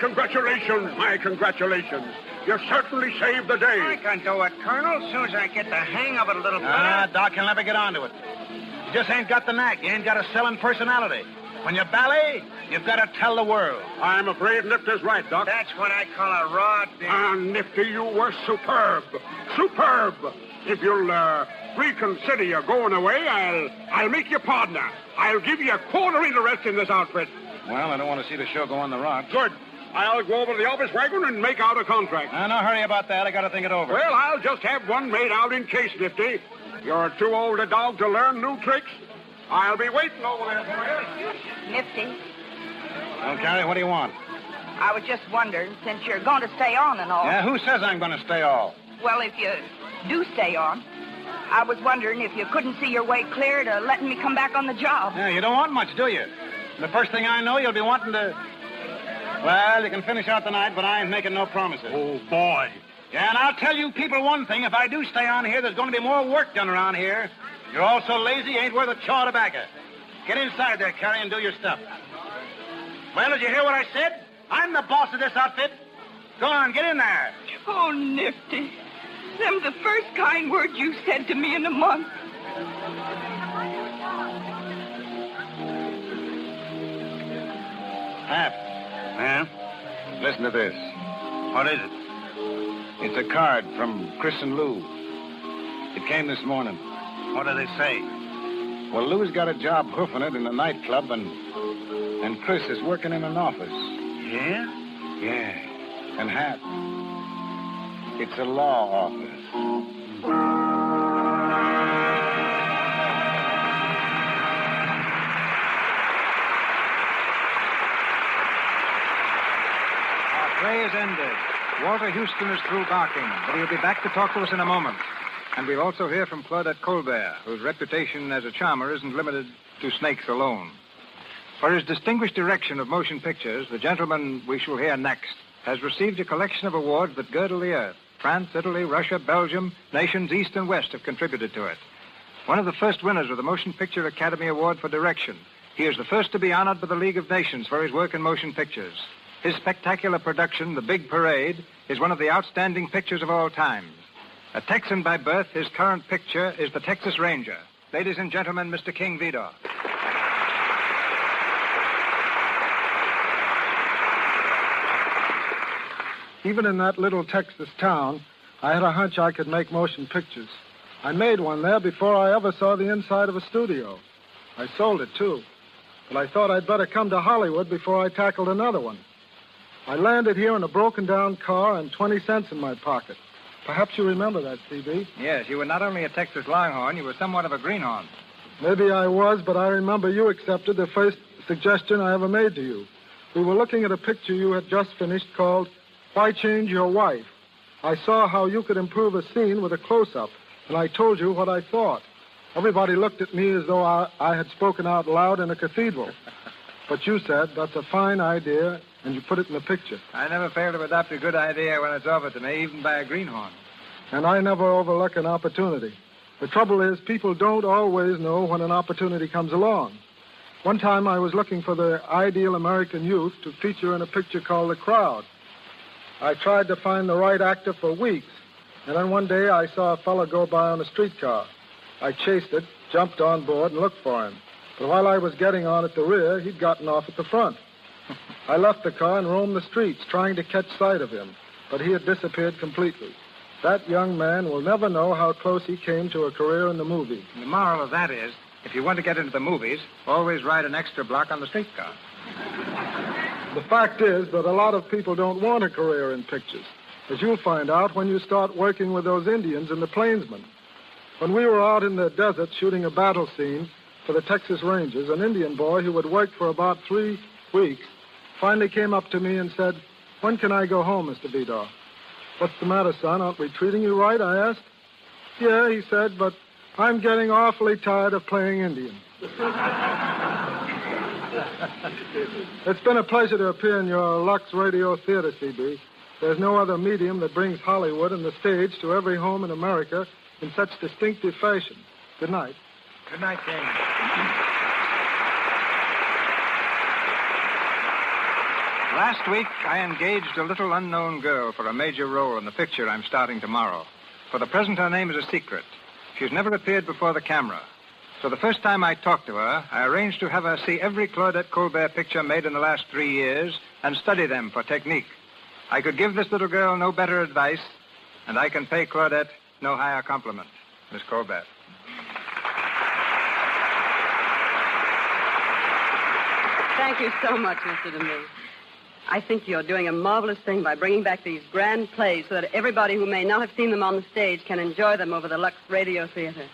congratulations. You certainly saved the day. I can do it, Colonel, as soon as I get the hang of it a little better. Doc, you'll never get onto it. You just ain't got the knack. You ain't got a selling personality. When you ballet, you've got to tell the world. I'm afraid Nifty's right, Doc. That's what I call a raw deal. And Nifty, you were superb. If you'll reconsider your going away, I'll make you partner. I'll give you a quarter interest in this outfit. Well, I don't want to see the show go on the rocks. Good. I'll go over to the office wagon and make out a contract. No hurry about that. I got to think it over. Well, I'll just have one made out in case, Nifty. You're too old a dog to learn new tricks. I'll be waiting over there for you. Nifty, Well, Carrie, what do you want? I was just wondering, since you're going to stay on and all. Yeah, who says I'm going to stay all? Well, if you do stay on, I was wondering if you couldn't see your way clear to letting me come back on the job. Yeah, you don't want much, do you? The first thing I know, you'll be wanting to... Well, you can finish out the night, but I ain't making no promises. Oh, boy. Yeah, and I'll tell you people one thing. If I do stay on here, there's going to be more work done around here. You're all so lazy, you ain't worth a chaw of tobacco. Get inside there, Carrie, and do your stuff. Well, did you hear what I said? I'm the boss of this outfit. Go on, get in there. Oh, Nifty. Them's the first kind words you said to me in a month. Hap. Yeah? Listen to this. What is it? It's a card from Chris and Lou. It came this morning. What do they say? Well, Lou's got a job hoofing it in a nightclub, and Chris is working in an office. Yeah? Yeah. And Hap, it's a law office. Play is ended. Walter Houston is through barking, but he'll be back to talk to us in a moment. And we'll also hear from Claudette Colbert, whose reputation as a charmer isn't limited to snakes alone. For his distinguished direction of motion pictures, the gentleman we shall hear next has received a collection of awards that girdle the earth. France, Italy, Russia, Belgium, nations east and west have contributed to it. One of the first winners of the Motion Picture Academy Award for Direction. He is the first to be honored by the League of Nations for his work in motion pictures. His spectacular production, The Big Parade, is one of the outstanding pictures of all times. A Texan by birth, his current picture is The Texas Ranger. Ladies and gentlemen, Mr. King Vidor. Even in that little Texas town, I had a hunch I could make motion pictures. I made one there before I ever saw the inside of a studio. I sold it, too. But I thought I'd better come to Hollywood before I tackled another one. I landed here in a broken-down car and 20 cents in my pocket. Perhaps you remember that, C.B. Yes, you were not only a Texas Longhorn, you were somewhat of a greenhorn. Maybe I was, but I remember you accepted the first suggestion I ever made to you. We were looking at a picture you had just finished called Why Change Your Wife? I saw how you could improve a scene with a close-up, and I told you what I thought. Everybody looked at me as though I had spoken out loud in a cathedral. But you said, that's a fine idea, and you put it in the picture. I never fail to adopt a good idea when it's offered to me, even by a greenhorn. And I never overlook an opportunity. The trouble is, people don't always know when an opportunity comes along. One time I was looking for the ideal American youth to feature in a picture called The Crowd. I tried to find the right actor for weeks, and then one day I saw a fellow go by on a streetcar. I chased it, jumped on board, and looked for him. But while I was getting on at the rear, he'd gotten off at the front. I left the car and roamed the streets, trying to catch sight of him, but he had disappeared completely. That young man will never know how close he came to a career in the movies. And the moral of that is, if you want to get into the movies, always ride an extra block on the streetcar. The fact is that a lot of people don't want a career in pictures, as you'll find out when you start working with those Indians and the plainsmen. When we were out in the desert shooting a battle scene for the Texas Rangers, an Indian boy who had worked for about 3 weeks finally came up to me and said, "When can I go home, Mr. Vidor?" "What's the matter, son? Aren't we treating you right?" I asked. "Yeah," he said, "but I'm getting awfully tired of playing Indian." It's been a pleasure to appear in your Lux Radio Theater, C.B. There's no other medium that brings Hollywood and the stage to every home in America in such distinctive fashion. Good night. Good night, James. Last week, I engaged a little unknown girl for a major role in the picture I'm starting tomorrow. For the present, her name is a secret. She's never appeared before the camera. So the first time I talked to her, I arranged to have her see every Claudette Colbert picture made in the last 3 years and study them for technique. I could give this little girl no better advice, and I can pay Claudette no higher compliment. Miss Colbert. Thank you so much, Mr. DeMille. I think you're doing a marvelous thing by bringing back these grand plays so that everybody who may not have seen them on the stage can enjoy them over the Lux Radio Theater.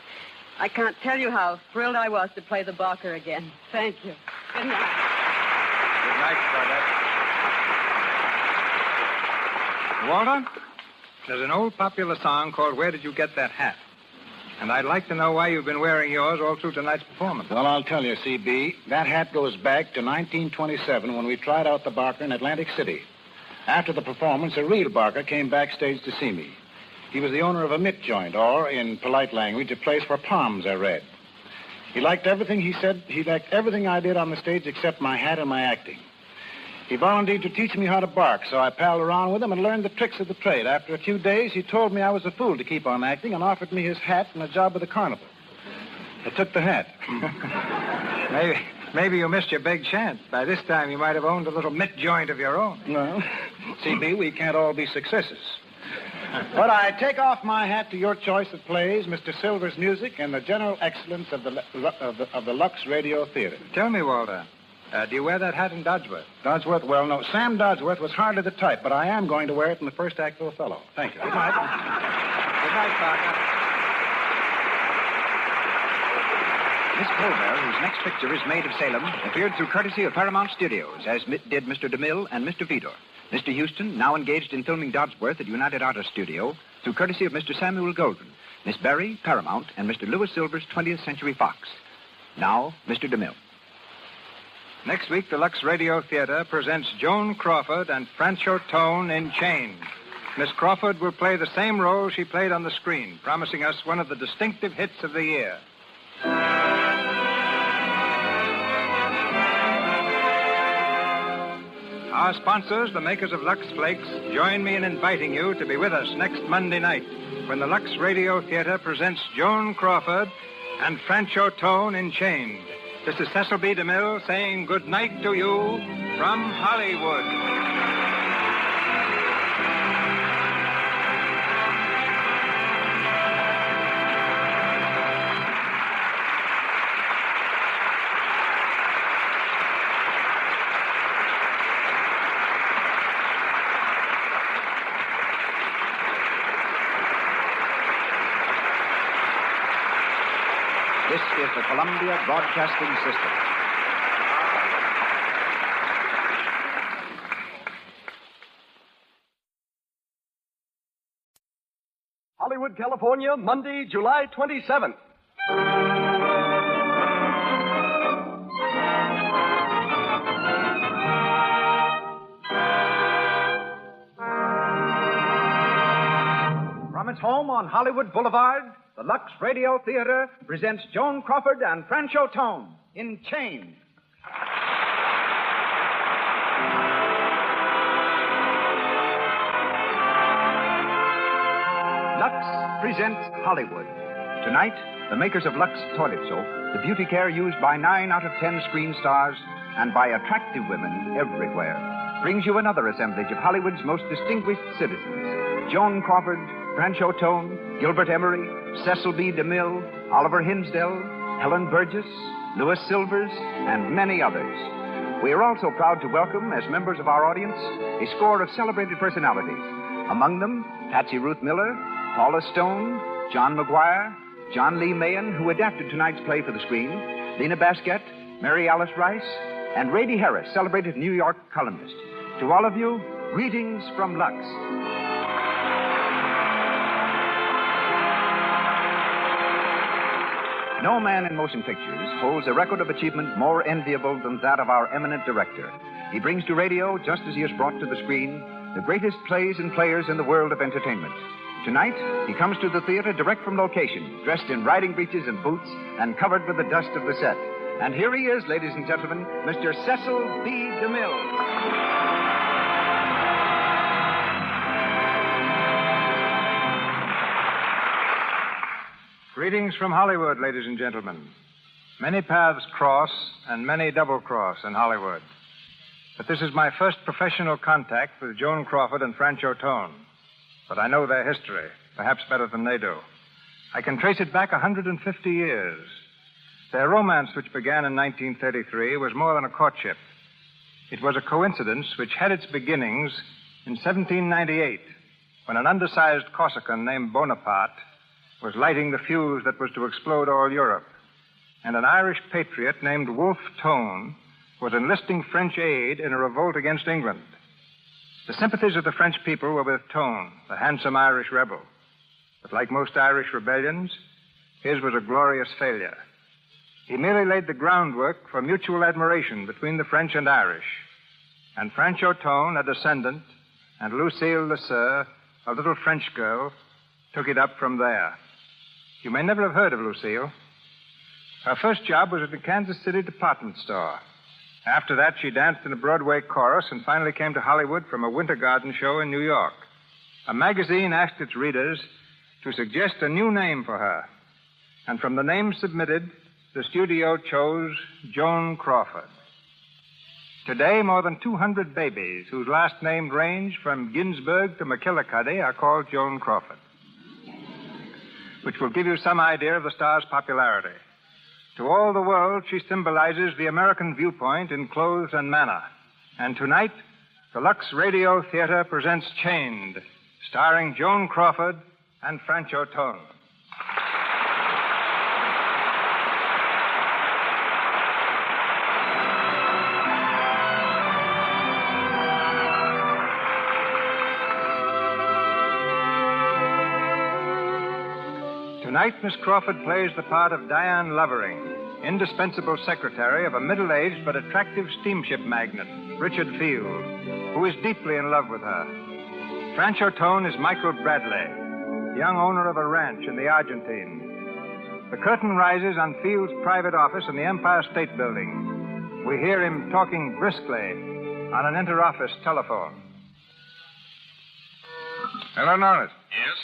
I can't tell you how thrilled I was to play the Barker again. Thank you. Good night. Good night, Claudette. Walter, there's an old popular song called "Where Did You Get That Hat?" And I'd like to know why you've been wearing yours all through tonight's performance. Well, I'll tell you, C.B. That hat goes back to 1927 when we tried out the Barker in Atlantic City. After the performance, a real Barker came backstage to see me. He was the owner of a mitt joint, or, in polite language, a place for palms, I read. He liked everything he said. He liked everything I did on the stage except my hat and my acting. He volunteered to teach me how to bark, so I palled around with him and learned the tricks of the trade. After a few days, he told me I was a fool to keep on acting and offered me his hat and a job with the carnival. I took the hat. Maybe you missed your big chance. By this time, you might have owned a little mitt joint of your own. Well, C.B., we can't all be successes. But I take off my hat to your choice of plays, Mr. Silver's music, and the general excellence of the Lux Radio Theater. Tell me, Walter, do you wear that hat in Dodsworth? Dodsworth? Well, no. Sam Dodsworth was hardly the type, but I am going to wear it in the first act of Othello. Thank you. Good night. Good night, Parker. Miss Colbert, whose next picture is Maid of Salem, appeared through courtesy of Paramount Studios, as did Mr. DeMille and Mr. Vidor. Mr. Houston, now engaged in filming Dodsworth at United Artists Studio, through courtesy of Mr. Samuel Goldwyn. Miss Berry, Paramount, and Mr. Louis Silver's 20th Century Fox. Now, Mr. DeMille. Next week, the Lux Radio Theater presents Joan Crawford and Francho Tone in Chains. Miss Crawford will play the same role she played on the screen, promising us one of the distinctive hits of the year. Our sponsors, the makers of Lux Flakes, join me in inviting you to be with us next Monday night when the Lux Radio Theater presents Joan Crawford and Francho Tone in Chains. This is Cecil B. DeMille saying good night to you from Hollywood. This is the Columbia Broadcasting System. Hollywood, California, Monday, July 27th. From its home on Hollywood Boulevard, the Lux Radio Theater presents Joan Crawford and Francho Tone in Chains. Lux presents Hollywood. Tonight, the makers of Lux Toilet Soap, the beauty care used by 9 out of 10 screen stars and by attractive women everywhere, brings you another assemblage of Hollywood's most distinguished citizens. Joan Crawford, Francho Tone, Gilbert Emery, Cecil B. DeMille, Oliver Hinsdale, Helen Burgess, Louis Silvers, and many others. We are also proud to welcome, as members of our audience, a score of celebrated personalities. Among them, Patsy Ruth Miller, Paula Stone, John McGuire, John Lee Mahan, who adapted tonight's play for the screen, Lena Basket, Mary Alice Rice, and Rady Harris, celebrated New York columnist. To all of you, greetings from Lux. No man in motion pictures holds a record of achievement more enviable than that of our eminent director. He brings to radio, just as he has brought to the screen, the greatest plays and players in the world of entertainment. Tonight, he comes to the theater direct from location, dressed in riding breeches and boots and covered with the dust of the set. And here he is, ladies and gentlemen, Mr. Cecil B. DeMille. Greetings from Hollywood, ladies and gentlemen. Many paths cross and many double cross in Hollywood. But this is my first professional contact with Joan Crawford and Francho Tone. But I know their history, perhaps better than they do. I can trace it back 150 years. Their romance, which began in 1933, was more than a courtship. It was a coincidence which had its beginnings in 1798, when an undersized Corsican named Bonaparte was lighting the fuse that was to explode all Europe, and an Irish patriot named Wolfe Tone was enlisting French aid in a revolt against England. The sympathies of the French people were with Tone, the handsome Irish rebel. But like most Irish rebellions, his was a glorious failure. He merely laid the groundwork for mutual admiration between the French and Irish. And Francho Tone, a descendant, and Lucille Lesseur, a little French girl, took it up from there. You may never have heard of Lucille. Her first job was at the Kansas City department store. After that, she danced in a Broadway chorus and finally came to Hollywood from a Winter Garden show in New York. A magazine asked its readers to suggest a new name for her. And from the names submitted, the studio chose Joan Crawford. Today, more than 200 babies whose last names range from Ginsburg to McKillicuddy are called Joan Crawford, which will give you some idea of the star's popularity. To all the world, she symbolizes the American viewpoint in clothes and manner. And tonight, the Lux Radio Theater presents Chained, starring Joan Crawford and Francho Tone. Tonight, Miss Crawford plays the part of Diane Lovering, indispensable secretary of a middle-aged but attractive steamship magnate, Richard Field, who is deeply in love with her. Francho Tone is Michael Bradley, young owner of a ranch in the Argentine. The curtain rises on Field's private office in the Empire State Building. We hear him talking briskly on an inter-office telephone. Hello, Norris. Yes?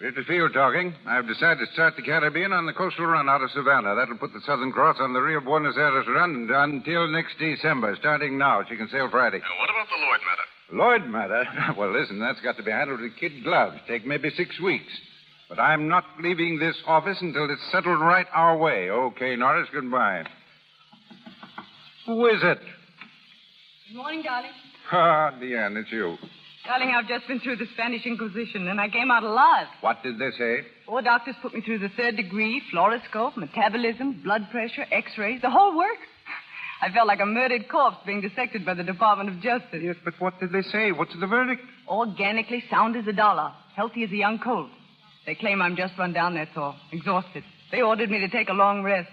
Richard Field talking. I've decided to start the Caribbean on the coastal run out of Savannah. That'll put the Southern Cross on the Rio Buenos Aires run until next December. Starting now, she can sail Friday. What about the Lloyd matter? Lloyd matter? Well, listen, that's got to be handled with kid gloves. Take maybe 6 weeks. But I'm not leaving this office until it's settled right our way. Okay, Norris, goodbye. Who is it? Good morning, darling. Ah, Deanne, it's you. Darling, I've just been through the Spanish Inquisition, and I came out alive. What did they say? 4 doctors put me through the 3rd degree, fluoroscope, metabolism, blood pressure, x-rays, the whole works. I felt like a murdered corpse being dissected by the Department of Justice. Yes, but what did they say? What's the verdict? Organically sound as a dollar, healthy as a young colt. They claim I'm just run down, that's all. Exhausted. They ordered me to take a long rest.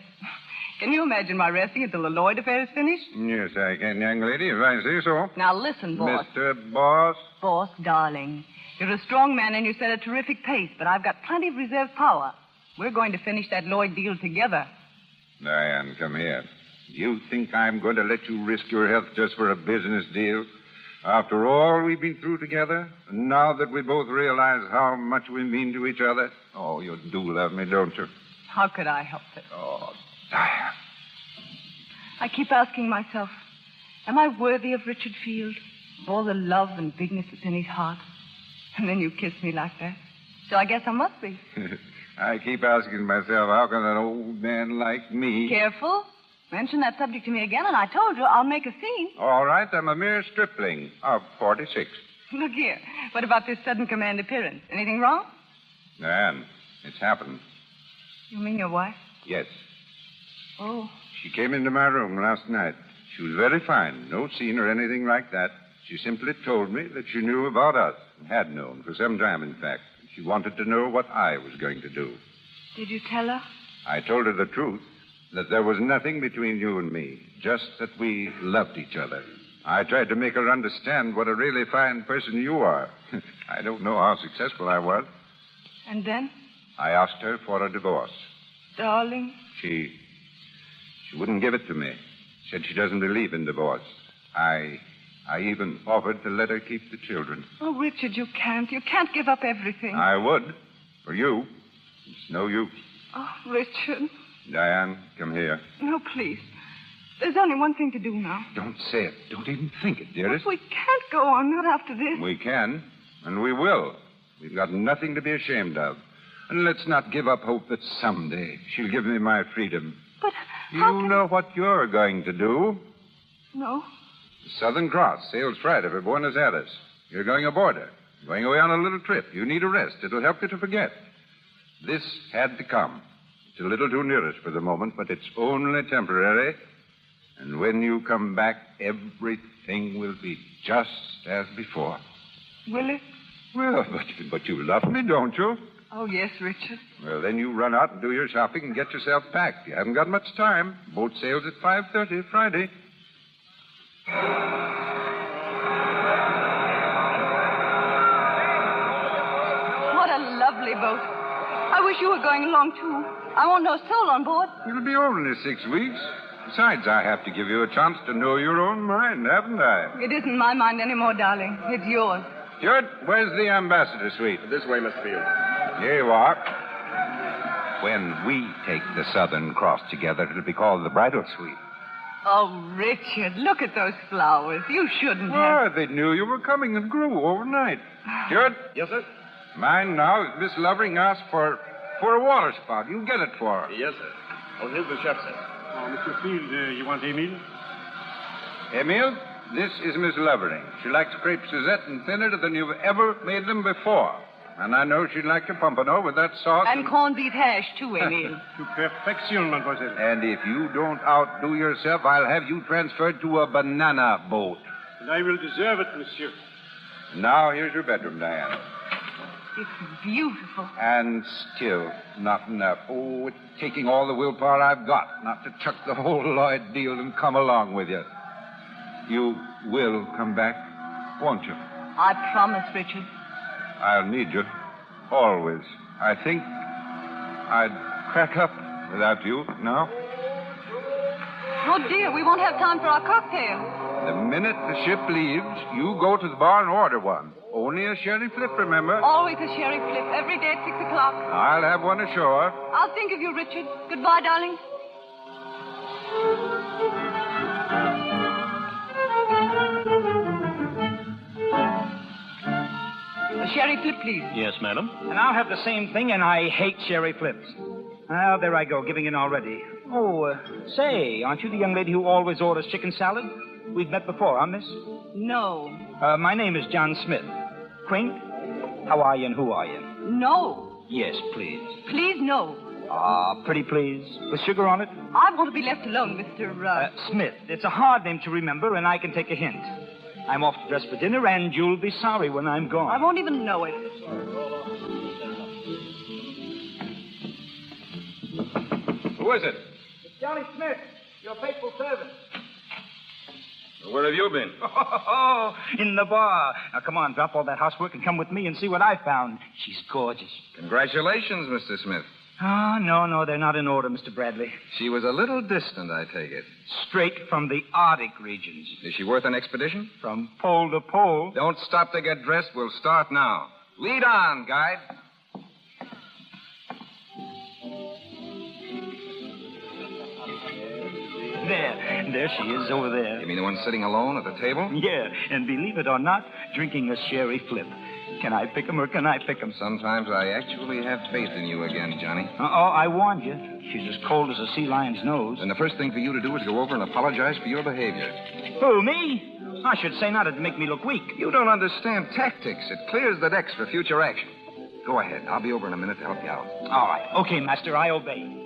Can you imagine my resting until the Lloyd affair is finished? Yes, I can, young lady, if I say so. Now listen, boss. Mr. Boss? Boss, darling. You're a strong man and you set a terrific pace, but I've got plenty of reserve power. We're going to finish that Lloyd deal together. Diane, come here. Do you think I'm going to let you risk your health just for a business deal? After all we've been through together, and now that we both realize how much we mean to each other. Oh, you do love me, don't you? How could I help it? Oh, Diane. I keep asking myself, am I worthy of Richard Field? Of all the love and bigness that's in his heart? And then you kiss me like that. So I guess I must be. I keep asking myself, how can an old man like me... Careful. Mention that subject to me again, and I told you I'll make a scene. All right, I'm a mere stripling of 46. Look here. What about this sudden command appearance? Anything wrong? Diane, it's happened. You mean your wife? Yes. Oh. She came into my room last night. She was very fine. No scene or anything like that. She simply told me that she knew about us, and had known for some time, in fact. She wanted to know what I was going to do. Did you tell her? I told her the truth, that there was nothing between you and me, just that we loved each other. I tried to make her understand what a really fine person you are. I don't know how successful I was. And then? I asked her for a divorce. Darling. She wouldn't give it to me. Said she doesn't believe in divorce. I even offered to let her keep the children. Oh, Richard, you can't. You can't give up everything. I would. For you. It's no use. Oh, Richard. Diane, come here. No, please. There's only one thing to do now. Don't say it. Don't even think it, dearest. But we can't go on, not after this. We can, and we will. We've got nothing to be ashamed of. And let's not give up hope that someday she'll give me my freedom. But you know what you're going to do. No. The Southern Cross sails Friday for Buenos Aires. You're going aboard her. Going away on a little trip. You need a rest. It'll help you to forget. This had to come. It's a little too near us for the moment, but it's only temporary. And when you come back, everything will be just as before. Will it? Well, but you love me, don't you? Oh, yes, Richard. Well, then you run out and do your shopping and get yourself packed. You haven't got much time. Boat sails at 5:30 Friday. What a lovely boat. I wish you were going along, too. I won't know a soul on board. It'll be only 6 weeks. Besides, I have to give you a chance to know your own mind, haven't I? It isn't my mind anymore, darling. It's yours. Stuart, where's the ambassador suite? This way, Mr. Field. Here you are. When we take the Southern Cross together, it'll be called the bridal suite. Oh, Richard, look at those flowers. You shouldn't have. Why, they knew you were coming and grew overnight. Stuart? Yes, sir? Mine now is Miss Lovering asked for a water spout. You get it for her. Yes, sir. Oh, here's the chef, sir. Oh, Mr. Field, you want Emile? Emile, this is Miss Lovering. She likes crepe Suzette and thinner than you've ever made them before. And I know she'd like your pompano with that sauce. And corned beef hash, too, Emile. To perfection, mademoiselle. And if you don't outdo yourself, I'll have you transferred to a banana boat. And I will deserve it, monsieur. Now, here's your bedroom, Diane. It's beautiful. And still not enough. Oh, it's taking all the willpower I've got not to chuck the whole Lloyd deal and come along with you. You will come back, won't you? I promise, Richard. I'll need you. Always. I think I'd crack up without you now. Oh, dear, we won't have time for our cocktail. The minute the ship leaves, you go to the bar and order one. Only a sherry flip, remember? Always a sherry flip, every day at 6 o'clock. I'll have one ashore. I'll think of you, Richard. Goodbye, darling. A sherry flip, please. Yes, madam. And I'll have the same thing, and I hate sherry flips. Ah, there I go, giving in already. Oh, say, aren't you the young lady who always orders chicken salad? We've met before, huh, miss? No. My name is John Smith. Crink? How are you and who are you? No. Yes, please. Please, no. Pretty please. With sugar on it? I want to be left alone, Mr. Smith. It's a hard name to remember, and I can take a hint. I'm off to dress for dinner, and you'll be sorry when I'm gone. I won't even know it. Who is it? It's Johnny Smith, your faithful servant. Where have you been? Oh, in the bar. Now, come on, drop all that housework and come with me and see what I found. She's gorgeous. Congratulations, Mr. Smith. Oh, no, they're not in order, Mr. Bradley. She was a little distant, I take it. Straight from the Arctic regions. Is she worth an expedition? From pole to pole. Don't stop to get dressed. We'll start now. Lead on, guide. There she is over there. You mean the one sitting alone at the table? Yeah, and believe it or not, drinking a sherry flip. Can I pick 'em or can I pick 'em? Sometimes I actually have faith in you again, Johnny. I warned you. She's as cold as a sea lion's nose. And the first thing for you to do is go over and apologize for your behavior. Who, me? I should say not. It'd make me look weak. You don't understand tactics. It clears the decks for future action. Go ahead. I'll be over in a minute to help you out. All right. Okay, Master, I obey.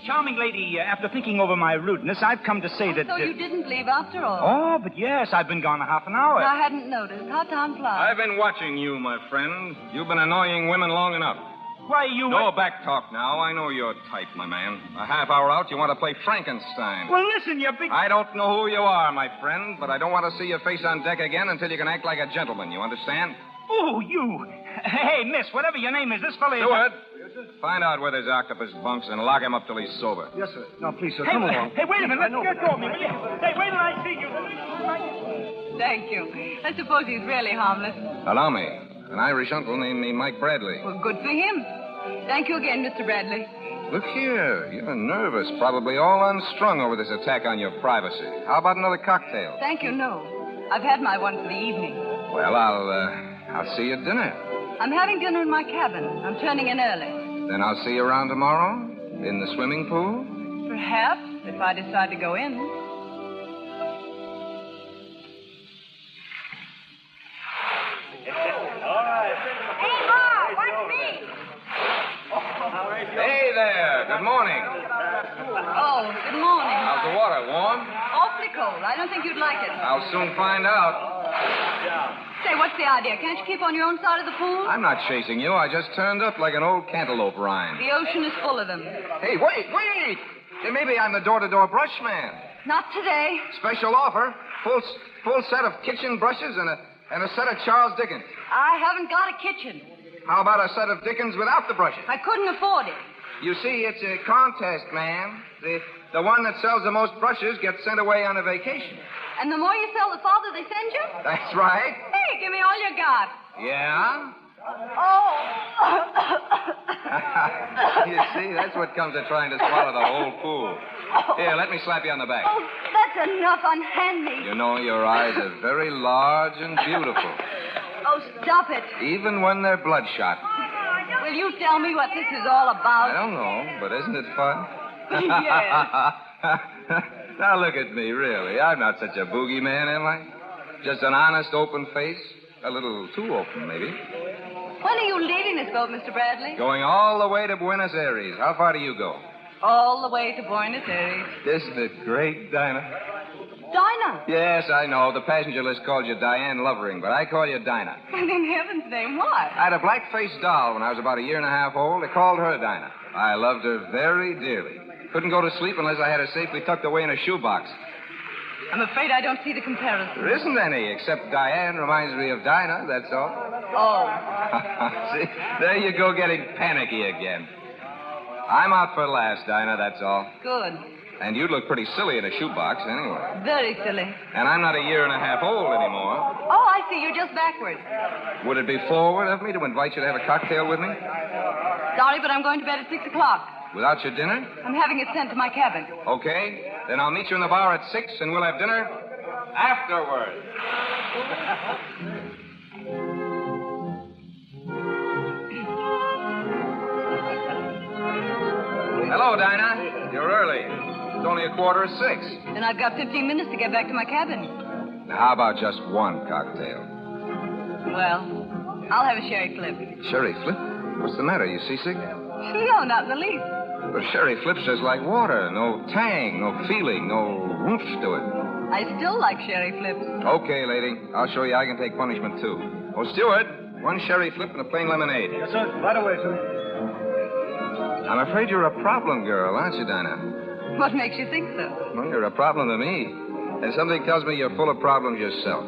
Charming lady, after thinking over my rudeness, I've come to say that... So you didn't leave after all? Oh, but yes, I've been gone a half an hour. I hadn't noticed. How time flies. I've been watching you, my friend. You've been annoying women long enough. Why, you... No back talk now. I know your type, my man. A half hour out, you want to play Frankenstein. Well, listen, you big... I don't know who you are, my friend, but I don't want to see your face on deck again until you can act like a gentleman. You understand? Oh, you... Hey, miss, whatever your name is, this fella is... Stewart, find out where there's octopus bunks and lock him up till he's sober. Yes, sir. No, please, sir, Hey, come along. Hey, wait a minute. Let go of me, will you? Hey, wait till I see you. Thank you. I suppose he's really harmless. Allow me. An Irish uncle named me Mike Bradley. Well, good for him. Thank you again, Mr. Bradley. Look here. You're nervous, probably all unstrung over this attack on your privacy. How about another cocktail? Thank you, no. I've had my one for the evening. Well, I'll see you at dinner. I'm having dinner in my cabin. I'm turning in early. Then I'll see you around tomorrow in the swimming pool. Perhaps, if I decide to go in. Hey, Ma, watch me. Hey there. Good morning. Oh, good morning. How's the water? Warm? Awfully cold. I don't think you'd like it. I'll soon find out. Say, what's the idea? Can't you keep on your own side of the pool? I'm not chasing you. I just turned up like an old cantaloupe rind. The ocean is full of them. Hey, wait. Hey, maybe I'm the door-to-door brush man. Not today. Special offer. Full set of kitchen brushes and a set of Charles Dickens. I haven't got a kitchen. How about a set of Dickens without the brushes? I couldn't afford it. You see, it's a contest, ma'am. The one that sells the most brushes gets sent away on a vacation. And the more you sell, the farther they send you? That's right. Hey, give me all you got. Yeah? Oh. You see, that's what comes of trying to swallow the whole pool. Here, let me slap you on the back. Oh, that's enough. Unhand me. You know, your eyes are very large and beautiful. Oh, stop it. Even when they're bloodshot. Will you tell me what this is all about? I don't know, but isn't it fun? Yes. Now look at me, really. I'm not such a boogeyman, am I? Just an honest, open face. A little too open, maybe. When are you leaving this boat, Mr. Bradley? Going all the way to Buenos Aires. How far do you go? All the way to Buenos Aires. Isn't it great, Dinah? Dinah? Yes, I know. The passenger list called you Diane Lovering, but I call you Dinah. And in heaven's name, why? I had a black-faced doll when I was about a year and a half old. They called her Dinah. I loved her very dearly. Couldn't go to sleep unless I had her safely tucked away in a shoebox. I'm afraid I don't see the comparison. There isn't any, except Diane reminds me of Dinah, that's all. Oh. See, there you go getting panicky again. I'm out for last, Dinah, that's all. Good. And you'd look pretty silly in a shoebox anyway. Very silly. And I'm not a year and a half old anymore. Oh, I see. You're just backwards. Would it be forward of me to invite you to have a cocktail with me? Sorry, but I'm going to bed at 6 o'clock. Without your dinner? I'm having it sent to my cabin. Okay. Then I'll meet you in the bar at 6, and we'll have dinner afterward. Hello, Dinah. You're early. It's only 5:45. And I've got 15 minutes to get back to my cabin. Now, how about just one cocktail? Well, I'll have a sherry flip. Sherry flip? What's the matter? You seasick? No, not in the least. But sherry flip's just like water. No tang, no feeling, no oomph to it. I still like sherry flips. Okay, lady. I'll show you I can take punishment, too. Oh, Stewart, one sherry flip and a plain lemonade. Yes, sir. Right away, sir. I'm afraid you're a problem girl, aren't you, Dinah? What makes you think so? Well, you're a problem to me. And something tells me you're full of problems yourself.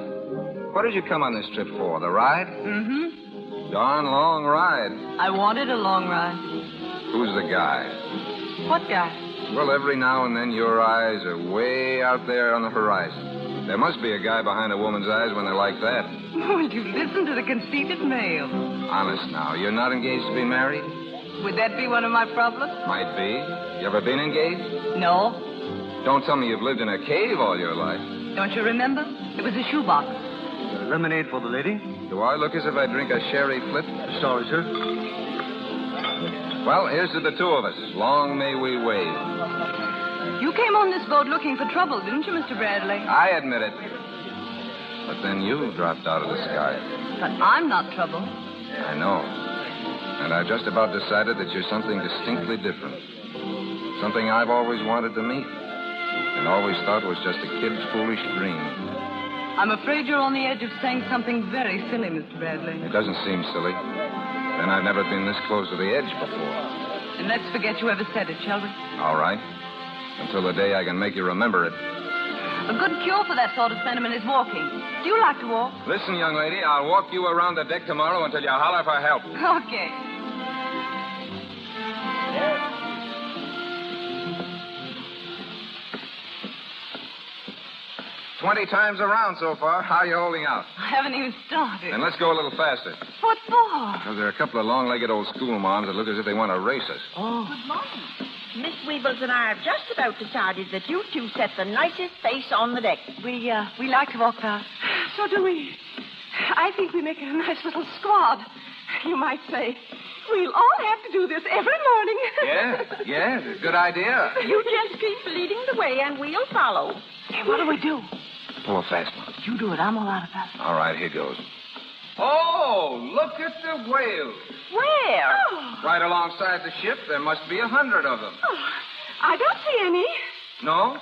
What did you come on this trip for? The ride? Mm-hmm. Darn long ride. I wanted a long ride. Who's the guy? What guy? Well, every now and then your eyes are way out there on the horizon. There must be a guy behind a woman's eyes when they're like that. Will you listen to the conceited male? Honest now, you're not engaged to be married? Would that be one of my problems? Might be. You ever been engaged? No. Don't tell me you've lived in a cave all your life. Don't you remember? It was a shoebox. Lemonade for the lady? Do I look as if I drink a sherry flip? Sorry, sir. Well, here's to the two of us. Long may we wave. You came on this boat looking for trouble, didn't you, Mr. Bradley? I admit it. But then you dropped out of the sky. But I'm not trouble. I know. And I've just about decided that you're something distinctly different. Something I've always wanted to meet. And always thought was just a kid's foolish dream. I'm afraid you're on the edge of saying something very silly, Mr. Bradley. It doesn't seem silly. Then I've never been this close to the edge before. And let's forget you ever said it, shall we? All right. Until the day I can make you remember it. A good cure for that sort of sentiment is walking. Do you like to walk? Listen, young lady, I'll walk you around the deck tomorrow until you holler for help. Okay. 20 times around so far. How are you holding out? I haven't even started. Then let's go a little faster. What for? Because there are a couple of long-legged old school moms that look as if they want to race us. Oh. Good morning. Miss Weebles and I have just about decided that you two set the nicest face on the deck. We like to walk fast. So do we. I think we make a nice little squad. You might say, we'll all have to do this every morning. Yeah, good idea. You just keep leading the way and we'll follow. Hey, what do we do? Pull a fast one. You do it. I'm a lot of fast. All right, here goes. Oh, look at the whales. Where? Oh. Right alongside the ship. There must be 100 of them. Oh, I don't see any. No?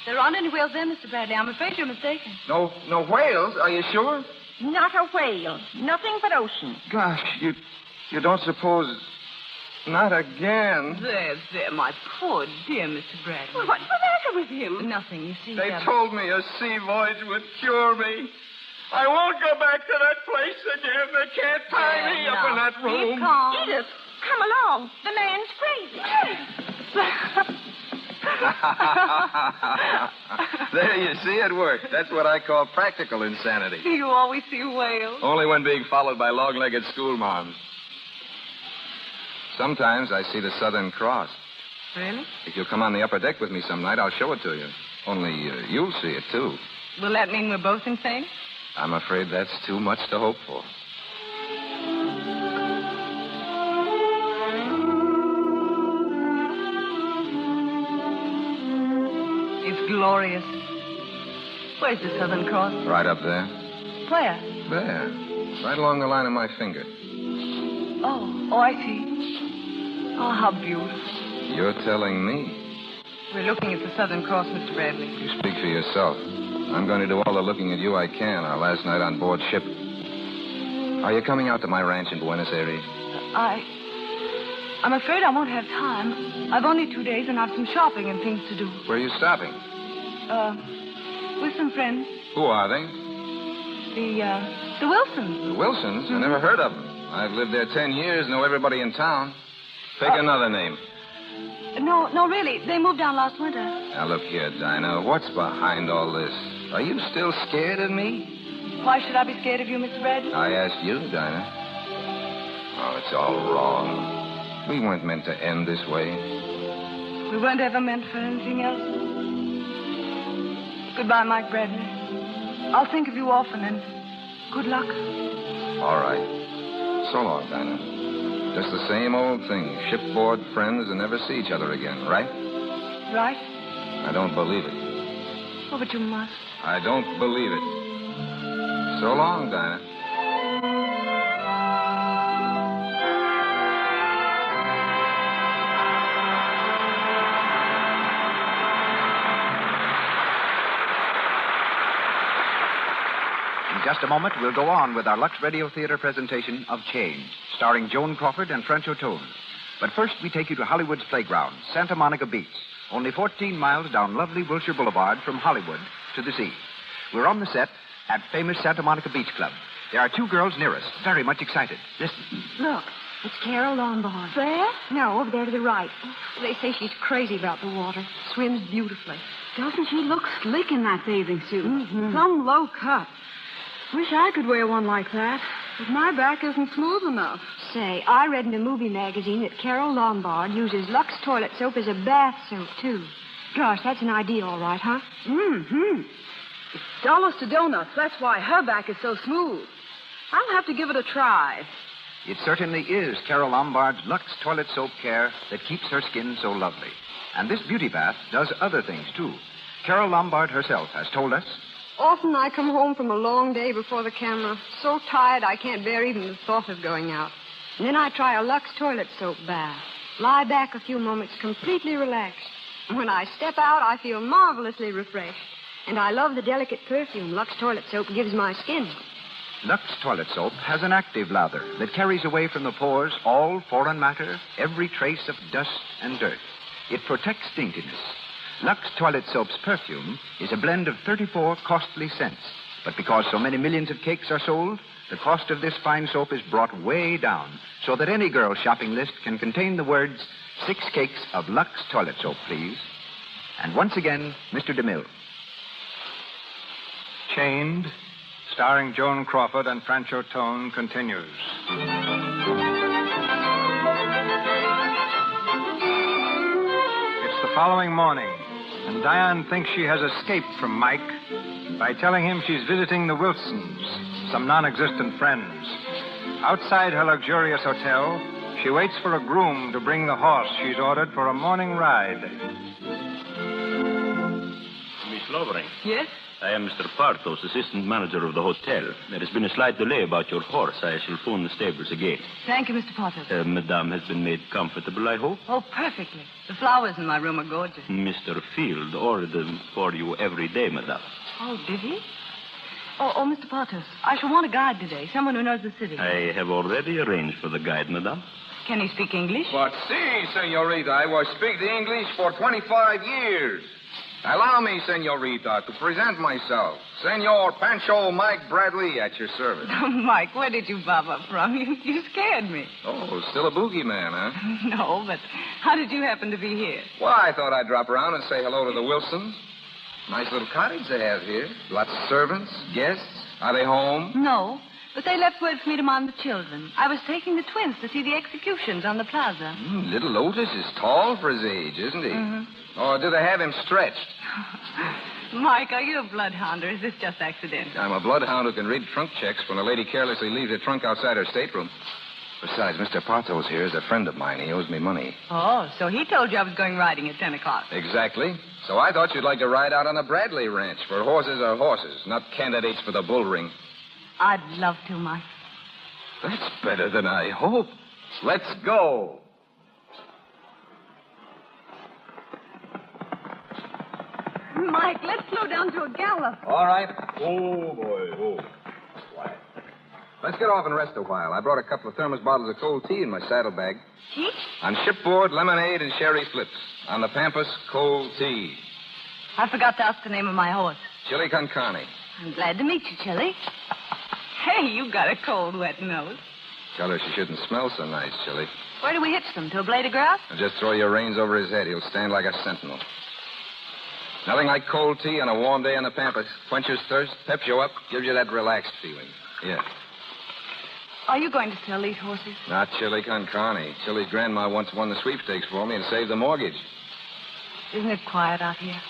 There aren't any whales there, Mr. Bradley. I'm afraid you're mistaken. No whales? Are you sure? Not a whale. Nothing but ocean. Gosh, you don't suppose... Not again. There, my poor dear Mr. Bradley. Well, what's the matter with him? Nothing, you see. They told me a sea voyage would cure me. I won't go back to that place again. They can't tie me up in that room. Keep calm. Edith, come along. The man's crazy. There, you see, it worked. That's what I call practical insanity. You always see whales. Only when being followed by long-legged school moms. Sometimes I see the Southern Cross. Really? If you'll come on the upper deck with me some night, I'll show it to you. Only you'll see it, too. Will that mean we're both insane? I'm afraid that's too much to hope for. It's glorious. Where's the Southern Cross? Right up there. Where? There. Right along the line of my finger. Oh, I see. Oh, how beautiful. You're telling me. We're looking at the Southern Cross, Mr. Bradley. You speak for yourself. I'm going to do all the looking at you I can our last night on board ship. Are you coming out to my ranch in Buenos Aires? I'm afraid I won't have time. I've only 2 days and I've some shopping and things to do. Where are you stopping? With some friends. Who are they? The Wilsons. The Wilsons? I never heard of them. I've lived there 10 years, know everybody in town. Pick another name. No, really. They moved down last winter. Now, look here, Dinah. What's behind all this? Are you still scared of me? Why should I be scared of you, Mr. Bradley? I asked you, Dinah. Oh, it's all wrong. We weren't meant to end this way. We weren't ever meant for anything else. Goodbye, Mike Bradley. I'll think of you often, and good luck. All right. So long, Dinah. Just the same old thing. Shipboard friends and never see each other again, right? Right? I don't believe it. Oh, but you must. I don't believe it. So long, Dinah. In just a moment, we'll go on with our Lux Radio Theater presentation of Change, starring Joan Crawford and French O'Toole. But first, we take you to Hollywood's playground, Santa Monica Beach, only 14 miles down lovely Wilshire Boulevard from Hollywood to the sea. We're on the set, at famous Santa Monica Beach Club. There are 2 girls near us, very much excited. Listen. Look, it's Carol Lombard. Where? No, over there to the right. They say she's crazy about the water. Swims beautifully. Doesn't she look slick in that bathing suit? Mm-hmm. Some low cut. Wish I could wear one like that, but my back isn't smooth enough. Say, I read in a movie magazine that Carol Lombard uses Lux toilet soap as a bath soap, too. Gosh, that's an idea, all right, huh? Mm-hmm. It's dollars to donuts. That's why her back is so smooth. I'll have to give it a try. It certainly is Carol Lombard's Lux toilet soap care that keeps her skin so lovely. And this beauty bath does other things, too. Carol Lombard herself has told us. Often I come home from a long day before the camera, so tired I can't bear even the thought of going out. And then I try a Lux toilet soap bath. Lie back a few moments completely relaxed. When I step out, I feel marvelously refreshed. And I love the delicate perfume Lux toilet soap gives my skin. Lux toilet soap has an active lather that carries away from the pores all foreign matter, every trace of dust and dirt. It protects daintiness. Lux toilet soap's perfume is a blend of 34 costly scents. But because so many millions of cakes are sold, the cost of this fine soap is brought way down so that any girl's shopping list can contain the words, 6 cakes of Lux toilet soap, please. And once again, Mr. DeMille. Chained, starring Joan Crawford and Francho Tone, continues. It's the following morning, and Diane thinks she has escaped from Mike by telling him she's visiting the Wilsons, some non-existent friends. Outside her luxurious hotel, she waits for a groom to bring the horse she's ordered for a morning ride. Miss Lovering. Yes? I am Mr. Partos, assistant manager of the hotel. There has been a slight delay about your horse. I shall phone the stables again. Thank you, Mr. Potter. Madame has been made comfortable, I hope. Oh, perfectly. The flowers in my room are gorgeous. Mr. Field ordered them for you every day, madame. Oh, did he? Oh, Mr. Potter, I shall want a guide today, someone who knows the city. I have already arranged for the guide, madame. Can he speak English? But si, senorita, I was speaking English for 25 years. Allow me, senorita, to present myself. Senor Pancho Mike Bradley at your service. Mike, where did you bob up from? You scared me. Oh, still a boogeyman, huh? No, but how did you happen to be here? Why, I thought I'd drop around and say hello to the Wilsons. Nice little cottage they have here. Lots of servants, guests. Are they home? No, but they left word for me to mind the children. I was taking the twins to see the executions on the plaza. Little Otis is tall for his age, isn't he? Mm-hmm. Or do they have him stretched? Mike, are you a bloodhound, or is this just accidental? I'm a bloodhound who can read trunk checks when a lady carelessly leaves her trunk outside her stateroom. Besides, Mr. Partos here is a friend of mine. He owes me money. Oh, so he told you I was going riding at 10 o'clock. Exactly. So I thought you'd like to ride out on the Bradley Ranch, for horses are horses, not candidates for the bull ring. I'd love to, Mike. That's better than I hoped. Let's go. Mike, let's slow down to a gallop. All right. Oh, boy. Oh. Quiet. Let's get off and rest a while. I brought a couple of thermos bottles of cold tea in my saddlebag. Tea? On shipboard, lemonade and sherry flips. On the Pampas, cold tea. I forgot to ask the name of my horse. Chili con carne. I'm glad to meet you, Chili. Hey, you got a cold, wet nose. Tell her she shouldn't smell so nice, Chili. Where do we hitch them? To a blade of grass? And just throw your reins over his head. He'll stand like a sentinel. Nothing like cold tea on a warm day on the Pampas. Quenches thirst, peps you up, gives you that relaxed feeling. Yeah. Are you going to sell these horses? Not Chili con carne. Chili's grandma once won the sweepstakes for me and saved the mortgage. Isn't it quiet out here?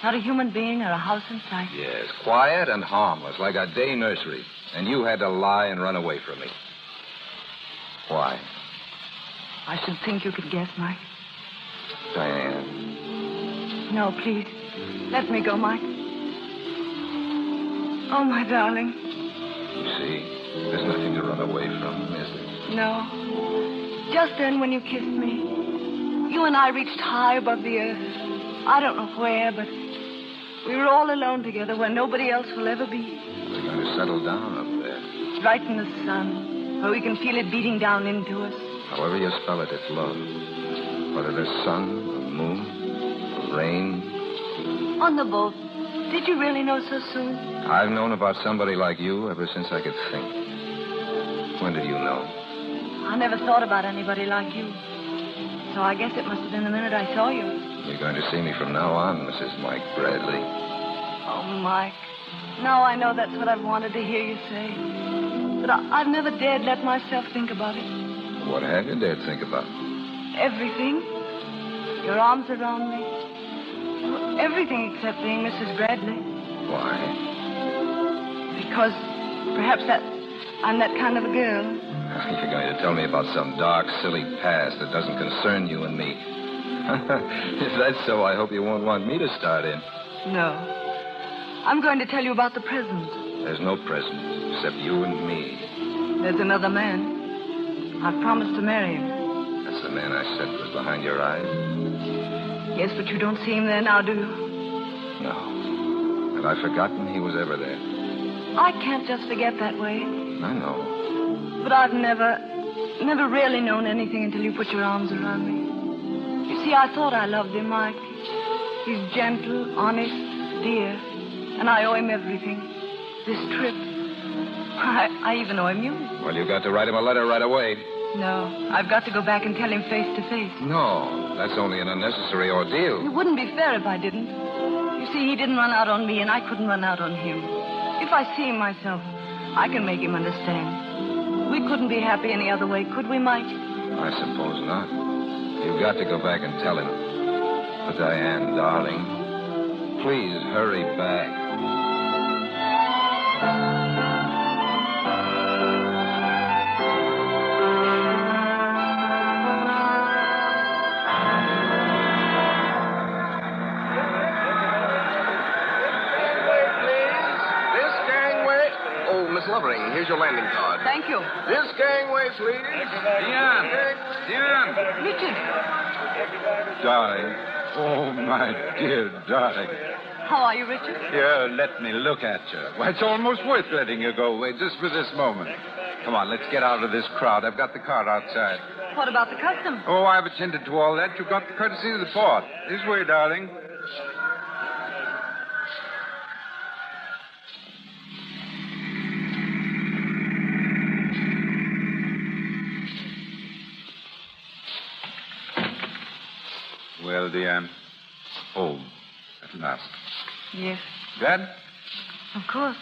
Not a human being or a house in sight. Yes, quiet and harmless, like a day nursery. And you had to lie and run away from me. Why? I should think you could guess, Mike. Diane. No, please. Let me go, Mike. Oh, my darling. You see, there's nothing to run away from, is there? No. Just then when you kissed me, you and I reached high above the earth. I don't know where, but we were all alone together where nobody else will ever be. We're going to settle down up there. Right in the sun, where we can feel it beating down into us. However you spell it, it's love. Whether there's sun, or moon, or rain. On the boat, Did you really know so soon? I've known about somebody like you ever since I could think. When did you know? I never thought about anybody like you. So I guess it must have been the minute I saw you. You're going to see me from now on, Mrs. Mike Bradley. Oh, Mike. Now I know that's what I've wanted to hear you say. But I've never dared let myself think about it. What have you dared think about? Everything. Your arms around me. Everything except being Mrs. Bradley. Why? Because perhaps I'm that kind of a girl. You're going to tell me about some dark, silly past that doesn't concern you and me. If that's so, I hope you won't want me to start in. No. I'm going to tell you about the present. There's no present except you and me. There's another man. I've promised to marry him. That's the man I said was behind your eyes? Yes, but you don't see him there now, do you? No. Have I forgotten he was ever there? I can't just forget that way. I know. But I've never really known anything until you put your arms around me. You see, I thought I loved him, Mike. He's gentle, honest, dear. And I owe him everything. This trip. I even owe him you. Well, you've got to write him a letter right away. No, I've got to go back and tell him face to face. No, that's only an unnecessary ordeal. It wouldn't be fair if I didn't. You see, he didn't run out on me, and I couldn't run out on him. If I see him myself, I can make him understand. We couldn't be happy any other way, could we, Mike? I suppose not. You've got to go back and tell him. But Diane, darling, please hurry back. Miss Lovering, here's your landing card. Thank you. This gangway, please. Diane! Richard. Darling. Oh, my dear darling. How are you, Richard? Here, let me look at you. Why, it's almost worth letting you go away just for this moment. Come on, let's get out of this crowd. I've got the car outside. What about the custom? Oh, I've attended to all that. You've got the courtesy of the port. This way, darling. Well, dear, home at last. Yes. Dad? Of course.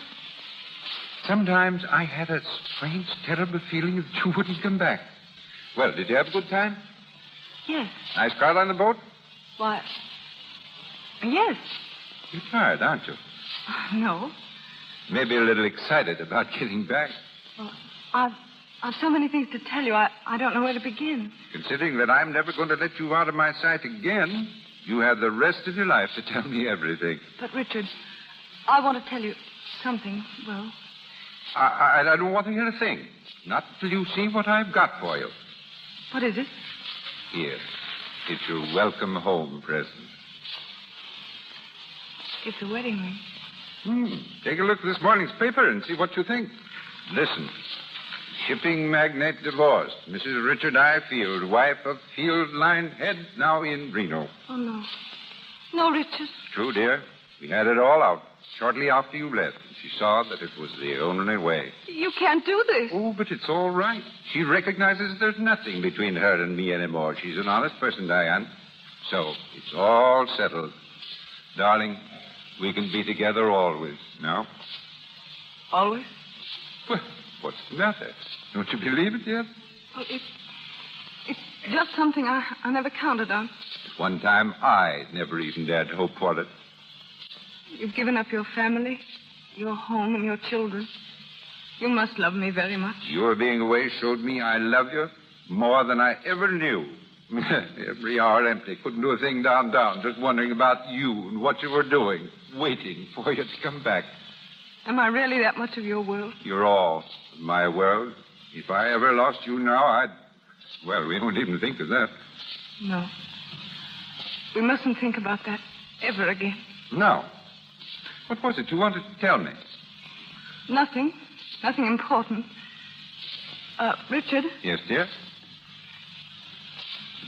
Sometimes I had a strange, terrible feeling that you wouldn't come back. Well, did you have a good time? Yes. Nice crowd on the boat? Why, yes. You're tired, aren't you? No. Maybe a little excited about getting back. Well, I've so many things to tell you, I don't know where to begin. Considering that I'm never going to let you out of my sight again, you have the rest of your life to tell me everything. But, Richard, I want to tell you something, well... I don't want to hear a thing. Not till you see what I've got for you. What is it? Here. It's your welcome home present. It's a wedding ring. Take a look at this morning's paper and see what you think. Listen. Shipping magnate divorced. Mrs. Richard I. Field, wife of Field Line Head, now in Reno. Oh, no. No, Richard. True, dear. We had it all out shortly after you left. She saw that it was the only way. You can't do this. Oh, but it's all right. She recognizes there's nothing between her and me anymore. She's an honest person, Diane. So, it's all settled. Darling, we can be together always, now? Always? Well, what's the matter? Don't you believe it yet? Well, it's just something I never counted on. At one time, I never even dared to hope for it. You've given up your family, your home, and your children. You must love me very much. Your being away showed me I love you more than I ever knew. Every hour empty. Couldn't do a thing down, just wondering about you and what you were doing, waiting for you to come back. Am I really that much of your world? You're all of my world. If I ever lost you now, well, we won't even think of that. No. We mustn't think about that ever again. No. What was it you wanted to tell me? Nothing. Nothing important. Richard? Yes, dear?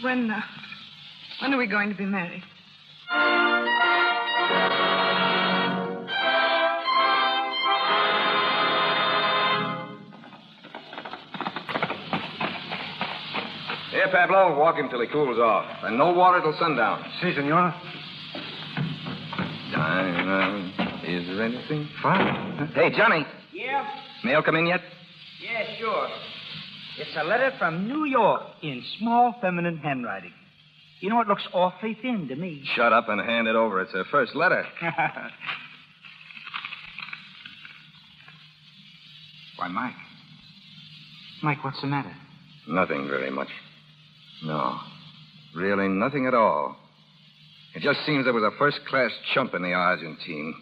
When are we going to be married? Here, Pablo, walk him till he cools off. And no water till sundown. Si, senor. Dinah, is there anything fine? Hey, Johnny. Yeah? Mail come in yet? Yeah, sure. It's a letter from New York in small feminine handwriting. You know, it looks awfully thin to me. Shut up and hand it over. It's her first letter. Why, Mike. Mike, what's the matter? Nothing very much. No. Really nothing at all. It just seems there was a first-class chump in the Argentine.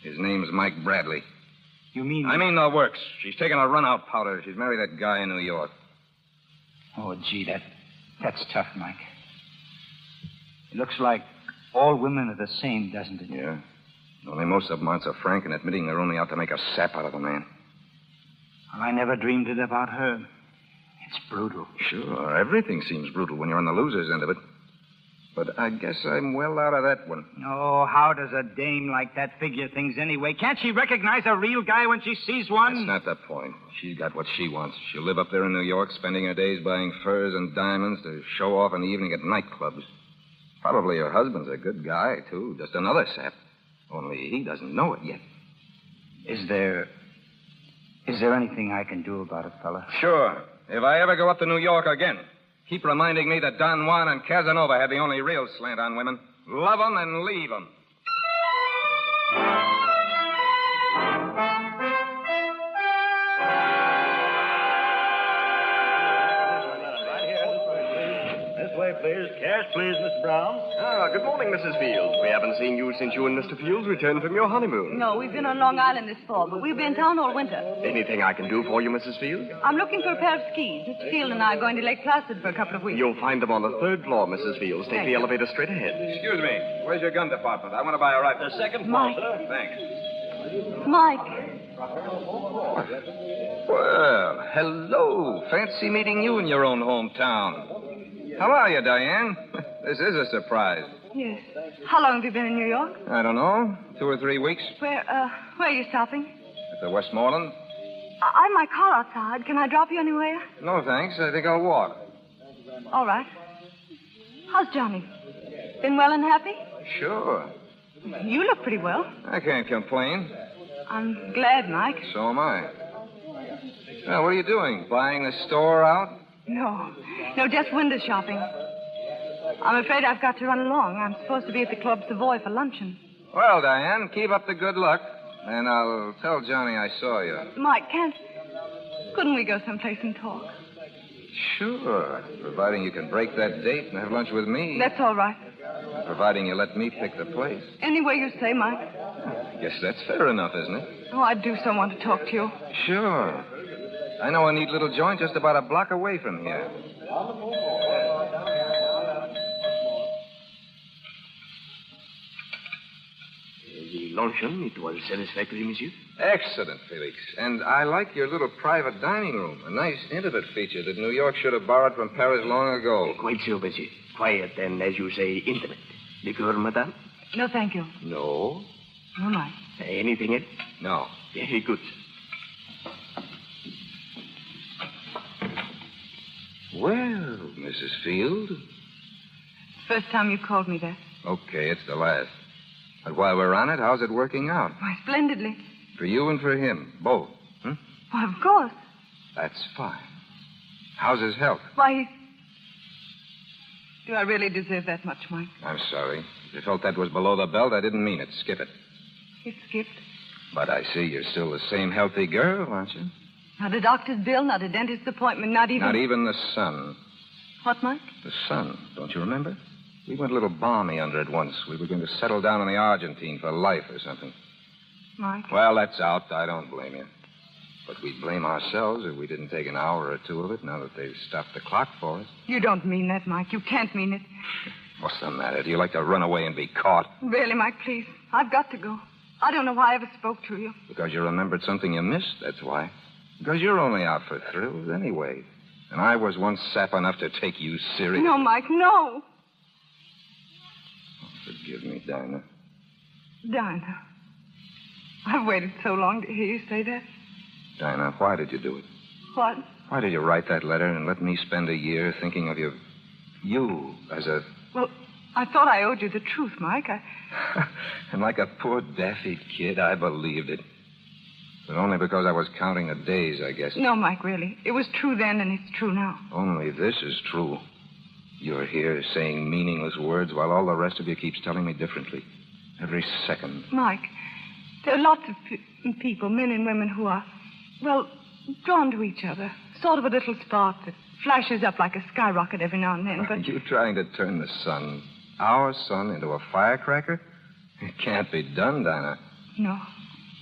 His name's Mike Bradley. You mean... I mean the works. She's taken a run-out powder. She's married that guy in New York. Oh, gee, that's tough, Mike. It looks like all women are the same, doesn't it? Yeah. Only most of them aren't so frank in admitting they're only out to make a sap out of a man. Well, I never dreamed it about her. It's brutal. Sure, everything seems brutal when you're on the loser's end of it. But I guess I'm well out of that one. Oh, how does a dame like that figure things anyway? Can't she recognize a real guy when she sees one? That's not the point. She's got what she wants. She'll live up there in New York, spending her days buying furs and diamonds to show off in the evening at nightclubs. Probably her husband's a good guy, too. Just another sap. Only he doesn't know it yet. Is there anything I can do about it, fella? Sure. If I ever go up to New York again, keep reminding me that Don Juan and Casanova had the only real slant on women. Love 'em and leave 'em. This way, please. Cash, please, Mr. Brown. Good morning, Mrs. Fields. We haven't seen you since you and Mr. Fields returned from your honeymoon. No, we've been on Long Island this fall, but we'll be in town all winter. Anything I can do for you, Mrs. Fields? I'm looking for a pair of skis. Mr. Field and I are going to Lake Placid for a couple of weeks. You'll find them on the 3rd floor, Mrs. Fields. Take the elevator straight ahead. Excuse me. Where's your gun department? I want to buy a rifle. The 2nd floor, Mike. sir. Thanks. Mike. Well, hello. Fancy meeting you in your own hometown. How are you, Diane? This is a surprise. Yes. How long have you been in New York? I don't know. 2 or 3 weeks. Where are you stopping? At the Westmoreland? I've my car outside. Can I drop you anywhere? No, thanks. I think I'll walk. All right. How's Johnny? Been well and happy? Sure. You look pretty well. I can't complain. I'm glad, Mike. So am I. Now, what are you doing? Buying the store out? No, just window shopping. I'm afraid I've got to run along. I'm supposed to be at the Club Savoy for luncheon. Well, Diane, keep up the good luck, and I'll tell Johnny I saw you. Mike, couldn't we go someplace and talk? Sure, providing you can break that date and have lunch with me. That's all right. Providing you let me pick the place. Any way you say, Mike. I guess that's fair enough, isn't it? Oh, I do so want to talk to you. Sure. I know a neat little joint just about a block away from here. The luncheon, it was satisfactory, monsieur? Excellent, Felix. And I like your little private dining room. A nice, intimate feature that New York should have borrowed from Paris long ago. Quite so, monsieur. Quiet and, as you say, intimate. Liqueur, madame? No, thank you. No? No, Mike. Anything else? No. Very good. Well, Mrs. Field. First time you called me that. Okay, it's the last. But while we're on it, how's it working out? Why, splendidly. For you and for him, both. Why, of course. That's fine. How's his health? Why, do I really deserve that much, Mike? I'm sorry. If you felt that was below the belt, I didn't mean it. Skip it. It skipped. But I see you're still the same healthy girl, aren't you? Not a doctor's bill, not a dentist's appointment, not even... Not even the sun. What, Mike? The sun. Don't you remember? We went a little balmy under it once. We were going to settle down in the Argentine for life or something. Mike? Well, that's out. I don't blame you. But we'd blame ourselves if we didn't take an hour or two of it now that they've stopped the clock for us. You don't mean that, Mike. You can't mean it. What's the matter? Do you like to run away and be caught? Really, Mike, please. I've got to go. I don't know why I ever spoke to you. Because you remembered something you missed, that's why. Because you're only out for thrills anyway. And I was once sap enough to take you serious. No, Mike, no. Oh, forgive me, Dinah. Dinah. I've waited so long to hear you say that. Dinah, why did you do it? What? Why did you write that letter and let me spend a year thinking of you as a... Well, I thought I owed you the truth, Mike. And like a poor daffy kid, I believed it. But only because I was counting the days, I guess. No, Mike, really. It was true then, and it's true now. Only this is true. You're here saying meaningless words while all the rest of you keeps telling me differently. Every second. Mike, there are lots of people, men and women, who are, well, drawn to each other. Sort of a little spark that flashes up like a skyrocket every now and then, but... Are you trying to turn the sun, our sun, into a firecracker? It can't be done, Dinah. No,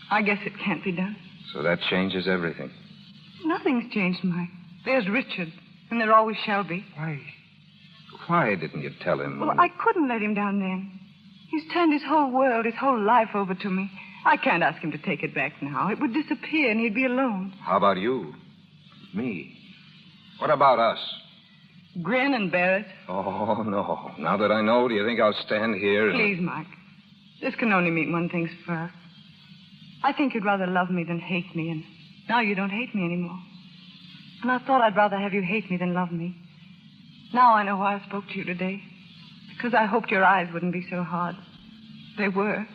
I guess it can't be done. So that changes everything. Nothing's changed, Mike. There's Richard, and there always shall be. Why didn't you tell him? Well, I couldn't let him down then. He's turned his whole world, his whole life over to me. I can't ask him to take it back now. It would disappear, and he'd be alone. How about you? Me? What about us? Grin and bear it. Oh, no. Now that I know, do you think I'll stand here and... Please, Mike. This can only mean one thing first. I think you'd rather love me than hate me, and now you don't hate me anymore. And I thought I'd rather have you hate me than love me. Now I know why I spoke to you today. Because I hoped your eyes wouldn't be so hard. They were.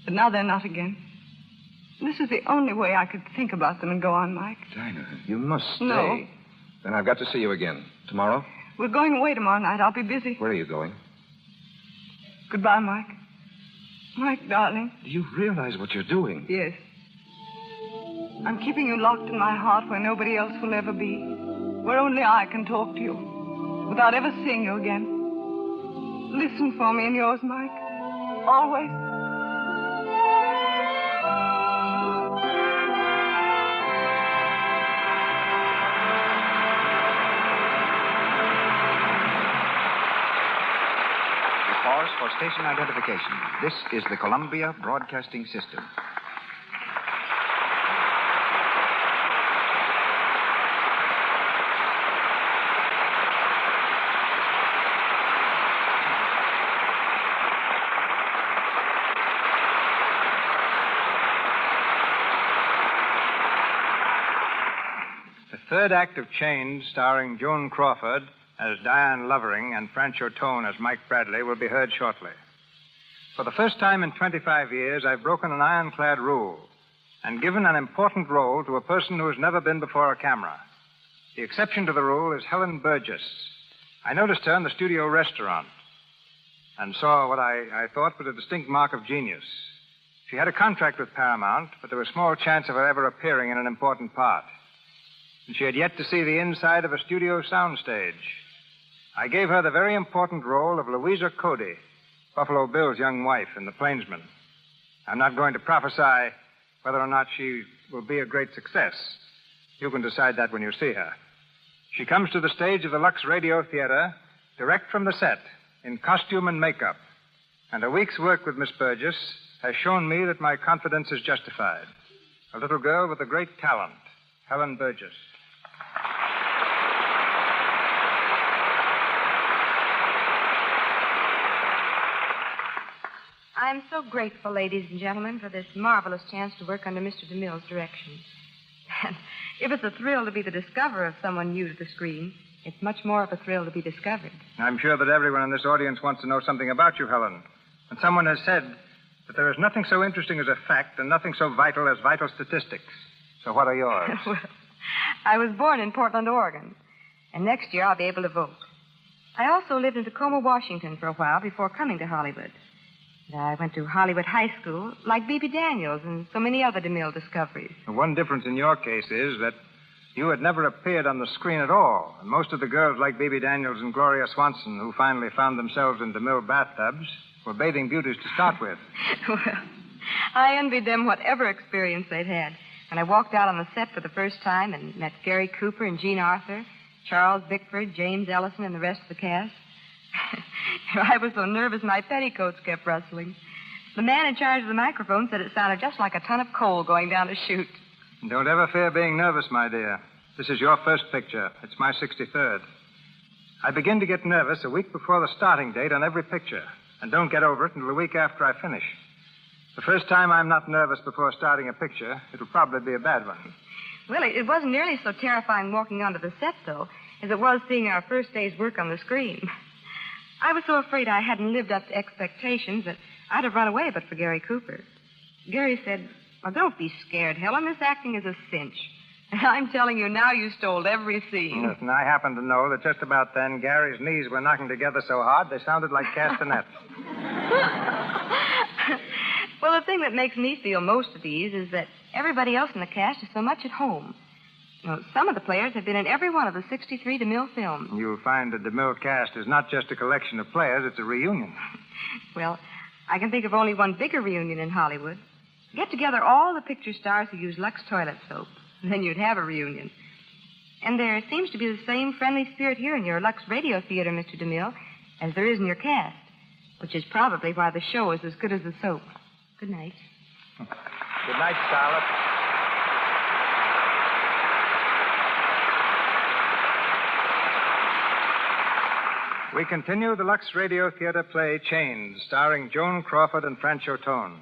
But now they're not again. This is the only way I could think about them and go on, Mike. Dinah, you must stay. No. Then I've got to see you again. Tomorrow? We're going away tomorrow night. I'll be busy. Where are you going? Goodbye, Mike. Mike, darling. Do you realize what you're doing? Yes. I'm keeping you locked in my heart where nobody else will ever be. Where only I can talk to you. Without ever seeing you again. Listen for me and yours, Mike. Always. Pause for station identification. This is the Columbia Broadcasting System. The third act of Chains, starring Joan Crawford as Diane Lovering and Francho Tone as Mike Bradley, will be heard shortly. For the first time in 25 years, I've broken an ironclad rule and given an important role to a person who has never been before a camera. The exception to the rule is Helen Burgess. I noticed her in the studio restaurant and saw what I thought was a distinct mark of genius. She had a contract with Paramount, but there was small chance of her ever appearing in an important part. And she had yet to see the inside of a studio soundstage. I gave her the very important role of Louisa Cody, Buffalo Bill's young wife in The Plainsman. I'm not going to prophesy whether or not she will be a great success. You can decide that when you see her. She comes to the stage of the Lux Radio Theater direct from the set, in costume and makeup. And a week's work with Miss Burgess has shown me that my confidence is justified. A little girl with a great talent, Helen Burgess. I'm so grateful, ladies and gentlemen, for this marvelous chance to work under Mr. DeMille's direction. And if it's a thrill to be the discoverer of someone new to the screen, it's much more of a thrill to be discovered. I'm sure that everyone in this audience wants to know something about you, Helen. And someone has said that there is nothing so interesting as a fact and nothing so vital as vital statistics. So what are yours? Well, I was born in Portland, Oregon, and next year I'll be able to vote. I also lived in Tacoma, Washington for a while before coming to Hollywood. I went to Hollywood High School, like B.B. Daniels and so many other DeMille discoveries. The one difference in your case is that you had never appeared on the screen at all. And most of the girls like B.B. Daniels and Gloria Swanson, who finally found themselves in DeMille bathtubs, were bathing beauties to start with. Well, I envied them whatever experience they'd had. When I walked out on the set for the first time and met Gary Cooper and Jean Arthur, Charles Bickford, James Ellison, and the rest of the cast, I was so nervous my petticoats kept rustling. The man in charge of the microphone said it sounded just like a ton of coal going down a chute. Don't ever fear being nervous, my dear. This is your first picture. It's my 63rd. I begin to get nervous a week before the starting date on every picture, and don't get over it until a week after I finish. The first time I'm not nervous before starting a picture, it'll probably be a bad one. Well, it wasn't nearly so terrifying walking onto the set, though, as it was seeing our first day's work on the screen. I was so afraid I hadn't lived up to expectations that I'd have run away but for Gary Cooper. Gary said, "Well, don't be scared, Helen. This acting is a cinch." And I'm telling you now, you stole every scene. Listen, I happen to know that just about then Gary's knees were knocking together so hard they sounded like castanets. Well, the thing that makes me feel most at ease is that everybody else in the cast is so much at home. You know, some of the players have been in every one of the 63 DeMille films. You'll find the DeMille cast is not just a collection of players, it's a reunion. Well, I can think of only one bigger reunion in Hollywood. Get together all the picture stars who use Lux toilet soap. Then you'd have a reunion. And there seems to be the same friendly spirit here in your Lux Radio Theater, Mr. DeMille, as there is in your cast, which is probably why the show is as good as the soap. Good night. Good night, Starlet. We continue the Lux Radio Theater play Chains, starring Joan Crawford and Francho Tone.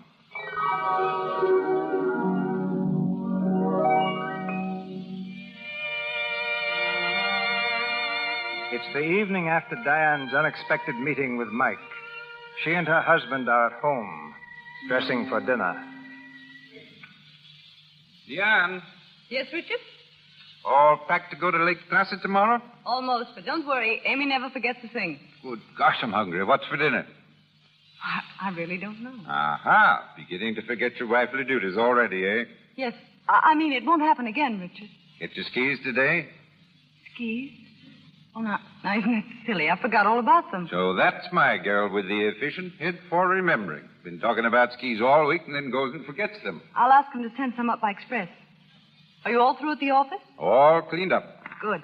It's the evening after Diane's unexpected meeting with Mike. She and her husband are at home, dressing for dinner. Diane, Yes, Richard? all packed to go to Lake Placid tomorrow? Almost, but don't worry. Amy never forgets a thing. Good gosh, I'm hungry. What's for dinner? I really don't know. Aha. Beginning to forget your wifely duties already, eh? Yes. I mean, it won't happen again, Richard. Get your skis today? Skis? Oh, now isn't it silly? I forgot all about them. So that's my girl with the efficient head for remembering. Been talking about skis all week and then goes and forgets them. I'll ask him to send some up by express. Are you all through at the office? All cleaned up. Good.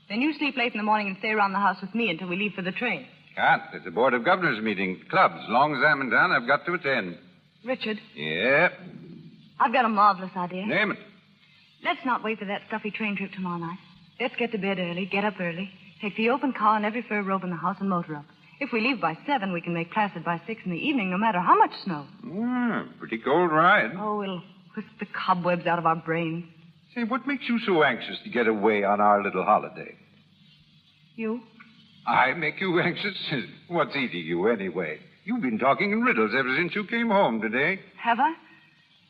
Then you sleep late in the morning and stay around the house with me until we leave for the train. Can't. There's a Board of Governors meeting. Clubs. Long as I'm in town, I've got to attend. Richard, Yeah. I've got a marvelous idea. Name it. Let's not wait for that stuffy train trip tomorrow night. Let's get to bed early, get up early, take the open car and every fur robe in the house and motor up. If we leave by 7, we can make Placid by 6 in the evening, no matter how much snow. Pretty cold ride. Oh, it'll whisk the cobwebs out of our brains. Say, what makes you so anxious to get away on our little holiday? You? I make you anxious? What's eating you anyway? You've been talking in riddles ever since you came home today. Have I?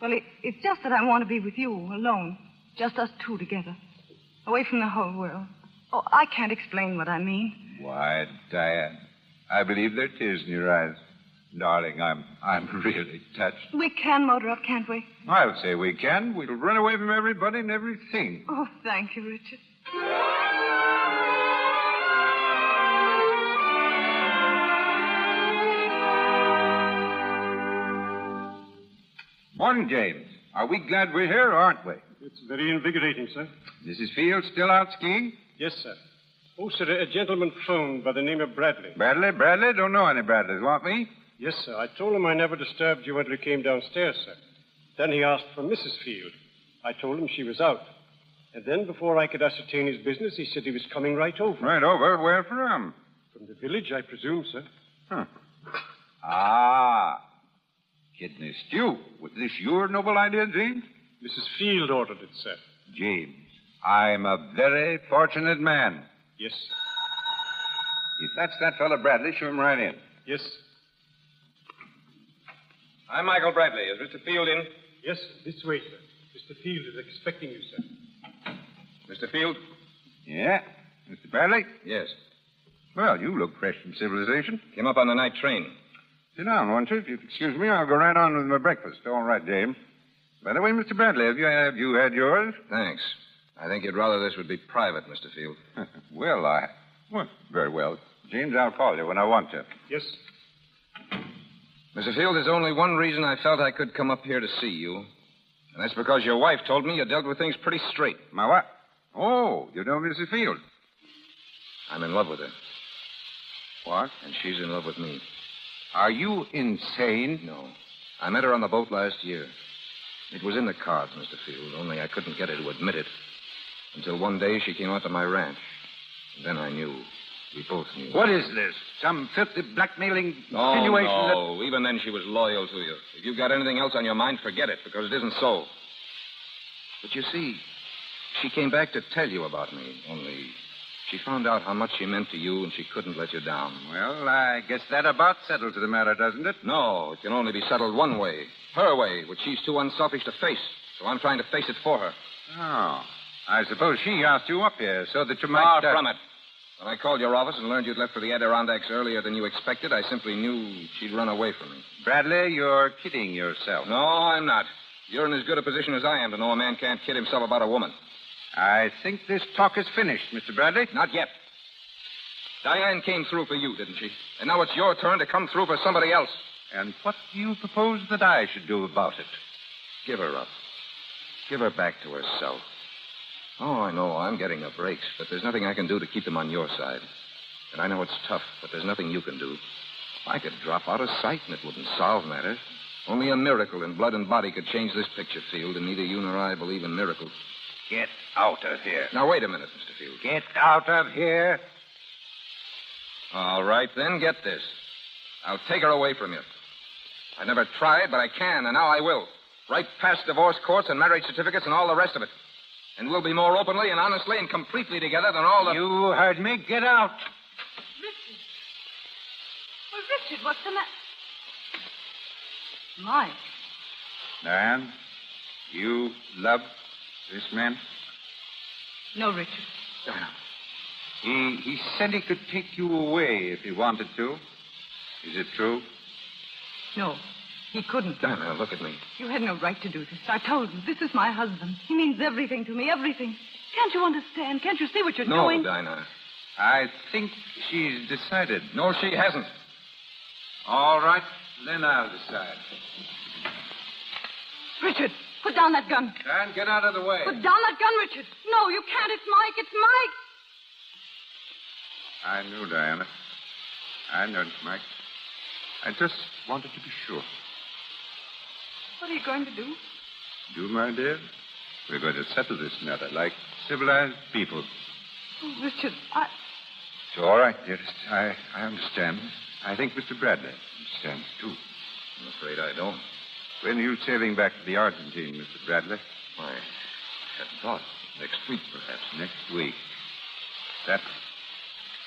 Well, it's just that I want to be with you, alone. Just us two together. Away from the whole world. Oh, I can't explain what I mean. Why, Diane, I believe there are tears in your eyes. Darling, I'm really touched. We can motor up, can't we? I'll say we can. We'll run away from everybody and everything. Oh, thank you, Richard. Morning, James. Are we glad we're here, or aren't we? It's very invigorating, sir. Mrs. Field still out skiing? Yes, sir. Oh, sir, a gentleman phoned by the name of Bradley. Bradley? Don't know any Bradleys. Want me? Yes, sir. I told him I never disturbed you until he came downstairs, sir. Then he asked for Mrs. Field. I told him she was out. And then, before I could ascertain his business, he said he was coming right over. Right over? Where from? From the village, I presume, sir. Huh. Ah. Kidney stew. Was this your noble idea, James? Mrs. Field ordered it, sir. James, I'm a very fortunate man. Yes, sir. If that's that fellow Bradley, show him right in. Yes, sir. I'm Michael Bradley. Is Mr. Field in? Yes, sir. This way, sir. Mr. Field is expecting you, sir. Mr. Field? Yeah? Mr. Bradley? Yes. Well, you look fresh from civilization. Came up on the night train. Sit down, won't you? If you'll excuse me, I'll go right on with my breakfast. All right, James. By the way, Mr. Bradley, have you had yours? Thanks. I think you'd rather this would be private, Mr. Field. Well, very well. James, I'll call you when I want to. Yes. Mr. Field, there's only one reason I felt I could come up here to see you. And that's because your wife told me you dealt with things pretty straight. My what? Oh, you know Mrs. Field. I'm in love with her. What? And she's in love with me. Are you insane? No. I met her on the boat last year. It was in the cards, Mr. Field, only I couldn't get her to admit it. Until one day she came out to my ranch. And then I knew. We both knew. What is this? Some filthy blackmailing No, insinuation no. Even then she was loyal to you. If you've got anything else on your mind, forget it, because it isn't so. But you see, She came back to tell you about me, only she found out how much she meant to you, and she couldn't let you down. Well, I guess that about settles the matter, doesn't it? No, it can only be settled one way. Her way, which she's too unselfish to face. So I'm trying to face it for her. Oh. I suppose she asked you up here so that you might... Far from it. When I called your office and learned you'd left for the Adirondacks earlier than you expected, I simply knew she'd run away from me. Bradley, you're kidding yourself. No, I'm not. You're in as good a position as I am to know a man can't kid himself about a woman. I think this talk is finished, Mr. Bradley. Not yet. Diane came through for you, didn't she? And now it's your turn to come through for somebody else. And what do you propose that I should do about it? Give her up. Give her back to herself. Oh, I know I'm getting the breaks, but there's nothing I can do to keep them on your side. And I know it's tough, but there's nothing you can do. I could drop out of sight and it wouldn't solve matters. Only a miracle in blood and body could change this picture, Field, and neither you nor I believe in miracles. Get out of here. Now, wait a minute, Mr. Field. Get out of here. All right, then, get this. I'll take her away from you. I never tried, but I can, and now I will. Right past divorce courts and marriage certificates and all the rest of it. And we'll be more openly and honestly and completely together than all the... You heard me. Get out. Richard. Well, Richard, what's the matter? Mike. Diane, you love this man? No, Richard. He said he could take you away if he wanted to. Is it true? No, he couldn't. Diana, look at me. You had no right to do this. I told you, this is my husband. He means everything to me, everything. Can't you understand? Can't you see what you're doing? No, Dinah. I think she's decided. No, she hasn't. All right, then I'll decide. Richard, put down that gun. Dan, get out of the way. Put down that gun, Richard. No, you can't. It's Mike. It's Mike. I knew, Diana. I know, Mike. I just wanted to be sure. What are you going to do? Do, my dear? We're going to settle this matter like civilized people. Oh, Richard, It's all right, dearest. I understand. I think Mr. Bradley understands, too. I'm afraid I don't. When are you sailing back to the Argentine, Mr. Bradley? I hadn't thought. Next week, perhaps. Next week. That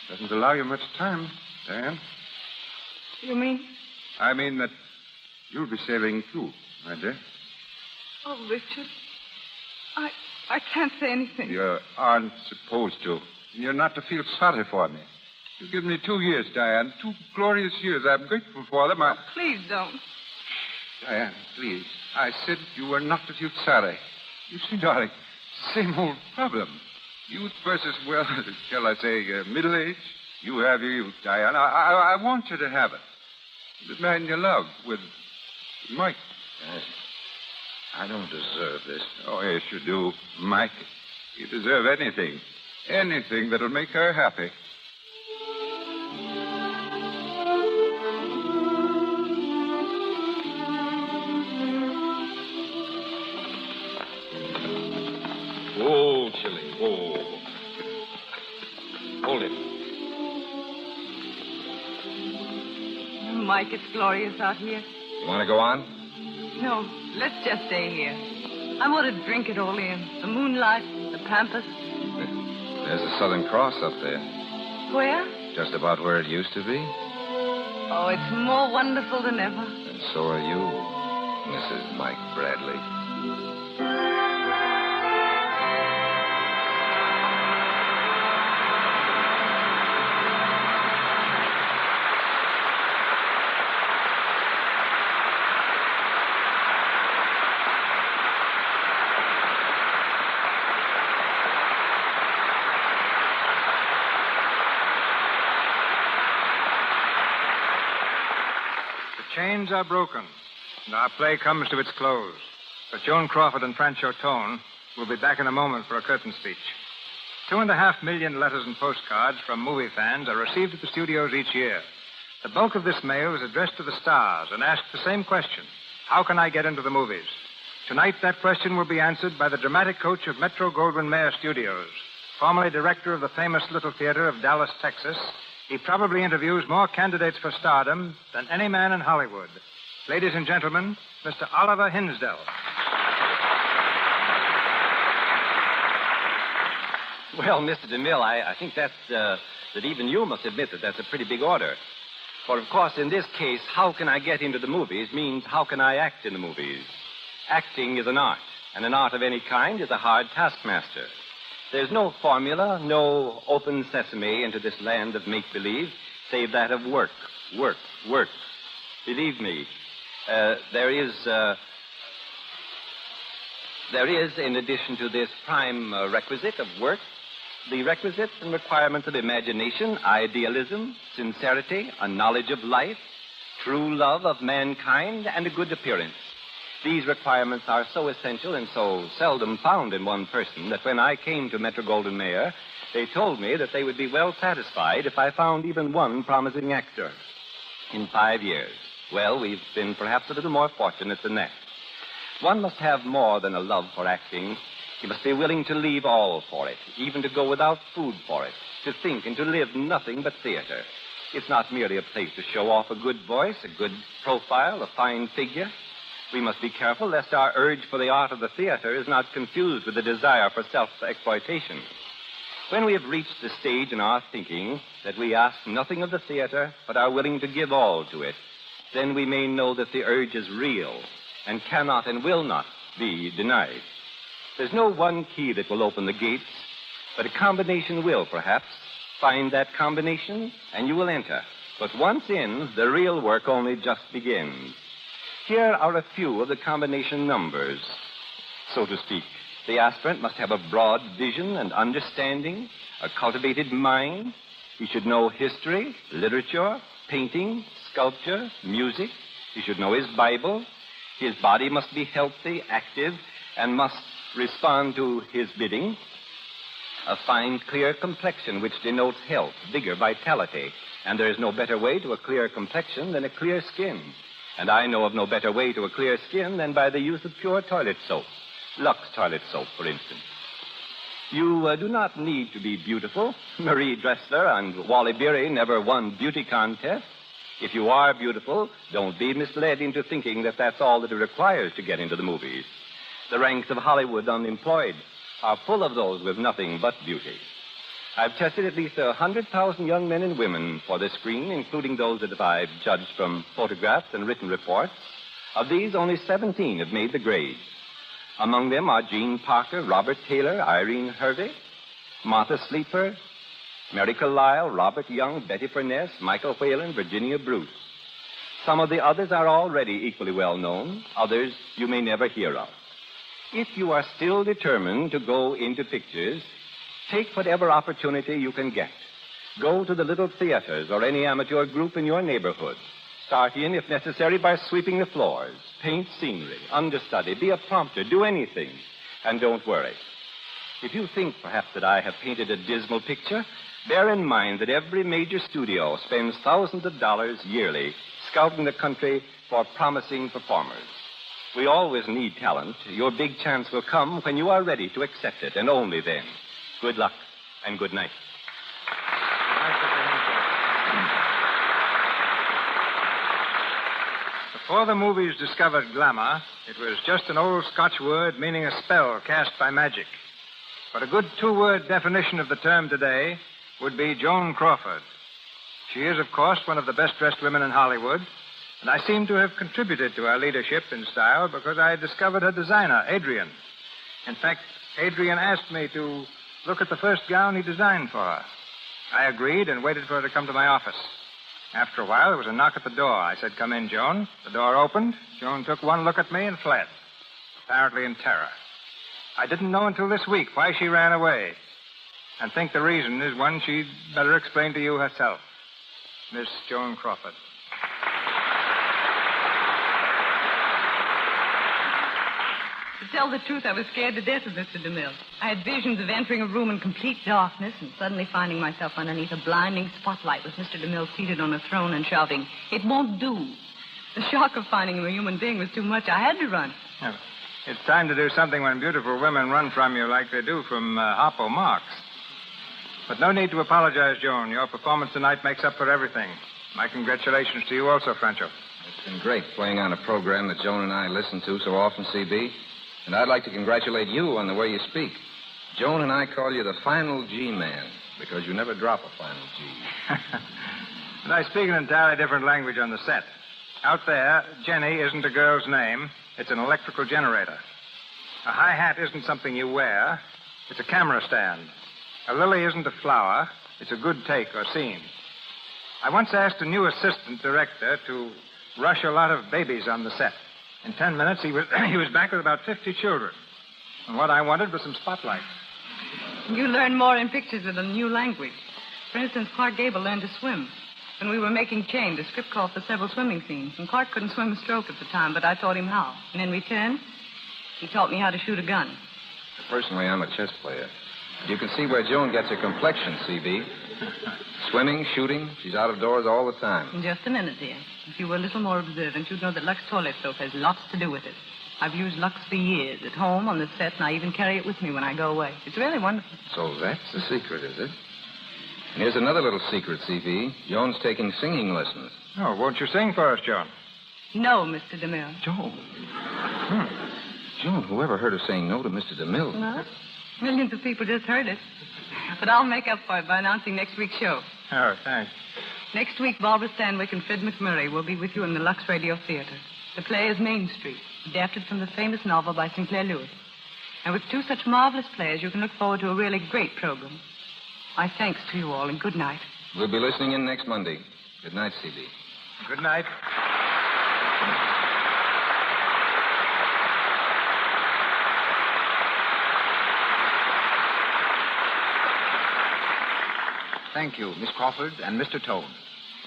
doesn't allow you much time, Diane. You mean? I mean that you'll be sailing, too, my dear. Oh, Richard, I can't say anything. You aren't supposed to. You're not to feel sorry for me. You've given me 2 years, Diane. 2 glorious years. I'm grateful for them. Please don't. Diane, please. I said you were not to feel sorry. You see, darling, same old problem. Youth versus, well, shall I say, middle age. You have your youth, Diane. I want you to have it. The man you love with Mike. Yes. I don't deserve this. Oh, yes, you do, Mike. You deserve anything. Anything that'll make her happy. Oh, chilly. Oh. Hold it. Mike, it's glorious out here. You want to go on? No, let's just stay here. I want to drink it all in. The moonlight, the pampas. There's the Southern Cross up there. Where? Just about where it used to be. Oh, it's more wonderful than ever. And so are you, Mrs. Mike Bradley. Chains are broken, and our play comes to its close. But Joan Crawford and Francho Tone will be back in a moment for a curtain speech. 2.5 million letters and postcards from movie fans are received at the studios each year. The bulk of this mail is addressed to the stars and asks the same question: how can I get into the movies? Tonight, that question will be answered by the dramatic coach of Metro-Goldwyn-Mayer Studios, formerly director of the famous Little Theater of Dallas, Texas. He probably interviews more candidates for stardom than any man in Hollywood. Ladies and gentlemen, Mr. Oliver Hinsdale. Well, Mr. DeMille, I think that even you must admit that that's a pretty big order. For, of course, in this case, how can I get into the movies means how can I act in the movies. Acting is an art, and an art of any kind is a hard taskmaster. There's no formula, no open sesame into this land of make-believe, save that of work, work, work. Believe me, there is, in addition to this prime requisite of work, the requisites and requirements of imagination, idealism, sincerity, a knowledge of life, true love of mankind, and a good appearance. These requirements are so essential and so seldom found in one person that when I came to Metro-Goldwyn-Mayer, they told me that they would be well satisfied if I found even one promising actor. In 5 years. Well, we've been perhaps a little more fortunate than that. One must have more than a love for acting. He must be willing to leave all for it, even to go without food for it, to think and to live nothing but theater. It's not merely a place to show off a good voice, a good profile, a fine figure. We must be careful lest our urge for the art of the theater is not confused with the desire for self-exploitation. When we have reached the stage in our thinking that we ask nothing of the theater but are willing to give all to it, then we may know that the urge is real and cannot and will not be denied. There's no one key that will open the gates, but a combination will, perhaps. Find that combination, and you will enter. But once in, the real work only just begins. Here are a few of the combination numbers, so to speak. The aspirant must have a broad vision and understanding, a cultivated mind. He should know history, literature, painting, sculpture, music. He should know his Bible. His body must be healthy, active, and must respond to his bidding. A fine, clear complexion which denotes health, vigor, vitality. And there is no better way to a clear complexion than a clear skin. And I know of no better way to a clear skin than by the use of pure toilet soap. Lux toilet soap, for instance. You do not need to be beautiful. Marie Dressler and Wally Beery never won beauty contests. If you are beautiful, don't be misled into thinking that that's all that it requires to get into the movies. The ranks of Hollywood unemployed are full of those with nothing but beauty. I've tested at least 100,000 young men and women for the screen, including those that I've judged from photographs and written reports. Of these, only 17 have made the grade. Among them are Jean Parker, Robert Taylor, Irene Hervey, Martha Sleeper, Mary Carlisle, Robert Young, Betty Furness, Michael Whalen, Virginia Bruce. Some of the others are already equally well known. Others you may never hear of. If you are still determined to go into pictures, take whatever opportunity you can get. Go to the little theaters or any amateur group in your neighborhood. Start in, if necessary, by sweeping the floors. Paint scenery, understudy, be a prompter, do anything. And don't worry. If you think, perhaps, that I have painted a dismal picture, bear in mind that every major studio spends thousands of dollars yearly scouting the country for promising performers. We always need talent. Your big chance will come when you are ready to accept it, and only then. Good luck, and good night. Before the movies discovered glamour, it was just an old Scotch word meaning a spell cast by magic. But a good two-word definition of the term today would be Joan Crawford. She is, of course, one of the best-dressed women in Hollywood, and I seem to have contributed to her leadership in style because I discovered her designer, Adrian. In fact, Adrian asked me to look at the first gown he designed for her. I agreed and waited for her to come to my office. After a while, there was a knock at the door. I said, "Come in, Joan." The door opened. Joan took one look at me and fled, apparently in terror. I didn't know until this week why she ran away, and think the reason is one she'd better explain to you herself. Miss Joan Crawford. To tell the truth, I was scared to death of Mr. DeMille. I had visions of entering a room in complete darkness and suddenly finding myself underneath a blinding spotlight with Mr. DeMille seated on a throne and shouting, "It won't do." The shock of finding him a human being was too much. I had to run. Yeah, it's time to do something when beautiful women run from you like they do from Harpo Marx. But no need to apologize, Joan. Your performance tonight makes up for everything. My congratulations to you also, Francho. It's been great playing on a program that Joan and I listen to so often, CB. And I'd like to congratulate you on the way you speak. Joan and I call you the final G-man because you never drop a final G. And I speak an entirely different language on the set. Out there, Jenny isn't a girl's name. It's an electrical generator. A hi-hat isn't something you wear. It's a camera stand. A lily isn't a flower. It's a good take or scene. I once asked a new assistant director to rush a lot of babies on the set. In 10 minutes, he was back with about 50 children. And what I wanted was some spotlights. You learn more in pictures with a new language. For instance, Clark Gable learned to swim. When we were making Chain, the script called for several swimming scenes, and Clark couldn't swim a stroke at the time, but I taught him how. And in return, he taught me how to shoot a gun. Personally, I'm a chess player. You can see where Joan gets her complexion, C.B. Swimming, shooting, she's out of doors all the time. In just a minute, dear. If you were a little more observant, you'd know that Lux toilet soap has lots to do with it. I've used Lux for years, at home, on the set, and I even carry it with me when I go away. It's really wonderful. So that's the secret, is it? And here's another little secret, C.B. Joan's taking singing lessons. Oh, won't you sing for us, Joan? No, Mr. DeMille. Joan. Joan, whoever heard of saying no to Mr. DeMille? No. Millions of people just heard it. But I'll make up for it by announcing next week's show. Oh, thanks. Next week, Barbara Stanwyck and Fred McMurray will be with you in the Lux Radio Theater. The play is Main Street, adapted from the famous novel by Sinclair Lewis. And with two such marvelous players, you can look forward to a really great program. My thanks to you all, and good night. We'll be listening in next Monday. Good night, C.B. Good night. Thank you, Miss Crawford and Mr. Tone.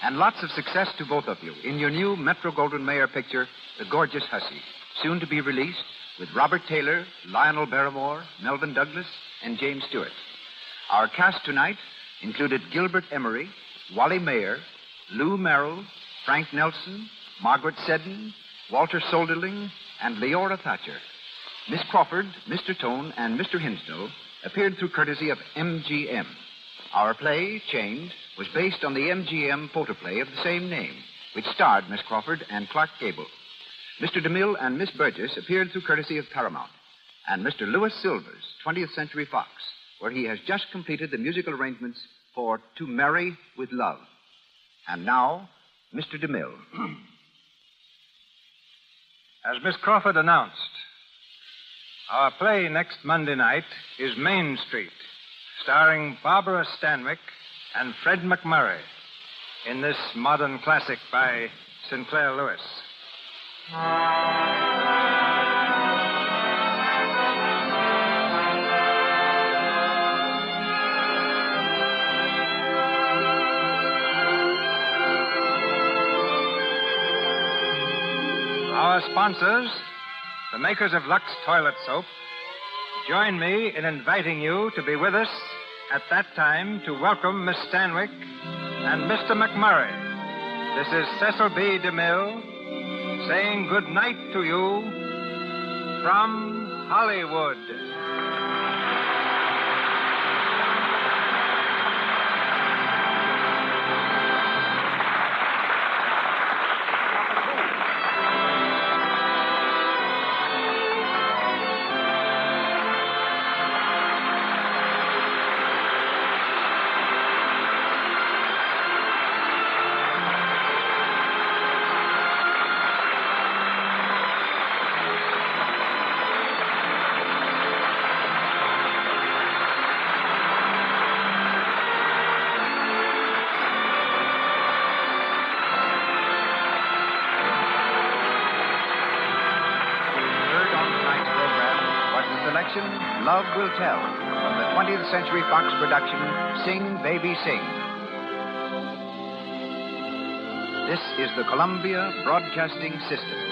And lots of success to both of you in your new Metro-Goldwyn-Mayer picture, The Gorgeous Hussy, soon to be released with Robert Taylor, Lionel Barrymore, Melvin Douglas, and James Stewart. Our cast tonight included Gilbert Emery, Wally Mayer, Lou Merrill, Frank Nelson, Margaret Seddon, Walter Solderling, and Leora Thatcher. Miss Crawford, Mr. Tone, and Mr. Hinsdale appeared through courtesy of MGM. Our play, Chained, was based on the MGM photoplay of the same name, which starred Miss Crawford and Clark Gable. Mr. DeMille and Miss Burgess appeared through courtesy of Paramount, and Mr. Louis Silvers, 20th Century Fox, where he has just completed the musical arrangements for To Marry with Love. And now, Mr. DeMille. As Miss Crawford announced, our play next Monday night is Main Street, starring Barbara Stanwyck and Fred McMurray in this modern classic by Sinclair Lewis. Our sponsors, the makers of Lux Toilet Soap, join me in inviting you to be with us at that time to welcome Miss Stanwyck and Mr. McMurray. This is Cecil B. DeMille saying good night to you from Hollywood. Love Will Tell, from the 20th Century Fox production, Sing, Baby, Sing. This is the Columbia Broadcasting System.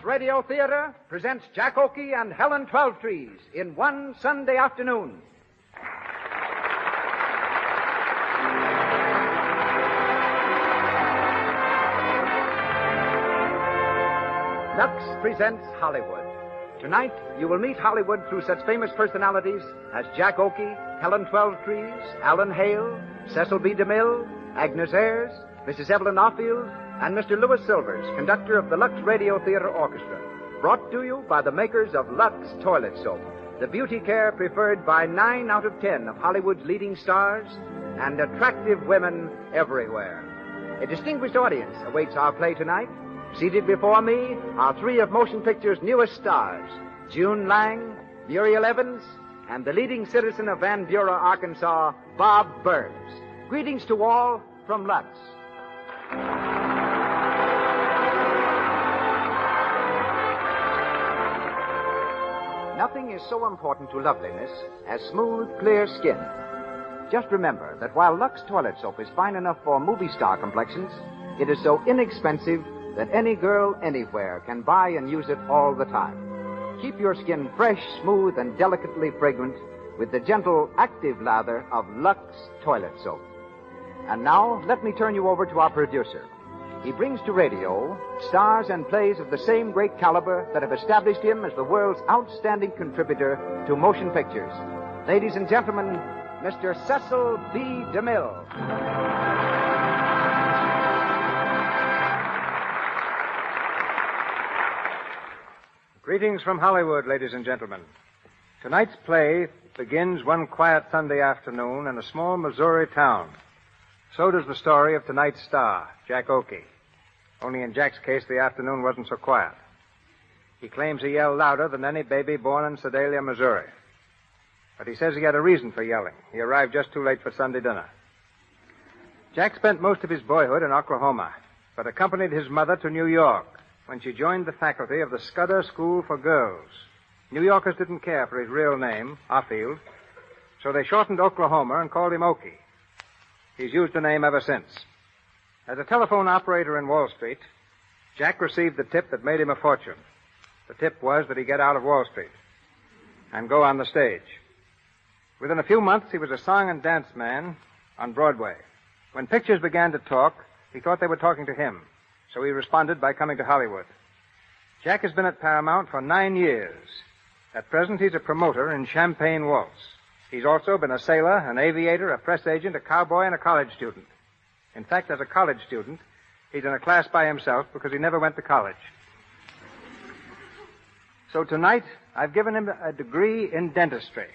Radio Theater presents Jack Oakey and Helen Twelvetrees in one Sunday afternoon. Lux presents Hollywood. Tonight, you will meet Hollywood through such famous personalities as Jack Oakey, Helen Twelvetrees, Alan Hale, Cecil B. DeMille, Agnes Ayres, Mrs. Evelyn Offield, and Mr. Louis Silvers, conductor of the Lux Radio Theater Orchestra. Brought to you by the makers of Lux Toilet Soap, the beauty care preferred by 9 out of 10 of Hollywood's leading stars and attractive women everywhere. A distinguished audience awaits our play tonight. Seated before me are 3 of motion picture's newest stars, June Lang, Muriel Evans, and the leading citizen of Van Buren, Arkansas, Bob Burns. Greetings to all from Lux. Nothing is so important to loveliness as smooth, clear skin. Just remember that while Lux Toilet Soap is fine enough for movie star complexions, it is so inexpensive that any girl anywhere can buy and use it all the time. Keep your skin fresh, smooth, and delicately fragrant with the gentle, active lather of Lux Toilet Soap. And now, let me turn you over to our producer. He brings to radio stars and plays of the same great caliber that have established him as the world's outstanding contributor to motion pictures. Ladies and gentlemen, Mr. Cecil B. DeMille. Greetings from Hollywood, ladies and gentlemen. Tonight's play begins one quiet Sunday afternoon in a small Missouri town. So does the story of tonight's star, Jack Oakey. Only in Jack's case, the afternoon wasn't so quiet. He claims he yelled louder than any baby born in Sedalia, Missouri. But he says he had a reason for yelling. He arrived just too late for Sunday dinner. Jack spent most of his boyhood in Oklahoma, but accompanied his mother to New York when she joined the faculty of the Scudder School for Girls. New Yorkers didn't care for his real name, Offield, so they shortened Oklahoma and called him Oakey. He's used the name ever since. As a telephone operator in Wall Street, Jack received the tip that made him a fortune. The tip was that he get out of Wall Street and go on the stage. Within a few months, he was a song and dance man on Broadway. When pictures began to talk, he thought they were talking to him. So he responded by coming to Hollywood. Jack has been at Paramount for 9 years. At present, he's a promoter in Champagne Waltz. He's also been a sailor, an aviator, a press agent, a cowboy, and a college student. In fact, as a college student, he's in a class by himself because he never went to college. So tonight, I've given him a degree in dentistry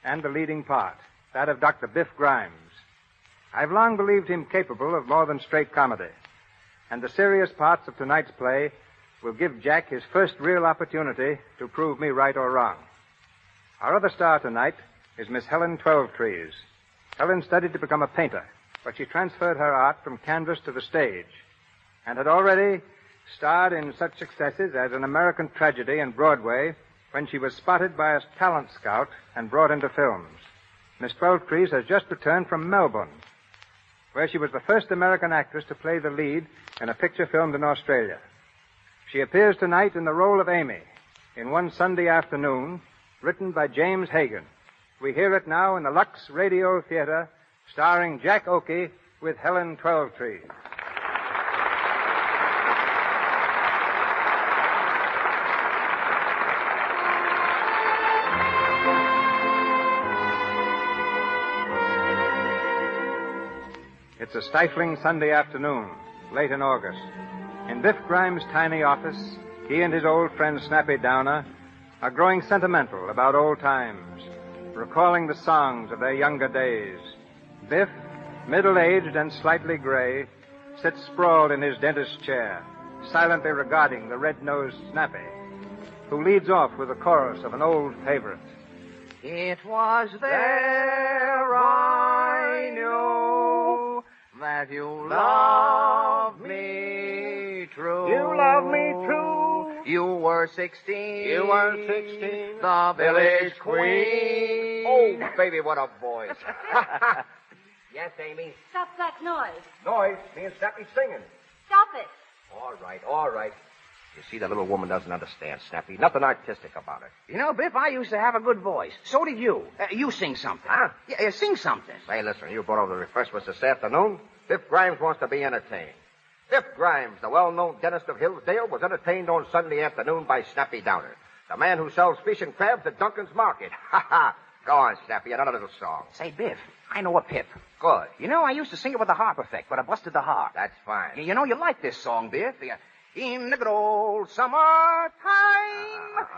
and the leading part, that of Dr. Biff Grimes. I've long believed him capable of more than straight comedy. And the serious parts of tonight's play will give Jack his first real opportunity to prove me right or wrong. Our other star tonight is Miss Helen Twelvetrees. Helen studied to become a painter, but she transferred her art from canvas to the stage and had already starred in such successes as An American Tragedy and Broadway when she was spotted by a talent scout and brought into films. Miss Twelvetrees has just returned from Melbourne, where she was the first American actress to play the lead in a picture filmed in Australia. She appears tonight in the role of Amy in One Sunday Afternoon, written by James Hagan. We hear it now in the Lux Radio Theater, starring Jack Oakey with Helen Twelvetrees. It's a stifling Sunday afternoon, late in August. In Biff Grimes' tiny office, he and his old friend Snappy Downer are growing sentimental about old times, recalling the songs of their younger days. Biff, middle-aged and slightly gray, sits sprawled in his dentist's chair, silently regarding the red-nosed Snappy, who leads off with a chorus of an old favorite. It was there I knew that you love me true. You love me true. You were 16. You were 16. The village queen. Oh, baby, what a voice. Yes, Amy. Stop that noise. Noise. Me and Snappy singing. Stop it. All right, all right. You see, the little woman doesn't understand, Snappy. Nothing artistic about it. You know, Biff, I used to have a good voice. So did you. You sing something. Huh? Yeah, sing something. Say, listen, you brought over the refreshments this afternoon. Biff Grimes wants to be entertained. Biff Grimes, the well-known dentist of Hillsdale, was entertained on Sunday afternoon by Snappy Downer, the man who sells fish and crabs at Duncan's Market. Ha ha! Go on, Snappy, another little song. Say, Biff, I know a pip. Good. You know, I used to sing it with the harp effect, but I busted the harp. That's fine. You know, you like this song, Biff. In the good old summertime,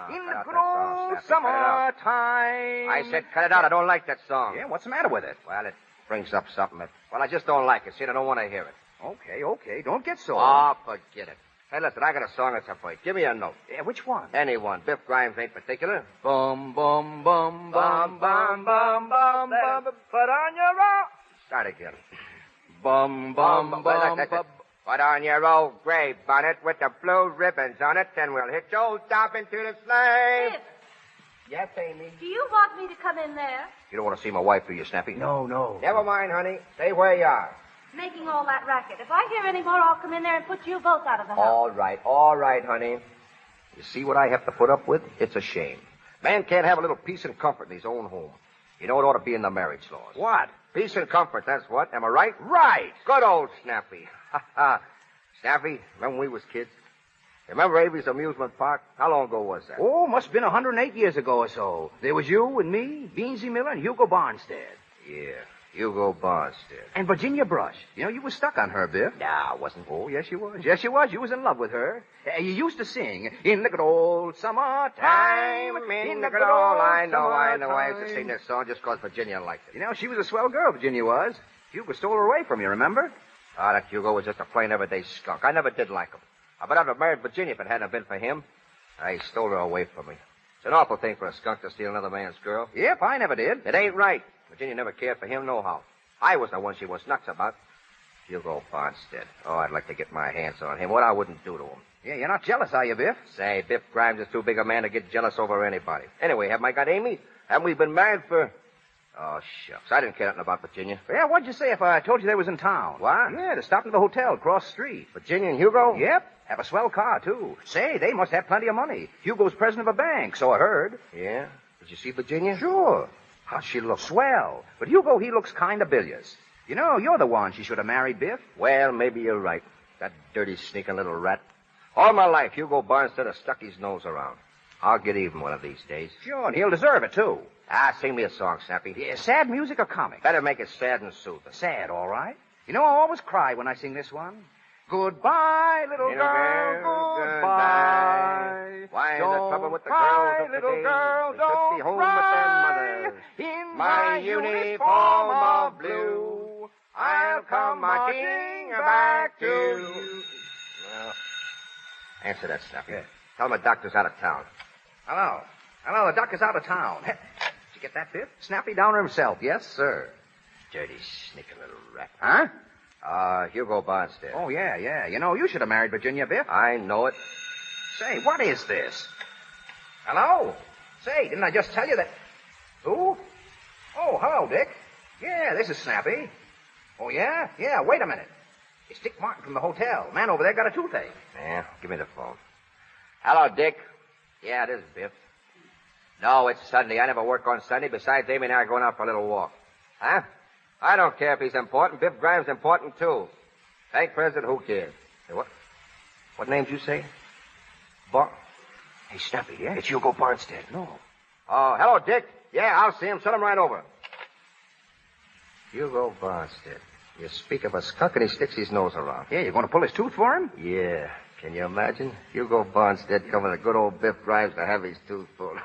in the good old summertime. I said cut it out. I don't like that song. Yeah, what's the matter with it? Well, it brings up something that... Well, I just don't like it. See, I don't want to hear it. Okay. Don't get sore. Oh, forget it. Hey, listen, I got a song that's up for you. Give me a note. Yeah, which one? Any one. Biff Grimes ain't particular. Bum, bum, bum, bum, bum, bum, bum, bum. Put on your robe. Start again. Bum, bum, bum, bum. Put on your old gray bonnet with the blue ribbons on it, then we'll hit your top into the sleigh. Biff, Yes, Amy? do you want me to come in there? You don't want to see my wife, do you, Snappy? No. Never mind, honey. Stay where you are. Making all that racket. If I hear any more, I'll come in there and put you both out of the house. All right, honey. You see what I have to put up with? It's a shame. Man can't have a little peace and comfort in his own home. You know it ought to be in the marriage laws. What? Peace and comfort, that's what. Am I right? Right. Good old Snappy. Ha ha. Snappy, remember when we was kids? Remember Avery's amusement park? How long ago was that? Oh, must have been 108 years ago or so. There was you and me, Beansy Miller, and Hugo Barnstead. Yeah, Hugo Barnstead. And Virginia Brush. You know, you were stuck on her, Biff. Nah, I wasn't. Oh, yes, you was. Yes, you was. You was in love with her. You used to sing, in the good old summertime, in the good old I know. I summertime. used to sing this song just 'cause Virginia liked it. You know, she was a swell girl, Virginia was. Hugo stole her away from you, remember? Ah, that Hugo was just a plain everyday skunk. I never did like him. But I'd have married Virginia if it hadn't been for him. He stole her away from me. It's an awful thing for a skunk to steal another man's girl. Yep, I never did. It ain't right. Virginia never cared for him nohow. I was the one she was nuts about. Hugo Barnstead. Oh, I'd like to get my hands on him. What I wouldn't do to him. Yeah, you're not jealous, are you, Biff? Say, Biff Grimes is too big a man to get jealous over anybody. Anyway, haven't I got Amy? Haven't we been married for... Oh, shucks. I didn't care nothing about Virginia. Yeah, what'd you say if I told you they was in town? What? Yeah, to stop at the hotel across the street. Virginia and Hugo? Yep. Have a swell car, too. Say, they must have plenty of money. Hugo's president of a bank, so I heard. Yeah? Did you see Virginia? Sure. How'd she look? Swell. But Hugo, he looks kind of bilious. You know, you're the one she should have married, Biff. Well, maybe you're right. That dirty, sneaking little rat. All my life, Hugo Barnstead has stuck his nose around. I'll get even one of these days. Sure, and he'll deserve it, too. Sing me a song, Snappy. Yeah, sad music or comic? Better make it sad and soothing. Sad, all right. You know, I always cry when I sing this one. Goodbye, little girl, goodbye. Why don't the trouble with the cry, girls of little today? girl, They don't should be home cry. with their mothers. In my uniform of blue, I'll come marching back to you. Well, answer that, Snappy. Yeah. Tell him the doctor's out of town. Hello, the doctor's out of town. Did you get that, Biff? Snappy Downer himself, yes, sir. Dirty, sneaking little rat. Huh? Hugo Barnstead. Oh, yeah. You know, you should have married Virginia, Biff. I know it. Say, what is this? Hello? Say, didn't I just tell you that... Who? Oh, hello, Dick. Yeah, this is Snappy. Oh, yeah? Yeah, wait a minute. It's Dick Martin from the hotel. Man over there got a toothache. Yeah, give me the phone. Hello, Dick. Yeah, it is Biff. No, it's Sunday. I never work on Sunday. Besides, Amy and I are going out for a little walk. Huh? I don't care if he's important. Biff Grimes important, too. Bank president, who cares? Hey, what? What names you say? Hey, Snappy, yeah? It's Hugo Barnstead. No. Oh, hello, Dick. Yeah, I'll see him. Send him right over. Hugo Barnstead. You speak of a skunk and he sticks his nose around. Yeah, you going to pull his tooth for him? Yeah. Can you imagine? Hugo Barnstead coming to good old Biff Grimes to have his tooth pulled.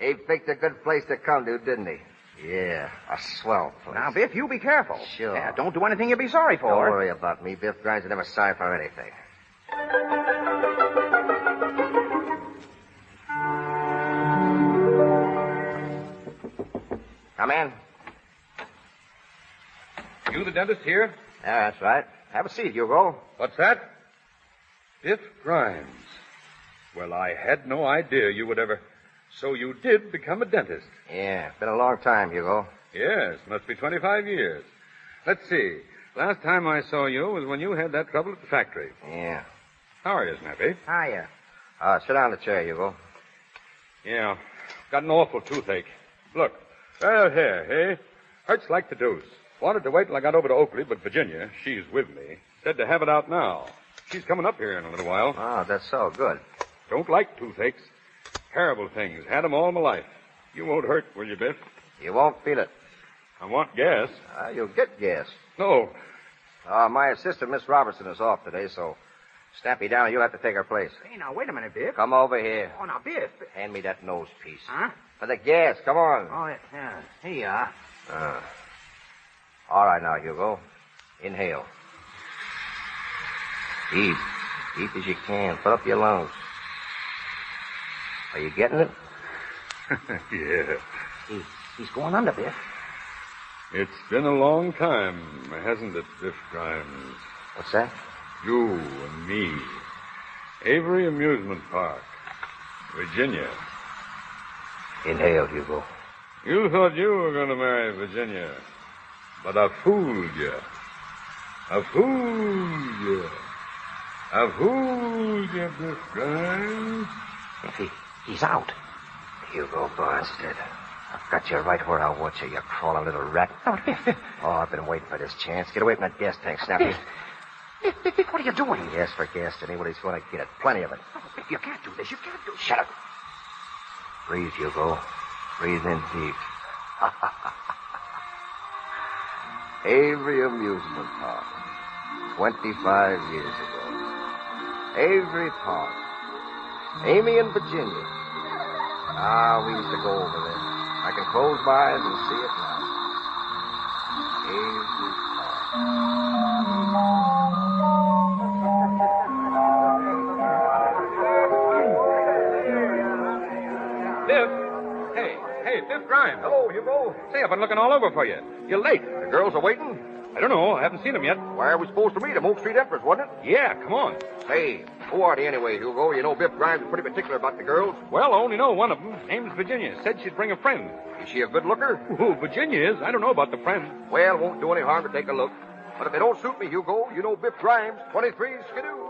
He picked a good place to come to, didn't he? Yeah, a swell place. Now, Biff, you be careful. Sure. Yeah, don't do anything you'll be sorry for. Don't worry about me. Biff Grimes is never sorry for anything. Come in. You the dentist here? Yeah, that's right. Have a seat, Hugo. What's that? Biff Grimes. Well, I had no idea you would ever... So you did become a dentist? Yeah, been a long time, Hugo. Yes, must be 25 years. Let's see. Last time I saw you was when you had that trouble at the factory. Yeah. How are you, Snappy? Hiya. Sit down in the chair, Hugo. Yeah. Got an awful toothache. Look. Right here, hey? Hurts like the deuce. Wanted to wait till I got over to Oakley, but Virginia, she's with me, said to have it out now. She's coming up here in a little while. Oh, that's so good. Don't like toothaches. Terrible things. Had 'em all my life. You won't hurt, will you, Biff? You won't feel it. I want gas. You'll get gas. No. My assistant, Miss Robertson, is off today, so Snappy down, you'll have to take her place. Hey, now, wait a minute, Biff. Come over here. Oh, now, Biff. Hand me that nose piece. Huh? For the gas, come on. Oh, yeah. Here you are. All right now, Hugo. Inhale. Deep. Deep as you can. Fill up your lungs. Are you getting it? Yeah. He's going under, Biff. It's been a long time, hasn't it, Biff Grimes? What's that? You and me. Avery Amusement Park. Virginia. Inhale, Hugo. You thought you were going to marry Virginia. But I fooled you. I fooled you. I fooled you, Biff Grimes. He's out. Hugo Barnstead. I've got you right where I want you, you crawling little rat. Oh, I've been waiting for this chance. Get away from that gas tank, Snappy. Biff, what are you doing? He asked for gas, anybody's going to get it. Plenty of it. Biff, you can't do this. You can't do this. Shut up. Breathe, Hugo. Breathe in deep. Avery Amusement Park. 25 years ago. Avery Park. Amy and Virginia. We used to go over there. I can close my eyes and see it now. Avery Biff? Hey, Biff Grimes. Hello, Hugo. Say, I've been looking all over for you. You're late. The girls are waiting? I don't know. I haven't seen them yet. Where are we supposed to meet them? Oak Street Empress, wasn't it? Yeah, come on. Hey, who are they anyway, Hugo? You know Biff Grimes is pretty particular about the girls. Well, I only know one of them. Name's Virginia. Said she'd bring a friend. Is she a good looker? Who Virginia is? I don't know about the friend. Well, won't do any harm to take a look. But if they don't suit me, Hugo, you know Biff Grimes, 23 Skidoo.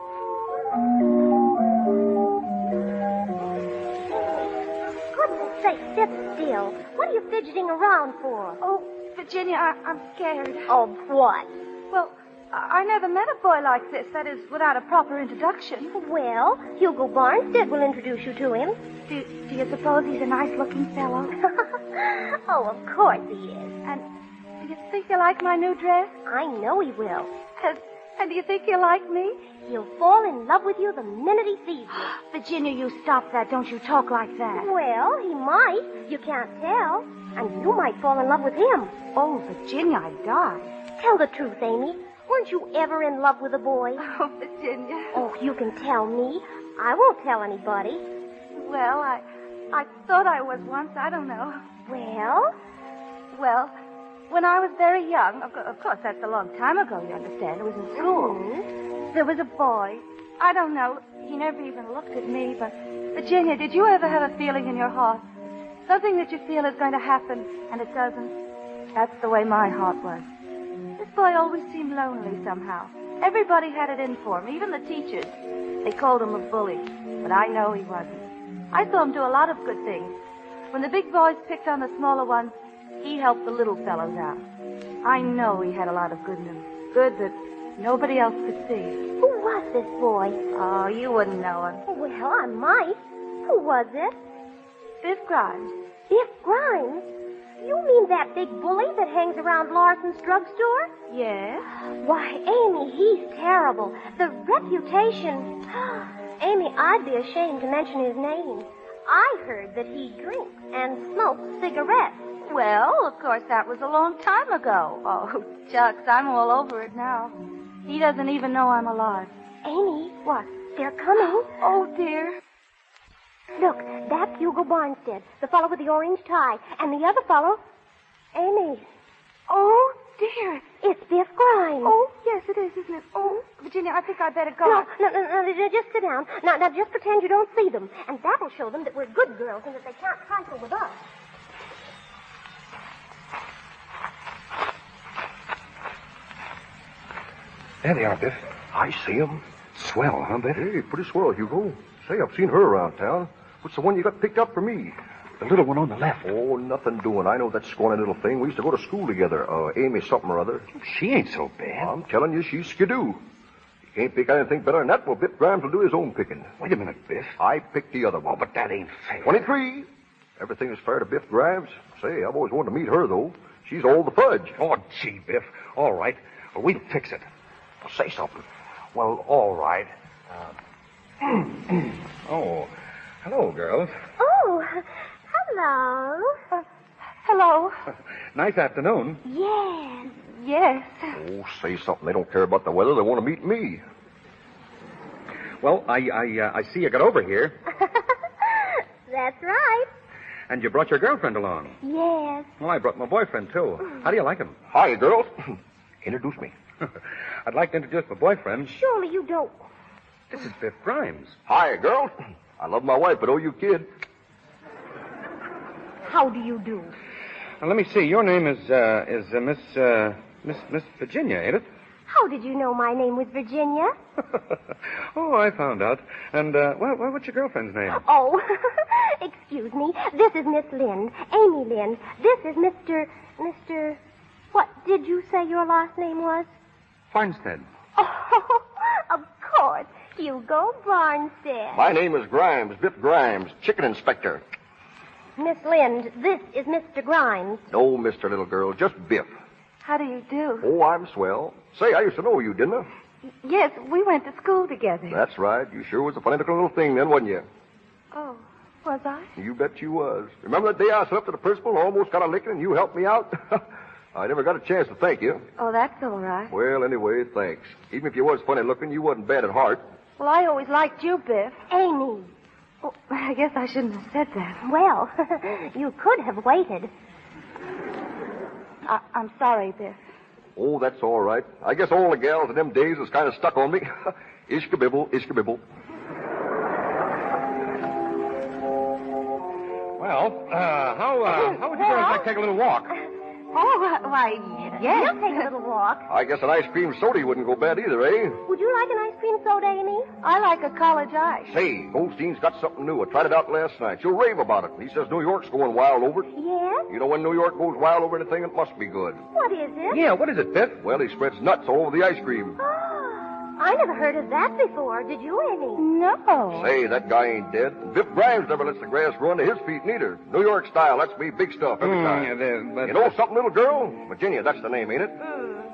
Goodness sake, sit still. What are you fidgeting around for? Oh, Virginia, I'm scared. Of what? Well, I never met a boy like this. That is, without a proper introduction. Well, Hugo Barnstead will introduce you to him. Do you suppose he's a nice-looking fellow? Oh, of course he is. And do you think he'll like my new dress? I know he will. And do you think he'll like me? He'll fall in love with you the minute he sees you. Virginia, you stop that. Don't you talk like that. Well, he might. You can't tell. And you might fall in love with him. Oh, Virginia, I'd die. Tell the truth, Amy. Weren't you ever in love with a boy? Oh, Virginia. Oh, you can tell me. I won't tell anybody. Well, I thought I was once. I don't know. Well, when I was very young, of course, that's a long time ago, you understand. It was in school. Mm-hmm. There was a boy. I don't know. He never even looked at me, but... Virginia, did you ever have a feeling in your heart? Something that you feel is going to happen, and it doesn't? That's the way my heart was. This boy always seemed lonely somehow. Everybody had it in for him, even the teachers. They called him a bully, but I know he wasn't. I saw him do a lot of good things. When the big boys picked on the smaller ones, he helped the little fellows out. I know he had a lot of good in him. Good that nobody else could see. Who was this boy? Oh, you wouldn't know him. Well, I might. Who was it? Biff Grimes. Biff Grimes? You mean that big bully that hangs around Larson's drugstore? Yes. Why, Amy, he's terrible. The reputation... Amy, I'd be ashamed to mention his name. I heard that he drinks and smokes cigarettes. Well, of course, that was a long time ago. Oh, shucks, I'm all over it now. He doesn't even know I'm alive. Amy. What? They're coming. Oh, dear. Look, that's Hugo Barnstead, the fellow with the orange tie. And the other fellow... Amy. Oh, dear. It's Biff Grimes. Oh, yes, it is, isn't it? Oh, Virginia, I think I'd better go. No, just sit down. Now, just pretend you don't see them. And that'll show them that we're good girls and that they can't trifle with us. There they are, Biff. I see them. Swell, huh, Biff? Hey, pretty swell, Hugo. Say, I've seen her around town. What's the one you got picked up for me? The little one on the left. Oh, nothing doing. I know that scrawny little thing. We used to go to school together. Amy something or other. She ain't so bad. I'm telling you, she's skidoo. You can't pick anything better than that. Well, Biff Grimes will do his own picking. Wait a minute, Biff. I picked the other one. Oh, but that ain't fair. 23. Everything is fair to Biff Grimes. Say, I've always wanted to meet her, though. She's all the fudge. Oh, gee, Biff. All right. Well, we'll fix it. Well, say something. Well, all right. Oh, hello, girls. Oh, hello. Hello. Nice afternoon. Yes. Yes. Oh, say something. They don't care about the weather. They want to meet me. Well, I see you got over here, That's right. and you brought your girlfriend along. Yes. Well, I brought my boyfriend, too. How do you like him? Hi, girls. Introduce me. I'd like to introduce my boyfriend. Surely you don't. This is Biff Grimes. Hi, girls. I love my wife, but oh, you kid. How do you do? Now, let me see. Your name is Miss Virginia, ain't it? How did you know my name was Virginia? Oh, I found out. And, what's your girlfriend's name? Oh, excuse me. This is Miss Lynn, Amy Lynn. This is Mr. What did you say your last name was? Farnstead. Oh, of course. Hugo Barnstead. My name is Grimes, Biff Grimes, chicken inspector. Miss Lynn, this is Mr. Grimes. No, Mr. Little Girl, just Biff. How do you do? Oh, I'm swell. Say, I used to know you, didn't I? Yes, we went to school together. That's right. You sure was a funny looking little thing then, wasn't you? Oh, was I? You bet you was. Remember that day I stood up to the principal and almost got a licking and you helped me out? I never got a chance to thank you. Oh, that's all right. Well, anyway, thanks. Even if you was funny looking, you wasn't bad at heart. Well, I always liked you, Biff. Amy. Oh, I guess I shouldn't have said that. Well, you could have waited. I'm sorry, Biff. Oh, that's all right. I guess all the gals in them days was kind of stuck on me. Ishka-bibble, ishka-bibble. Well, how would you girls like to take a little walk? Oh, why, yes. We'll take a little walk. I guess an ice cream soda wouldn't go bad either, eh? Would you like an ice cream soda, Amy? I like a college ice. Say, Goldstein's got something new. I tried it out last night. She'll rave about it. He says New York's going wild over it. Yes? You know when New York goes wild over anything, it must be good. What is it? Yeah, what is it, Biff? Well, he spreads nuts all over the ice cream. I never heard of that before. Did you, Amy? No. Say, that guy ain't dead. Biff Grimes never lets the grass grow under his feet, neither. New York style, that's me, big stuff every time. You know something, little girl? Virginia, that's the name, ain't it?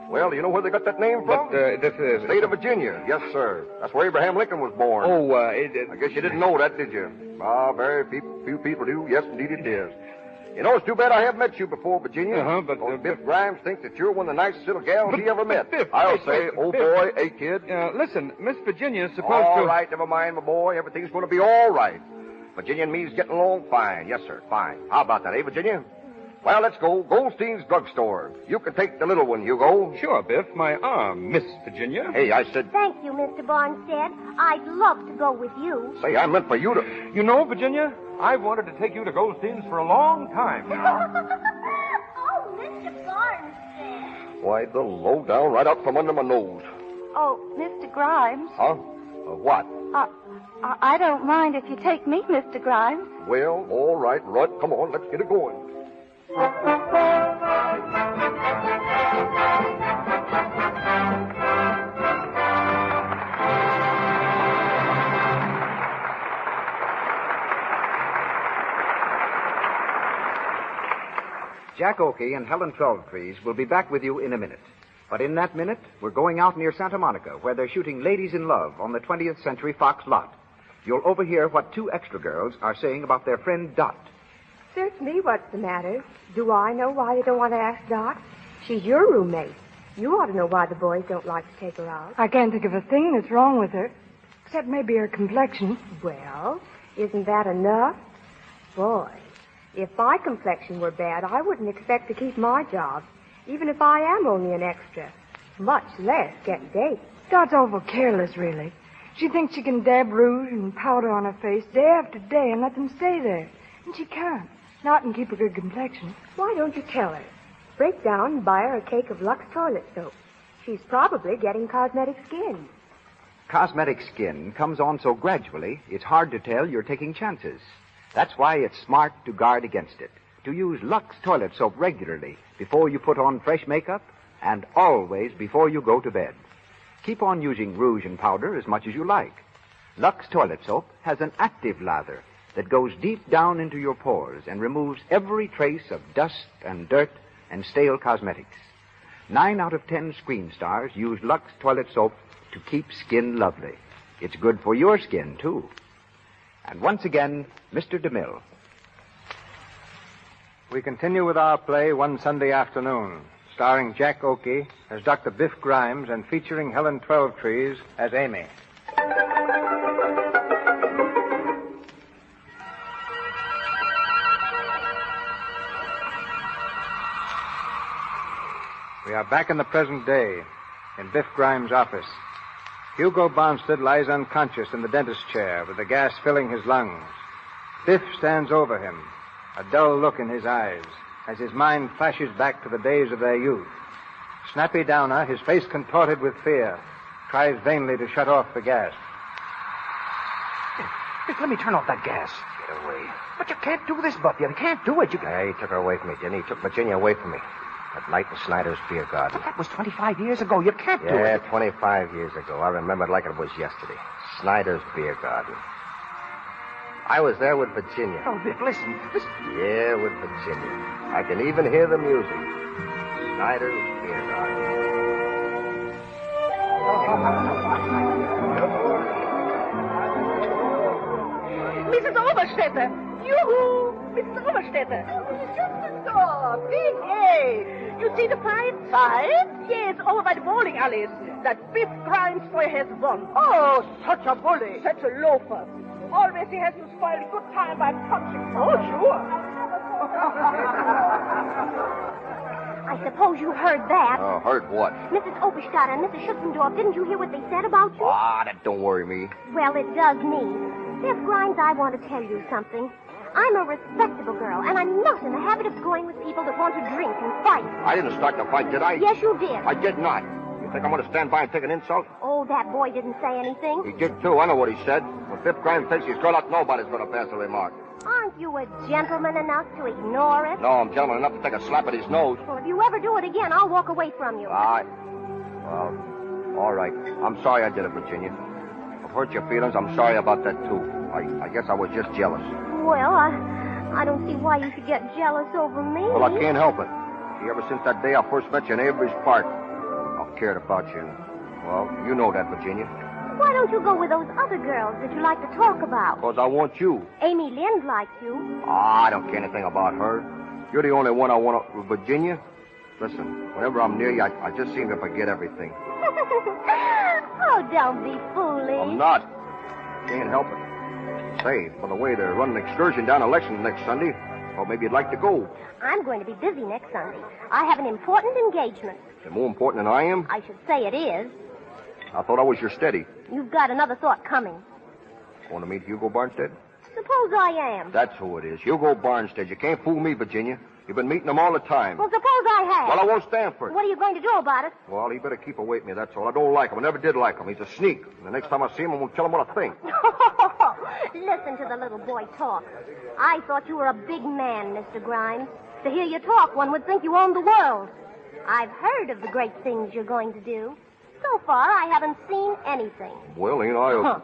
Well, do you know where they got that name from? State of Virginia. Yes, sir. That's where Abraham Lincoln was born. I guess you didn't know that, did you? Very few people do. Yes, indeed it is. You know, it's too bad I haven't met you before, Virginia. But Biff Grimes thinks that you're one of the nicest little gals he ever met. Biff, I'll wait, say, Biff. boy, hey, kid. Listen, Miss Virginia's supposed All to... right, never mind, my boy. Everything's going to be all right. Virginia and me's getting along fine. Yes, sir, fine. How about that, eh, Virginia? Well, let's go. Goldstein's drugstore. You can take the little one, Hugo. Sure, Biff. My arm, Miss Virginia. Hey, I said... Thank you, Mr. Barnstead. I'd love to go with you. Say, I meant for you to... You know, Virginia, I've wanted to take you to Goldstein's for a long time now. Oh, Mr. Barnstead. Why, the low down right out from under my nose. Oh, Mr. Grimes. Huh? What? I don't mind if you take me, Mr. Grimes. Well, all right, Rudd. Come on, let's get it going. Jack Oakey and Helen Twelvetrees will be back with you in a minute. But in that minute, we're going out near Santa Monica, where they're shooting Ladies in Love on the 20th Century Fox lot. You'll overhear what two extra girls are saying about their friend Dot. Search me, what's the matter? Do I know why you don't want to ask Dot? She's your roommate. You ought to know why the boys don't like to take her out. I can't think of a thing that's wrong with her, except maybe her complexion. Well, isn't that enough? Boy, if my complexion were bad, I wouldn't expect to keep my job, even if I am only an extra, much less get dates. Dot's awful careless, really. She thinks she can dab rouge and powder on her face day after day and let them stay there. And she can't. Not and keep a good complexion. Why don't you tell her? Break down and buy her a cake of Lux toilet soap. She's probably getting cosmetic skin. cosmetic skin comes on so gradually, it's hard to tell you're taking chances. That's why it's smart to guard against it. To use Lux toilet soap regularly before you put on fresh makeup and always before you go to bed. Keep on using rouge and powder as much as you like. Lux toilet soap has an active lather that goes deep down into your pores and removes every trace of dust and dirt and stale cosmetics. 9 out of 10 screen stars use Lux toilet soap to keep skin lovely. It's good for your skin, too. And once again, Mr. DeMille. We continue with our play One Sunday Afternoon, starring Jack Oakey as Dr. Biff Grimes and featuring Helen Twelvetrees as Amy. We are back in the present day, in Biff Grimes' office. Hugo Barnstead lies unconscious in the dentist's chair with the gas filling his lungs. Biff stands over him, a dull look in his eyes, as his mind flashes back to the days of their youth. Snappy Downer, his face contorted with fear, tries vainly to shut off the gas. Biff, let me turn off that gas. Get away. But you can't do this, Buff. You can't do it. He took her away from me, didn't he? He took Virginia away from me. That night in Snyder's beer garden. But that was 25 years ago. You can't do it. Yeah, 25 years ago. I remember it like it was yesterday. Snyder's beer garden. I was there with Virginia. Oh, Biff, listen. Yeah, with Virginia. I can even hear the music. Snyder's beer garden. Mrs. Oberstetter! Yoo-hoo! Mrs. Oberstetter! Oh, just a door. Big A. You see the fight? Fight? Yes, over by the bowling alleys. That Biff Grimes boy has won. Oh, such a bully. Such a loafer. Always he has to spoil a good time by punching. Oh, sure. I suppose you heard that. Oh, heard what? Mrs. Oberstadt and Mrs. Schutzendorf, didn't you hear what they said about you? That don't worry me. Well, it does me. Biff Grimes, I want to tell you something. I'm a respectable girl, and I'm not in the habit of going with people that want to drink and fight. I didn't start the fight, did I? Yes, you did. I did not. You think I'm going to stand by and take an insult? Oh, that boy didn't say anything. He did, too. I know what he said. When Biff Grimes takes his girl out, nobody's going to pass a remark. Aren't you a gentleman enough to ignore it? No, I'm gentleman enough to take a slap at his nose. Well, if you ever do it again, I'll walk away from you. Well, all right. I'm sorry I did it, Virginia. I've hurt your feelings. I'm sorry about that, too. I guess I was just jealous. Well, I don't see why you should get jealous over me. Well, I can't help it. See, ever since that day I first met you in Avery's Park, I've cared about you. Well, you know that, Virginia. Why don't you go with those other girls that you like to talk about? Because I want you. Amy Lind likes you. I don't care anything about her. You're the only one I want to... Virginia, listen, whenever I'm near you, I just seem to forget everything. Oh, don't be foolish. I'm not. Can't help it. Say, by the way, they're running an excursion down Election next Sunday. Well, maybe you'd like to go. I'm going to be busy next Sunday. I have an important engagement. Is it more important than I am? I should say it is. I thought I was your steady. You've got another thought coming. Want to meet Hugo Barnstead? Suppose I am. That's who it is. Hugo Barnstead. You can't fool me, Virginia. You've been meeting him all the time. Well, suppose I have. Well, I won't stand for it. What are you going to do about it? Well, he better keep away from me, that's all. I don't like him. I never did like him. He's a sneak. And the next time I see him, I'm going to tell him what I think. Listen to the little boy talk. I thought you were a big man, Mr. Grimes. To hear you talk, one would think you owned the world. I've heard of the great things you're going to do. So far, I haven't seen anything. Well, ain't I...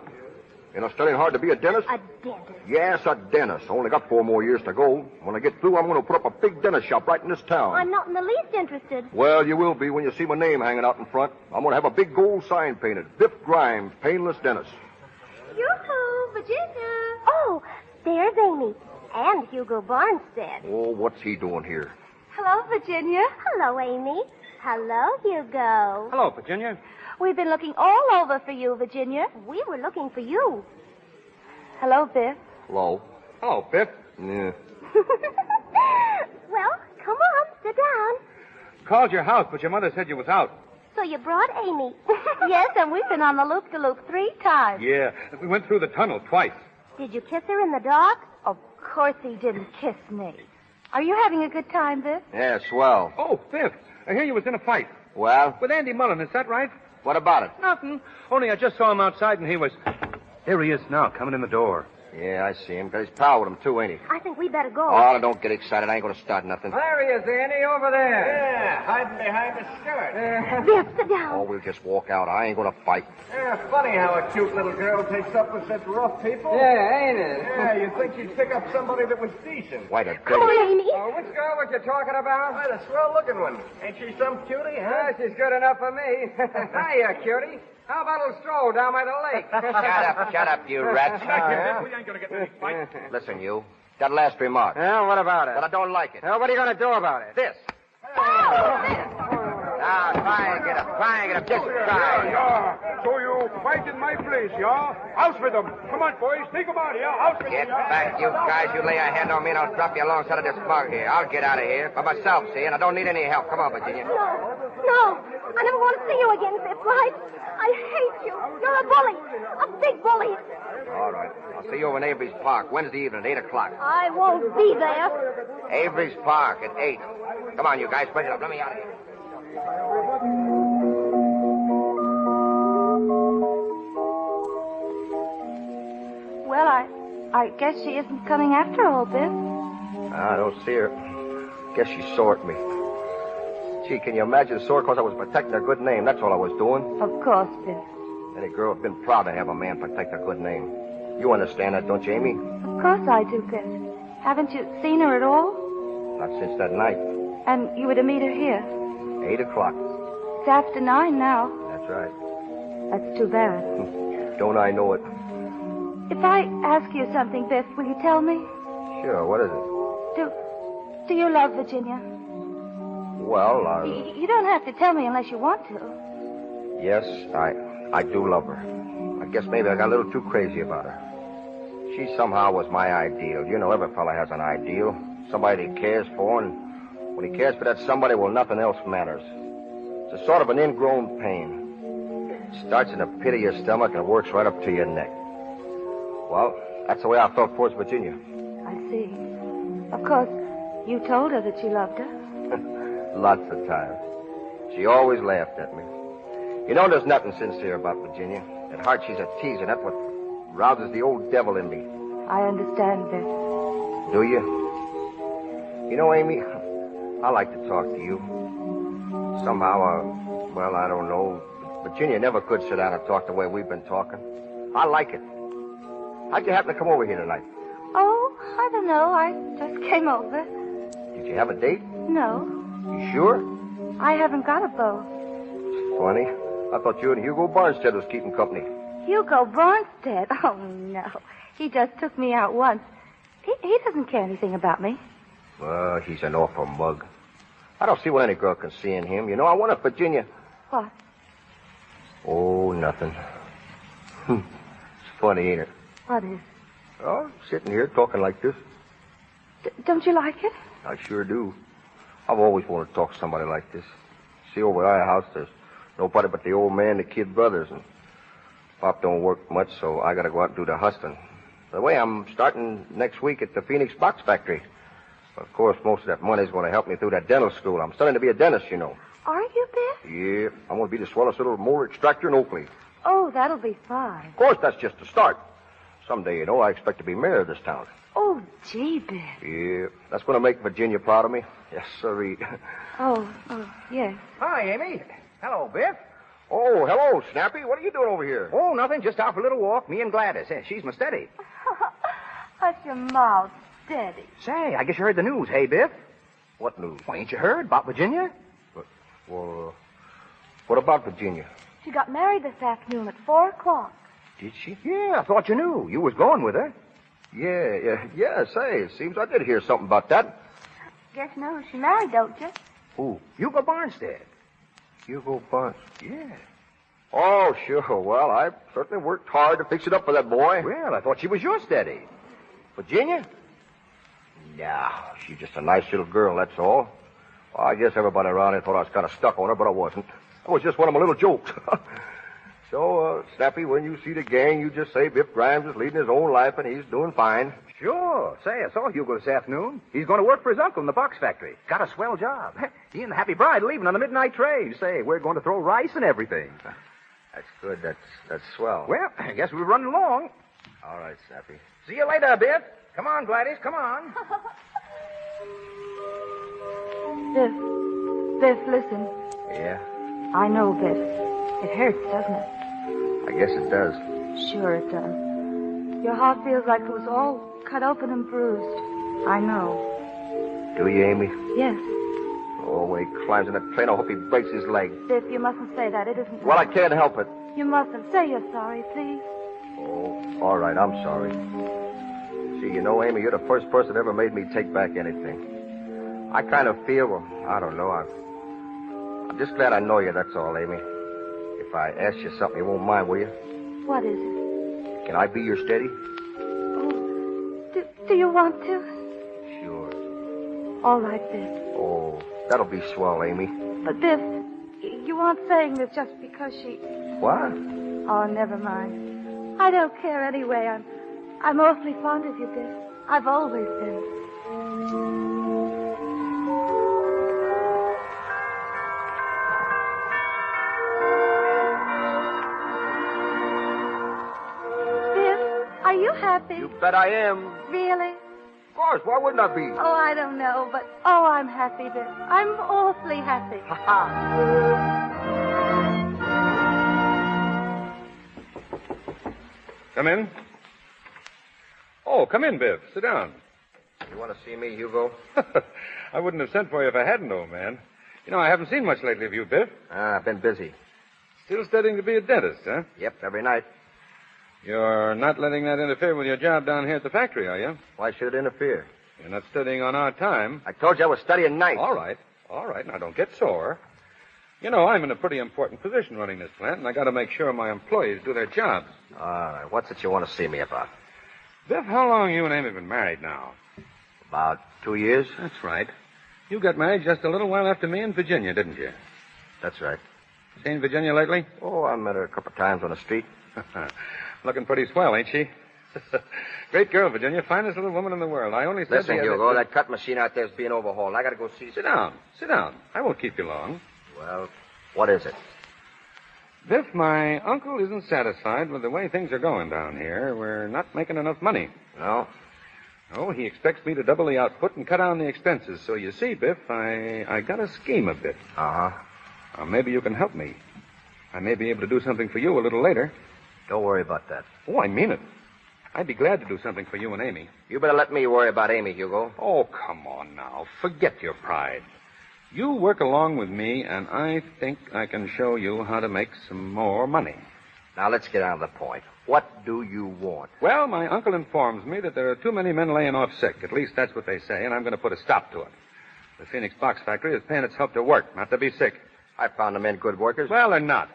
Ain't I studying hard to be a dentist? A dentist? Yes, a dentist. I only got 4 more years to go. When I get through, I'm going to put up a big dentist shop right in this town. I'm not in the least interested. Well, you will be when you see my name hanging out in front. I'm going to have a big gold sign painted. Biff Grimes, Painless Dentist. Yoo-hoo, Virginia. Oh, there's Amy. And Hugo Barnstead. Oh, what's he doing here? Hello, Virginia. Hello, Amy. Hello, Hugo. Hello, Virginia. We've been looking all over for you, Virginia. We were looking for you. Hello, Biff. Hello. Hello, Biff. Yeah. Well, come on, sit down. Called your house, but your mother said you was out. So you brought Amy. Yes, and we've been on the loop-de-loop 3 times. Yeah, we went through the tunnel twice. Did you kiss her in the dark? Of course he didn't kiss me. Are you having a good time, Biff? Yeah, swell. Oh, Biff, I hear you was in a fight. Well? With Andy Mullen, is that right? What about it? Nothing. Only I just saw him outside and he was... There he is now, coming in the door. Yeah, I see him. Got his pal with him, too, ain't he? I think we better go. Oh, don't get excited. I ain't going to start nothing. There he is, Andy, over there. Yeah, hiding behind the skirt. Biff, sit down. Oh, we'll just walk out. I ain't going to fight. Yeah, funny how a cute little girl takes up with such rough people. Yeah, ain't it? Yeah, you'd think she'd pick up somebody that was decent. Wait a Come on, Amy. Oh, which girl was you talking about? Why, the swell-looking one. Ain't she some cutie, huh? Yeah, she's good enough for me. Hiya, cutie. How about a little stroll down by the lake? Shut up, you rat. We ain't gonna get any fight. Listen, you. That last remark. Yeah, what about it? But I don't like it. Well, what are you going to do about it? This. Now, try and get up. Just try. Yeah. So you fight in my place, yeah? Out with them. Come on, boys. Take them out, yeah? Out with Get them, yeah? back, you guys. You lay a hand on me and I'll drop you alongside of this mug here. I'll get out of here by myself, see, and I don't need any help. Come on, Virginia. No. I never want to see you again, Biff, right? I hate you. You're a bully. A big bully. All right. I'll see you over in Avery's Park Wednesday evening at 8 o'clock. I won't be there. Avery's Park at 8. Come on, you guys. Break it up. Let me out of here. Well, I guess she isn't coming after all, Biff. I don't see her. Guess she saw at me. Gee, can you imagine sore because I was protecting her good name? That's all I was doing. Of course, Biff. Any girl would have been proud to have a man protect her good name. You understand that, don't you, Amy? Of course I do, Biff. Haven't you seen her at all? Not since that night. And you were to meet her here. 8 o'clock. It's after 9 now. That's right. That's too bad. Don't I know it? If I ask you something, Biff, will you tell me? Sure, what is it? Do you love Virginia? Well, You don't have to tell me unless you want to. yes, I do love her. I guess maybe I got a little too crazy about her. She somehow was my ideal. You know, every fella has an ideal. Somebody he cares for, and when he cares for that somebody, well, nothing else matters. It's a sort of an ingrown pain. It starts in the pit of your stomach and works right up to your neck. Well, that's the way I felt towards Virginia. I see. Of course, you told her that you loved her. Lots of times. She always laughed at me. You know, there's nothing sincere about Virginia. At heart, she's a teaser. That's what rouses the old devil in me. I understand, Biff. Do you? You know, Amy, I like to talk to you. Somehow, well, I don't know. Virginia never could sit down and talk the way we've been talking. I like it. How'd you happen to come over here tonight? Oh, I don't know. I just came over. Did you have a date? No, You sure? I haven't got a beau. Funny. I thought you and Hugo Barnstead was keeping company. Hugo Barnstead? Oh, no. He just took me out once. He doesn't care anything about me. Well, he's an awful mug. I don't see what any girl can see in him. You know, I wonder if Virginia... What? Oh, nothing. It's funny, ain't it? What is? Oh, sitting here talking like this. Don't you like it? I sure do. I've always wanted to talk to somebody like this. See, over at our house, there's nobody but the old man and the kid brothers, and Pop don't work much, so I gotta go out and do the hustling. By the way, I'm starting next week at the Phoenix Box Factory. Of course, most of that money's going to help me through that dental school. I'm studying to be a dentist, you know. Are you, Biff? Yeah, I'm going to be the swellest little molar extractor in Oakley. Oh, that'll be fine. Of course, that's just the start. Someday, you know, I expect to be mayor of this town. Oh, gee, Biff. Yeah, that's going to make Virginia proud of me. Yes, sirree. Oh, yes. Hi, Amy. Hello, Biff. Oh, hello, Snappy. What are you doing over here? Oh, nothing. Just out for a little walk. Me and Gladys. She's my steady. Hush your mouth, steady. Say, I guess you heard the news, hey, Biff? What news? Well, ain't you heard about Virginia? Well, what about Virginia? She got married this afternoon at 4 o'clock. Did she? Yeah, I thought you knew. You was going with her. Yeah, say, it seems I did hear something about that. Guess you know who she married, don't you? Who? Hugo Barnstead. Hugo Barnes. Yeah. Oh, sure. Well, I certainly worked hard to fix it up for that boy. Well, I thought she was your steady. Virginia? No, she's just a nice little girl, that's all. Well, I guess everybody around here thought I was kind of stuck on her, but I wasn't. That was just one of my little jokes. So, Snappy, when you see the gang, you just say Biff Grimes is leading his own life and he's doing fine. Sure. Say, I saw Hugo this afternoon. He's going to work for his uncle in the box factory. Got a swell job. He and the Happy Bride leaving on the midnight train. Say, we're going to throw rice and everything. That's good. That's swell. Well, I guess we're running along. All right, Snappy. See you later, Biff. Come on, Gladys, come on. Biff, listen. Yeah, I know, Biff. It hurts, doesn't it? I guess it does. Sure it does. Your heart feels like it was all cut open and bruised. I know. Do you, Amy? Yes. Oh, when he climbs in that plane, I hope he breaks his leg. Biff, you mustn't say that. It isn't... Well, I can't help it. You mustn't. Say you're sorry, please. Oh, all right, I'm sorry. See, you know, Amy, you're the first person that ever made me take back anything. I kind of feel, well, I don't know, I'm just glad I know you, that's all, Amy. If I ask you something, you won't mind, will you? What is it? Can I be your steady? Oh, do you want to? Sure. All right, Biff. Oh, that'll be swell, Amy. But, Biff, you aren't saying this just because she... What? Oh, never mind. I don't care anyway. I'm awfully fond of you, Biff. I've always been. Are you happy? You bet I am. Really? Of course, why wouldn't I be? Oh, I don't know, but I'm happy, Biff. I'm awfully happy. Come in. Oh, come in, Biff. Sit down. You want to see me, Hugo? I wouldn't have sent for you if I hadn't, old man. You know, I haven't seen much lately of you, Biff. I've been busy. Still studying to be a dentist, huh? Yep, every night. You're not letting that interfere with your job down here at the factory, are you? Why should it interfere? You're not studying on our time. I told you I was studying nights. All right. Now, don't get sore. You know, I'm in a pretty important position running this plant, and I got to make sure my employees do their jobs. All right. What's it you want to see me about? Biff, how long you and Amy been married now? About 2 years. That's right. You got married just a little while after me in Virginia, didn't you? That's right. Seen Virginia lately? Oh, I met her a couple of times on the street. Looking pretty swell, ain't she? Great girl, Virginia. Finest little woman in the world. I only said... Listen, Hugo, that cut machine out there is being overhauled. I got to go see... Sit down. I won't keep you long. Well, what is it? Biff, my uncle isn't satisfied with the way things are going down here. We're not making enough money. No? No, he expects me to double the output and cut down the expenses. So you see, Biff, I got a scheme a bit. Uh-huh. Maybe you can help me. I may be able to do something for you a little later. Don't worry about that. Oh, I mean it. I'd be glad to do something for you and Amy. You better let me worry about Amy, Hugo. Oh, come on now. Forget your pride. You work along with me, and I think I can show you how to make some more money. Now, let's get on to the point. What do you want? Well, my uncle informs me that there are too many men laying off sick. At least that's what they say, and I'm going to put a stop to it. The Phoenix Box Factory is paying its help to work, not to be sick. I found the men good workers. Well, they're not.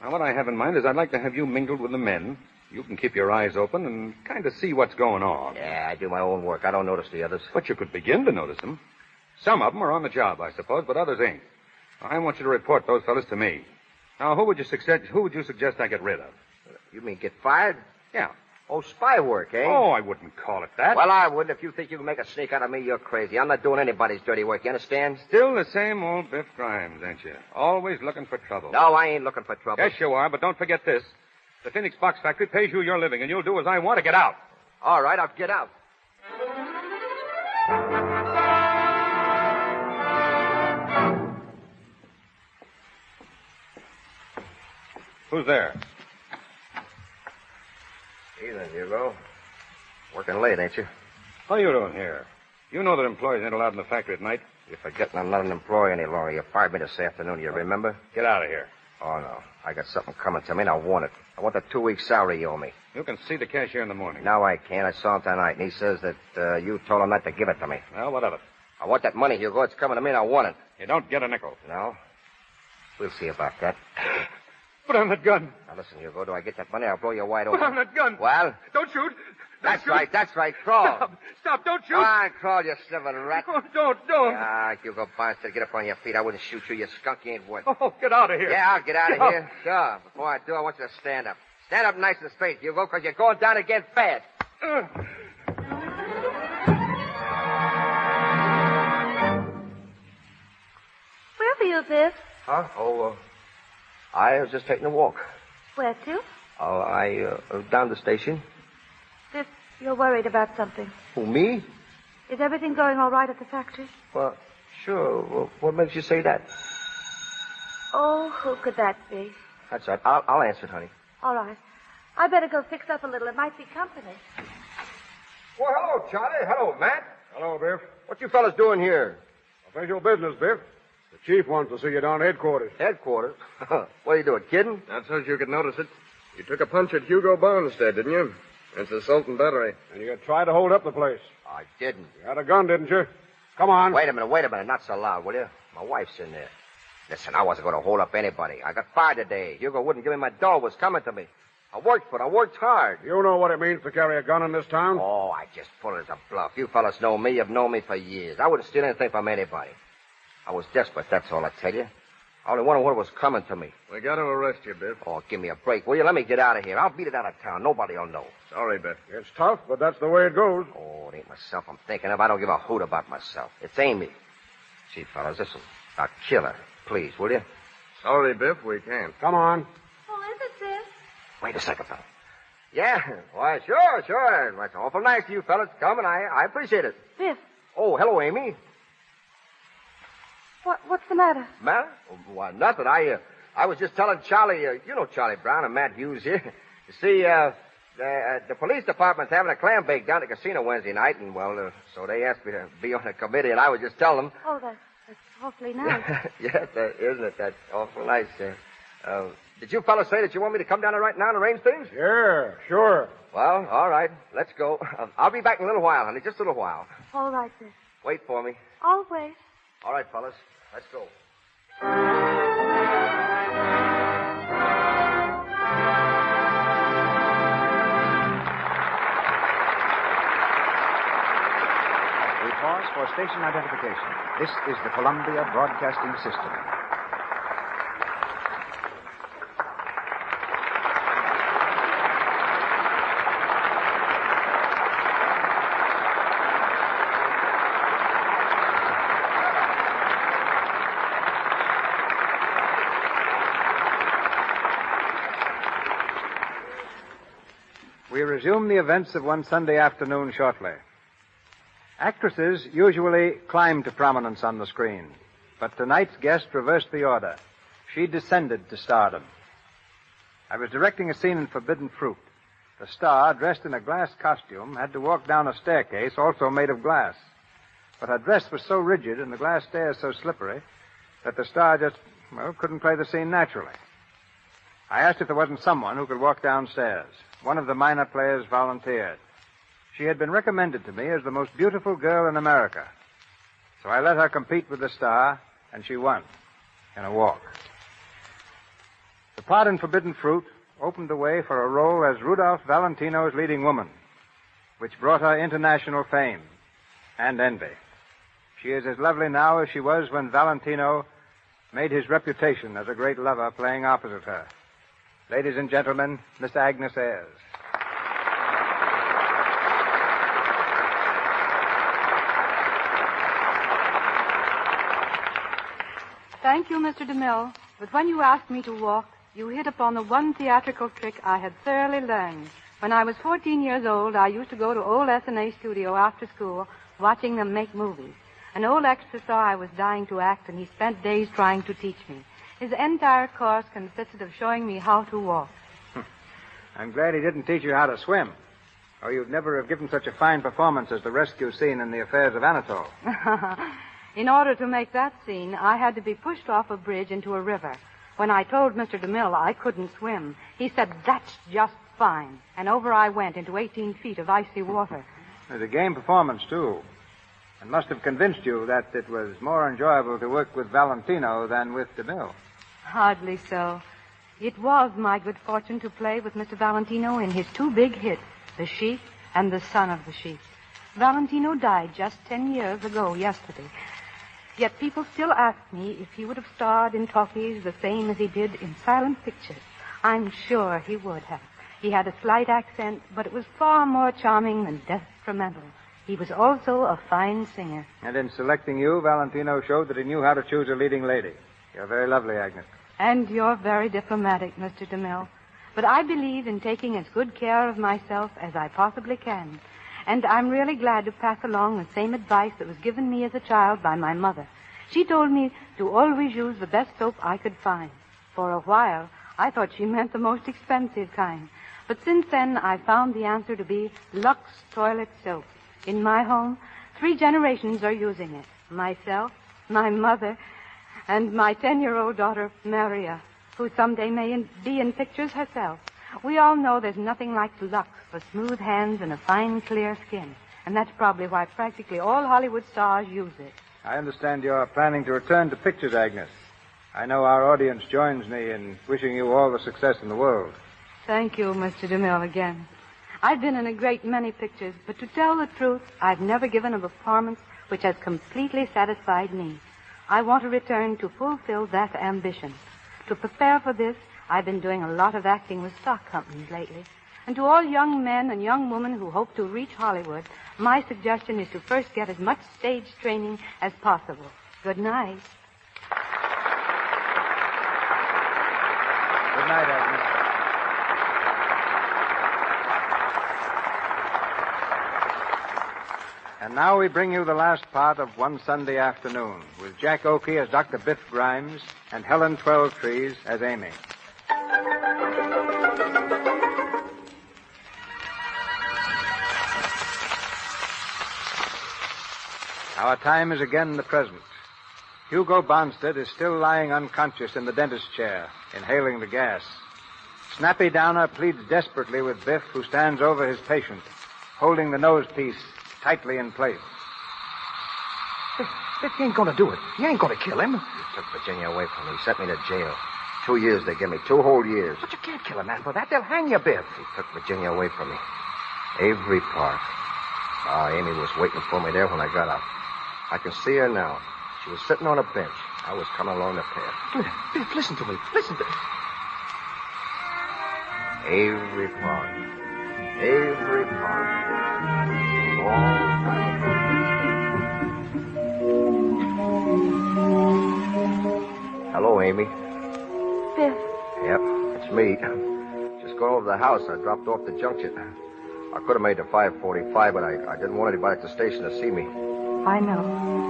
Now, what I have in mind is I'd like to have you mingled with the men. You can keep your eyes open and kind of see what's going on. Yeah, I do my own work. I don't notice the others. But you could begin to notice them. Some of them are on the job, I suppose, but others ain't. I want you to report those fellas to me. Now, who would you suggest I get rid of? You mean get fired? Yeah. Oh, spy work, eh? Oh, I wouldn't call it that. Well, I wouldn't. If you think you can make a sneak out of me, you're crazy. I'm not doing anybody's dirty work, you understand? Still the same old Biff Grimes, ain't you? Always looking for trouble. No, I ain't looking for trouble. Yes, you are, but don't forget this. The Phoenix Box Factory pays you your living, and you'll do as I want to get out. All right, I'll get out. Who's there? Evening, Hugo. Working late, ain't you? How you doing here? You know that employees ain't allowed in the factory at night. You're forgetting I'm not an employee any longer. You fired me this afternoon, you remember? Get out of here. Oh, no. I got something coming to me, and I want it. I want the 2-week salary you owe me. You can see the cashier in the morning. No, I can't. I saw him tonight, and he says that you told him not to give it to me. Well, what of it? I want that money, Hugo. It's coming to me, and I want it. You don't get a nickel. No? We'll see about that. Put on that gun. Now, listen, Hugo. Do I get that money, I'll blow you wide open. Put on that gun. Well? Don't shoot. That's right. Crawl. Stop. Don't shoot. Come on, crawl, you sniveling rat. Oh, don't. Ah, Hugo Barnes said get up on your feet. I wouldn't shoot you. You skunk. You ain't worth it. Oh, get out of here. Yeah, I'll get out of here. Sure. Before I do, I want you to stand up. Stand up nice and straight, Hugo, because you're going down again fast. to, Biff? Huh? I was just taking a walk. Where to? Down the station. Biff, you're worried about something. Who, me? Is everything going all right at the factory? Well, sure. Well, what makes you say that? Oh, who could that be? That's right. I'll answer it, honey. All right. I better go fix up a little. It might be company. Well, hello, Charlie. Hello, Matt. Hello, Biff. What you fellas doing here? Official business, Biff. The chief wants to see you down at headquarters. Headquarters? What are you doing, kidding? Not so you could notice it. You took a punch at Hugo Barnstead, didn't you? It's assault and battery. And you tried to hold up the place. I didn't. You had a gun, didn't you? Come on. Wait a minute. Not so loud, will you? My wife's in there. Listen, I wasn't going to hold up anybody. I got fired today. Hugo wouldn't give me my dough. Was coming to me. I worked hard. You know what it means to carry a gun in this town? Oh, I just pulled it as a bluff. You fellas know me. You've known me for years. I wouldn't steal anything from anybody. I was desperate, that's all I tell you. I only wondered what was coming to me. We got to arrest you, Biff. Oh, give me a break, will you? Let me get out of here. I'll beat it out of town. Nobody will know. Sorry, Biff. It's tough, but that's the way it goes. Oh, it ain't myself I'm thinking of. I don't give a hoot about myself. It's Amy. See, fellas, listen. I'll kill her. Please, will you? Sorry, Biff, we can't. Come on. Who is it, Biff? Wait a second, fella. Yeah, why, sure. That's awful nice of you fellas to come, and I appreciate it. Biff. Oh, hello, Amy. What's the matter? Matter? Why, nothing. I was just telling Charlie, you know Charlie Brown and Matt Hughes here. You see, the police department's having a clam bake down at the casino Wednesday night, and, well, so they asked me to be on the committee, and I was just telling them. Oh, that's awfully nice. Yes, isn't it? That's awful nice. Did you fellas say that you want me to come down there right now and arrange things? Yeah, sure. Well, all right. Let's go. I'll be back in a little while, honey. Just a little while. All right, Biff. Wait for me. I'll wait. All right, fellas. Let's go. We pause for station identification. This is the Columbia Broadcasting System. We resume the events of one Sunday afternoon shortly. Actresses usually climb to prominence on the screen, but tonight's guest reversed the order. She descended to stardom. I was directing a scene in Forbidden Fruit. The star, dressed in a glass costume, had to walk down a staircase also made of glass. But her dress was so rigid and the glass stairs so slippery that the star just, couldn't play the scene naturally. I asked if there wasn't someone who could walk downstairs. One of the minor players volunteered. She had been recommended to me as the most beautiful girl in America. So I let her compete with the star, and she won in a walk. The part in Forbidden Fruit opened the way for a role as Rudolph Valentino's leading woman, which brought her international fame and envy. She is as lovely now as she was when Valentino made his reputation as a great lover playing opposite her. Ladies and gentlemen, Miss Agnes Ayres. Thank you, Mr. DeMille. But when you asked me to walk, you hit upon the one theatrical trick I had thoroughly learned. When I was 14 years old, I used to go to old S&A studio after school, watching them make movies. An old extra saw I was dying to act, and he spent days trying to teach me. His entire course consisted of showing me how to walk. I'm glad he didn't teach you how to swim, or you'd never have given such a fine performance as the rescue scene in The Affairs of Anatole. In order to make that scene, I had to be pushed off a bridge into a river. When I told Mr. DeMille I couldn't swim, he said, "That's just fine." And over I went into 18 feet of icy water. It was a game performance, too, and must have convinced you that it was more enjoyable to work with Valentino than with DeMille. Hardly so. It was my good fortune to play with Mr. Valentino in his two big hits, The Sheep and The Son of the Sheep. Valentino died just 10 years ago yesterday. Yet people still ask me if he would have starred in talkies the same as he did in silent pictures. I'm sure he would have. He had a slight accent, but it was far more charming than detrimental. He was also a fine singer. And in selecting you, Valentino showed that he knew how to choose a leading lady. You're very lovely, Agnes. And you're very diplomatic, Mr. DeMille. But I believe in taking as good care of myself as I possibly can. And I'm really glad to pass along the same advice that was given me as a child by my mother. She told me to always use the best soap I could find. For a while, I thought she meant the most expensive kind. But since then, I found the answer to be Lux Toilet Soap. In my home, 3 generations are using it. Myself, my mother, and my 10-year-old daughter, Maria, who someday may be in pictures herself. We all know there's nothing like Lux for smooth hands and a fine, clear skin. And that's probably why practically all Hollywood stars use it. I understand you're planning to return to pictures, Agnes. I know our audience joins me in wishing you all the success in the world. Thank you, Mr. DeMille, again. I've been in a great many pictures, but to tell the truth, I've never given a performance which has completely satisfied me. I want to return to fulfill that ambition. To prepare for this, I've been doing a lot of acting with stock companies lately. And to all young men and young women who hope to reach Hollywood, my suggestion is to first get as much stage training as possible. Good night. Good night, Agnes. And now we bring you the last part of One Sunday Afternoon, with Jack Oakey as Dr. Biff Grimes and Helen Twelvetrees as Amy. Our time is again the present. Hugo Bonstead is still lying unconscious in the dentist's chair, inhaling the gas. Snappy Downer pleads desperately with Biff, who stands over his patient, holding the nosepiece tightly in place. Biff, you ain't gonna do it. You ain't gonna kill him. He took Virginia away from me. He sent me to jail. 2 years they give me. 2 whole years. But you can't kill a man for that. They'll hang you, Biff. He took Virginia away from me. Avery Park. Amy was waiting for me there when I got out. I can see her now. She was sitting on a bench. I was coming along the path. Biff, listen to me. Listen to me. Avery Park. Avery Park. Long time ago. Hello, Amy. Biff. Yep, it's me. Just going over to the house. I dropped off the junction. I could have made the 5:45, but I didn't want anybody at the station to see me. I know.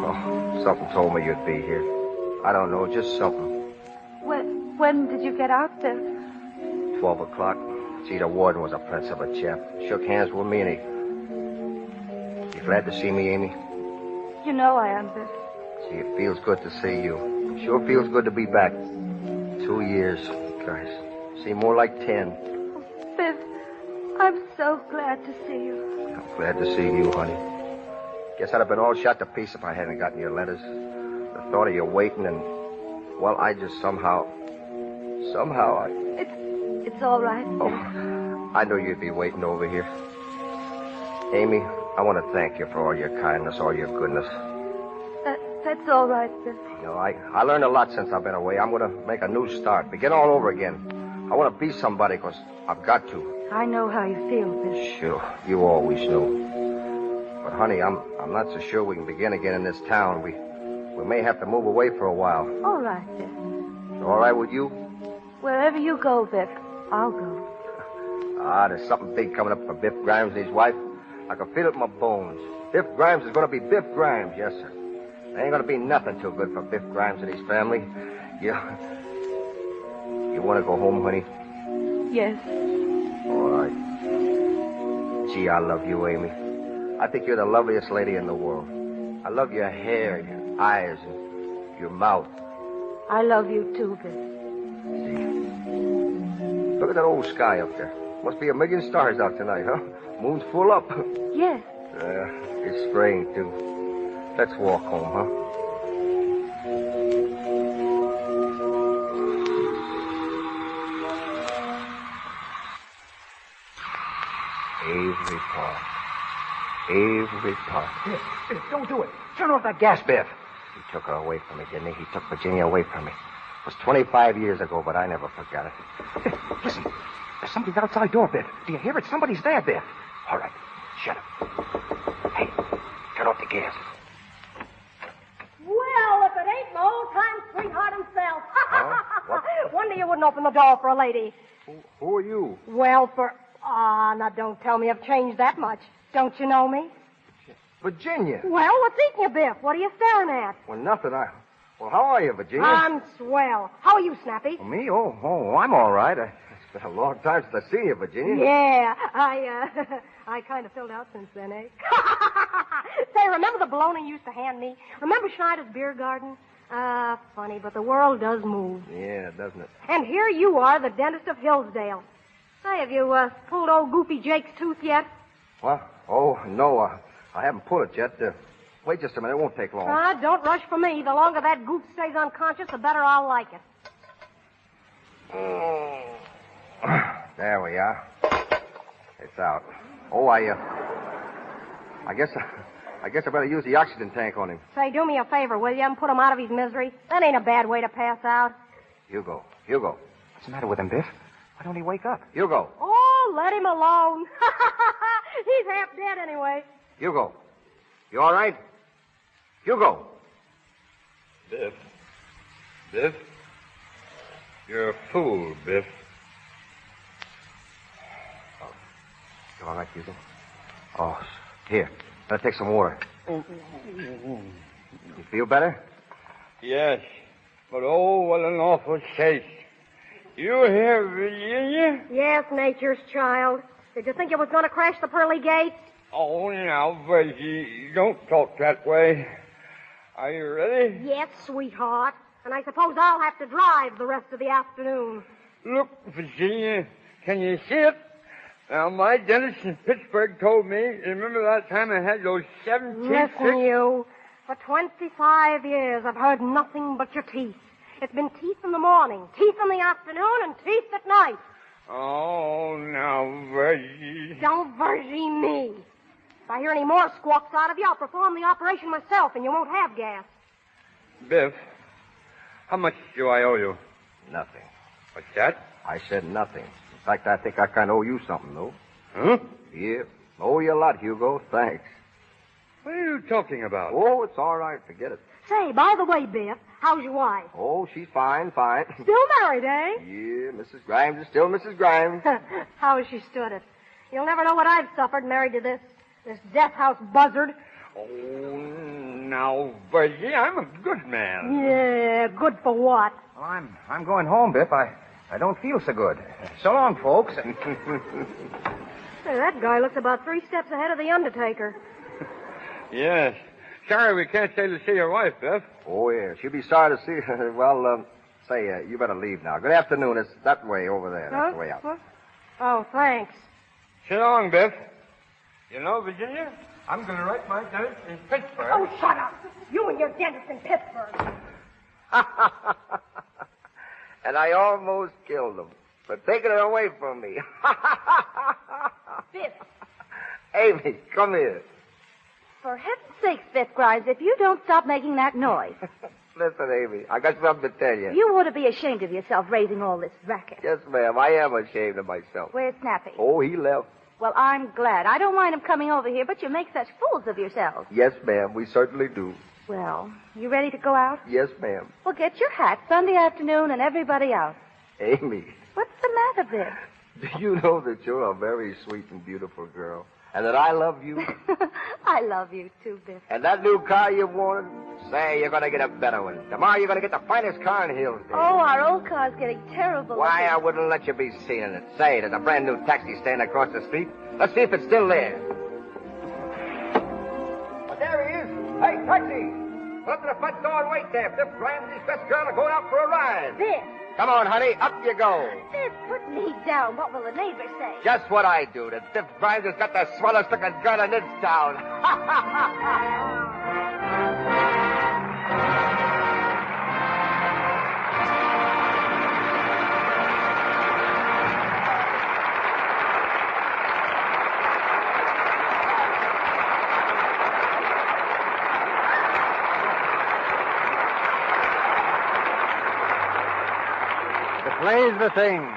Oh, something told me you'd be here. I don't know, just something. When did you get out, Biff? 12 o'clock. Gee, the warden was a prince of a chap. Shook hands with me and he... You glad to see me, Amy? You know I am, Biff. Gee, it feels good to see you. Sure feels good to be back. 2 years. Christ. Seem more like 10. Oh, Biff, I'm so glad to see you. I'm glad to see you, honey. Guess I'd have been all shot to pieces if I hadn't gotten your letters. The thought of you waiting and... Well, I just somehow I... It's all right, Biff. Oh, I knew you'd be waiting over here. Amy, I want to thank you for all your kindness, all your goodness. That's all right, Biff. You know, I learned a lot since I've been away. I'm going to make a new start, begin all over again. I want to be somebody because I've got to. I know how you feel, Biff. Sure, you always knew. But, honey, I'm not so sure we can begin again in this town. We may have to move away for a while. All right, Biff. All right with you? Wherever you go, Biff, I'll go. There's something big coming up for Biff Grimes and his wife. I can feel it in my bones. Biff Grimes is going to be Biff Grimes, yes, sir. There ain't going to be nothing too good for Biff Grimes and his family. You want to go home, honey? Yes. All right. Gee, I love you, Amy. I think you're the loveliest lady in the world. I love your hair, your eyes, and your mouth. I love you too, Biff. Look at that old sky up there. Must be a million stars out tonight, huh? Moon's full up. Yes. It's spraying, too. Let's walk home, huh? Avery Park. Avery Park. Biff, don't do it. Turn off that gas, Biff. He took her away from me, didn't he? He took Virginia away from me. It was 25 years ago, but I never forgot it. Biff, listen. There's somebody's outside door, Biff. Do you hear it? Somebody's there, Biff. All right. Shut up. Hey, turn off the gas. Well, if it ain't my old-time sweetheart himself, me you wouldn't open the door for a lady. Who are you? Well, now don't tell me I've changed that much. Don't you know me? Virginia. Well, what's eating you, Biff? What are you staring at? Well, nothing. Well, how are you, Virginia? I'm swell. How are you, Snappy? Oh, me? Oh, I'm all right. It's been a long time since I seen you, Virginia. Yeah, I kind of filled out since then, eh? Say, remember the bologna you used to hand me? Remember Schneider's beer garden? Funny, but the world does move. Yeah, doesn't it? And here you are, the dentist of Hillsdale. Say, have you pulled old Goofy Jake's tooth yet? What? Oh, no, I haven't pulled it yet. Wait just a minute. It won't take long. Don't rush for me. The longer that goof stays unconscious, the better I'll like it. There we are. It's out. Oh, I guess I better use the oxygen tank on him. Say, do me a favor, will you, and put him out of his misery? That ain't a bad way to pass out. Hugo. What's the matter with him, Biff? Why don't he wake up? Hugo. Oh, let him alone. He's half dead anyway. Hugo. You all right? Hugo. Biff? You're a fool, Biff. Oh, you all right, Hugo? Oh, here. Let's take some water. You feel better? Yes, but oh, what an awful chase. You here, Virginia? Yes, nature's child. Did you think it was going to crash the pearly gates? Oh, now, Virgie, don't talk that way. Are you ready? Yes, sweetheart. And I suppose I'll have to drive the rest of the afternoon. Look, Virginia, can you see it? Now, my dentist in Pittsburgh told me, remember that time I had those 7 teeth? Listen, you. For 25 years, I've heard nothing but your teeth. It's been teeth in the morning, teeth in the afternoon, and teeth at night. Oh, now, Virgie. Don't Virgie me. If I hear any more squawks out of you, I'll perform the operation myself, and you won't have gas. Biff, how much do I owe you? Nothing. What's that? I said nothing. In fact, I think I kind of owe you something, though. Huh? Yeah. Owe you a lot, Hugo. Thanks. What are you talking about? Oh, it's all right. Forget it. Say, by the way, Biff, how's your wife? Oh, she's fine. Still married, eh? Yeah, Mrs. Grimes is still Mrs. Grimes. How has she stood it? You'll never know what I've suffered married to this death house buzzard. Oh, now, Virgie, I'm a good man. Yeah, good for what? Well, I'm going home, Biff. I don't feel so good. So long, folks. Say, that guy looks about 3 steps ahead of the Undertaker. Yes. Sorry we can't stay to see your wife, Biff. Oh, yeah. She'll be sorry to see her. Well, you better leave now. Good afternoon. It's that way over there. That's the way out. Huh? Oh, thanks. So long, Biff. You know, Virginia, I'm going to write my dentist in Pittsburgh. Oh, shut up. You and your dentist in Pittsburgh. And I almost killed him for taking it away from me. Biff. Amy, come here. For heaven's sakes, Biff Grimes, if you don't stop making that noise. Listen, Amy, I got something to tell you. You ought to be ashamed of yourself raising all this racket. Yes, ma'am, I am ashamed of myself. Where's Snappy? Oh, he left. Well, I'm glad. I don't mind him coming over here, but you make such fools of yourselves. Yes, ma'am, we certainly do. Well, you ready to go out? Yes, ma'am. Well, get your hat Sunday afternoon and everybody out. Amy. What's the matter, Biff? Do you know that you're a very sweet and beautiful girl? And that I love you? I love you, too, Biff. And that new car you wanted? Say, you're going to get a better one. Tomorrow you're going to get the finest car in Hillsdale. Oh, our old car's getting terrible. Why, I wouldn't let you be seen in it. Say, there's a brand new taxi stand across the street. Let's see if it's still there. But there he is. Hey, taxi! Go up to the front door and wait there. Biff Grimes and his best girl are going out for a ride. Biff! Come on, honey. Up you go. Biff, put me down. What will the neighbors say? Just what I do. That Biff Grimes has got the swellest looking girl in this town. Play's the thing,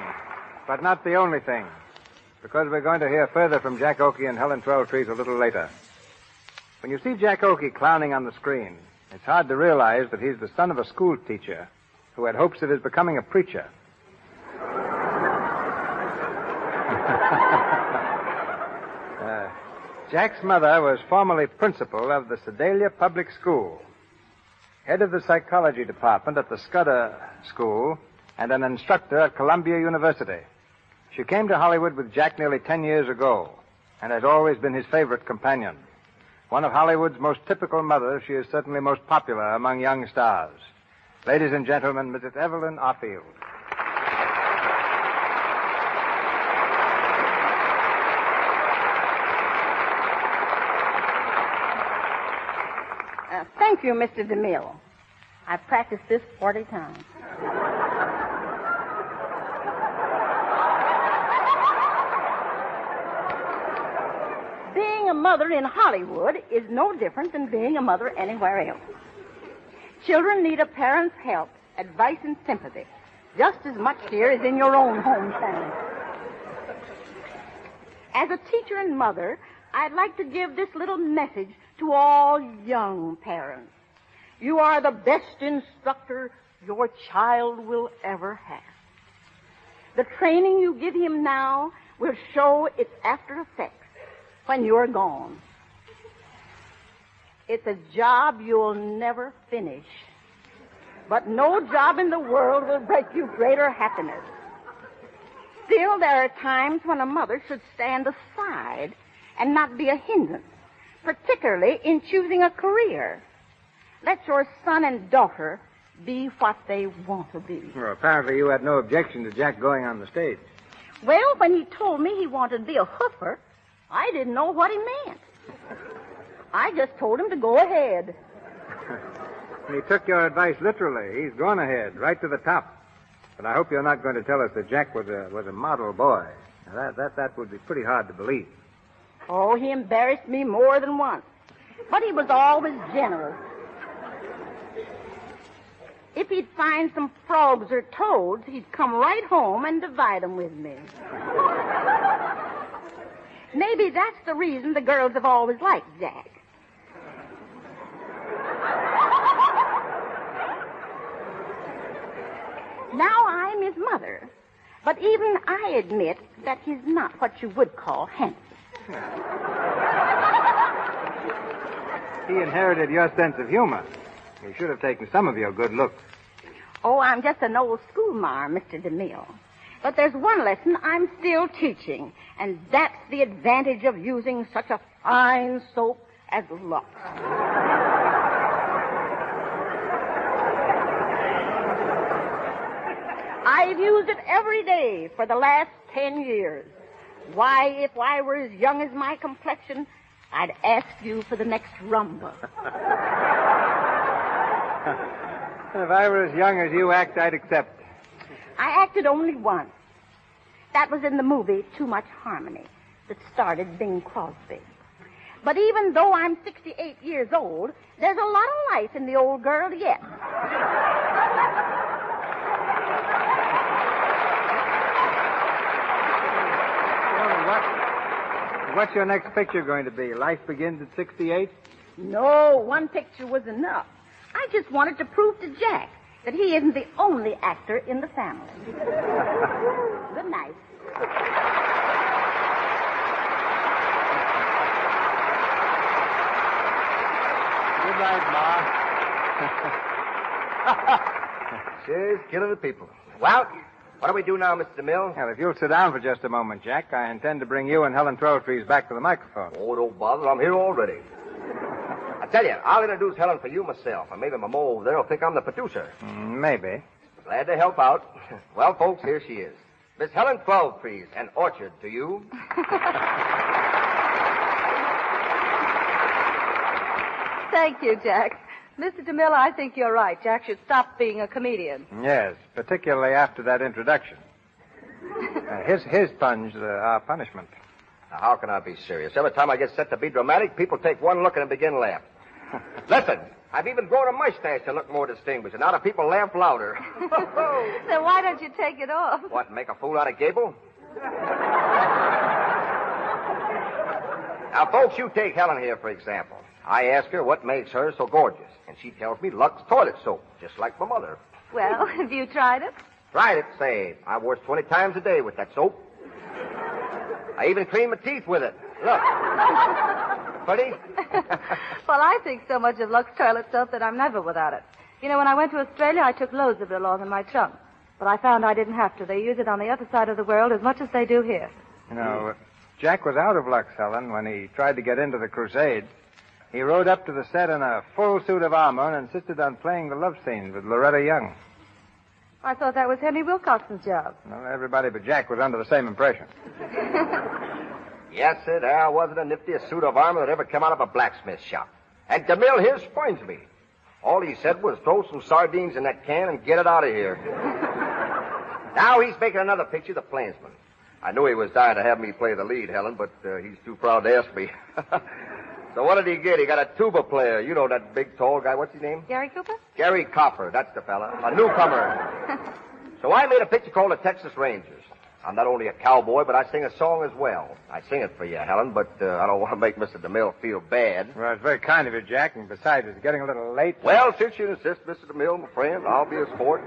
but not the only thing, because we're going to hear further from Jack Oakey and Helen Twelvetrees a little later. When you see Jack Oakey clowning on the screen, it's hard to realize that he's the son of a school teacher who had hopes of his becoming a preacher. Jack's mother was formerly principal of the Sedalia Public School, head of the psychology department at the Scudder School, and an instructor at Columbia University. She came to Hollywood with Jack nearly 10 years ago and has always been his favorite companion. One of Hollywood's most typical mothers, she is certainly most popular among young stars. Ladies and gentlemen, Mrs. Evelyn Arfield. Thank you, Mr. DeMille. I've practiced this 40 times. Being a mother in Hollywood is no different than being a mother anywhere else. Children need a parent's help, advice, and sympathy, just as much here as in your own hometown. As a teacher and mother, I'd like to give this little message to all young parents. You are the best instructor your child will ever have. The training you give him now will show its after effects when you're gone. It's a job you'll never finish. But no job in the world will bring you greater happiness. Still, there are times when a mother should stand aside and not be a hindrance, particularly in choosing a career. Let your son and daughter be what they want to be. Well, apparently you had no objection to Jack going on the stage. Well, when he told me he wanted to be a hoofer, I didn't know what he meant. I just told him to go ahead. He took your advice literally. He's gone ahead, right to the top. But I hope you're not going to tell us that Jack was a model boy. Now, that would be pretty hard to believe. Oh, he embarrassed me more than once. But he was always generous. If he'd find some frogs or toads, he'd come right home and divide them with me. Maybe that's the reason the girls have always liked Jack. Now I'm his mother, but even I admit that he's not what you would call handsome. He inherited your sense of humor. He should have taken some of your good looks. Oh, I'm just an old schoolmarm, Mr. DeMille. But there's one lesson I'm still teaching, and that's the advantage of using such a fine soap as Lux. I've used it every day for the last 10 years. Why, if I were as young as my complexion, I'd ask you for the next rumba. If I were as young as you act, I'd accept. I acted only once. That was in the movie Too Much Harmony that starred Bing Crosby. But even though I'm 68 years old, there's a lot of life in the old girl yet. What's your next picture going to be? Life Begins at 68? No, one picture was enough. I just wanted to prove to Jack that he isn't the only actor in the family. Good night. Good night, Ma. She's killing the people. Well, what do we do now, Mr. DeMille? Well, if you'll sit down for just a moment, Jack, I intend to bring you and Helen Twelvetrees back to the microphone. Oh, don't bother. I'm here already. I tell you, I'll introduce Helen for you myself, and maybe my mo over there will think I'm the producer. Maybe. Glad to help out. Well, folks, here she is. Miss Helen Twelvetrees, an orchard to you. Thank you, Jack. Mr. DeMille, I think you're right. Jack should stop being a comedian. Yes, particularly after that introduction. His punch, our punishment. Now, how can I be serious? Every time I get set to be dramatic, people take one look and begin laughing. Listen, I've even grown a mustache to look more distinguished, and now the people laugh louder. Then why don't you take it off? What, make a fool out of Gable? Now, folks, you take Helen here, for example. I ask her what makes her so gorgeous, and she tells me Lux toilet soap, just like my mother. Well, have you tried it? Tried it, say. I wash 20 times a day with that soap. I even clean my teeth with it. Look. Pretty? Well, I think so much of Lux toilet soap that I'm never without it. You know, when I went to Australia, I took loads of it along in my trunk. But I found I didn't have to. They use it on the other side of the world as much as they do here. You know, Jack was out of Lux, Helen, when he tried to get into the crusade. He rode up to the set in a full suit of armor and insisted on playing the love scenes with Loretta Young. I thought that was Henry Wilcoxon's job. Well, everybody but Jack was under the same impression. Yes, sir, there wasn't a niftiest suit of armor that ever came out of a blacksmith shop. And DeMille here spoils me. All he said was throw some sardines in that can and get it out of here. Now he's making another picture, The Plainsman. I knew he was dying to have me play the lead, Helen, but he's too proud to ask me. So what did he get? He got a tuba player. You know that big, tall guy. What's his name? Gary Cooper? Gary Copper. That's the fella. A newcomer. So I made a picture called The Texas Rangers. I'm not only a cowboy, but I sing a song as well. I sing it for you, Helen, but I don't want to make Mr. DeMille feel bad. Well, it's very kind of you, Jack, and besides, it's getting a little late. Well, since you insist, Mr. DeMille, my friend, I'll be a sport.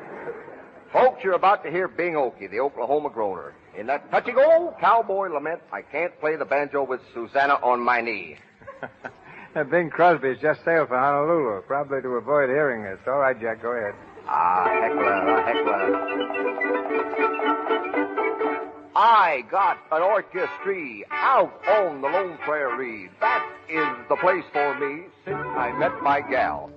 Folks, you're about to hear Bing Okie, the Oklahoma groaner. In that touching old cowboy lament, I can't play the banjo with Susanna on my knee. Bing Crosby's just sailed for Honolulu, probably to avoid hearing this. All right, Jack, go ahead. Heckler. I got an orchestra out on the Lone Prairie. That is the place for me since I met my gal.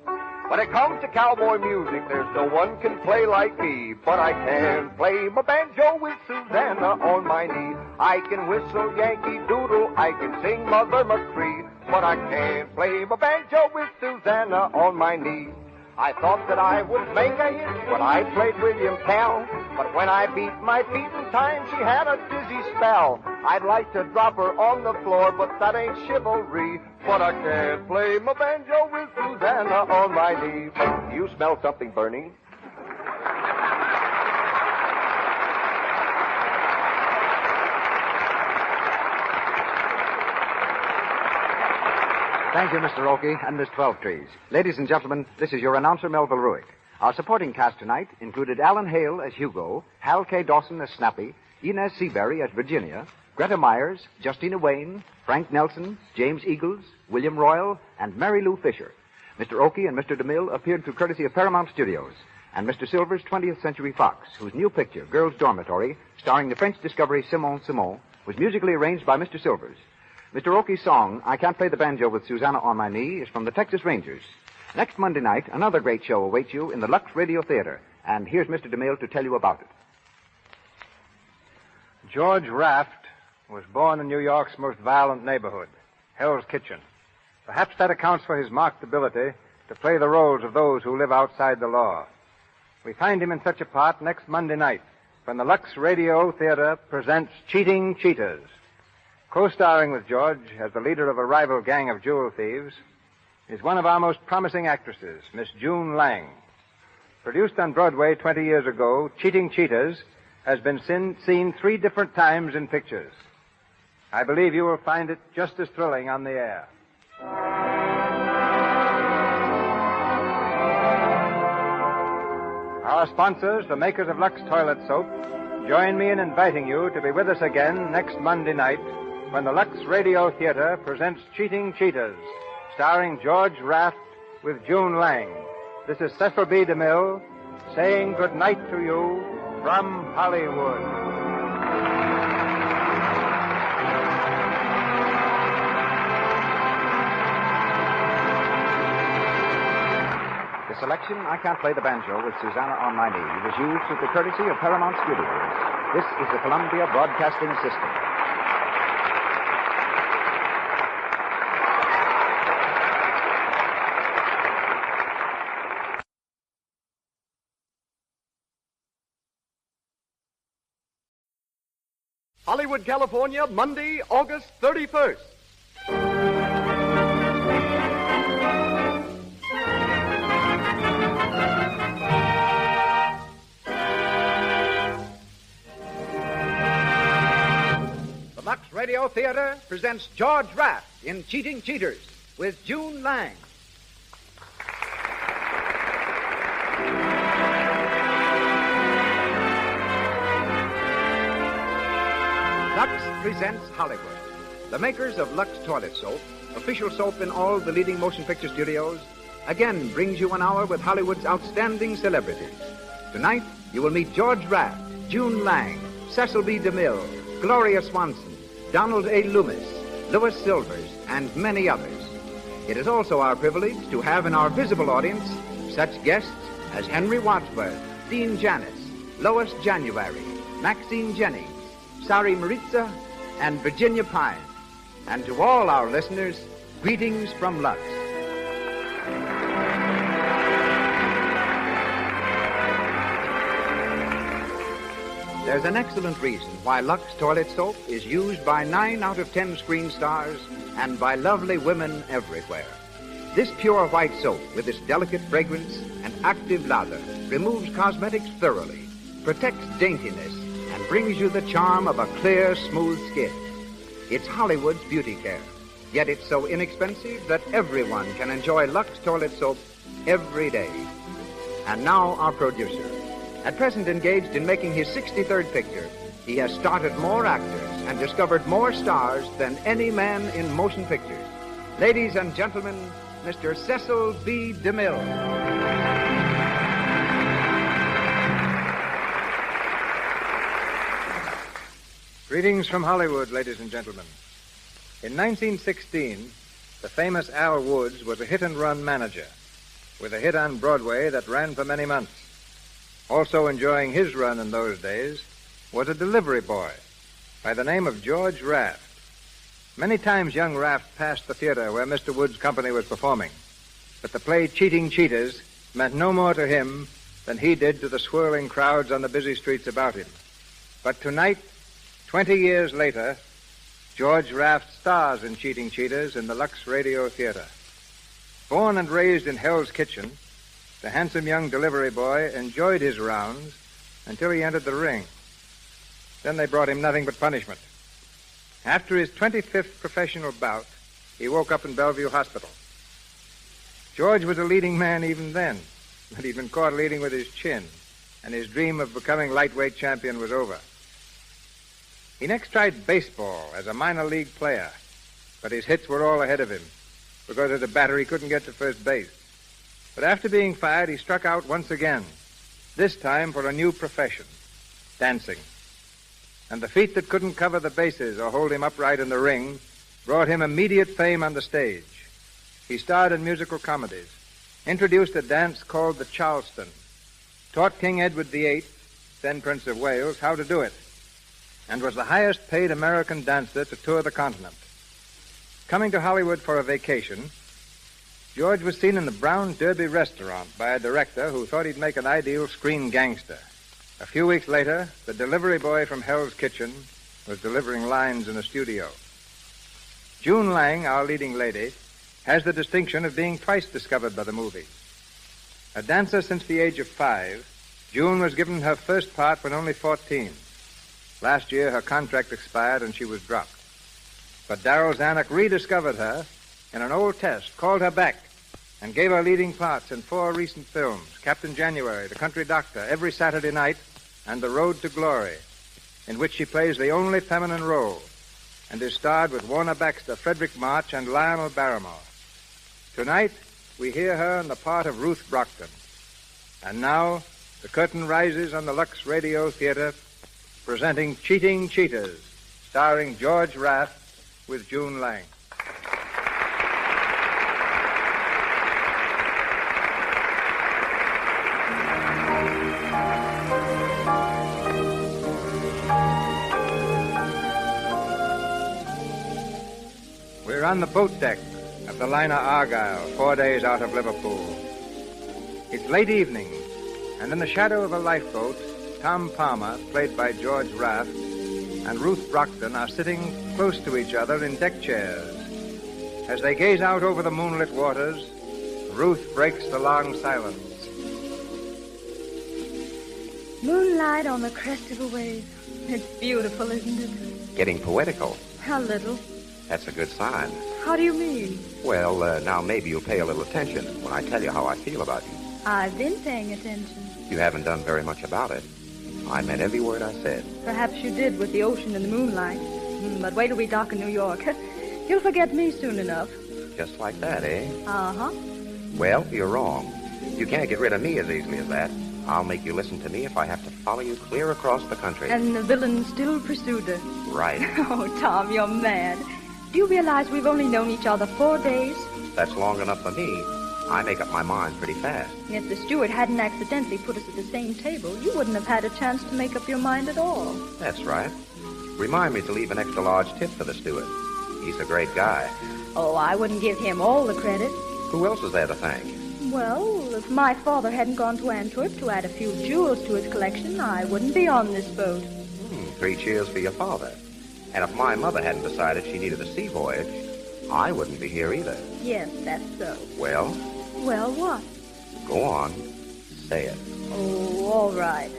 When it comes to cowboy music, there's no one can play like me. But I can play my banjo with Susanna on my knee. I can whistle Yankee Doodle, I can sing Mother McCree. But I can't play my banjo with Susanna on my knee. I thought that I would make a hit when I played William Tell. But when I beat my feet in time, she had a dizzy spell. I'd like to drop her on the floor, but that ain't chivalry. But I can't play my banjo with Susanna on my knee. Do you smell something burning? Thank you, Mr. Oakey and Miss Twelvetrees. Ladies and gentlemen, this is your announcer, Melville Ruick. Our supporting cast tonight included Alan Hale as Hugo, Hal K. Dawson as Snappy, Inez Seabury as Virginia, Greta Myers, Justina Wayne, Frank Nelson, James Eagles, William Royal, and Mary Lou Fisher. Mr. Oakey and Mr. DeMille appeared through courtesy of Paramount Studios, and Mr. Silver's 20th Century Fox, whose new picture, Girls' Dormitory, starring the French discovery Simon, was musically arranged by Mr. Silvers. Mr. Oakey's song, I Can't Play the Banjo with Susanna on My Knee, is from the Texas Rangers. Next Monday night, another great show awaits you in the Lux Radio Theater, and here's Mr. DeMille to tell you about it. George Raft was born in New York's most violent neighborhood, Hell's Kitchen. Perhaps that accounts for his marked ability to play the roles of those who live outside the law. We find him in such a part next Monday night when the Lux Radio Theater presents Cheating Cheaters. Co-starring with George as the leader of a rival gang of jewel thieves is one of our most promising actresses, Miss June Lang. Produced on Broadway 20 years ago, Cheating Cheaters has been seen 3 different times in pictures. I believe you will find it just as thrilling on the air. Our sponsors, the makers of Lux Toilet Soap, join me in inviting you to be with us again next Monday night when the Lux Radio Theater presents Cheating Cheaters, starring George Raft with June Lang. This is Cecil B. DeMille saying good night to you from Hollywood. The selection, I Can't Play the Banjo with Susanna on My Knee, was used with the courtesy of Paramount Studios. This is the Columbia Broadcasting System. Hollywood, California, Monday, August 31st. The Lux Radio Theater presents George Raft in Cheating Cheaters with June Lang. Lux presents Hollywood. The makers of Lux Toilet Soap, official soap in all the leading motion picture studios, again brings you an hour with Hollywood's outstanding celebrities. Tonight, you will meet George Raft, June Lang, Cecil B. DeMille, Gloria Swanson, Donald A. Loomis, Louis Silvers, and many others. It is also our privilege to have in our visible audience such guests as Henry Wadsworth, Dean Janis, Lois January, Maxine Jennings, Sari Maritza, and Virginia Pine. And to all our listeners, greetings from Lux. There's an excellent reason why Lux Toilet Soap is used by 9 out of 10 screen stars and by lovely women everywhere. This pure white soap, with its delicate fragrance and active lather, removes cosmetics thoroughly, protects daintiness, and brings you the charm of a clear, smooth skin. It's Hollywood's beauty care, yet it's so inexpensive that everyone can enjoy Lux Toilet Soap every day. And now our producer. At present engaged in making his 63rd picture, he has started more actors and discovered more stars than any man in motion pictures. Ladies and gentlemen, Mr. Cecil B. DeMille. Greetings from Hollywood, ladies and gentlemen. In 1916, the famous Al Woods was a hit-and-run manager with a hit on Broadway that ran for many months. Also enjoying his run in those days was a delivery boy by the name of George Raft. Many times young Raft passed the theater where Mr. Wood's company was performing, but the play Cheating Cheaters meant no more to him than he did to the swirling crowds on the busy streets about him. But tonight, 20 years later, George Raft stars in Cheating Cheaters in the Lux Radio Theater. Born and raised in Hell's Kitchen, the handsome young delivery boy enjoyed his rounds until he entered the ring. Then they brought him nothing but punishment. After his 25th professional bout, he woke up in Bellevue Hospital. George was a leading man even then, but he'd been caught leading with his chin, and his dream of becoming lightweight champion was over. He next tried baseball as a minor league player, but his hits were all ahead of him because as a batter he couldn't get to first base. But after being fired, he struck out once again, this time for a new profession, dancing. And the feet that couldn't cover the bases or hold him upright in the ring brought him immediate fame on the stage. He starred in musical comedies, introduced a dance called the Charleston, taught King Edward VIII, then Prince of Wales, how to do it, and was the highest-paid American dancer to tour the continent. Coming to Hollywood for a vacation, George was seen in the Brown Derby restaurant by a director who thought he'd make an ideal screen gangster. A few weeks later, the delivery boy from Hell's Kitchen was delivering lines in a studio. June Lang, our leading lady, has the distinction of being twice discovered by the movie. A dancer since the age of 5, June was given her first part when only 14. Last year, her contract expired and she was dropped. But Darrell Zanuck rediscovered her in an old test, called her back, and gave her leading parts in 4 recent films, Captain January, The Country Doctor, Every Saturday Night, and The Road to Glory, in which she plays the only feminine role, and is starred with Warner Baxter, Frederick March, and Lionel Barrymore. Tonight, we hear her in the part of Ruth Brockton. And now, the curtain rises on the Lux Radio Theater, presenting Cheating Cheaters, starring George Raft with June Lang. We're on the boat deck of the liner Argyle, 4 days out of Liverpool. It's late evening, and in the shadow of a lifeboat, Tom Palmer, played by George Raft, and Ruth Brockton are sitting close to each other in deck chairs. As they gaze out over the moonlit waters, Ruth breaks the long silence. Moonlight on the crest of a wave. It's beautiful, isn't it? Getting poetical. A little. That's a good sign. How do you mean? Well, now maybe you'll pay a little attention when I tell you how I feel about you. I've been paying attention. You haven't done very much about it. I meant every word I said. Perhaps you did with the ocean and the moonlight. But wait till we dock in New York. You'll forget me soon enough. Just like that, eh? Uh-huh. Well, you're wrong. You can't get rid of me as easily as that. I'll make you listen to me if I have to follow you clear across the country. And the villain still pursued her. Right. Oh, Tom, you're mad. Do you realize we've only known each other 4 days? That's long enough for me. I make up my mind pretty fast. If the steward hadn't accidentally put us at the same table, you wouldn't have had a chance to make up your mind at all. That's right. Remind me to leave an extra large tip for the steward. He's a great guy. Oh, I wouldn't give him all the credit. Who else is there to thank? Well, if my father hadn't gone to Antwerp to add a few jewels to his collection, I wouldn't be on this boat. 3 cheers for your father. And if my mother hadn't decided she needed a sea voyage, I wouldn't be here either. Yes, that's so. Well? Well, what? Go on. Say it. Oh, all right.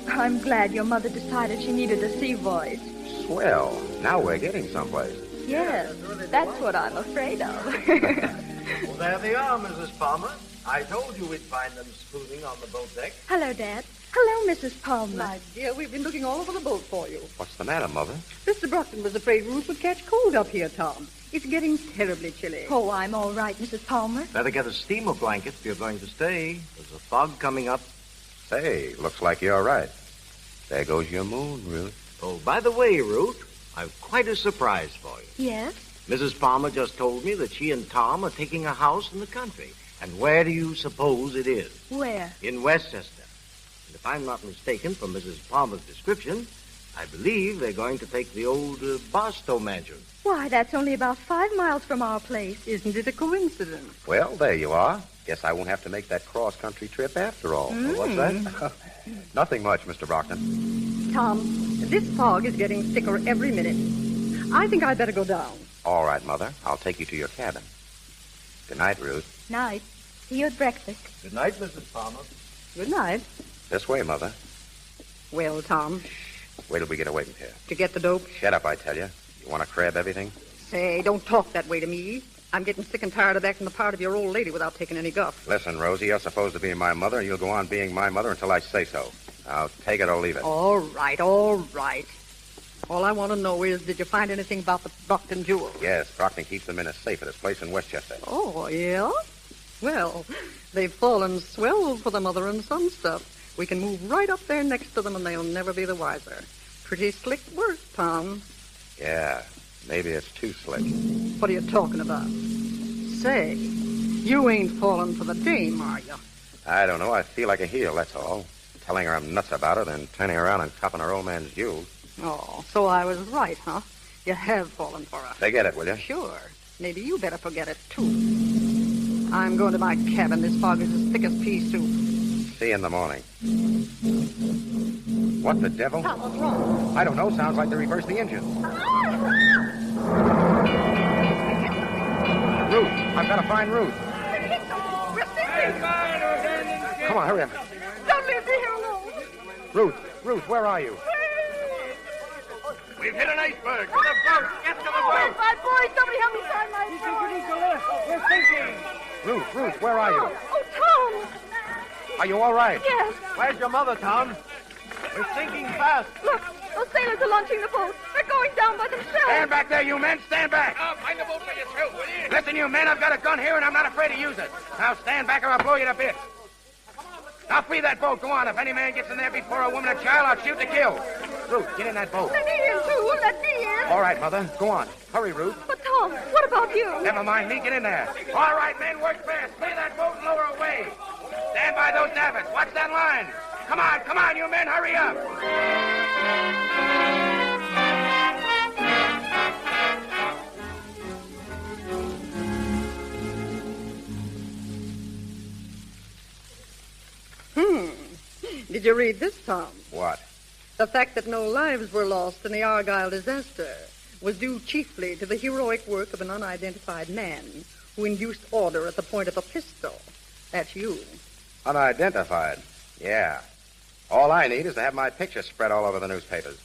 I'm glad your mother decided she needed a sea voyage. Swell. Now we're getting someplace. Yes, that's what I'm afraid of. Well, there they are, Mrs. Palmer. I told you we'd find them spooning on the boat deck. Hello, Dad. Hello, Mrs. Palmer. My dear, we've been looking all over the boat for you. What's the matter, Mother? Mr. Brockton was afraid Ruth would catch cold up here, Tom. It's getting terribly chilly. Oh, I'm all right, Mrs. Palmer. Better get a steamer blanket if you're going to stay. There's a fog coming up. Say, looks like you're right. There goes your moon, Ruth. Oh, by the way, Ruth, I've quite a surprise for you. Yes? Mrs. Palmer just told me that she and Tom are taking a house in the country. And where do you suppose it is? Where? In Westchester. And if I'm not mistaken from Mrs. Palmer's description, I believe they're going to take the old Barstow mansion. Why, that's only about 5 miles from our place. Isn't it a coincidence? Well, there you are. Guess I won't have to make that cross-country trip after all. Mm. What's that? Nothing much, Mr. Brockton. Tom, this fog is getting thicker every minute. I think I'd better go down. All right, Mother. I'll take you to your cabin. Good night, Ruth. Night. See you at breakfast. Good night, Mrs. Palmer. Good night. This way, Mother. Well, Tom, Wait till we get away from here. to get the dope. Shut up, I tell you. You want to crab everything? Say, don't talk that way to me. I'm getting sick and tired of acting the part of your old lady without taking any guff. Listen, Rosie, you're supposed to be my mother, and you'll go on being my mother until I say so. Now, take it or leave it. All right, all right. All I want to know is, did you find anything about the Brockton jewels? Yes, Brockton keeps them in a safe at his place in Westchester. Oh, yeah? Well, they've fallen swell for the mother and son stuff. We can move right up there next to them, and they'll never be the wiser. Pretty slick work, Tom. Yeah, maybe it's too slick. What are you talking about? Say, you ain't falling for the dame, are you? I don't know. I feel like a heel, that's all. Telling her I'm nuts about her, then turning around and copping her old man's jewels. Oh, so I was right, huh? You have fallen for her. Forget it, will you? Sure. Maybe you better forget it, too. I'm going to my cabin. This fog is as thick as pea soup. See you in the morning. What the devil? Tom, what's wrong? I don't know. Sounds like they reversed the engine. Ruth, I've got to find Ruth. We're sinking. Come on, hurry up. Don't leave me here alone. Ruth, where are you? We've hit an iceberg. To the boat. Get to the boat. My boy, somebody help me find my boy. We're sinking. Ruth, where are you? Oh, Tom. Are you all right? Yes. Where's your mother, Tom? We're sinking fast. Look, those sailors are launching the boat. They're going down by themselves. Stand back there, you men. Stand back. Find the boat for yourself, will you? Listen, you men, I've got a gun here, and I'm not afraid to use it. Now stand back or I'll blow you to bits. Now free that boat. Go on. If any man gets in there before a woman and child, I'll shoot to kill. Ruth, get in that boat. Let me in, too. Let me in. All right, Mother. Go on. Hurry, Ruth. But, Tom, what about you? Never mind me. Get in there. All right, men, work fast. Free that boat and lower away. Stand by those davits. Watch that line. Come on, you men. Hurry up. Did you read this, Tom? What? The fact that no lives were lost in the Argyle disaster was due chiefly to the heroic work of an unidentified man who induced order at the point of a pistol. That's you. Unidentified. Yeah. All I need is to have my picture spread all over the newspapers.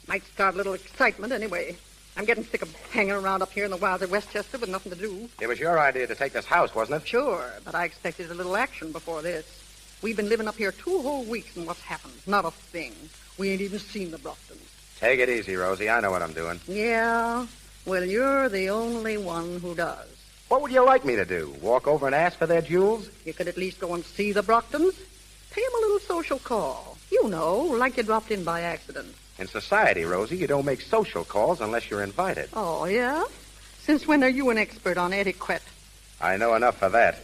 Might start a little excitement anyway. I'm getting sick of hanging around up here in the wilds of Westchester with nothing to do. It was your idea to take this house, wasn't it? Sure, but I expected a little action before this. We've been living up here 2 whole weeks, and what's happened? Not a thing. We ain't even seen the Brochtons. Take it easy, Rosie. I know what I'm doing. Yeah? Well, you're the only one who does. What would you like me to do? Walk over and ask for their jewels? You could at least go and see the Brocktons. Pay them a little social call. You know, like you dropped in by accident. In society, Rosie, you don't make social calls unless you're invited. Oh, yeah? Since when are you an expert on etiquette? I know enough for that.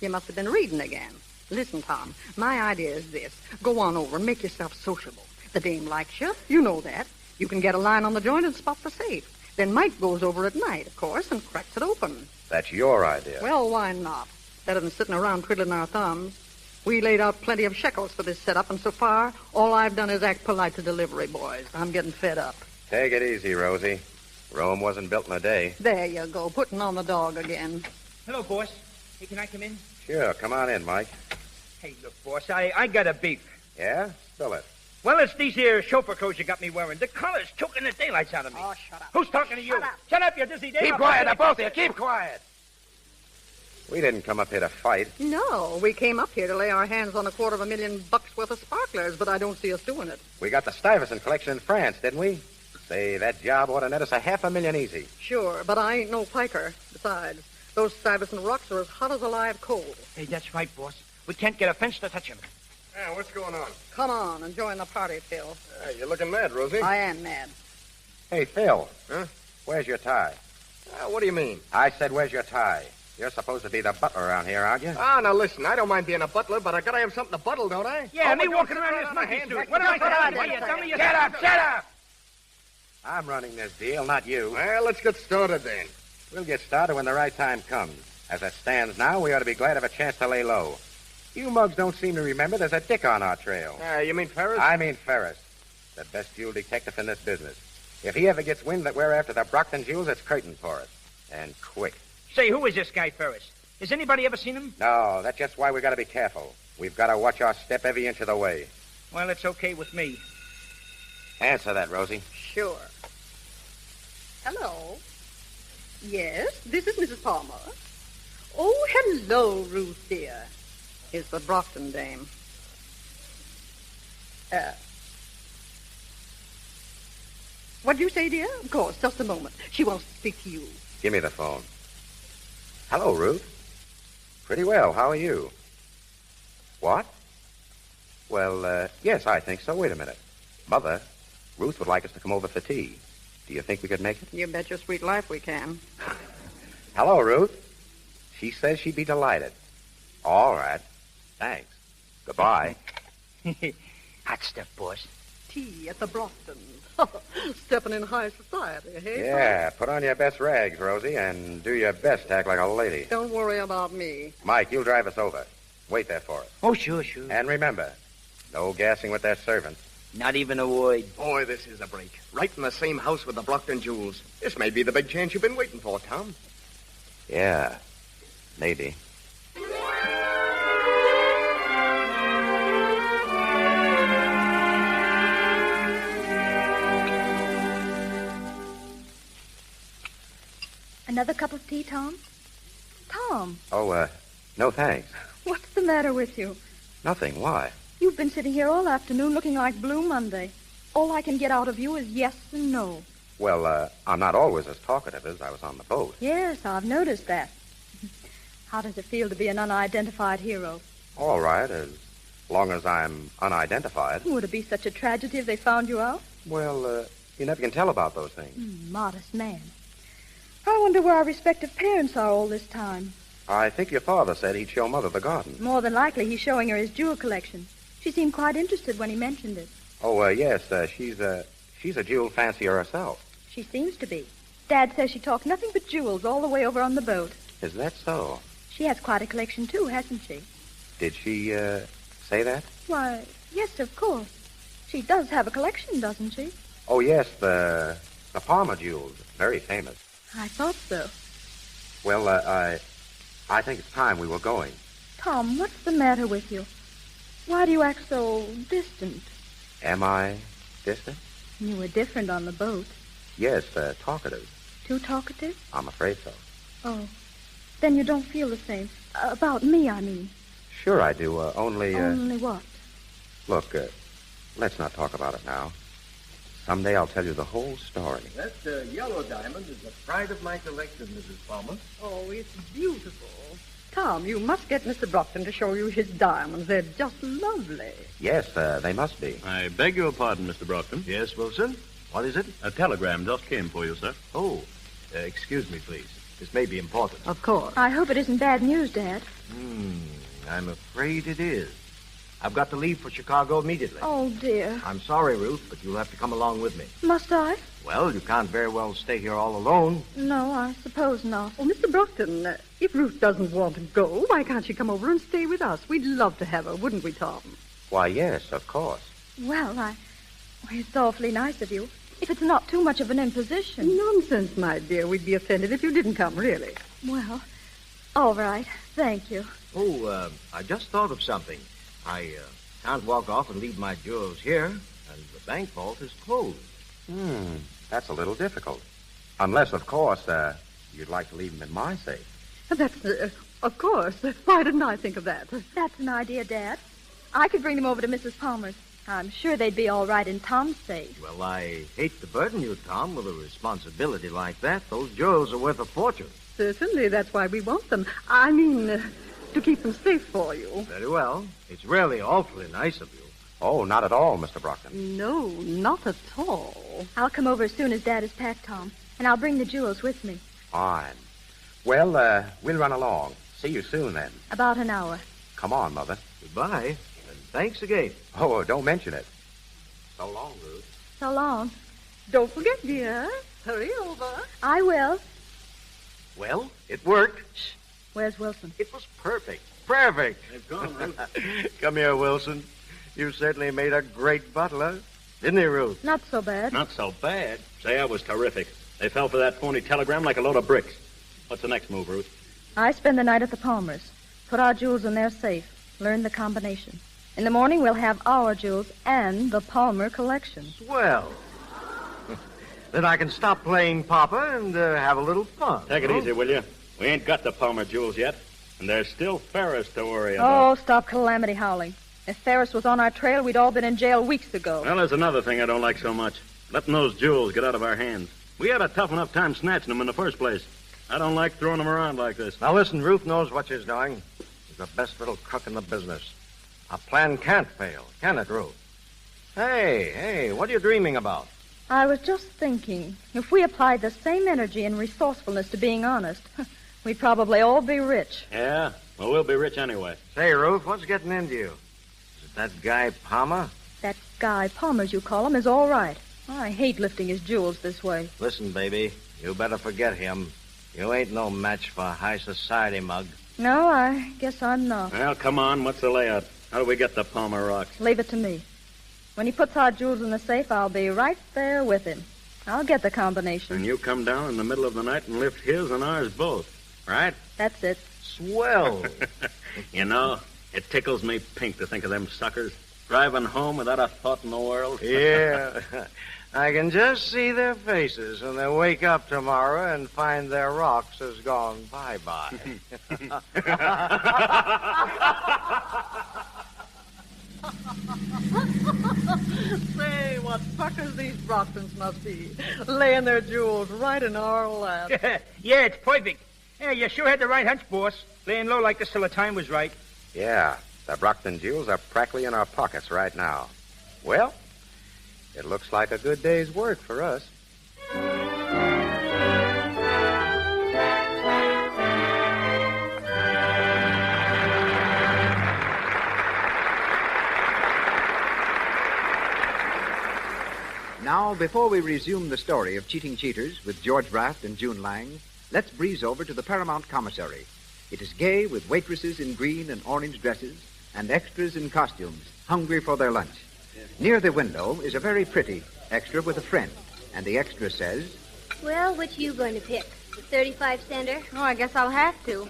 You must have been reading again. Listen, Tom, my idea is this. Go on over and make yourself sociable. The dame likes you. You know that. You can get a line on the joint and spot the safe. Then Mike goes over at night, of course, and cracks it open. That's your idea. Well, why not? Better than sitting around twiddling our thumbs. We laid out plenty of shekels for this setup, and so far, all I've done is act polite to delivery boys. I'm getting fed up. Take it easy, Rosie. Rome wasn't built in a day. There you go, putting on the dog again. Hello, boss. Hey, can I come in? Sure, come on in, Mike. Hey, look, boss, I got a beef. Yeah? Spill it. Well, it's these here chauffeur clothes you got me wearing. The color's choking the daylights out of me. Oh, shut up. Who's talking to you? Shut up, you dizzy dame. Keep quiet, now, both of you. Keep quiet. We didn't come up here to fight. No, we came up here to lay our hands on $250,000 worth of sparklers, but I don't see us doing it. We got the Stuyvesant collection in France, didn't we? Say, that job ought to net us $500,000 easy. Sure, but I ain't no piker. Besides, those Stuyvesant rocks are as hot as a live coal. Hey, that's right, boss. We can't get a fence to touch them. Yeah, what's going on? Come on and join the party, Phil. You're looking mad, Rosie. I am mad. Hey, Phil. Huh? Where's your tie? What do you mean? I said, where's your tie? You're supposed to be the butler around here, aren't you? Now listen, I don't mind being a butler, but I gotta have something to buttle, don't I? Yeah, me but walking don't around sit this on monkey hands. suit. What am I supposed to do? Tell me Shut up, shut up! I'm running this deal, not you. Well, let's get started then. We'll get started when the right time comes. As it stands now, we ought to be glad of a chance to lay low. You mugs don't seem to remember there's a dick on our trail. You mean Ferris? I mean Ferris, the best jewel detective in this business. If he ever gets wind that we're after the Brockton jewels, it's curtain for us. And quick. Say, who is this guy, Ferris? Has anybody ever seen him? No, that's just why we got to be careful. We've got to watch our step every inch of the way. Well, it's okay with me. Answer that, Rosie. Sure. Hello. Yes, this is Mrs. Palmer. Oh, hello, Ruth, dear. Is the Brockton dame. What'd you say, dear? Of course, just a moment. She wants to speak to you. Give me the phone. Hello, Ruth. Pretty well. How are you? What? Well, yes, I think so. Wait a minute. Mother, Ruth would like us to come over for tea. Do you think we could make it? You bet your sweet life we can. Hello, Ruth. She says she'd be delighted. All right. Thanks. Goodbye. Hot stuff, boss. Tea at the Brockton. Stepping in high society, hey? Yeah, put on your best rags, Rosie, and do your best to act like a lady. Don't worry about me. Mike, you'll drive us over. Wait there for us. Oh, sure. And remember, no gassing with their servants. Not even a word. Boy, this is a break. Right in the same house with the Brockton jewels. This may be the big chance you've been waiting for, Tom. Yeah, maybe. Another cup of tea, Tom? Tom, Oh, no thanks. what's the matter with you? Nothing. Why? You've been sitting here all afternoon looking like Blue Monday. All I can get out of you is yes and no. Well, I'm not always as talkative as I was on the boat. Yes, I've noticed that. How does it feel to be an unidentified hero? All right, as long as I'm unidentified. Would it be such a tragedy if they found you out? Well, you never can tell about those things. Modest man. I wonder where our respective parents are all this time. I think your father said he'd show Mother the garden. More than likely, he's showing her his jewel collection. She seemed quite interested when he mentioned it. Oh, yes, she's a jewel fancier herself. She seems to be. Dad says she talked nothing but jewels all the way over on the boat. Is that so? She has quite a collection, too, hasn't she? Did she, say that? Why, yes, of course. She does have a collection, doesn't she? Oh, yes, the Palmer jewels. Very famous. I thought so. Well, I think it's time we were going. Tom, what's the matter with you? Why do you act so distant? Am I distant? You were different on the boat. Yes, talkative. Too talkative? I'm afraid so. Oh. Then you don't feel the same. About me, I mean. Sure I do, only... Only what? Look, let's not talk about it now. Someday I'll tell you the whole story. That yellow diamond is the pride of my collection, Mrs. Palmer. Oh, it's beautiful. Tom, you must get Mr. Brockton to show you his diamonds. They're just lovely. Yes, they must be. I beg your pardon, Mr. Brockton. Yes, Wilson? What is it? A telegram just came for you, sir. Oh, excuse me, please. This may be important. Of course. I hope it isn't bad news, Dad. I'm afraid it is. I've got to leave for Chicago immediately. Oh, dear. I'm sorry, Ruth, but you'll have to come along with me. Must I? Well, you can't very well stay here all alone. No, I suppose not. Oh, Mr. Brockton, if Ruth doesn't want to go, why can't she come over and stay with us? We'd love to have her, wouldn't we, Tom? Why, yes, of course. Well, it's awfully nice of you. If it's not too much of an imposition. Nonsense, my dear. We'd be offended if you didn't come, really. Well, all right. Thank you. Oh, I just thought of something. I can't walk off and leave my jewels here, and the bank vault is closed. That's a little difficult. Unless, of course, you'd like to leave them in my safe. That's, of course. Why didn't I think of that? That's an idea, Dad. I could bring them over to Mrs. Palmer's. I'm sure they'd be all right in Tom's safe. Well, I hate to burden you, Tom, with a responsibility like that. Those jewels are worth a fortune. Certainly, that's why we want them. I mean, to keep them safe for you. Very well. It's really awfully nice of you. Oh, not at all, Mr. Brockton. No, not at all. I'll come over as soon as Dad is packed, Tom, and I'll bring the jewels with me. Fine. Well, we'll run along. See you soon, then. About an hour. Come on, Mother. Goodbye, and thanks again. Oh, don't mention it. So long, Ruth. So long. Don't forget, dear. Hurry over. I will. Well, it worked. Shh. Where's Wilson? It was perfect. Perfect. They've gone, Ruth. Come here, Wilson. You certainly made a great butler. Didn't he, Ruth? Not so bad. Not so bad. Say, I was terrific. They fell for that phony telegram like a load of bricks. What's the next move, Ruth? I spend the night at the Palmers. Put our jewels in their safe. Learn the combination. In the morning, we'll have our jewels and the Palmer collection. Well, then I can stop playing Papa and have a little fun. Take it easy, will you? We ain't got the Palmer jewels yet, and there's still Ferris to worry about. Oh, stop calamity howling. If Ferris was on our trail, we'd all been in jail weeks ago. Well, there's another thing I don't like so much. Letting those jewels get out of our hands. We had a tough enough time snatching them in the first place. I don't like throwing them around like this. Now, listen, Ruth knows what she's doing. She's the best little crook in the business. Our plan can't fail, can it, Ruth? Hey, what are you dreaming about? I was just thinking, if we applied the same energy and resourcefulness to being honest, we'd probably all be rich. Yeah? Well, we'll be rich anyway. Say, Ruth, what's getting into you? Is it that guy Palmer? That guy Palmer, as you call him, is all right. I hate lifting his jewels this way. Listen, baby, you better forget him. You ain't no match for high society, mug. No, I guess I'm not. Well, come on. What's the layout? How do we get the Palmer rocks? Leave it to me. When he puts our jewels in the safe, I'll be right there with him. I'll get the combination. And you come down in the middle of the night and lift his and ours both, right? That's it. Swell. You know, it tickles me pink to think of them suckers driving home without a thought in the world. Yeah. I can just see their faces when they wake up tomorrow and find their rocks has gone bye-bye. Say, what suckers these Brochtons must be. Laying their jewels right in our lap. Yeah, it's perfect. Yeah, you sure had the right hunch, boss. Laying low like this till the time was right. Yeah, the Brockton jewels are practically in our pockets right now. Well, it looks like a good day's work for us. Now, before we resume the story of Cheating Cheaters with George Raft and June Lang, let's breeze over to the Paramount Commissary. It is gay with waitresses in green and orange dresses and extras in costumes, hungry for their lunch. Near the window is a very pretty extra with a friend, and the extra says, Well, which you going to pick? The 35-center? Oh, I guess I'll have to.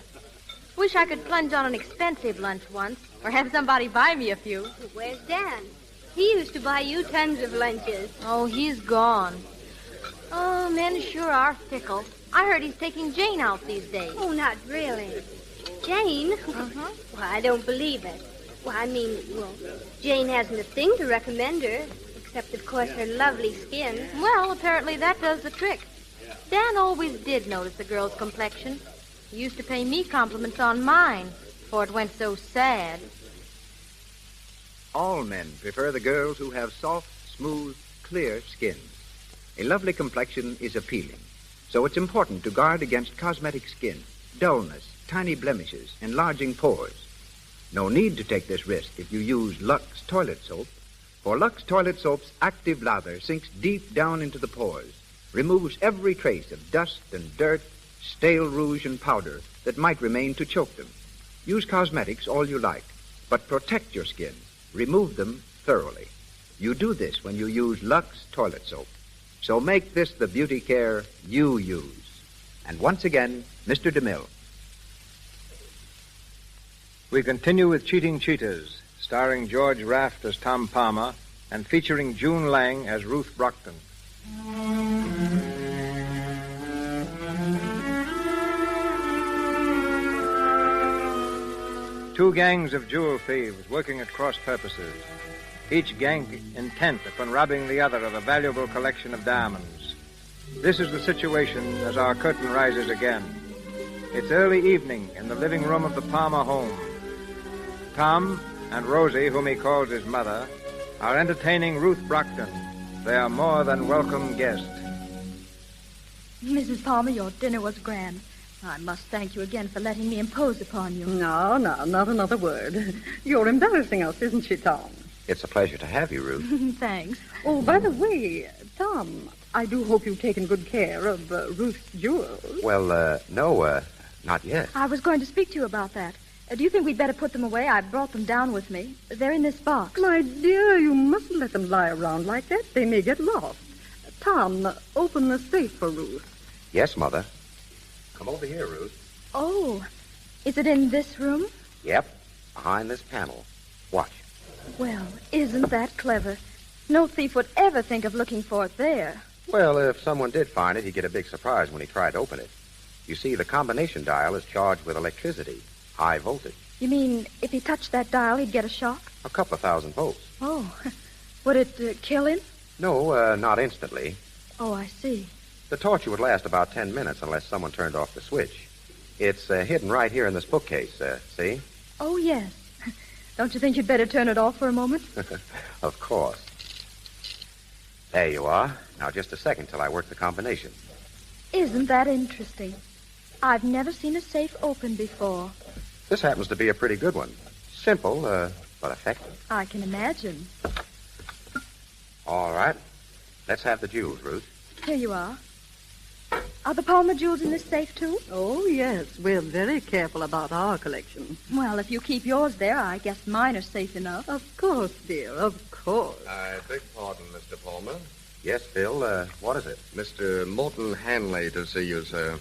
Wish I could plunge on an expensive lunch once, or have somebody buy me a few. Where's Dan? He used to buy you tons of lunches. Oh, he's gone. Oh, men sure are fickle. I heard he's taking Jane out these days. Oh, not really. Jane? Well, I don't believe it. Well, Jane hasn't a thing to recommend her, Except, of course, her lovely skin. Well, apparently that does the trick. Dan always did notice the girl's complexion. He used to pay me compliments on mine before it went so sad. All men prefer the girls who have soft, smooth, clear skins. A lovely complexion is appealing, so it's important to guard against cosmetic skin, dullness, tiny blemishes, enlarging pores. No need to take this risk if you use Lux toilet soap, for Lux toilet soap's active lather sinks deep down into the pores, removes every trace of dust and dirt, stale rouge and powder that might remain to choke them. Use cosmetics all you like, but protect your skin. Remove them thoroughly. You do this when you use Lux toilet soap. So make this the beauty care you use. And once again, Mr. DeMille. We continue with Cheating Cheetahs, starring George Raft as Tom Palmer and featuring June Lang as Ruth Brockton. Two gangs of jewel thieves working at cross purposes, each gang intent upon robbing the other of a valuable collection of diamonds. This is the situation as our curtain rises again. It's early evening in the living room of the Palmer home. Tom and Rosie, whom he calls his mother, are entertaining Ruth Brockton. They are more than welcome guests. Mrs. Palmer, your dinner was grand. I must thank you again for letting me impose upon you. No, not another word. You're embarrassing us, isn't she, Tom? It's a pleasure to have you, Ruth. Thanks. Oh, by the way, Tom, I do hope you've taken good care of Ruth's jewels. Well, no, not yet. I was going to speak to you about that. Do you think we'd better put them away? I brought them down with me. They're in this box. My dear, you mustn't let them lie around like that. They may get lost. Tom, open the safe for Ruth. Yes, Mother. Come over here, Ruth. Oh, is it in this room? Yep, behind this panel. Watch. Well, isn't that clever? No thief would ever think of looking for it there. Well, if someone did find it, he'd get a big surprise when he tried to open it. You see, the combination dial is charged with electricity, high voltage. You mean if he touched that dial, he'd get a shock? A couple of thousand volts. Oh, would it kill him? No, not instantly. Oh, I see. The torture would last about 10 minutes unless someone turned off the switch. It's hidden right here in this bookcase, see? Oh, yes. Don't you think you'd better turn it off for a moment? Of course. There you are. Now, just a second till I work the combination. Isn't that interesting? I've never seen a safe open before. This happens to be a pretty good one. Simple, but effective. I can imagine. All right. Let's have the jewels, Ruth. Here you are. Are the Palmer jewels in this safe, too? Oh, yes. We're very careful about our collection. Well, if you keep yours there, I guess mine are safe enough. Of course, dear, of course. I beg pardon, Mr. Palmer. Yes, Bill, what is it? Mr. Morton Hanley to see you, sir.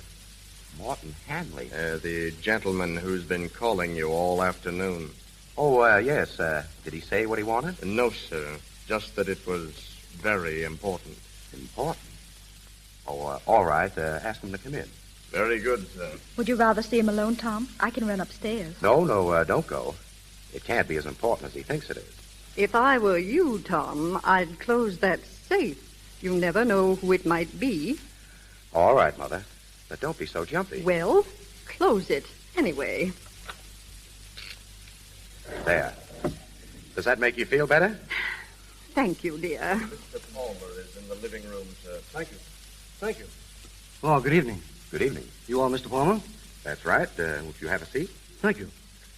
Morton Hanley? The gentleman who's been calling you all afternoon. Oh, yes. Did he say what he wanted? No, sir. Just that it was very important. Important? Oh, all right. Ask him to come in. Very good, sir. Would you rather see him alone, Tom? I can run upstairs. No, don't go. It can't be as important as he thinks it is. If I were you, Tom, I'd close that safe. You never know who it might be. All right, Mother. But don't be so jumpy. Well, close it anyway. There. Does that make you feel better? Thank you, dear. Mr. Palmer is in the living room, sir. Thank you. Thank you. Oh, good evening. Good evening. You are Mr. Palmer? That's right. Would you have a seat? Thank you.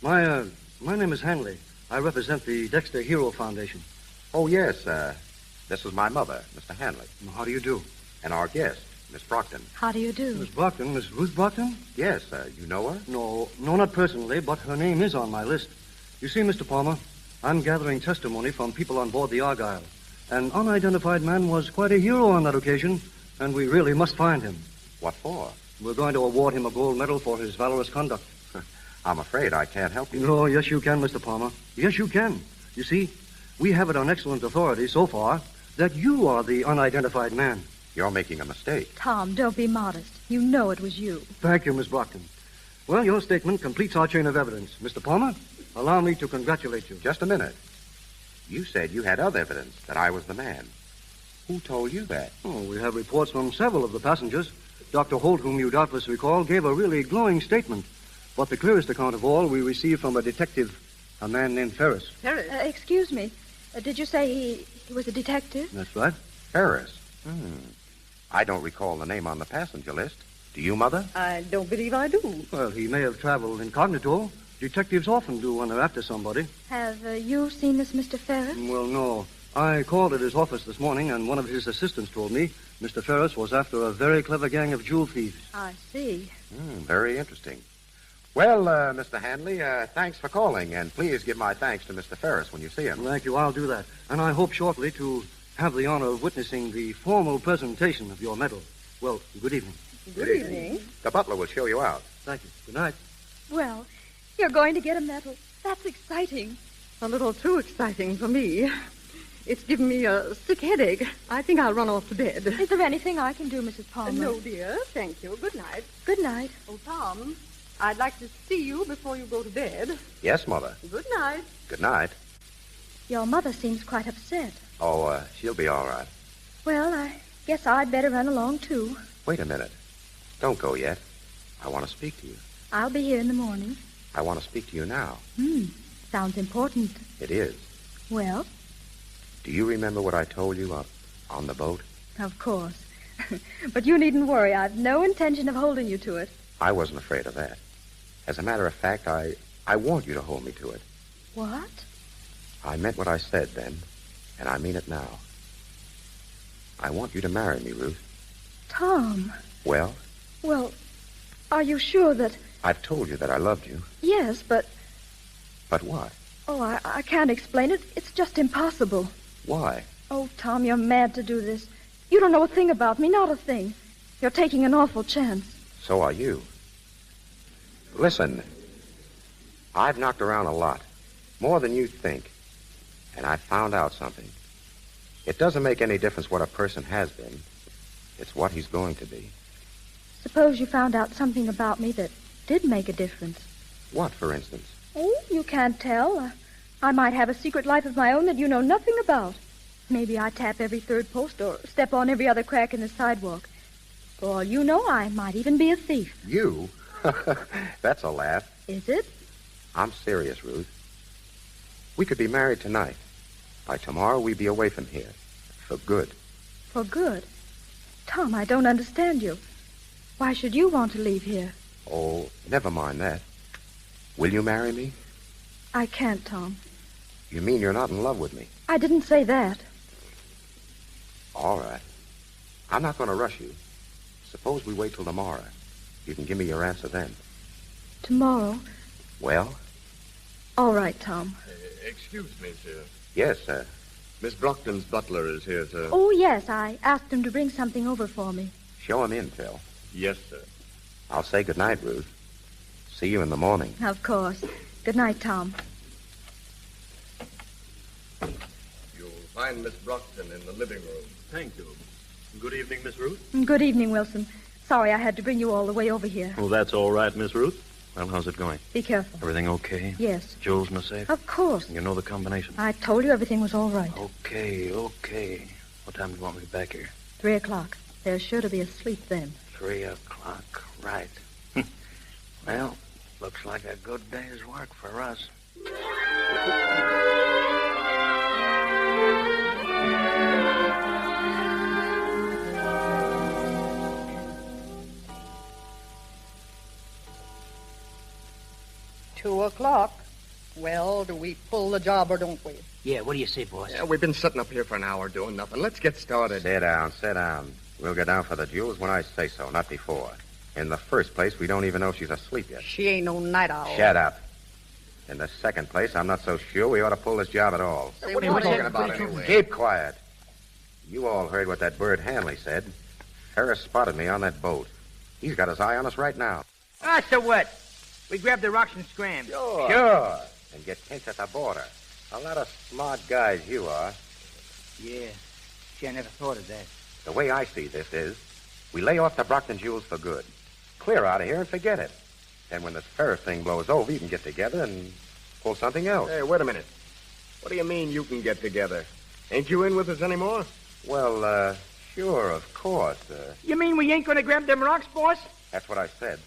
My name is Hanley. I represent the Dexter Hero Foundation. Oh, yes. This is my mother, Mr. Hanley. How do you do? And our guest, Miss Brockton. How do you do? Miss Brockton? Miss Ruth Brockton? Yes. You know her? No, not personally, but her name is on my list. You see, Mr. Palmer, I'm gathering testimony from people on board the Argyle. An unidentified man was quite a hero on that occasion, and we really must find him. What for? We're going to award him a gold medal for his valorous conduct. I'm afraid I can't help you. No, yes, you can, Mr. Palmer. Yes, you can. You see, we have it on excellent authority so far that you are the unidentified man. You're making a mistake. Tom, don't be modest. You know it was you. Thank you, Miss Brockton. Well, your statement completes our chain of evidence. Mr. Palmer, allow me to congratulate you. Just a minute. You said you had other evidence that I was the man. Who told you that? Oh, we have reports from several of the passengers. Dr. Holt, whom you doubtless recall, gave a really glowing statement. But the clearest account of all we received from a detective, a man named Ferris. Ferris? Excuse me. Did you say he was a detective? That's right. Ferris? I don't recall the name on the passenger list. Do you, Mother? I don't believe I do. Well, he may have traveled incognito. Detectives often do when they're after somebody. Have you seen this Mr. Ferris? Well, no. I called at his office this morning, and one of his assistants told me Mr. Ferris was after a very clever gang of jewel thieves. I see. Very interesting. Well, Mr. Hanley, thanks for calling, and please give my thanks to Mr. Ferris when you see him. Thank you. I'll do that. And I hope shortly to have the honor of witnessing the formal presentation of your medal. Well, good evening. Good evening. The butler will show you out. Thank you. Good night. Well, you're going to get a medal. That's exciting. A little too exciting for me. It's given me a sick headache. I think I'll run off to bed. Is there anything I can do, Mrs. Palmer? No, dear. Thank you. Good night. Good night. Oh, Tom, I'd like to see you before you go to bed. Yes, Mother. Good night. Good night. Your mother seems quite upset. Oh, she'll be all right. Well, I guess I'd better run along, too. Wait a minute. Don't go yet. I want to speak to you. I'll be here in the morning. I want to speak to you now. Sounds important. It is. Well? Do you remember what I told you on the boat? Of course. But you needn't worry. I've no intention of holding you to it. I wasn't afraid of that. As a matter of fact, I want you to hold me to it. What? I meant what I said then, and I mean it now. I want you to marry me, Ruth. Tom. Well? Well, are you sure that... I've told you that I loved you. Yes, but... But what? Oh, I can't explain it. It's just impossible. Why? Oh, Tom, you're mad to do this. You don't know a thing about me, not a thing. You're taking an awful chance. So are you. Listen, I've knocked around a lot, more than you think, and I've found out something. It doesn't make any difference what a person has been. It's what he's going to be. Suppose you found out something about me that did make a difference. What, for instance? Oh, you can't tell. I might have a secret life of my own that you know nothing about. Maybe I tap every third post or step on every other crack in the sidewalk. For all you know, I might even be a thief. You? That's a laugh. Is it? I'm serious, Ruth. We could be married tonight. By tomorrow, we'd be away from here. For good. For good? Tom, I don't understand you. Why should you want to leave here? Oh, never mind that. Will you marry me? I can't, Tom. You mean you're not in love with me? I didn't say that. All right. I'm not going to rush you. Suppose we wait till tomorrow. You can give me your answer then. Tomorrow? Well? All right, Tom. Excuse me, sir. Yes, sir. Miss Brockton's butler is here, sir. Oh, yes. I asked him to bring something over for me. Show him in, Phil. Yes, sir. I'll say good night, Ruth. See you in the morning. Of course. Good night, Tom. You'll find Miss Brockton in the living room. Thank you. Good evening, Miss Ruth. Good evening, Wilson. Sorry I had to bring you all the way over here. Oh, that's all right, Miss Ruth. Well, how's it going? Be careful. Everything okay? Yes. Jewels in the safe? Of course. You know the combination? I told you everything was all right. Okay. What time do you want me back here? 3 o'clock. They're sure to be asleep then. 3 o'clock, right. Well, looks like a good day's work for us. 2 o'clock. Well, do we pull the job or don't we? Yeah, what do you say, boss? Yeah, we've been sitting up here for an hour doing nothing. Let's get started. Sit down. We'll go down for the jewels when I say so, not before. In the first place, we don't even know if she's asleep yet. She ain't no night owl. Shut up. In the second place, I'm not so sure we ought to pull this job at all. Say, what are you talking about anyway? Keep quiet. You all heard what that bird Hanley said. Ferris spotted me on that boat. He's got his eye on us right now. Ah, so what? We grabbed the rocks and scrammed. Sure. And get pinched at the border. A lot of smart guys you are. Yeah. Gee, I never thought of that. The way I see this is, we lay off the Brockton jewels for good. Clear out of here and forget it. Then when this Ferris thing blows over, you can get together and pull something else. Hey, wait a minute. What do you mean you can get together? Ain't you in with us anymore? Well, sure, of course. You mean we ain't gonna grab them rocks, boss? That's what I said.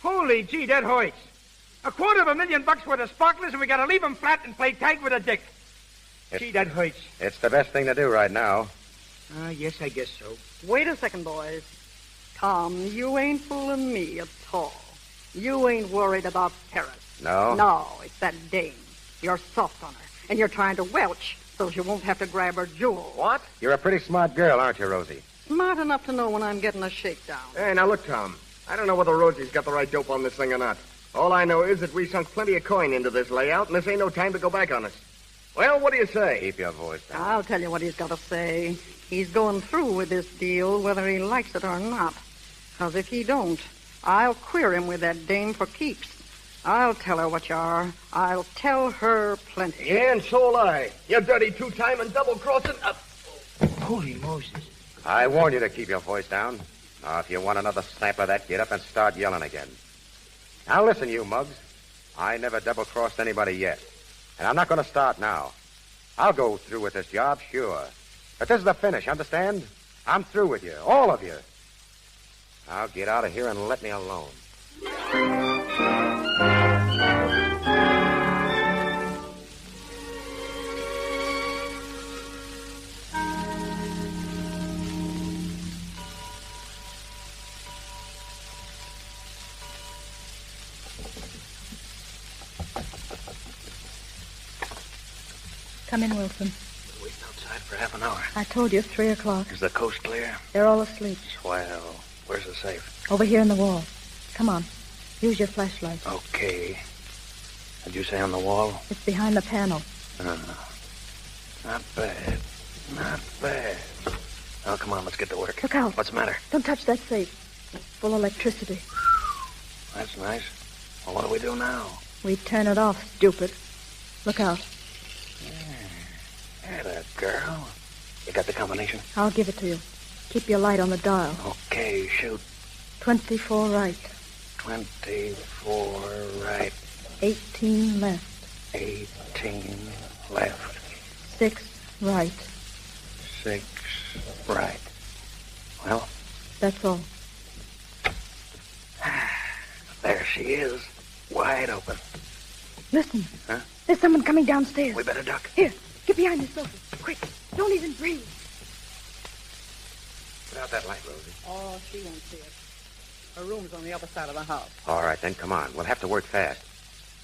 Holy gee, that hurts. $250,000 worth of sparklers, and we gotta leave 'em flat and play tag with a dick. Gee, that hurts. It's the best thing to do right now. Yes, I guess so. Wait a second, boys. Tom, you ain't fooling me at all. You ain't worried about Paris. No? No, it's that dame. You're soft on her, and you're trying to welch so she won't have to grab her jewels. What? You're a pretty smart girl, aren't you, Rosie? Smart enough to know when I'm getting a shakedown. Hey, now look, Tom. I don't know whether Rosie's got the right dope on this thing or not. All I know is that we sunk plenty of coin into this layout, and this ain't no time to go back on us. Well, what do you say? Keep your voice down. I'll tell you what he's got to say. He's going through with this deal whether he likes it or not. Because if he don't, I'll queer him with that dame for keeps. I'll tell her what you are. I'll tell her plenty. Yeah, and so'll I. You dirty two-time and double-crossing up. Holy Moses. I warn you to keep your voice down. Now, if you want another snap of that, get up and start yelling again. Now, listen, you mugs. I never double-crossed anybody yet. And I'm not going to start now. I'll go through with this job, sure. But this is the finish, understand? I'm through with you, all of you. Now get out of here and let me alone. Come in, Wilson. Been waiting outside for half an hour. I told you, 3 o'clock. Is the coast clear? They're all asleep. Swell. Where's the safe? Over here in the wall. Come on. Use your flashlight. Okay. Did you say on the wall? It's behind the panel. Not bad. Not bad. Oh, come on, let's get to work. Look out. What's the matter? Don't touch that safe. It's full of electricity. That's nice. Well, what do we do now? We turn it off, stupid. Look out. That girl. You got the combination? I'll give it to you. Keep your light on the dial. Okay, shoot. 24 right. 24 right. 18 left. 18 left. 6 right. 6 right. Well? That's all. There she is. Wide open. Listen. Huh? There's someone coming downstairs. We better duck. Here, get behind the sofa. Quick. Don't even breathe. Put out that light, Rosie. Oh, she won't see it. Her room's on the other side of the house. All right, then, come on. We'll have to work fast.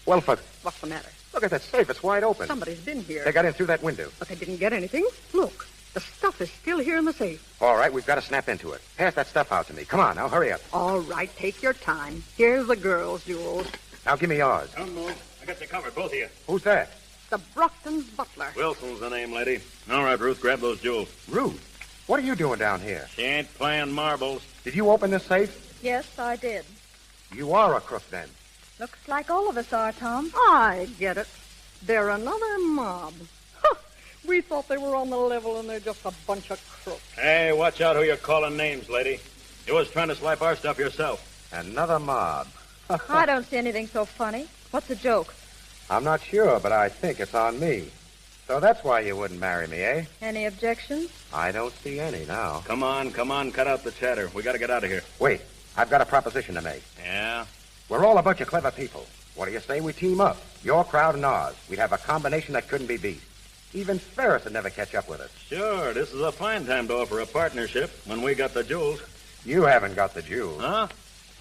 Well, What's the matter? look at that safe. It's wide open. Somebody's been here. They got in through that window. But they didn't get anything. Look, the stuff is still here in the safe. All right, we've got to snap into it. Pass that stuff out to me. Come on, now, hurry up. All right, take your time. Here's the girls' jewels. Now, give me yours. Don't move. I got you covered, both of you. Who's that? The Brockton's butler. Wilson's the name, lady. All right, Ruth, grab those jewels. Ruth? What are you doing down here? She ain't playing marbles. Did you open this safe? Yes, I did. You are a crook, then. Looks like all of us are, Tom. I get it. They're another mob. Huh. We thought they were on the level, and they're just a bunch of crooks. Hey, watch out who you're calling names, lady. You was trying to swipe our stuff yourself. Another mob. I don't see anything so funny. What's the joke? I'm not sure, but I think it's on me. So that's why you wouldn't marry me, eh? Any objections? I don't see any now. Come on, cut out the chatter. We got to get out of here. Wait, I've got a proposition to make. Yeah? We're all a bunch of clever people. What do you say we team up? Your crowd and ours. We'd have a combination that couldn't be beat. Even Ferris would never catch up with us. Sure, this is a fine time to offer a partnership when we got the jewels. You haven't got the jewels. Huh?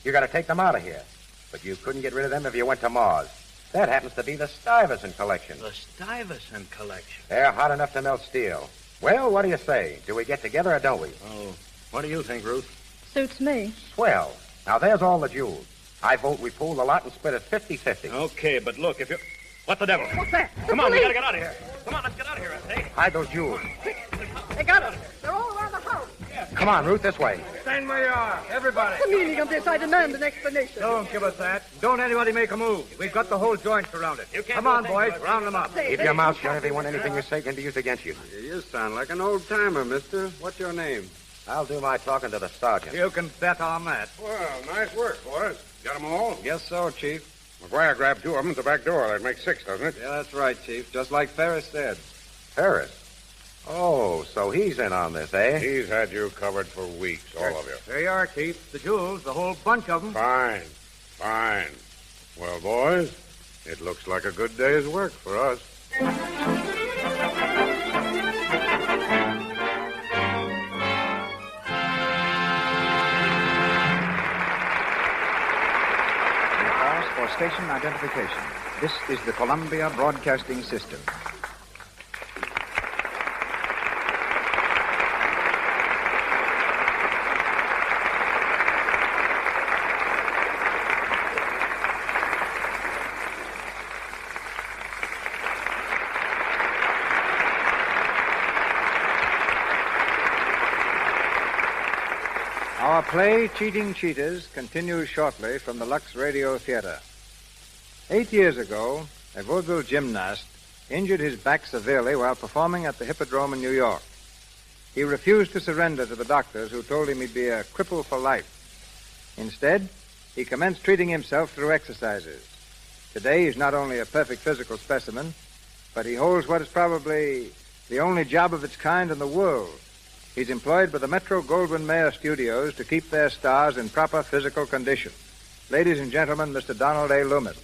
You got to take them out of here. But you couldn't get rid of them if you went to Mars. That happens to be the Stuyvesant collection. The Stuyvesant collection? They're hot enough to melt steel. Well, what do you say? Do we get together or don't we? Oh, what do you think, Ruth? Suits me. Swell. Now, there's all the jewels. I vote we pool the lot and split it 50-50. Okay, but look, if you... What the devil? What's that? Come on, we gotta get out of here. Come on, let's get out of here, I say. Hide those jewels. They got us. They're all around the house. Come on, Ruth, this way. Stand where you are, everybody. What's the meaning of this? I demand an explanation. Don't give us that. Don't anybody make a move. We've got the whole joint surrounded. Come do on, a thing, boys. boys. Round them up. Keep your mouth shut, everyone. Anything you say can be used against you. You sound like an old-timer, mister. What's your name? I'll do my talking to the sergeant. You can bet on that. Well, nice work, boys. Got 'em all? Guess so, Chief. McGuire grabbed 2 of them at the back door. That makes 6, doesn't it? Yeah, that's right, Chief. Just like Ferris said. Ferris? Oh, so he's in on this, eh? He's had you covered for weeks, all of you. There you are, Chief. The jewels, the whole bunch of them. Fine. Well, boys, it looks like a good day's work for us. For station identification. This is the Columbia Broadcasting System. Our play, Cheating Cheetahs, continues shortly from the Lux Radio Theater. 8 years ago, a vaudeville gymnast injured his back severely while performing at the Hippodrome in New York. He refused to surrender to the doctors who told him he'd be a cripple for life. Instead, he commenced treating himself through exercises. Today, he's not only a perfect physical specimen, but he holds what is probably the only job of its kind in the world. He's employed by the Metro-Goldwyn-Mayer Studios to keep their stars in proper physical condition. Ladies and gentlemen, Mr. Donald A. Loomis.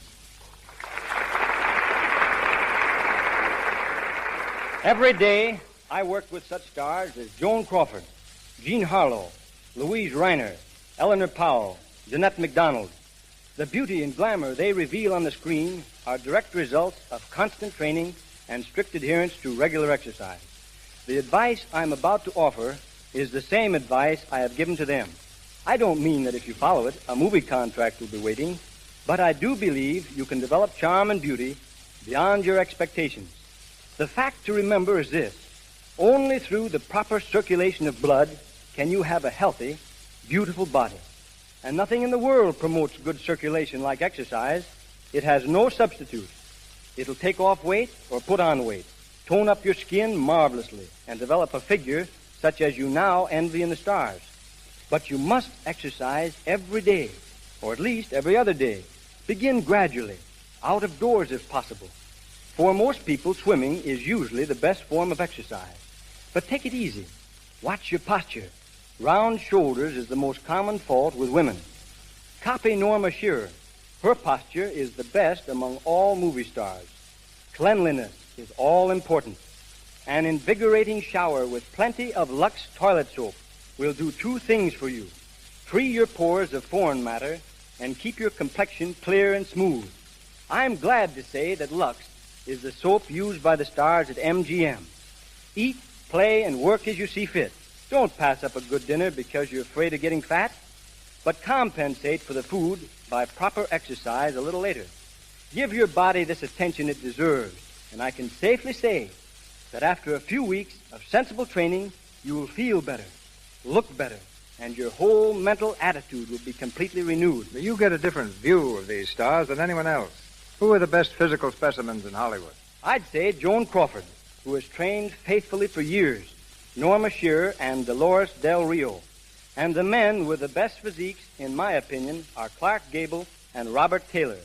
Every day, I work with such stars as Joan Crawford, Jean Harlow, Louise Reiner, Eleanor Powell, Jeanette MacDonald. The beauty and glamour they reveal on the screen are direct results of constant training and strict adherence to regular exercise. The advice I'm about to offer is the same advice I have given to them. I don't mean that if you follow it, a movie contract will be waiting, but I do believe you can develop charm and beauty beyond your expectations. The fact to remember is this: only through the proper circulation of blood can you have a healthy, beautiful body. And nothing in the world promotes good circulation like exercise. It has no substitute. It'll take off weight or put on weight, tone up your skin marvelously, and develop a figure such as you now envy in the stars. But you must exercise every day, or at least every other day. Begin gradually, out of doors if possible. For most people, swimming is usually the best form of exercise. But take it easy. Watch your posture. Round shoulders is the most common fault with women. Copy Norma Shearer. Her posture is the best among all movie stars. Cleanliness is all important. An invigorating shower with plenty of Lux toilet soap will do 2 things for you: free your pores of foreign matter and keep your complexion clear and smooth. I'm glad to say that Lux is the soap used by the stars at MGM. Eat, play, and work as you see fit. Don't pass up a good dinner because you're afraid of getting fat, but compensate for the food by proper exercise a little later. Give your body this attention it deserves, and I can safely say that after a few weeks of sensible training, you will feel better, look better, and your whole mental attitude will be completely renewed. But you get a different view of these stars than anyone else. Who are the best physical specimens in Hollywood? I'd say Joan Crawford, who has trained faithfully for years, Norma Shearer, and Dolores Del Rio. And the men with the best physiques, in my opinion, are Clark Gable and Robert Taylor.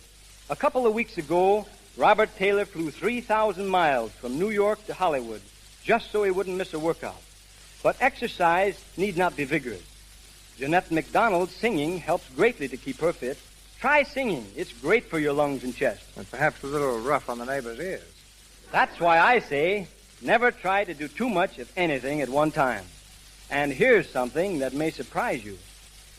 A couple of weeks ago, Robert Taylor flew 3,000 miles from New York to Hollywood just so he wouldn't miss a workout. But exercise need not be vigorous. Jeanette MacDonald's singing helps greatly to keep her fit. Try singing. It's great for your lungs and chest. And perhaps a little rough on the neighbor's ears. That's why I say never try to do too much of anything at one time. And here's something that may surprise you.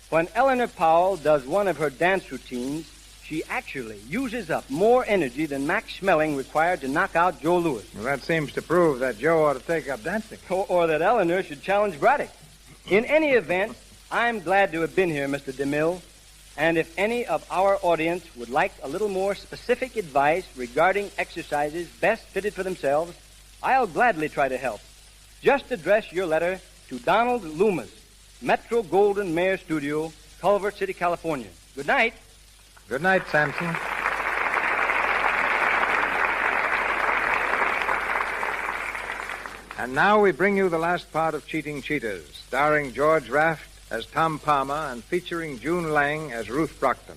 When Eleanor Powell does one of her dance routines, she actually uses up more energy than Max Schmeling required to knock out Joe Louis. Well, that seems to prove that Joe ought to take up dancing. Or that Eleanor should challenge Braddock. In any event, I'm glad to have been here, Mr. DeMille. And if any of our audience would like a little more specific advice regarding exercises best fitted for themselves, I'll gladly try to help. Just address your letter to Donald Loomis, Metro-Goldwyn-Mayer Studio, Culver City, California. Good night. Good night, Samson. And now we bring you the last part of Cheating Cheetahs, starring George Raft as Tom Palmer and featuring June Lang as Ruth Brockton.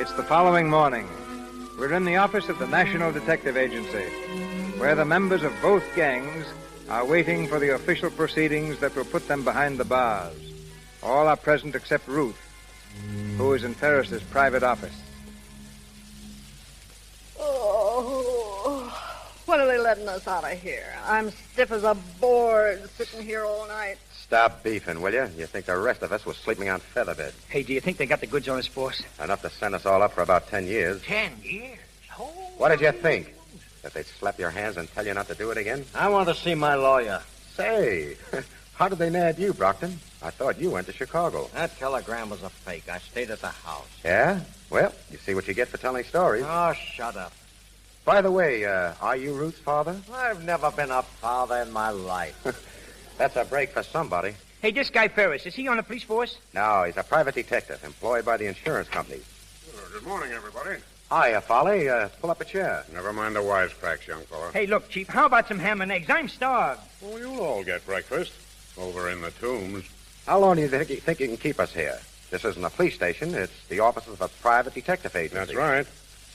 It's the following morning. We're in the office of the National Detective Agency, where the members of both gangs are waiting for the official proceedings that will put them behind the bars. All are present except Ruth, who is in Ferris's private office. Oh, when are they letting us out of here? I'm stiff as a board sitting here all night. Stop beefing, will you? You think the rest of us was sleeping on featherbed. Hey, do you think they got the goods on us, boss? Enough to send us all up for about 10 years. 10 years? Oh. What did you think? That they'd slap your hands and tell you not to do it again? I want to see my lawyer. Say, how did they nab you, Brockton? I thought you went to Chicago. That telegram was a fake. I stayed at the house. Yeah? Well, you see what you get for telling stories. Oh, shut up. By the way, are you Ruth's father? I've never been a father in my life. That's a break for somebody. Hey, this guy Ferris, is he on the police force? No, he's a private detective employed by the insurance company. Good morning, everybody. Hiya, Folly. Pull up a chair. Never mind the wisecracks, young fella. Hey, look, Chief, how about some ham and eggs? I'm starved. Well, you'll all get breakfast over in the tombs. How long do you think you can keep us here? This isn't a police station. It's the offices of a private detective agency. That's right.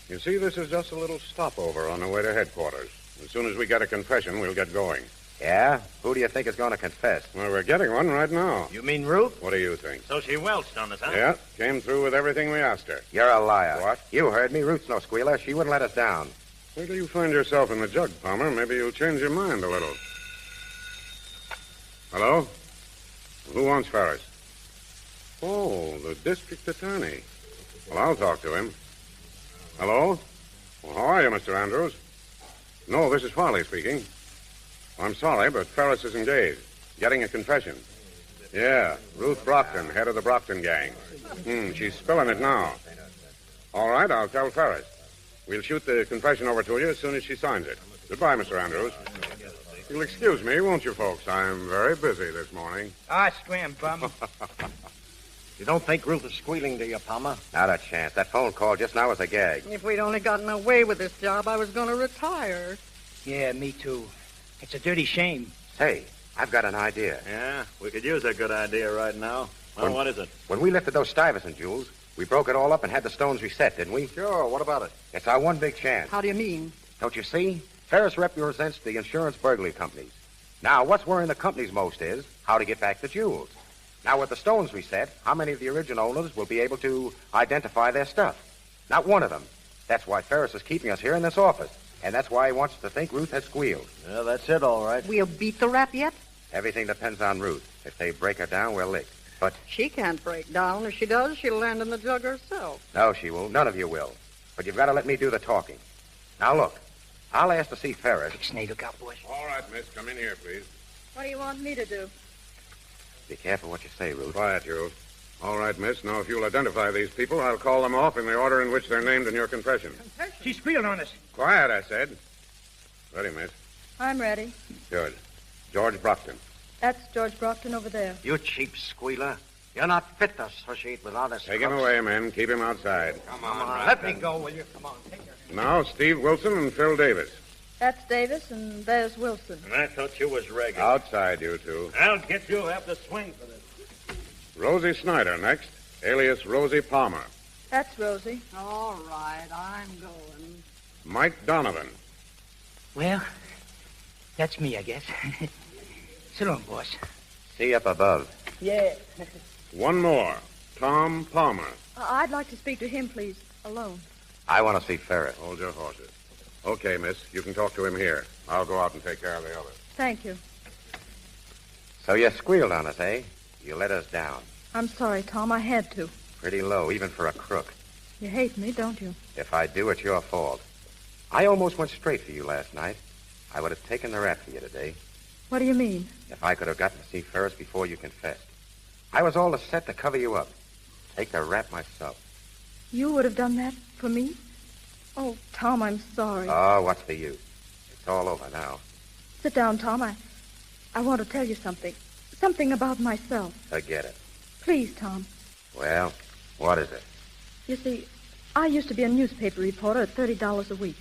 You see, this is just a little stopover on the way to headquarters. As soon as we get a confession, we'll get going. Yeah? Who do you think is going to confess? Well, we're getting one right now. You mean Ruth? What do you think? So she welched on us, huh? Yeah, came through with everything we asked her. You're a liar. What? You heard me. Ruth's no squealer. She wouldn't let us down. Wait till you find yourself in the jug, Palmer. Maybe you'll change your mind a little. Hello? Who wants Ferris? Oh, the district attorney. Well, I'll talk to him. Hello? Well, how are you, Mr. Andrews? No, this is Farley speaking. I'm sorry, but Ferris is engaged. Getting a confession. Yeah, Ruth Brockton, head of the Brockton gang. She's spilling it now. All right, I'll tell Ferris. We'll shoot the confession over to you as soon as she signs it. Goodbye, Mr. Andrews. You'll excuse me, won't you, folks? I'm very busy this morning. Ah, scram, bum. You don't think Ruth is squealing to you, Palmer? Not a chance. That phone call just now was a gag. If we'd only gotten away with this job, I was going to retire. Yeah, me too. It's a dirty shame. Hey, I've got an idea. Yeah, we could use a good idea right now. Well, what is it? When we lifted those Stuyvesant jewels, we broke it all up and had the stones reset, didn't we? Sure, what about it? It's our one big chance. How do you mean? Don't you see? Ferris represents the insurance burglary companies. Now, what's worrying the companies most is how to get back the jewels. Now, with the stones reset, how many of the original owners will be able to identify their stuff? Not one of them. That's why Ferris is keeping us here in this office. And that's why he wants us to think Ruth has squealed. Yeah, that's it, all right. We'll beat the rap yet? Everything depends on Ruth. If they break her down, we're licked. But... She can't break down. If she does, she'll land in the jug herself. No, she won't. None of you will. But you've got to let me do the talking. Now, look. I'll ask to see Ferris. Look out, boys. All right, miss. Come in here, please. What do you want me to do? Be careful what you say, Ruth. Quiet, you. All right, miss. Now, if you'll identify these people, I'll call them off in the order in which they're named in your confession. She squealed on us. Quiet, I said. Ready, miss. I'm ready. Good. George Brockton. That's George Brockton over there. You cheap squealer. You're not fit to associate with honest Take him crooks. away, men. Keep him outside. Come on, let me go, will you? Come on, take your... Now, Steve Wilson and Phil Davis. That's Davis, and there's Wilson. And I thought you was regular. Outside, you two. I'll get you after swing for this. Rosie Snyder next, alias Rosie Palmer. That's Rosie. All right, I'm going. Mike Donovan. Well, that's me, I guess. So long, boss. See you up above. Yeah. One more, Tom Palmer. I'd like to speak to him, please, alone. I want to see Ferris. Hold your horses. Okay, miss. You can talk to him here. I'll go out and take care of the others. Thank you. So you squealed on us, eh? You let us down. I'm sorry, Tom. I had to. Pretty low, even for a crook. You hate me, don't you? If I do, it's your fault. I almost went straight for you last night. I would have taken the rap for you today. What do you mean? If I could have gotten to see Ferris before you confessed. I was all set to cover you up. Take the rap myself. You would have done that for me? Oh, Tom, I'm sorry. Oh, what's the use? It's all over now. Sit down, Tom. I want to tell you something. Something about myself. Forget it. Please, Tom. Well, what is it? You see, I used to be a newspaper reporter at $30 a week.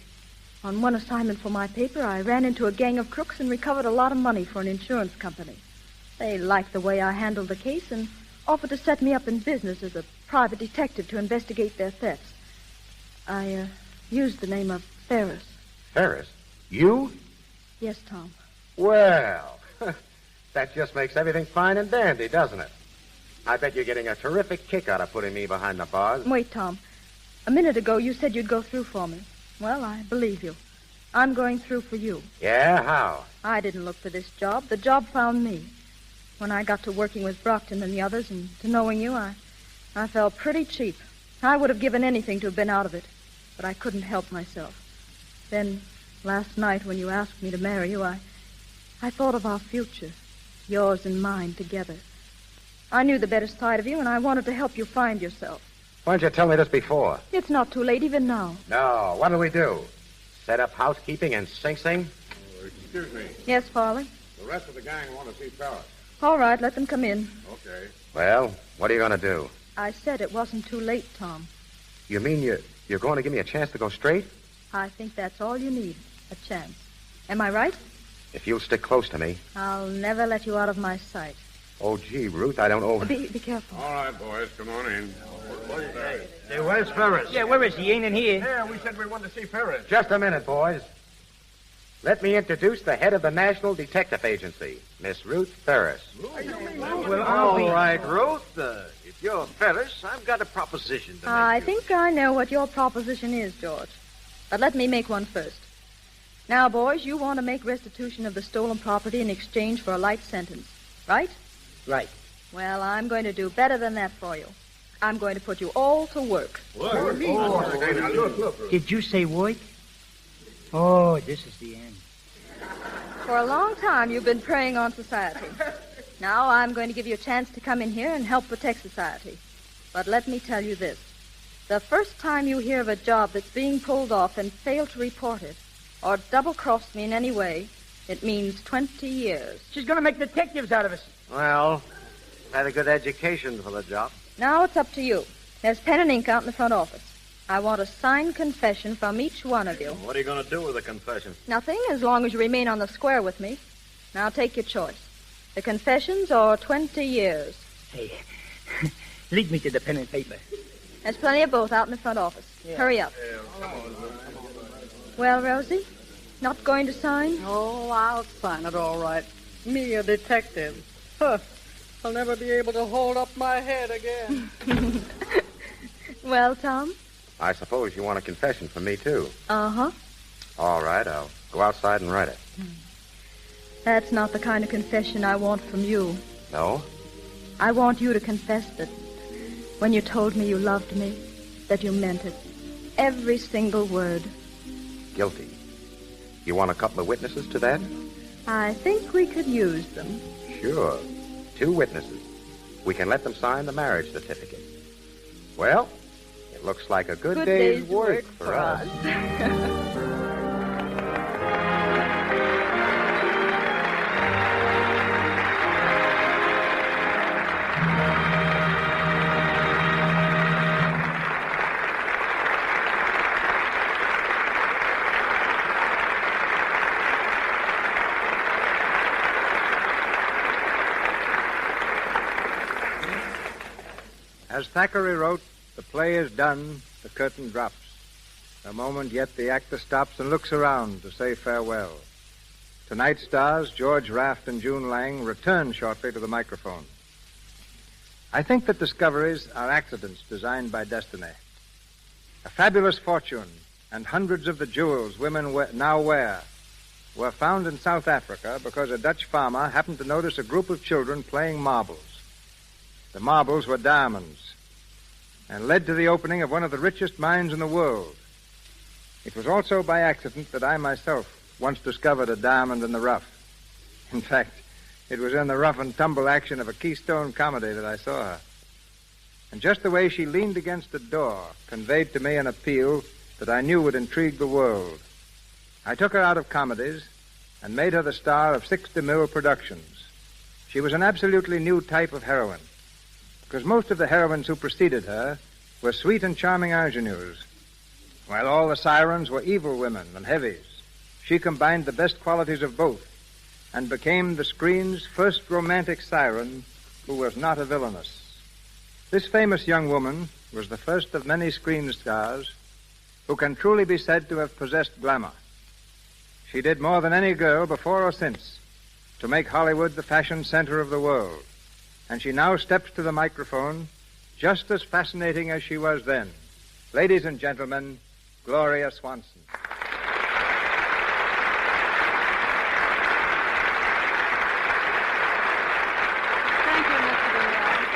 On one assignment for my paper, I ran into a gang of crooks and recovered a lot of money for an insurance company. They liked the way I handled the case and offered to set me up in business as a private detective to investigate their thefts. I used the name of Ferris. Ferris? You? Yes, Tom. Well, that just makes everything fine and dandy, doesn't it? I bet you're getting a terrific kick out of putting me behind the bars. Wait, Tom. A minute ago, you said you'd go through for me. Well, I believe you. I'm going through for you. Yeah? How? I didn't look for this job. The job found me. When I got to working with Brockton and the others and to knowing you, I felt pretty cheap. I would have given anything to have been out of it, but I couldn't help myself. Then, last night when you asked me to marry you, I thought of our future, yours and mine together. I knew the better side of you, and I wanted to help you find yourself. Why didn't you tell me this before? It's not too late even now. No. What'll we do? Set up housekeeping and Sing Sing? Excuse me. Yes, Farley? The rest of the gang want to see Ferris. All right, let them come in. Okay. Well, what are you going to do? I said it wasn't too late, Tom. You mean you're going to give me a chance to go straight? I think that's all you need, a chance. Am I right? If you'll stick close to me. I'll never let you out of my sight. Oh, gee, Ruth, I don't know. Be careful. All right, boys, come on in. Hey, where's Ferris? Yeah, where is he? He ain't in here. Yeah, we said we wanted to see Ferris. Just a minute, boys. Let me introduce the head of the National Detective Agency, Miss Ruth Ferris. Well, all right, Ruth. If you're Ferris, I've got a proposition to make. I think I know what your proposition is, George. But let me make one first. Now, boys, you want to make restitution of the stolen property in exchange for a light sentence, right? Right. Well, I'm going to do better than that for you. I'm going to put you all to work. Look. Did you say work? Oh, this is the end. For a long time, you've been preying on society. Now I'm going to give you a chance to come in here and help protect society. But let me tell you this. The first time you hear of a job that's being pulled off and fail to report it, or double-cross me in any way, it means 20 years. She's going to make detectives out of us. Well, had a good education for the job. Now it's up to you. There's pen and ink out in the front office. I want a signed confession from each one of you. What are you going to do with the confession? Nothing, as long as you remain on the square with me. Now take your choice. The confessions or 20 years. Hey, lead me to the pen and paper. There's plenty of both out in the front office. Yeah. Hurry up. Well, Rosie, not going to sign? Oh, I'll sign it all right. Me, a detective. Huh. I'll never be able to hold up my head again. Well, Tom? I suppose you want a confession from me, too. Uh-huh. All right, I'll go outside and write it. That's not the kind of confession I want from you. No? I want you to confess that when you told me you loved me, that you meant it. Every single word. Guilty. You want a couple of witnesses to that? I think we could use them. Sure. 2 witnesses. We can let them sign the marriage certificate. Well, it looks like a good day's work for us. As Thackeray wrote, the play is done, the curtain drops. A moment yet the actor stops and looks around to say farewell. Tonight's stars, George Raft and June Lang, return shortly to the microphone. I think that discoveries are accidents designed by destiny. A fabulous fortune and hundreds of the jewels women now wear were found in South Africa because a Dutch farmer happened to notice a group of children playing marbles. The marbles were diamonds and led to the opening of one of the richest mines in the world. It was also by accident that I myself once discovered a diamond in the rough. In fact, it was in the rough and tumble action of a Keystone comedy that I saw her. And just the way she leaned against the door conveyed to me an appeal that I knew would intrigue the world. I took her out of comedies and made her the star of 6 DeMille productions. She was an absolutely new type of heroine, because most of the heroines who preceded her were sweet and charming ingenues, while all the sirens were evil women and heavies. She combined the best qualities of both and became the screen's first romantic siren who was not a villainess. This famous young woman was the first of many screen stars who can truly be said to have possessed glamour. She did more than any girl before or since to make Hollywood the fashion center of the world. And she now steps to the microphone just as fascinating as she was then. Ladies and gentlemen, Gloria Swanson. Thank you, Mr. DeMille.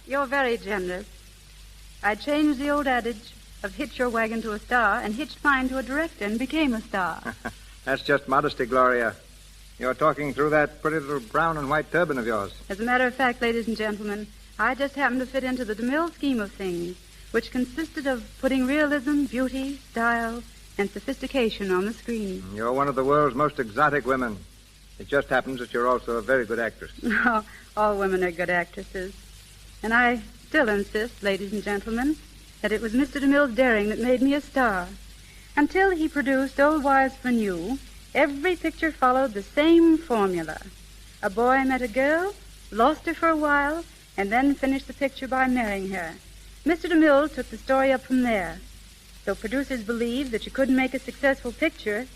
You're very generous. I changed the old adage of hitch your wagon to a star and hitched mine to a director and became a star. That's just modesty, Gloria. You're talking through that pretty little brown and white turban of yours. As a matter of fact, ladies and gentlemen, I just happened to fit into the DeMille scheme of things, which consisted of putting realism, beauty, style, and sophistication on the screen. You're one of the world's most exotic women. It just happens that you're also a very good actress. No, all women are good actresses. And I still insist, ladies and gentlemen, that it was Mr. DeMille's daring that made me a star. Until he produced Old Wives for New, every picture followed the same formula. A boy met a girl, lost her for a while, and then finished the picture by marrying her. Mr. DeMille took the story up from there. So producers believed that you couldn't make a successful picture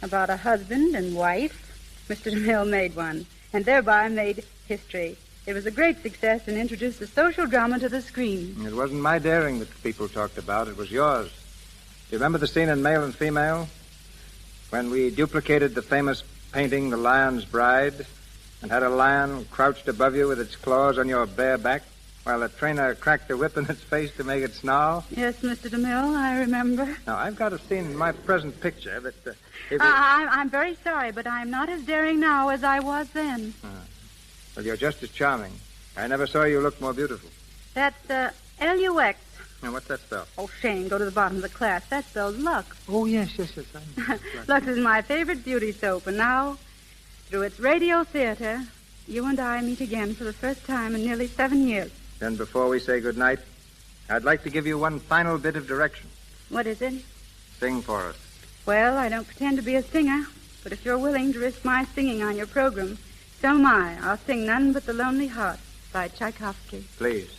about a husband and wife. Mr. DeMille made one, and thereby made history. It was a great success and introduced the social drama to the screen. It wasn't my daring that people talked about. It was yours. Do you remember the scene in Male and Female? When we duplicated the famous painting, The Lion's Bride, and had a lion crouched above you with its claws on your bare back, while the trainer cracked a whip in its face to make it snarl? Yes, Mr. DeMille, I remember. Now, I've got a scene in my present picture that... I'm very sorry, but I'm not as daring now as I was then. Well, you're just as charming. I never saw you look more beautiful. That's L-U-X. Now, what's that spell? Oh, Shane, go to the bottom of the class. That spells Lux. Oh, yes. Lux is my favorite beauty soap, and now, through its radio theater, you and I meet again for the first time in nearly 7 years. Then before we say goodnight, I'd like to give you one final bit of direction. What is it? Sing for us. Well, I don't pretend to be a singer, but if you're willing to risk my singing on your program, so am I. I'll sing None But the Lonely Heart by Tchaikovsky. Please.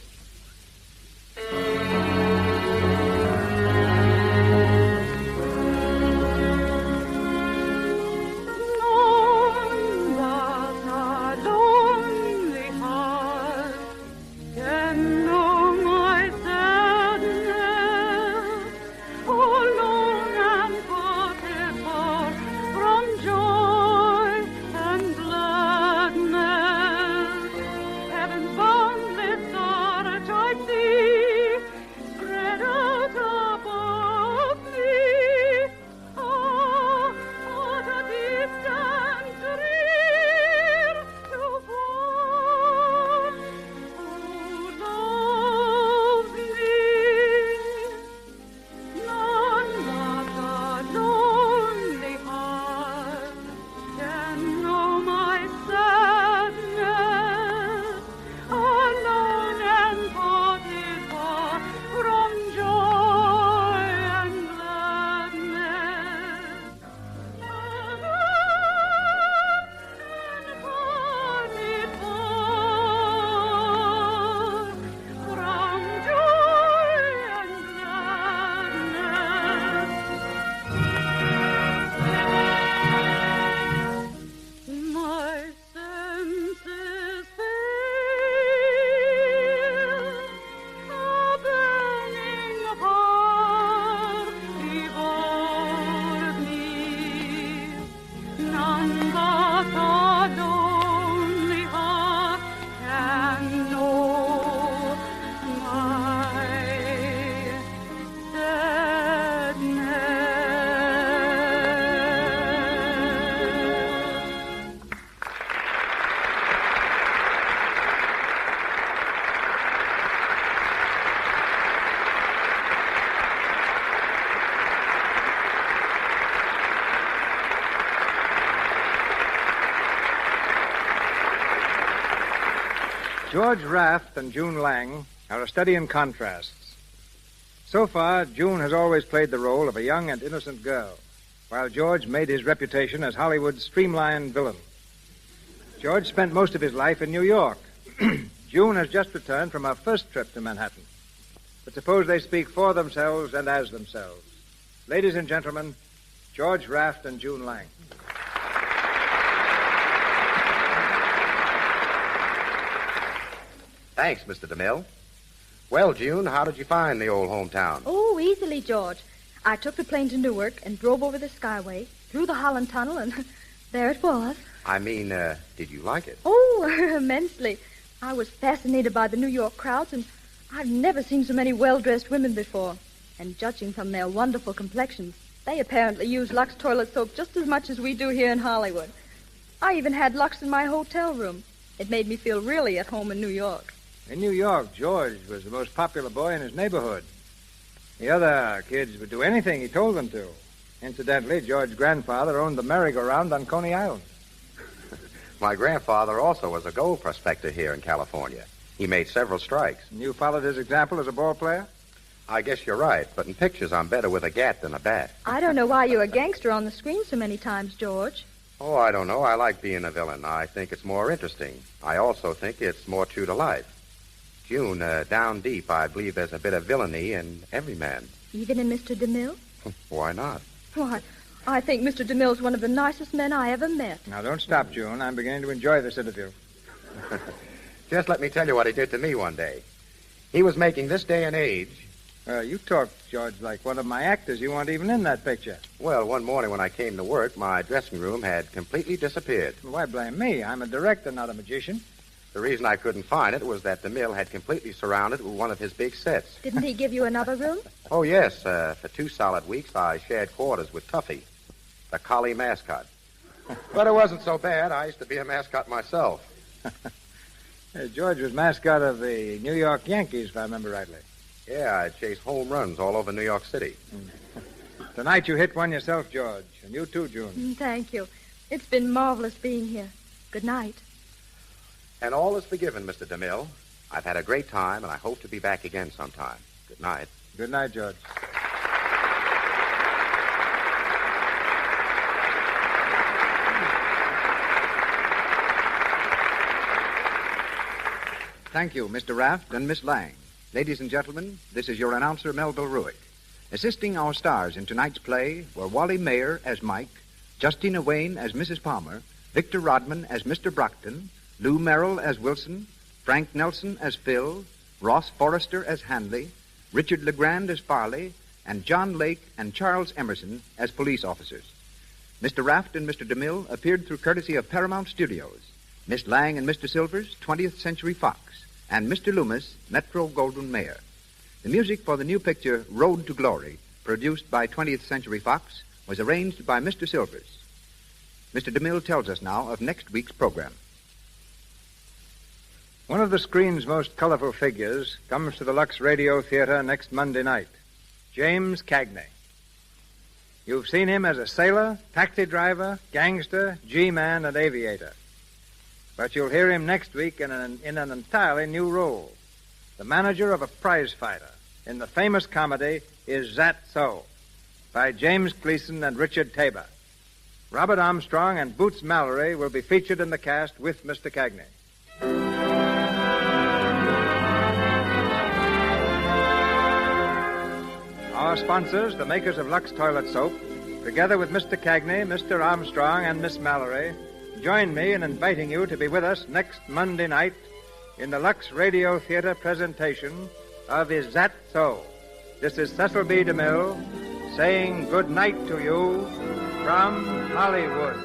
George Raft and June Lang are a study in contrasts. So far, June has always played the role of a young and innocent girl, while George made his reputation as Hollywood's streamlined villain. George spent most of his life in New York. June has just returned from her first trip to Manhattan. But suppose they speak for themselves and as themselves. Ladies and gentlemen, George Raft and June Lang. Thanks, Mr. DeMille. Well, June, how did you find the old hometown? Oh, easily, George. I took the plane to Newark and drove over the Skyway, through the Holland Tunnel, and there it was. I mean, did you like it? Oh, immensely. I was fascinated by the New York crowds, and I've never seen so many well-dressed women before. And judging from their wonderful complexions, they apparently use Lux toilet soap just as much as we do here in Hollywood. I even had Lux in my hotel room. It made me feel really at home in New York. In New York, George was the most popular boy in his neighborhood. The other kids would do anything he told them to. Incidentally, George's grandfather owned the merry-go-round on Coney Island. My grandfather also was a gold prospector here in California. He made several strikes. And you followed his example as a ball player? I guess you're right, but in pictures I'm better with a gat than a bat. I don't know why you're a gangster on the screen so many times, George. Oh, I don't know. I like being a villain. I think it's more interesting. I also think it's more true to life. June, down deep, I believe there's a bit of villainy in every man. Even in Mr. DeMille? Why not? Why, I think Mr. DeMille's one of the nicest men I ever met. Now, don't stop, June. I'm beginning to enjoy this interview. Just let me tell you what he did to me one day. He was making this day and age... You talk, George, like one of my actors. You weren't even in that picture. Well, one morning when I came to work, my dressing room had completely disappeared. Why blame me? I'm a director, not a magician. The reason I couldn't find it was that DeMille had completely surrounded it with one of his big sets. Didn't he give you another room? Oh, yes. For 2 solid weeks, I shared quarters with Tuffy, the collie mascot. But it wasn't so bad. I used to be a mascot myself. George was mascot of the New York Yankees, if I remember rightly. Yeah, I chased home runs all over New York City. Tonight you hit one yourself, George. And you too, June. Thank you. It's been marvelous being here. Good night. And all is forgiven, Mr. DeMille. I've had a great time, and I hope to be back again sometime. Good night. Good night, George. Thank you, Mr. Raft and Miss Lang. Ladies and gentlemen, this is your announcer, Melville Ruick. Assisting our stars in tonight's play were Wally Mayer as Mike, Justina Wayne as Mrs. Palmer, Victor Rodman as Mr. Brockton, Lou Merrill as Wilson, Frank Nelson as Phil, Ross Forrester as Hanley, Richard LeGrand as Farley, and John Lake and Charles Emerson as police officers. Mr. Raft and Mr. DeMille appeared through courtesy of Paramount Studios, Miss Lang and Mr. Silvers, 20th Century Fox, and Mr. Loomis, Metro-Goldwyn-Mayer. The music for the new picture, Road to Glory, produced by 20th Century Fox, was arranged by Mr. Silvers. Mr. DeMille tells us now of next week's program. One of the screen's most colorful figures comes to the Lux Radio Theater next Monday night, James Cagney. You've seen him as a sailor, taxi driver, gangster, G-man, and aviator. But you'll hear him next week in an entirely new role, the manager of a prize fighter in the famous comedy Is That So? By James Gleason and Richard Tabor. Robert Armstrong and Boots Mallory will be featured in the cast with Mr. Cagney. Our sponsors, the makers of Lux Toilet Soap, together with Mr. Cagney, Mr. Armstrong, and Miss Mallory, join me in inviting you to be with us next Monday night in the Lux Radio Theater presentation of Is That So? This is Cecil B. DeMille saying good night to you from Hollywood.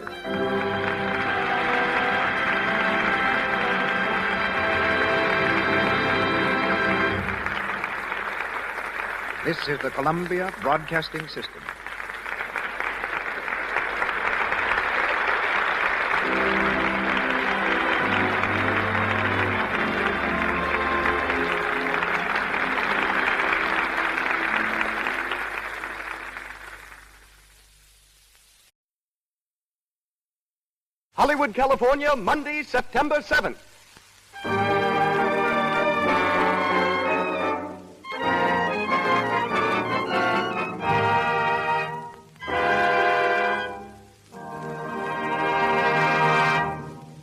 This is the Columbia Broadcasting System. Hollywood, California, Monday, September 7th.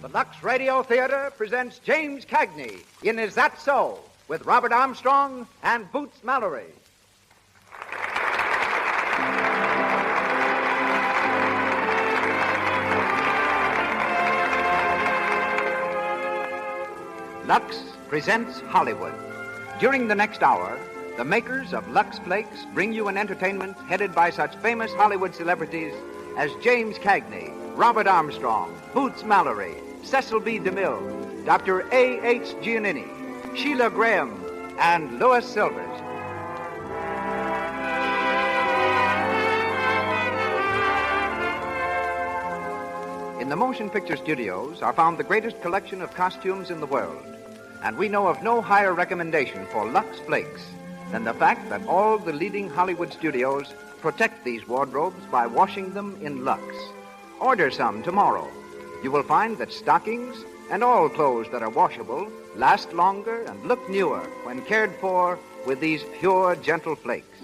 The Lux Radio Theater presents James Cagney in Is That So? with Robert Armstrong and Boots Mallory. Lux presents Hollywood. During the next hour, the makers of Lux Flakes bring you an entertainment headed by such famous Hollywood celebrities as James Cagney, Robert Armstrong, Boots Mallory, Cecil B. DeMille, Dr. A.H. Giannini, Sheila Graham, and Louis Silvers. In the motion picture studios are found the greatest collection of costumes in the world, and we know of no higher recommendation for Lux Flakes than the fact that all the leading Hollywood studios protect these wardrobes by washing them in Lux. Order some tomorrow. You will find that stockings and all clothes that are washable last longer and look newer when cared for with these pure, gentle flakes.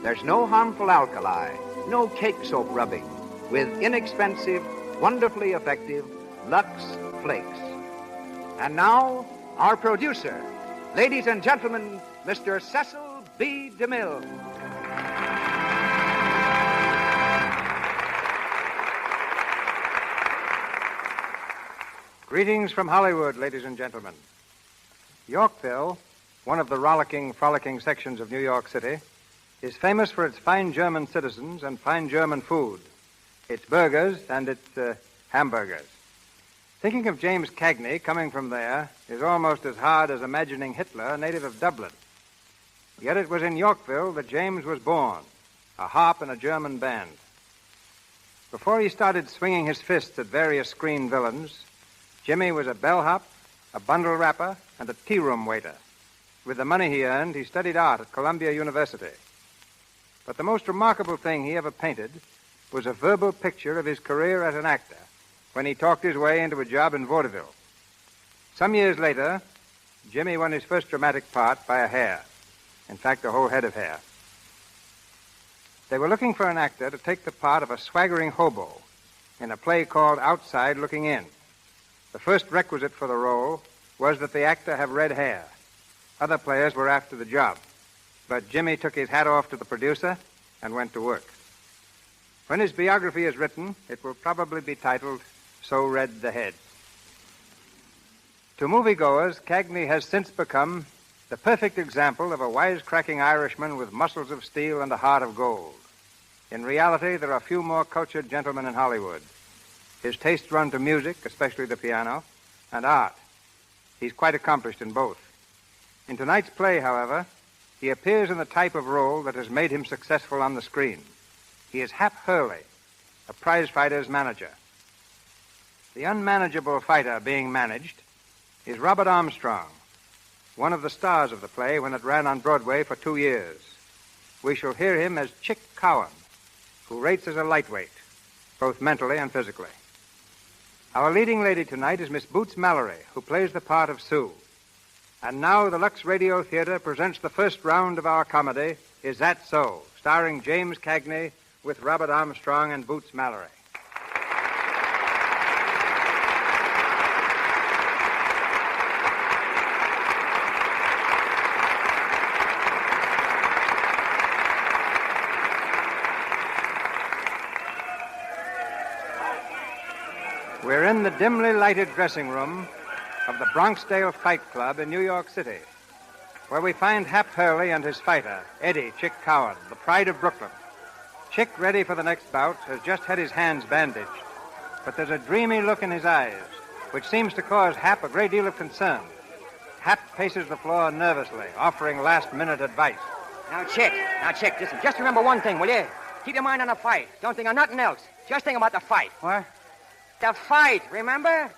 There's no harmful alkali, no cake soap rubbing, with inexpensive, wonderfully effective Lux Flakes. And now, our producer, ladies and gentlemen, Mr. Cecil B. DeMille. Greetings from Hollywood, ladies and gentlemen. Yorkville, one of the rollicking, frolicking sections of New York City, is famous for its fine German citizens and fine German food, its burgers and its hamburgers. Thinking of James Cagney coming from there is almost as hard as imagining Hitler a native of Dublin. Yet it was in Yorkville that James was born, a harp in a German band. Before he started swinging his fists at various screen villains, Jimmy was a bellhop, a bundle wrapper, and a tea-room waiter. With the money he earned, he studied art at Columbia University. But the most remarkable thing he ever painted was a verbal picture of his career as an actor when he talked his way into a job in vaudeville. Some years later, Jimmy won his first dramatic part by a hair. In fact, a whole head of hair. They were looking for an actor to take the part of a swaggering hobo in a play called Outside Looking In. The first requisite for the role was that the actor have red hair. Other players were after the job, but Jimmy took his hat off to the producer and went to work. When his biography is written, it will probably be titled, So Red the Head. To moviegoers, Cagney has since become the perfect example of a wisecracking Irishman with muscles of steel and a heart of gold. In reality, there are few more cultured gentlemen in Hollywood. His tastes run to music, especially the piano, and art. He's quite accomplished in both. In tonight's play, however, he appears in the type of role that has made him successful on the screen. He is Hap Hurley, a prizefighter's manager. The unmanageable fighter being managed is Robert Armstrong, one of the stars of the play when it ran on Broadway for 2 years. We shall hear him as Chick Cowan, who rates as a lightweight, both mentally and physically. Our leading lady tonight is Miss Boots Mallory, who plays the part of Sue. And now the Lux Radio Theater presents the first round of our comedy, Is That So?, starring James Cagney with Robert Armstrong and Boots Mallory. We're in the dimly lighted dressing room of the Bronxdale Fight Club in New York City, where we find Hap Hurley and his fighter, Eddie Chick Cowan, the pride of Brooklyn. Chick, ready for the next bout, has just had his hands bandaged, but there's a dreamy look in his eyes, which seems to cause Hap a great deal of concern. Hap paces the floor nervously, offering last-minute advice. Now, Chick, listen, just remember one thing, will you? Keep your mind on the fight. Don't think of nothing else. Just think about the fight. What? The fight, remember?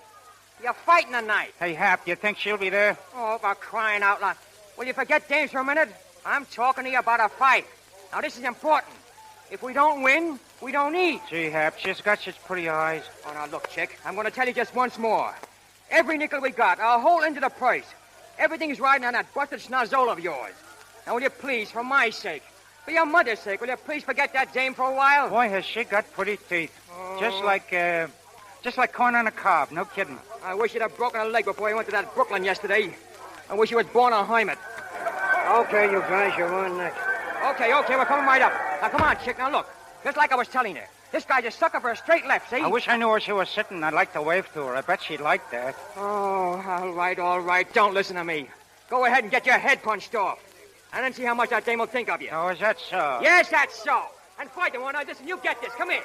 You're fighting tonight. Hey, Hap, you think she'll be there? Oh, for crying out loud. Will you forget games for a minute? I'm talking to you about a fight. Now, this is important. If we don't win, we don't eat. Gee, Hap, she's got such pretty eyes. Oh, now, look, Chick, I'm going to tell you just once more. Every nickel we got, our whole end of the purse, everything's riding on that busted schnozzle of yours. Now, will you please, for my sake, for your mother's sake, will you please forget that dame for a while? Boy, has she got pretty teeth. Oh. Just like corn on a cob, no kidding. I wish you'd have broken a leg before you went to that Brooklyn yesterday. I wish you was born a hermit. Okay, you guys, you're on next. Okay, we're coming right up. Now, come on, chick. Now, look. Just like I was telling you. This guy's a sucker for a straight left, see? I wish I knew where she was sitting. I'd like to wave to her. I bet she'd like that. Oh, all right. Don't listen to me. Go ahead and get your head punched off. And then see how much that dame will think of you. Oh, is that so? Yes, that's so. And fight the one. Now, listen, you get this. Come here.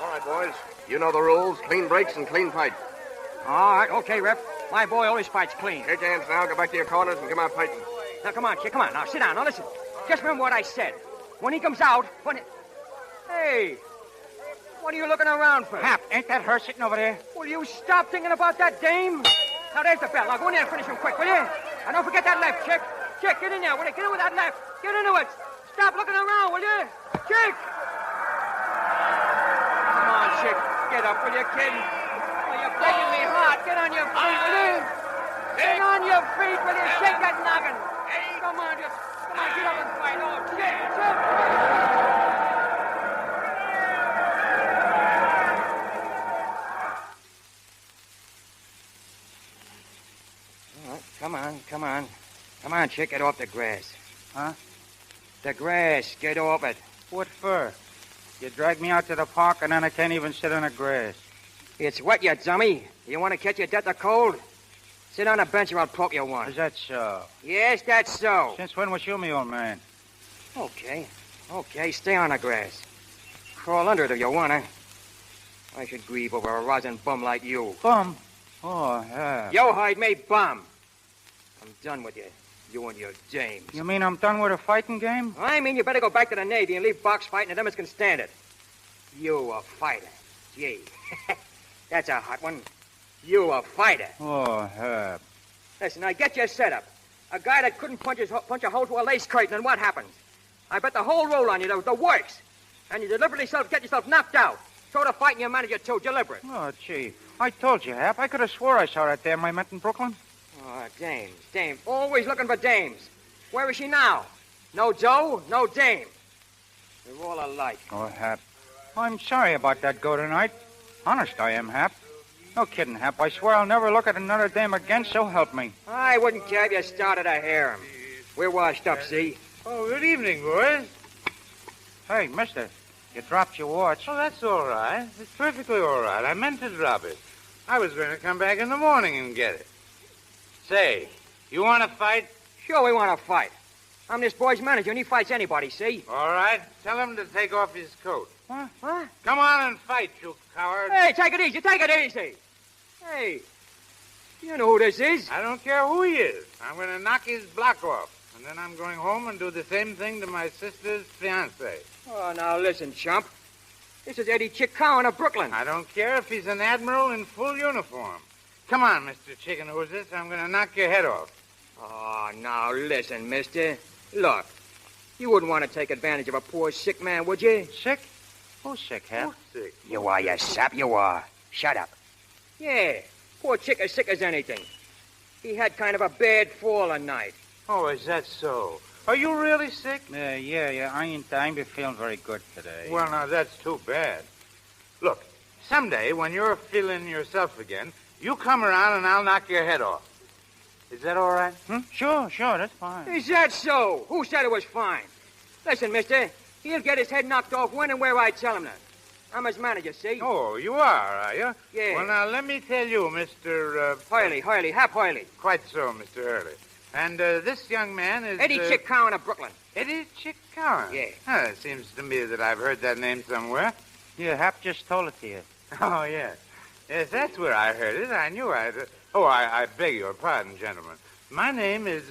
All right, boys. You know the rules. Clean breaks and clean fight. All right, okay, Rep. My boy always fights clean. Take your hands now. Go back to your corners and come out fighting. Now, come on, chick. Come on. Now, sit down. Now, listen. Just remember what I said. When he comes out, Hey, what are you looking around for? Hap, ain't that her sitting over there? Will you stop thinking about that dame? Now, there's the bell. Now, go in there and finish him quick, will you? And don't forget that left, chick. Chick, get in there. Will you? Get in with that left. Get into it. Stop looking around, will you? Chick! Come on, chick. Get up, will you, kid? Oh, you're breaking me heart. Get on your feet, will you? Get on your feet, will you? Shake that noggin. Come on, get up and fight. Oh, chick. All right, come on, chick, get off the grass. Huh? The grass, get off it. What for? You drag me out to the park and then I can't even sit on the grass. It's wet, you dummy. You want to catch your death of cold? Sit on a bench or I'll poke you one. Is that so? Yes, that's so. Since when was you me, old man? Okay, stay on the grass. Crawl under it if you want to. I should grieve over a rosin bum like you. Bum? Oh, yeah. Yo hide me bum. I'm done with you. You and your dames. You mean I'm done with a fighting game? I mean you better go back to the Navy and leave box fighting and them as can stand it. You a fighter. Gee. That's a hot one. You a fighter. Oh, Herb. Listen, now get your setup. A guy that couldn't punch a hole through a lace curtain, and what happens? I bet the whole roll on you, the works. And you deliberately get yourself knocked out. Throw the fight in your manager, too, deliberate. Oh, gee. I told you, Hap. I could have swore I saw that dame I met in Brooklyn. Oh, dames. Always looking for dames. Where is she now? No Joe, no dame. They're all alike. Oh, Hap. I'm sorry about that go tonight. Honest I am, Hap. No kidding, Hap. I swear I'll never look at another dame again, so help me. I wouldn't care if you started a harem. We're washed up, see? Oh, good evening, boys. Hey, mister, you dropped your watch. Oh, that's all right. It's perfectly all right. I meant to drop it. I was going to come back in the morning and get it. Say, you want to fight? Sure, we want to fight. I'm this boy's manager, and he fights anybody, see? All right. Tell him to take off his coat. What? Come on and fight, you coward. Hey, take it easy. Hey, you know who this is? I don't care who he is. I'm going to knock his block off. And then I'm going home and do the same thing to my sister's fiancé. Oh, now listen, chump. This is Eddie Chick Cowan of Brooklyn. I don't care if he's an admiral in full uniform. Come on, Mr. Chicken Oozes. I'm going to knock your head off. Oh, now listen, mister. Look, you wouldn't want to take advantage of a poor sick man, would you? Sick? Who's sick, Hap? Who's sick? You are, you sap, you are. Shut up. Yeah, poor Chick as sick as anything. He had kind of a bad fall a night. Oh, is that so? Are you really sick? Yeah. I ain't feeling very good today. Well, now, that's too bad. Look, someday when you're feeling yourself again, you come around and I'll knock your head off. Is that all right? Sure, that's fine. Is that so? Who said it was fine? Listen, mister, he'll get his head knocked off when and where I tell him that. I'm his manager, see? Oh, you are you? Yeah. Well, now, let me tell you, Mr. Hurley, Hap Hurley. Quite so, Mr. Hurley. And this young man is... Eddie Chick Cowan of Brooklyn. Eddie Chick Cowan? Yeah. It seems to me that I've heard that name somewhere. Yeah, Hap just told it to you. Oh, yes. Yes, that's where I heard it. I knew I'd... Oh, I beg your pardon, gentlemen. My name is...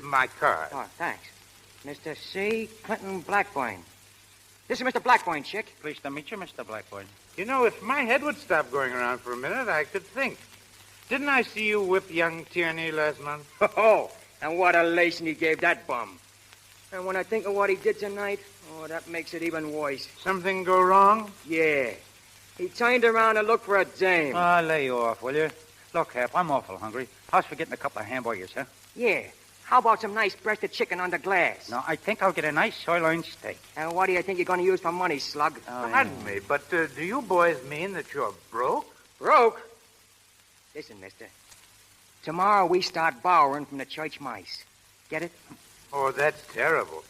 my card. Oh, thanks. Mr. C. Clinton Blackburn. This is Mr. Blackburn, Chick. Pleased to meet you, Mr. Blackburn. You know, if my head would stop going around for a minute, I could think. Didn't I see you whip young Tierney last month? Oh, and what a lacing he gave that bum. And when I think of what he did tonight, oh, that makes it even worse. Something go wrong? Yeah. He turned around and looked for a dame. Oh, lay you off, will you? Look, Hap, I'm awful hungry. How's for getting a couple of hamburgers, huh? Yeah. How about some nice breasted chicken under glass? No, I think I'll get a nice sirloin steak. And what do you think you're going to use for money, slug? Pardon me, but do you boys mean that you're broke? Broke? Listen, mister. Tomorrow we start borrowing from the church mice. Get it? Oh, that's terrible.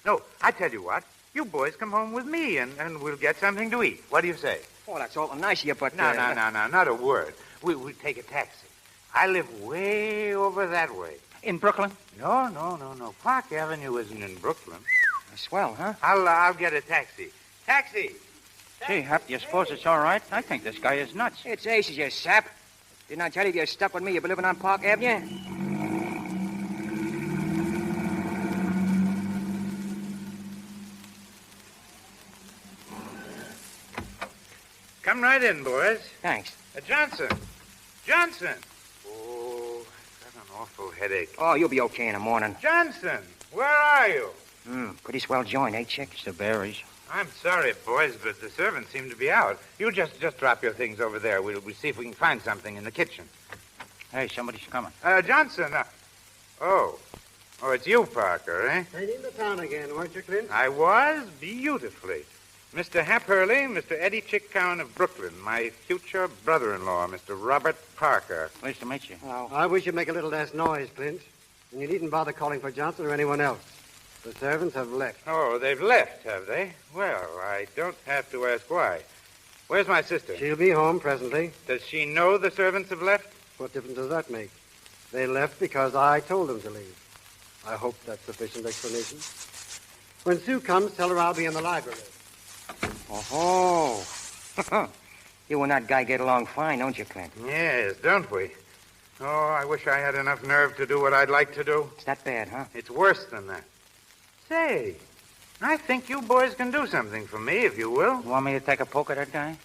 No, I tell you what. You boys come home with me, and we'll get something to eat. What do you say? Oh, that's awful nice of you, but... No, not a word. We take a taxi. I live way over that way. In Brooklyn? No. Park Avenue isn't in Brooklyn. Swell, huh? I'll get a taxi. Taxi! Gee, Hap, you suppose it's all right? I think this guy is nuts. It's aces, you sap. Didn't I tell you if you're stuck with me, you'll be living on Park Avenue? Come right in, boys. Thanks. Johnson. Oh, I've got an awful headache. Oh, you'll be okay in the morning. Johnson, where are you? Pretty swell joint, eh, Chick? It's the berries. I'm sorry, boys, but the servants seem to be out. You just drop your things over there. We'll see if we can find something in the kitchen. Hey, somebody's coming. Johnson. Oh, it's you, Parker, eh? Stayed in the town again, weren't you, Clint? I was beautifully. Mr. Hap Hurley, Mr. Eddie Chick Cowan of Brooklyn, my future brother-in-law, Mr. Robert Parker. Pleased to meet you. Hello. I wish you'd make a little less noise, Clint. And you needn't bother calling for Johnson or anyone else. The servants have left. Oh, they've left, have they? Well, I don't have to ask why. Where's my sister? She'll be home presently. Does she know the servants have left? What difference does that make? They left because I told them to leave. I hope that's sufficient explanation. When Sue comes, tell her I'll be in the library. Oh. You and that guy get along fine, don't you, Clint? Yes, don't we? Oh, I wish I had enough nerve to do what I'd like to do. It's that bad, huh? It's worse than that. Say, I think you boys can do something for me, if you will. You want me to take a poke at that guy?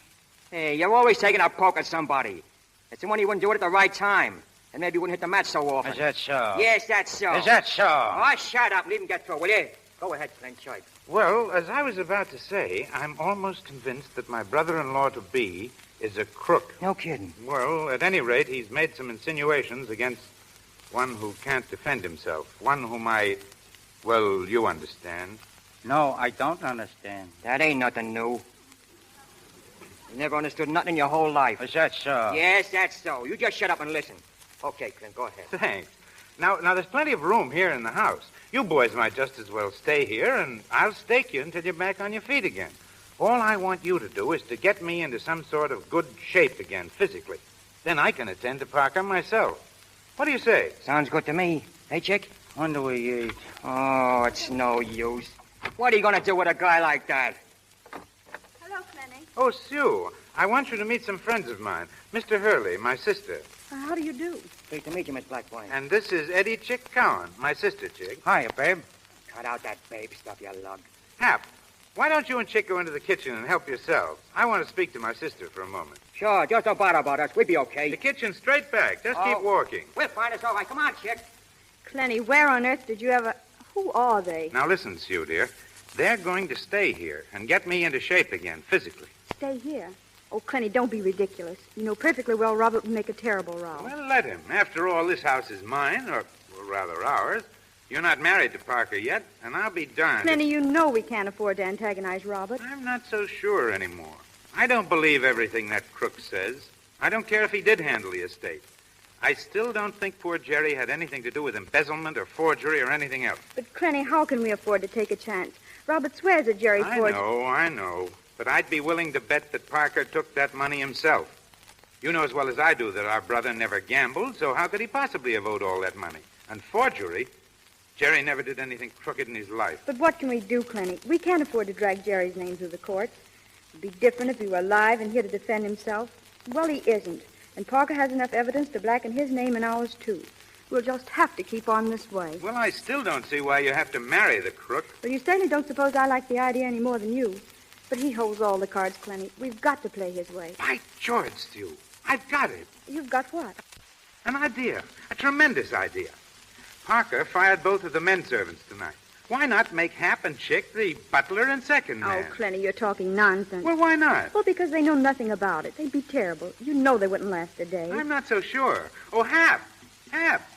Hey, you're always taking a poke at somebody. It's the one you wouldn't do it at the right time. And maybe you wouldn't hit the match so often. Is that so? Yes, that's so. Is that so? Oh, shut up and leave him get through, will you? Go ahead, Clint, choice. Well, as I was about to say, I'm almost convinced that my brother-in-law-to-be is a crook. No kidding. Well, at any rate, he's made some insinuations against one who can't defend himself. One whom well, you understand. No, I don't understand. That ain't nothing new. You never understood nothing in your whole life. Is that so? Yes, that's so. You just shut up and listen. Okay, Clint, go ahead. Thanks. Now, there's plenty of room here in the house. You boys might just as well stay here, and I'll stake you until you're back on your feet again. All I want you to do is to get me into some sort of good shape again, physically. Then I can attend to Parker myself. What do you say? Sounds good to me. Hey, Chick? When do we eat? Oh, it's no use. What are you going to do with a guy like that? Hello, Clenny. Oh, Sue, I want you to meet some friends of mine. Mr. Hurley, my sister. How do you do? Pleased to meet you, Miss Blackboy. And this is Eddie Chick Cowan, my sister, Chick. Hiya, babe. Cut out that babe stuff, you lug. Hap, why don't you and Chick go into the kitchen and help yourselves? I want to speak to my sister for a moment. Sure, just don't bother about us. We'll be okay. The kitchen's straight back. Just keep walking. We'll find us all right. Come on, Chick. Clenny, where on earth did you ever... Who are they? Now listen, Sue, dear. They're going to stay here and get me into shape again, physically. Stay here. Oh, Clenny, don't be ridiculous. You know perfectly well Robert would make a terrible row. Well, let him. After all, this house is mine, or rather ours. You're not married to Parker yet, and I'll be darned. Clenny, you know we can't afford to antagonize Robert. I'm not so sure anymore. I don't believe everything that crook says. I don't care if he did handle the estate. I still don't think poor Jerry had anything to do with embezzlement or forgery or anything else. But, Clenny, how can we afford to take a chance? Robert swears that Jerry forged... I know. But I'd be willing to bet that Parker took that money himself. You know as well as I do that our brother never gambled, so how could he possibly have owed all that money? And forgery? Jerry never did anything crooked in his life. But what can we do, Clenny? We can't afford to drag Jerry's name through the courts. It'd be different if he were alive and here to defend himself. Well, he isn't. And Parker has enough evidence to blacken his name and ours, too. We'll just have to keep on this way. Well, I still don't see why you have to marry the crook. Well, you certainly don't suppose I like the idea any more than you. But he holds all the cards, Clenny. We've got to play his way. By George, Stu, I've got it. You've got what? An idea. A tremendous idea. Parker fired both of the men servants tonight. Why not make Hap and Chick the butler and second man? Oh, Clenny, you're talking nonsense. Well, why not? Well, because they know nothing about it. They'd be terrible. You know they wouldn't last a day. I'm not so sure. Oh, Hap!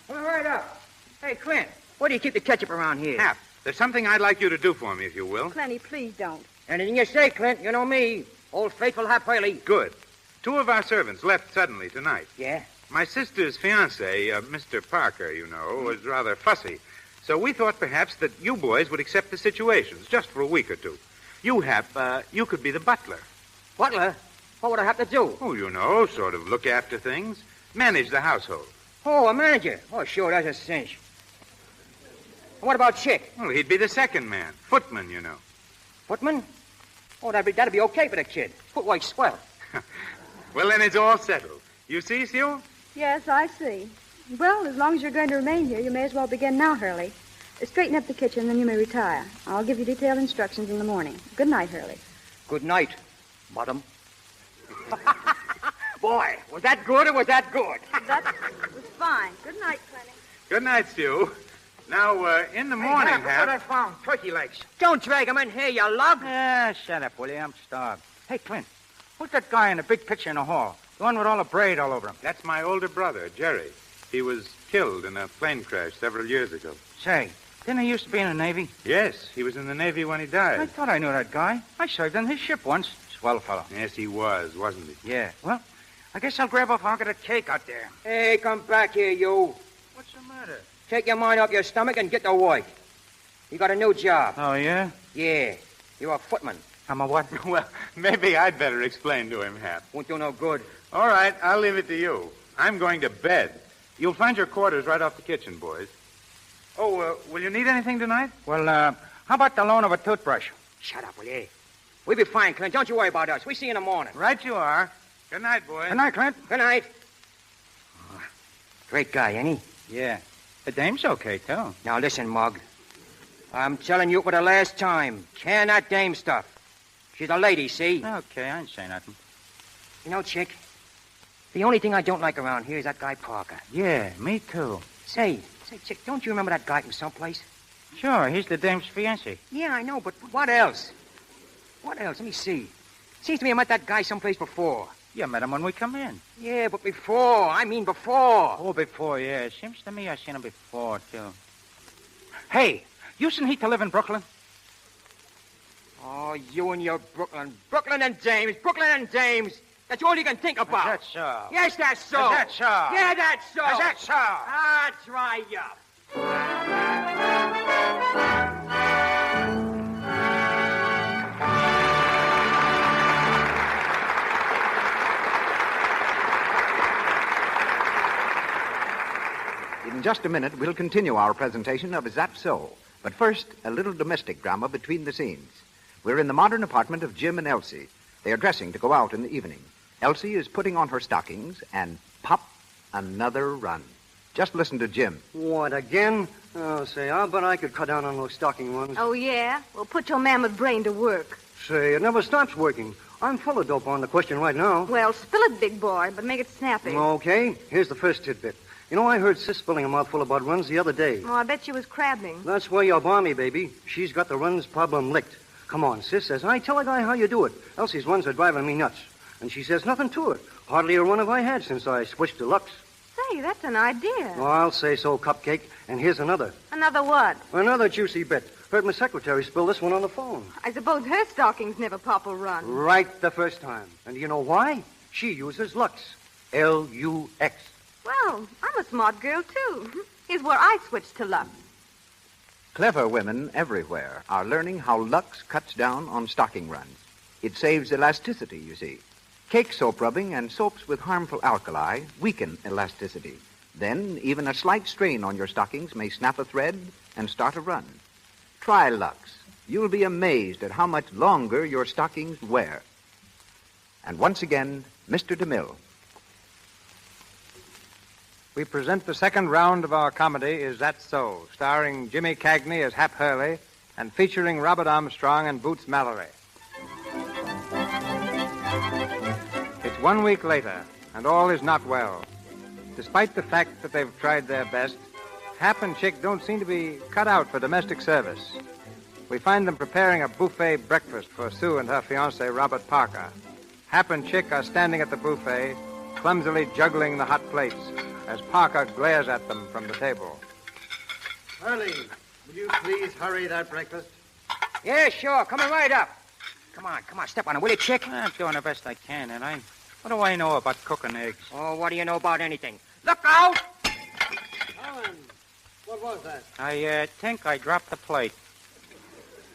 Well, right up. Hey, Clint, why do you keep the ketchup around here? Hap, there's something I'd like you to do for me, if you will. Clenny, please don't. Anything you say, Clint. You know me. Old faithful Hap Hurley. Good. 2 of our servants left suddenly tonight. Yeah? My sister's fiancé, Mr. Parker, was rather fussy. So we thought perhaps that you boys would accept the situations just for a week or two. You could be the butler. Butler? What would I have to do? Oh, sort of look after things. Manage the household. Oh, a manager? Oh, sure, that's a cinch. And what about Chick? Well, he'd be the second man. Footman, Footman? Oh, that'd be okay for the kid. Footwork's swell. Well, then it's all settled. You see, Sue? Yes, I see. Well, as long as you're going to remain here, you may as well begin now, Hurley. Straighten up the kitchen, then you may retire. I'll give you detailed instructions in the morning. Good night, Hurley. Good night, madam. Boy, was that good or was that good? That was fine. Good night, Clenny. Good night, Sue. Now, in the morning, Hap, Hap. what I found? Turkey legs. Don't drag him in here, you lug. Shut up, will you? I'm starved. Hey, Clint, who's that guy in the big picture in the hall? The one with all the braid all over him. That's my older brother, Jerry. He was killed in a plane crash several years ago. Say, didn't he used to be in the Navy? Yes, he was in the Navy when he died. I thought I knew that guy. I served on his ship once. Swell fellow. Yes, he was, wasn't he? Yeah. Well, I guess I'll grab a pocket of cake out there. Hey, come back here, you. What's the matter? Take your mind off your stomach and get to work. You got a new job. Oh, yeah? Yeah. You're a footman. I'm a what? Well, maybe I'd better explain to him, Hap. Won't do no good. All right, I'll leave it to you. I'm going to bed. You'll find your quarters right off the kitchen, boys. Oh, will you need anything tonight? Well, how about the loan of a toothbrush? Shut up, will you? We'll be fine, Clint. Don't you worry about us. We see you in the morning. Right you are. Good night, boys. Good night, Clint. Good night. Oh, great guy, ain't he? Yeah. The dame's okay, too. Now, listen, Mug. I'm telling you for the last time. Can that dame stuff. She's a lady, see? Okay, I ain't say nothing. You know, Chick, the only thing I don't like around here is that guy Parker. Yeah, me too. Say, Chick, don't you remember that guy from someplace? Sure, he's the dame's fiancé. Yeah, I know, but what else? What else? Let me see. Seems to me I met that guy someplace before. You met him when we come in. Yeah, but before. I mean before. Oh, before, yeah. Seems to me I seen him before, too. Hey, you seen he to live in Brooklyn? Oh, you and your Brooklyn. Brooklyn and James. Brooklyn and James. That's all you can think about. Is that so? Yes, that's so. Is that so? Yeah, that's so. Is that so? Ah, try up. In just a minute, we'll continue our presentation of Is That So? But first, a little domestic drama between the scenes. We're in the modern apartment of Jim and Elsie. They are dressing to go out in the evening. Elsie is putting on her stockings and pop, another run. Just listen to Jim. What, again? Oh, say, I'll bet I could cut down on those stocking runs. Oh, yeah? Well, put your mammoth brain to work. Say, it never stops working. I'm full of dope on the question right now. Well, spill it, big boy, but make it snappy. Okay, here's the first tidbit. You know, I heard Sis spilling a mouthful about runs the other day. Oh, I bet she was crabbing. That's why you're balmy, baby. She's got the runs problem licked. Come on, Sis says, I tell a guy how you do it. Elsie's runs are driving me nuts. And she says nothing to it. Hardly a run have I had since I switched to Lux. Say, that's an idea. Well, I'll say so, Cupcake. And here's another. Another what? Another juicy bit. Heard my secretary spill this one on the phone. I suppose her stockings never pop a run. Right the first time. And you know why? She uses Lux. Lux. Well, I'm a smart girl, too. Here's where I switched to Lux. Clever women everywhere are learning how Lux cuts down on stocking runs. It saves elasticity, you see. Cake soap rubbing and soaps with harmful alkali weaken elasticity. Then, even a slight strain on your stockings may snap a thread and start a run. Try Lux. You'll be amazed at how much longer your stockings wear. And once again, Mr. DeMille. We present the second round of our comedy, Is That So?, starring Jimmy Cagney as Hap Hurley and featuring Robert Armstrong and Boots Mallory. It's 1 week later, and all is not well. Despite the fact that they've tried their best, Hap and Chick don't seem to be cut out for domestic service. We find them preparing a buffet breakfast for Sue and her fiancé, Robert Parker. Hap and Chick are standing at the buffet, clumsily juggling the hot plates, as Parker glares at them from the table. Hurley, will you please hurry that breakfast? Yeah, sure. Coming right up. Come on, step on it, will you, Chick? I'm doing the best I can, and I... What do I know about cooking eggs? Oh, what do you know about anything? Look out! Alan, what was that? I think I dropped the plate.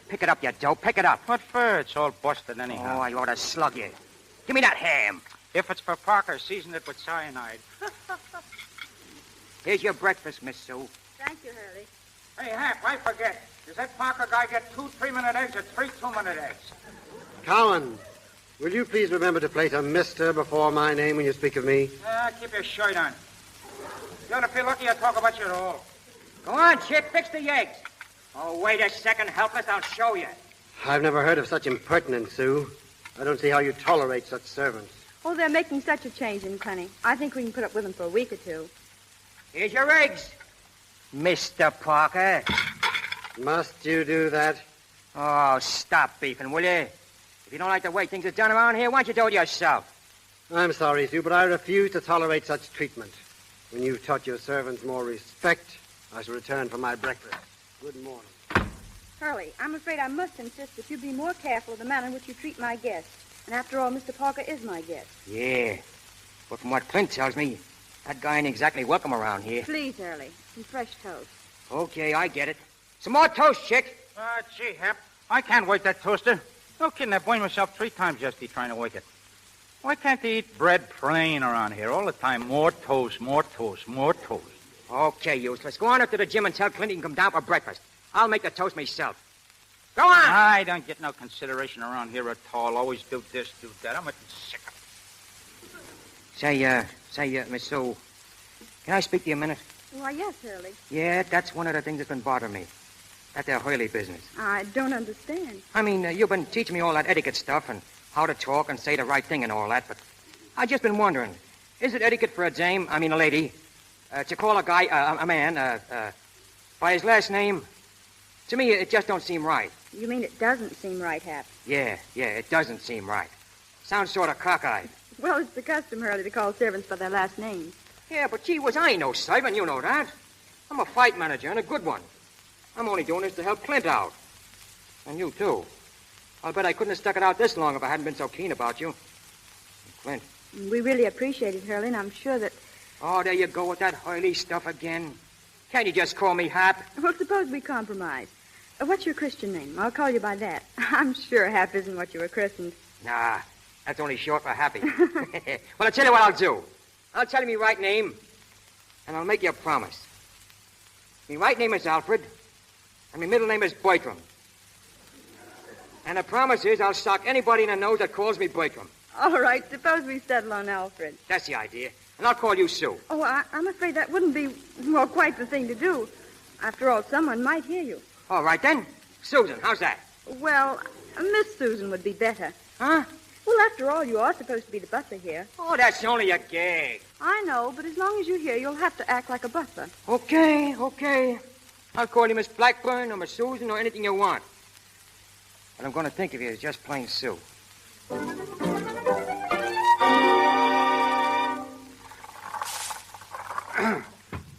Pick it up, you dope. Pick it up. What for? It's all busted anyhow. Oh, I ought to slug you. Give me that ham. If it's for Parker, season it with cyanide. Here's your breakfast, Miss Sue. Thank you, Hurley. Hey, Hap, I forget. Does that Parker guy get 2 3-minute eggs or 3 2-minute eggs? Cowan, will you please remember to place a Mr. before my name when you speak of me? Keep your shirt on. You ought to feel lucky I talk about you at all. Go on, Chick. Fix the eggs. Oh, wait a second, helpless. I'll show you. I've never heard of such impertinence, Sue. I don't see how you tolerate such servants. Oh, they're making such a change in Clenny. I think we can put up with them for a week or two. Here's your eggs. Mr. Parker. Must you do that? Oh, stop beefing, will you? If you don't like the way things are done around here, why don't you do it yourself? I'm sorry, Sue, but I refuse to tolerate such treatment. When you've taught your servants more respect, I shall return for my breakfast. Good morning. Hurley, I'm afraid I must insist that you be more careful of the manner in which you treat my guests. And after all, Mr. Parker is my guest. Yeah. But from what Clint tells me, that guy ain't exactly welcome around here. Please, Hurley, some fresh toast. Okay, I get it. Some more toast, Chick. Gee, Hap, I can't wake that toaster. No kidding, I blamed myself 3 times yesterday trying to wake it. Why can't they eat bread plain around here all the time? More toast, more toast, more toast. Okay, useless. Go on up to the gym and tell Clint he can come down for breakfast. I'll make the toast myself. Go on! I don't get no consideration around here at all. Always do this, do that. I'm getting sick of it. Say, Miss Sue, can I speak to you a minute? Why, yes, Hurley. Yeah, that's one of the things that's been bothering me. That there Hurley business. I don't understand. I mean, you've been teaching me all that etiquette stuff and how to talk and say the right thing and all that, but I've just been wondering, is it etiquette for a lady, to call a guy, a man, by his last name? To me, it just don't seem right. You mean it doesn't seem right, Hap? Yeah, it doesn't seem right. Sounds sort of cockeyed. Well, it's the custom, Hurley, to call servants by their last names. Yeah, but gee whiz, I ain't no servant, you know that. I'm a fight manager, and a good one. I'm only doing this to help Clint out. And you, too. I'll bet I couldn't have stuck it out this long if I hadn't been so keen about you. And Clint. We really appreciate it, Hurley, and I'm sure that... Oh, there you go with that Hurley stuff again. Can't you just call me Hap? Well, suppose we compromise. What's your Christian name? I'll call you by that. I'm sure Hap isn't what you were christened. Nah, that's only short for Happy. Well, I'll tell you what I'll do. I'll tell you my right name, and I'll make you a promise. My right name is Alfred, and my middle name is Bertram. And the promise is I'll sock anybody in the nose that calls me Bertram. All right, suppose we settle on Alfred. That's the idea. And I'll call you Sue. Oh, I'm afraid that wouldn't be, well, quite the thing to do. After all, someone might hear you. All right, then. Susan, how's that? Well, Miss Susan would be better. Huh? Well, after all, you are supposed to be the butler here. Oh, that's only a gag. I know, but as long as you're here, you'll have to act like a butler. Okay. I'll call you Miss Blackburn or Miss Susan or anything you want. But I'm going to think of you as just plain Sue.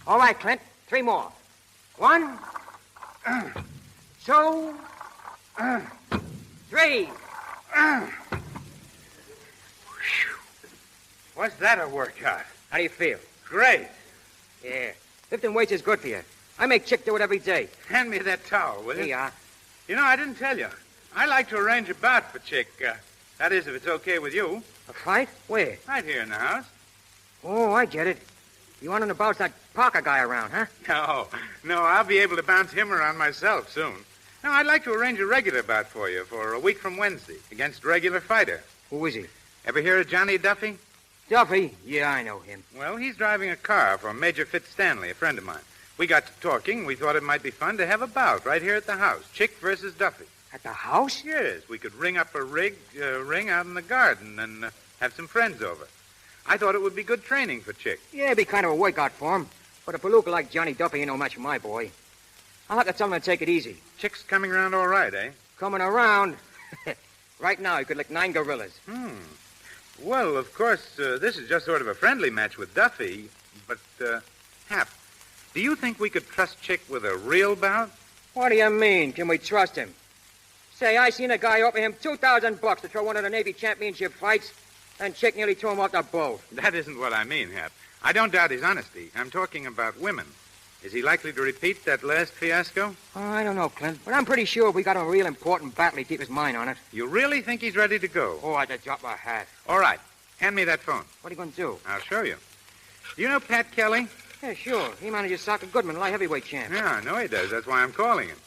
All right, Clint. 3 more. 1, 2, 3. Was that a workout? How do you feel? Great. Yeah. Lifting weights is good for you. I make Chick do it every day. Hand me that towel, will you? Here you are. You know, I didn't tell you. I like to arrange a bout for Chick. That is, if it's okay with you. A fight? Where? Right here in the house. Oh, I get it. You want him to bounce that Parker guy around, huh? No, I'll be able to bounce him around myself soon. No, I'd like to arrange a regular bout for you for a week from Wednesday against a regular fighter. Who is he? Ever hear of Johnny Duffy? Duffy? Yeah, I know him. Well, he's driving a car for Major Fitzstanley, a friend of mine. We got to talking. We thought it might be fun to have a bout right here at the house. Chick versus Duffy. At the house? Yes. We could ring up a ring out in the garden and have some friends over. I thought it would be good training for Chick. Yeah, it'd be kind of a workout for him. But a palooka like Johnny Duffy ain't no match for my boy. I'll have to tell him to take it easy. Chick's coming around all right, eh? Coming around? Right now, he could lick 9 gorillas. Well, of course, this is just sort of a friendly match with Duffy. But, Hap, do you think we could trust Chick with a real bout? What do you mean? Can we trust him? Say, I seen a guy offer him $2,000 to throw one of the Navy championship fights. And Chick nearly threw him off the boat. That isn't what I mean, Hap. I don't doubt his honesty. I'm talking about women. Is he likely to repeat that last fiasco? Oh, I don't know, Clint. But I'm pretty sure if we got a real important battle, he'd keep his mind on it. You really think he's ready to go? Oh, I just dropped my hat. All right. Hand me that phone. What are you going to do? I'll show you. Do you know Pat Kelly? Yeah, sure. He manages Soccer Goodman, light heavyweight champ. Yeah, I know he does. That's why I'm calling him.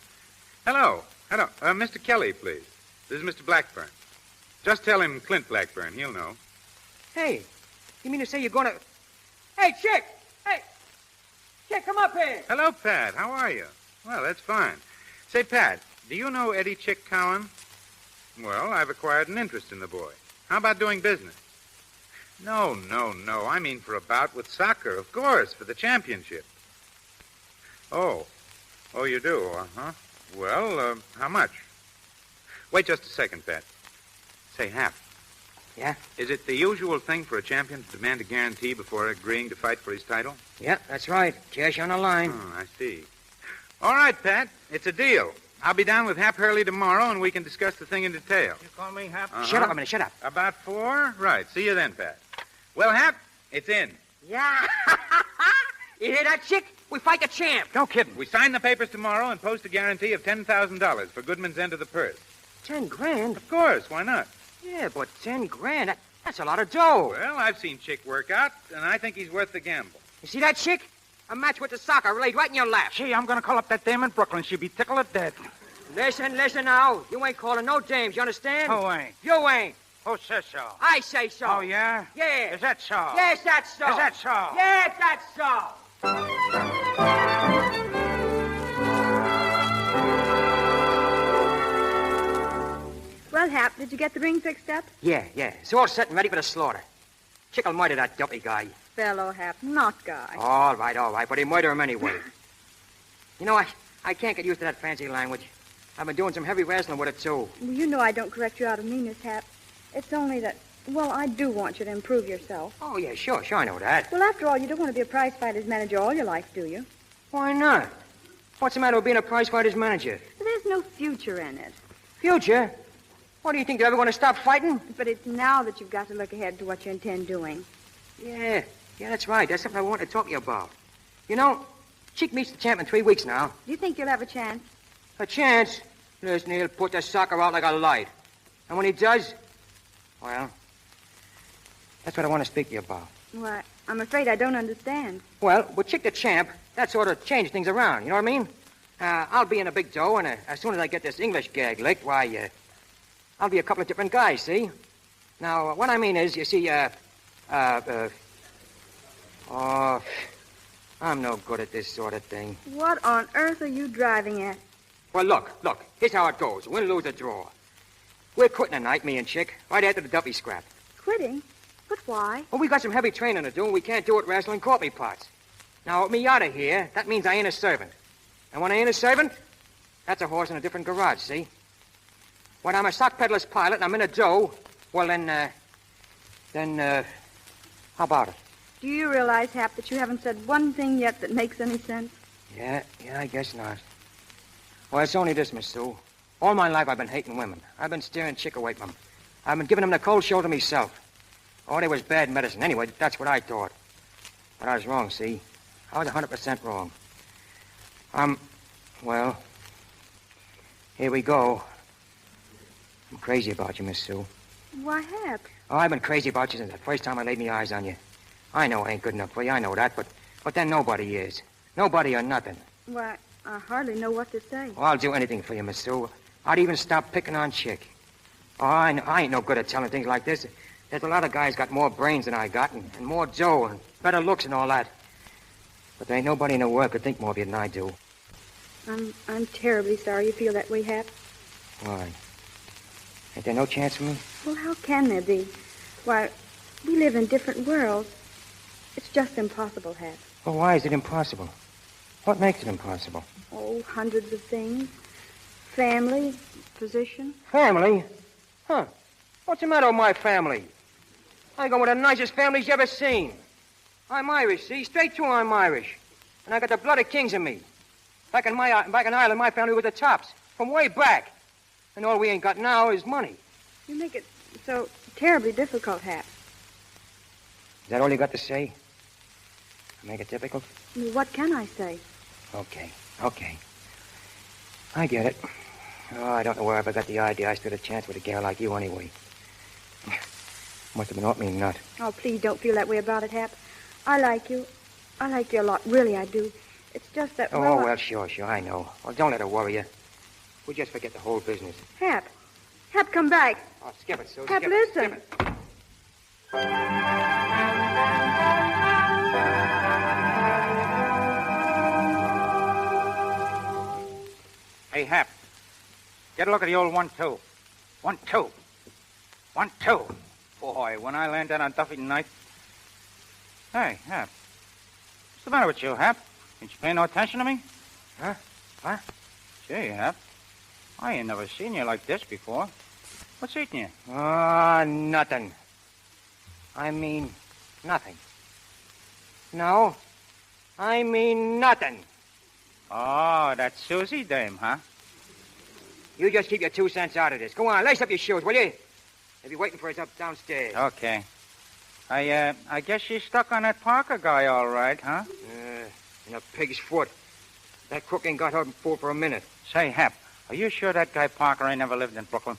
Hello. Mr. Kelly, please. This is Mr. Blackburn. Just tell him Clint Blackburn. He'll know. Hey, you mean to say you're going to... Hey, Chick! Hey! Chick, come up here! Hello, Pat. How are you? Well, that's fine. Say, Pat, do you know Eddie Chick Cowan? Well, I've acquired an interest in the boy. How about doing business? No. I mean for a bout with soccer, of course, for the championship. Oh, you do, huh? Well, how much? Wait just a second, Pat. Say, Hap. Yeah? Is it the usual thing for a champion to demand a guarantee before agreeing to fight for his title? Yeah, that's right. Cash on the line. Oh, I see. All right, Pat. It's a deal. I'll be down with Hap Hurley tomorrow, and we can discuss the thing in detail. You call me Hap? Uh-huh. Shut up a minute, shut up. About 4? Right. See you then, Pat. Well, Hap, it's in. Yeah. You hear that, Chick? We fight the champ. No kidding. We sign the papers tomorrow and post a guarantee of $10,000 for Goodman's end of the purse. 10 grand? Of course. Why not? Yeah, but 10 grand, that's a lot of dough. Well, I've seen Chick work out, and I think he's worth the gamble. You see that, Chick? A match with the soccer laid right in your lap. Gee, I'm going to call up that dame in Brooklyn. She'll be tickled to death. Listen now. You ain't calling no dames, you understand? Who ain't? You ain't. Who says so? I say so. Oh, yeah? Yeah. Is that so? Yes, that's so. Is that so? Yes, that's so. Well, Hap, did you get the ring fixed up? Yeah. It's all set and ready for the slaughter. Chick'll murder that dumpy guy. Fellow Hap, not guy. All right, but he murder him anyway. You know, I can't get used to that fancy language. I've been doing some heavy wrestling with it, too. Well, you know I don't correct you out of meanness, Hap. It's only that, well, I do want you to improve yourself. Oh, yeah, sure, I know that. Well, after all, you don't want to be a prize-fighter's manager all your life, do you? Why not? What's the matter with being a prize-fighter's manager? There's no future in it. Future? What, do you think they're ever going to stop fighting? But it's now that you've got to look ahead to what you intend doing. Yeah, that's right. That's something I want to talk to you about. You know, Chick meets the champ in 3 weeks now. Do you think you'll have a chance? A chance? Listen, he'll put the soccer out like a light. And when he does, well, that's what I want to speak to you about. Why, I'm afraid I don't understand. Well, with Chick the champ, that sort of changed things around, you know what I mean? I'll be in a big dough, and as soon as I get this English gag licked, why, I'll be a couple of different guys, see? Now, what I mean is, you see, I'm no good at this sort of thing. What on earth are you driving at? Well, look, here's how it goes. Win, lose, or draw. We're quitting tonight, me and Chick, right after the dumpy scrap. Quitting? But why? Well, we got some heavy training to do, and we can't do it wrestling coffee pots. Now, with me out of here, that means I ain't a servant. And when I ain't a servant, that's a horse in a different garage, see? When I'm a sock peddler's pilot and I'm in a dough, well, then, how about it? Do you realize, Hap, that you haven't said one thing yet that makes any sense? Yeah, I guess not. Well, it's only this, Miss Sue. All my life I've been hating women. I've been steering Chick away from them. I've been giving them the cold shoulder myself. Oh, they was bad medicine. Anyway, that's what I thought. But I was wrong, see? I was 100% wrong. Well, here we go. I'm crazy about you, Miss Sue. Why, Hap? Oh, I've been crazy about you since the first time I laid my eyes on you. I know I ain't good enough for you, I know that, but then nobody is. Nobody or nothing. Why, I hardly know what to say. Oh, I'll do anything for you, Miss Sue. I'd even stop picking on Chick. Oh, I ain't no good at telling things like this. There's a lot of guys got more brains than I got, and more dough, and better looks and all that. But there ain't nobody in the world could think more of you than I do. I'm terribly sorry you feel that way, Hap. Why? Ain't there no chance for me? Well, how can there be? Why, we live in different worlds. It's just impossible, Hap. Well, why is it impossible? What makes it impossible? Oh, hundreds of things. Family, position. Family? Huh. What's the matter with my family? I go with the nicest families you ever seen. I'm Irish, see? Straight through I'm Irish. And I got the blood of kings in me. Back in Ireland, my family was the tops. From way back. And all we ain't got now is money. You make it so terribly difficult, Hap. Is that all you got to say? Make it difficult? What can I say? Okay. I get it. Oh, I don't know where I ever got the idea I stood a chance with a gal like you anyway. Must have been off me nut. Oh, please don't feel that way about it, Hap. I like you. I like you a lot. Really, I do. It's just that... Well, sure, I know. Well, don't let her worry you. We'll just forget the whole business. Hap, come back. Oh, skip it, Susie. Hap, skip listen. It, skip it. Hey, Hap. Get a look at the old 1-2. 1-2. 1-2. Boy, when I landed on Duffy tonight... Hey, Hap. What's the matter with you, Hap? Didn't you pay no attention to me? Huh? Gee, Hap. I ain't never seen you like this before. What's eating you? Nothing. I mean, nothing. No, I mean nothing. Oh, that Susie dame, huh? You just keep your 2 cents out of this. Go on, lace up your shoes, will you? They'll be waiting for us up downstairs. Okay. I guess she's stuck on that Parker guy all right, huh? In a pig's foot. That crook ain't got her fool for a minute. Say, Hap, are you sure that guy Parker ain't never lived in Brooklyn?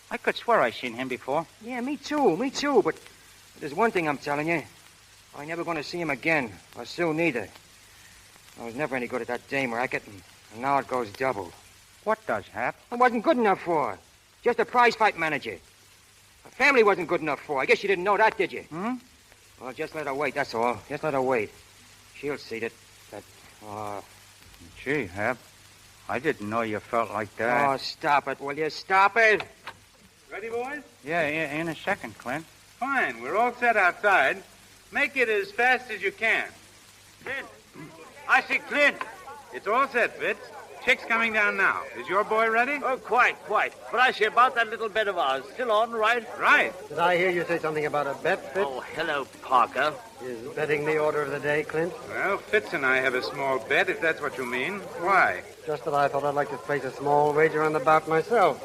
I could swear I seen him before. Yeah, me too. But there's one thing I'm telling you. I ain't never going to see him again, or soon either. I was never any good at that dame racket, and now it goes double. What does, Hap? I wasn't good enough for her. Just a prize fight manager. Her family wasn't good enough for her. I guess you didn't know that, did you? Well, just let her wait, that's all. Just let her wait. She'll see that... Gee, Hap, I didn't know you felt like that. Oh, stop it, will you? Stop it! Ready, boys? Yeah, in a second, Clint. Fine. We're all set outside. Make it as fast as you can. Clint. I see Clint. It's all set, Fitz. Chick's coming down now. Is your boy ready? Oh, quite. But I see about that little bet of ours. Still on, right? Right. Did I hear you say something about a bet, Fitz? Oh, hello, Parker. Is betting the order of the day, Clint? Well, Fitz and I have a small bet, if that's what you mean. Why? Just that I thought I'd like to place a small wager on the bout myself.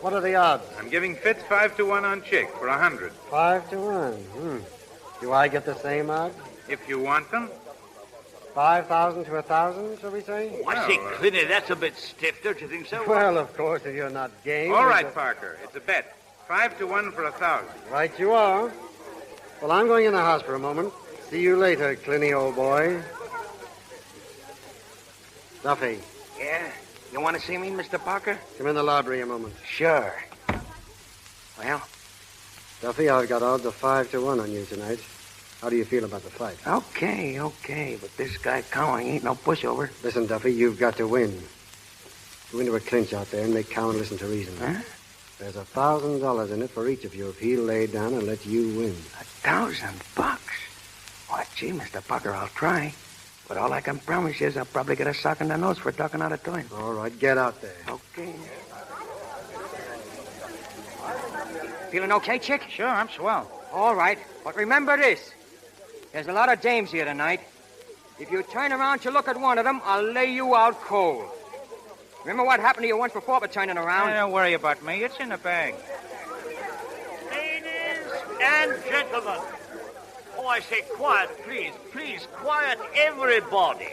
What are the odds? I'm giving Fitz 5-1 on Chick for 100. 5-1. Do I get the same odds? If you want them. 5,000 to 1,000, shall we say? Oh, I see, Clinty, that's a bit stiff, don't you think so? Well, of course, if you're not game. All right, Parker. It's a bet. 5-1 for 1,000. Right you are. Well, I'm going in the house for a moment. See you later, Clinty, old boy. Duffy. Yeah? You want to see me, Mr. Parker? Come in the library a moment. Sure. Well? Duffy, I've got odds of 5-1 on you tonight. How do you feel about the fight? Okay. But this guy Cowing ain't no pushover. Listen, Duffy, you've got to win. Go into a clinch out there and make Cowan listen to reason. Huh? There's $1,000 in it for each of you if he'll lay down and let you win. $1,000? Why, gee, Mr. Parker, I'll try. But all I can promise you is I'll probably get a sock in the nose for talking out of turn. All right, get out there. Okay. Feeling okay, Chick? Sure, I'm swell. All right, but remember this. There's a lot of dames here tonight. If you turn around to look at one of them, I'll lay you out cold. Remember what happened to you once before for turning around? Don't worry about me. It's in the bag. Ladies and gentlemen. Oh, I say quiet, please, quiet, everybody.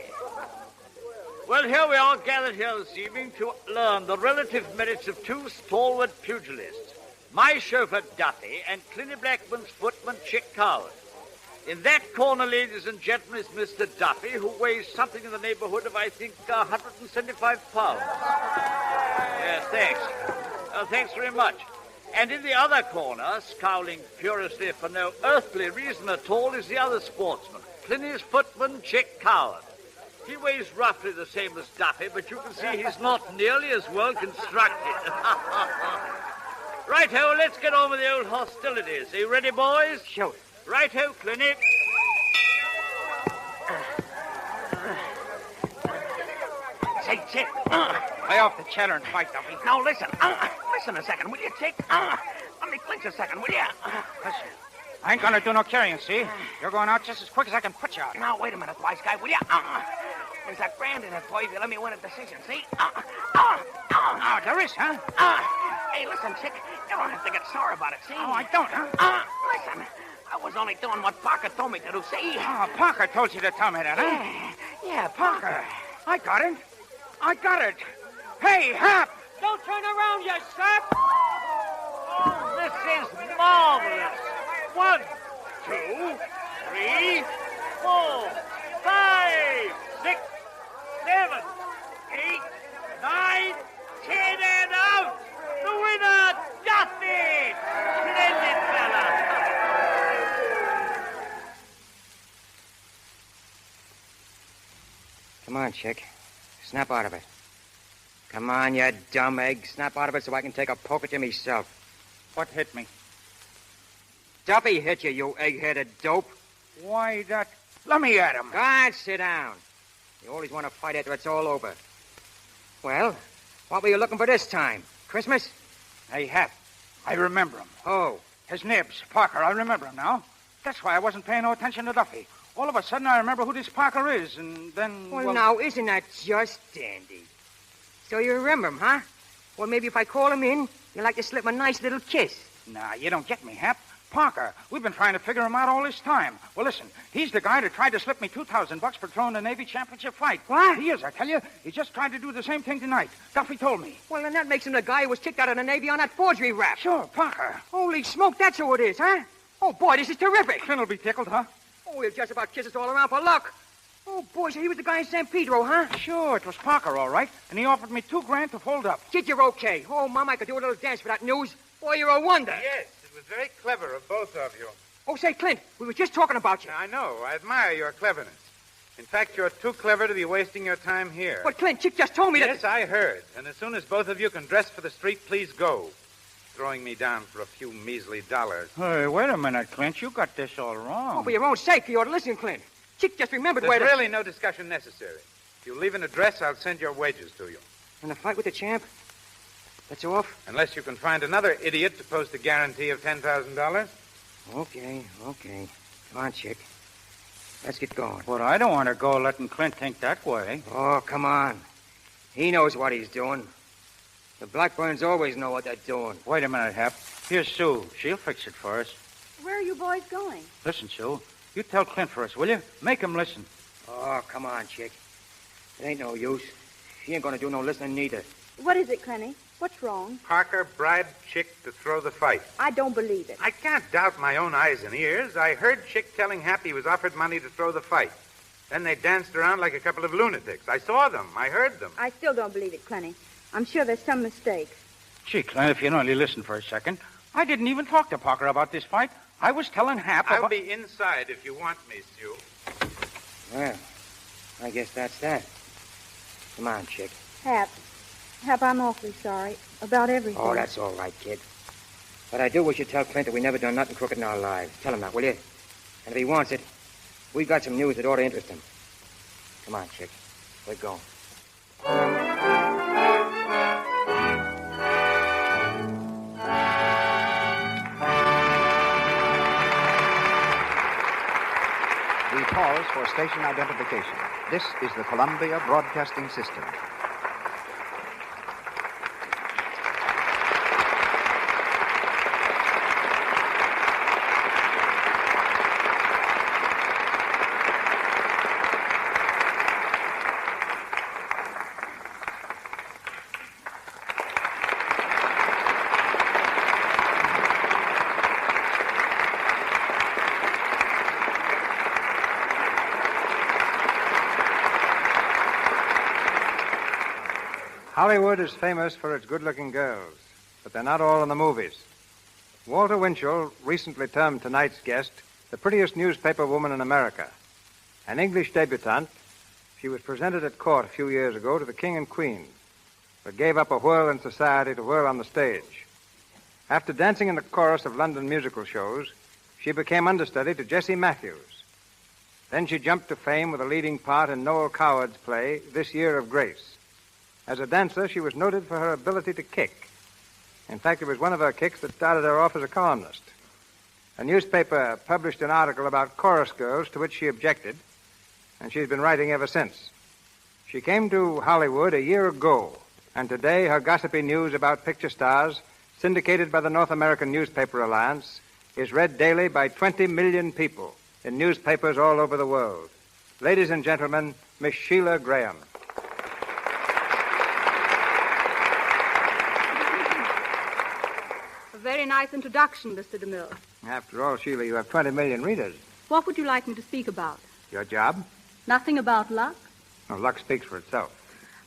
Well, here we are gathered here this evening to learn the relative merits of 2 stalwart pugilists, my chauffeur Duffy and Clinty Blackman's footman Chick Coward. In that corner, ladies and gentlemen, is Mr. Duffy, who weighs something in the neighborhood of, I think, 175 pounds. Yes, thanks. Thanks very much. And in the other corner, scowling furiously for no earthly reason at all, is the other sportsman, Clinty's footman, Chick Coward. He weighs roughly the same as Duffy, but you can see he's not nearly as well constructed. Right-ho, let's get on with the old hostilities. Are you ready, boys? Shoot. Right-ho, Clinty. Say, Chick. Lay off the chatter and fight, Duffy. Now, listen. Listen a second, will you, Chick? Let me clinch a second, will you? Listen. I ain't gonna do no carrying, see? You're going out just as quick as I can put you out. Now, wait a minute, wise guy, will you? There's a grand in it for you if you let me win a decision, see? Oh, there is, huh? Hey, listen, Chick, you don't have to get sore about it, see? Oh, I don't, huh? Listen, I was only doing what Parker told me to do. See? Oh, Parker told you to tell me that, huh? Yeah, Parker. I got it. I got it. Hey, Hap! Don't turn around, you sap! This is marvelous. 1, 2, 3, 4, 5, 6, 7, 8, 9, 10, and out! The winner, Duffy! Splendid fella! Come on, chick. Snap out of it. Come on, you dumb egg. Snap out of it so I can take a poke at you myself. What hit me? Duffy hit you, you egg-headed dope. Why, that... Let me at him. Go on, sit down. You always want to fight after it's all over. Well, what were you looking for this time? Christmas? Hey, Hap, I remember him. Oh. His nibs, Parker, I remember him now. That's why I wasn't paying no attention to Duffy. All of a sudden, I remember who this Parker is, and then... Well, now, isn't that just dandy? So you remember him, huh? Well, maybe if I call him in, you'd like to slip him a nice little kiss. Nah, you don't get me, Hap. Parker, we've been trying to figure him out all this time. Well, listen, he's the guy that tried to slip me $2,000 for throwing the Navy championship fight. What? He is, I tell you. He just tried to do the same thing tonight. Duffy told me. Well, then that makes him the guy who was kicked out of the Navy on that forgery rap. Sure, Parker. Holy smoke, that's who it is, huh? Oh, boy, this is terrific. Clint'll be tickled, huh? Oh, he'll just about kiss us all around for luck. Oh, boy, so he was the guy in San Pedro, huh? Sure, it was Parker, all right. And he offered me $2,000 to fold up. Kid, you're okay. Oh, Mom, I could do a little dance for that news. Boy, you're a wonder. Yes, it was very clever of both of you. Oh, say, Clint, we were just talking about you. I know. I admire your cleverness. In fact, you're too clever to be wasting your time here. But, Clint, Chick just told me that... Yes, I heard. And as soon as both of you can dress for the street, please go. Throwing me down for a few measly dollars. Hey, wait a minute, Clint. You got this all wrong. Oh, for your own sake, you ought to listen, Clint. Chick just remembered There's where to... really no discussion necessary. If you leave an address, I'll send your wages to you. And the fight with the champ? That's off? Unless you can find another idiot to post a guarantee of $10,000. Okay. Come on, Chick. Let's get going. But I don't want to go letting Clint think that way. Oh, come on. He knows what he's doing. The Blackburns always know what they're doing. Wait a minute, Hap. Here's Sue. She'll fix it for us. Where are you boys going? Listen, Sue. You tell Clint for us, will you? Make him listen. Oh, come on, Chick. It ain't no use. She ain't gonna do no listening neither. What is it, Clenny? What's wrong? Parker bribed Chick to throw the fight. I don't believe it. I can't doubt my own eyes and ears. I heard Chick telling Hap he was offered money to throw the fight. Then they danced around like a couple of lunatics. I saw them. I heard them. I still don't believe it, Clenny. I'm sure there's some mistake. Gee, Clint, if you'd only listen for a second. I didn't even talk to Parker about this fight. I was telling Hap I'll about... be inside if you want me, Sue. Well, I guess that's that. Come on, Chick. Hap, I'm awfully sorry about everything. Oh, that's all right, kid. But I do wish you'd tell Clint that we never done nothing crooked in our lives. Tell him that, will you? And if he wants it, we got some news that ought to interest him. Come on, Chick. We're going. We pause for station identification. This is the Columbia Broadcasting System. Hollywood is famous for its good-looking girls, but they're not all in the movies. Walter Winchell recently termed tonight's guest the prettiest newspaper woman in America. An English debutante, she was presented at court a few years ago to the King and Queen, but gave up a whirl in society to whirl on the stage. After dancing in the chorus of London musical shows, she became understudy to Jessie Matthews. Then she jumped to fame with a leading part in Noel Coward's play, This Year of Grace. As a dancer, she was noted for her ability to kick. In fact, it was one of her kicks that started her off as a columnist. A newspaper published an article about chorus girls to which she objected, and she's been writing ever since. She came to Hollywood a year ago, and today her gossipy news about picture stars, syndicated by the North American Newspaper Alliance, is read daily by 20 million people in newspapers all over the world. Ladies and gentlemen, Miss Sheila Graham. A very nice introduction, Mr. DeMille. After all, Sheila, you have 20 million readers. What would you like me to speak about? Your job? Nothing about luck? No, luck speaks for itself.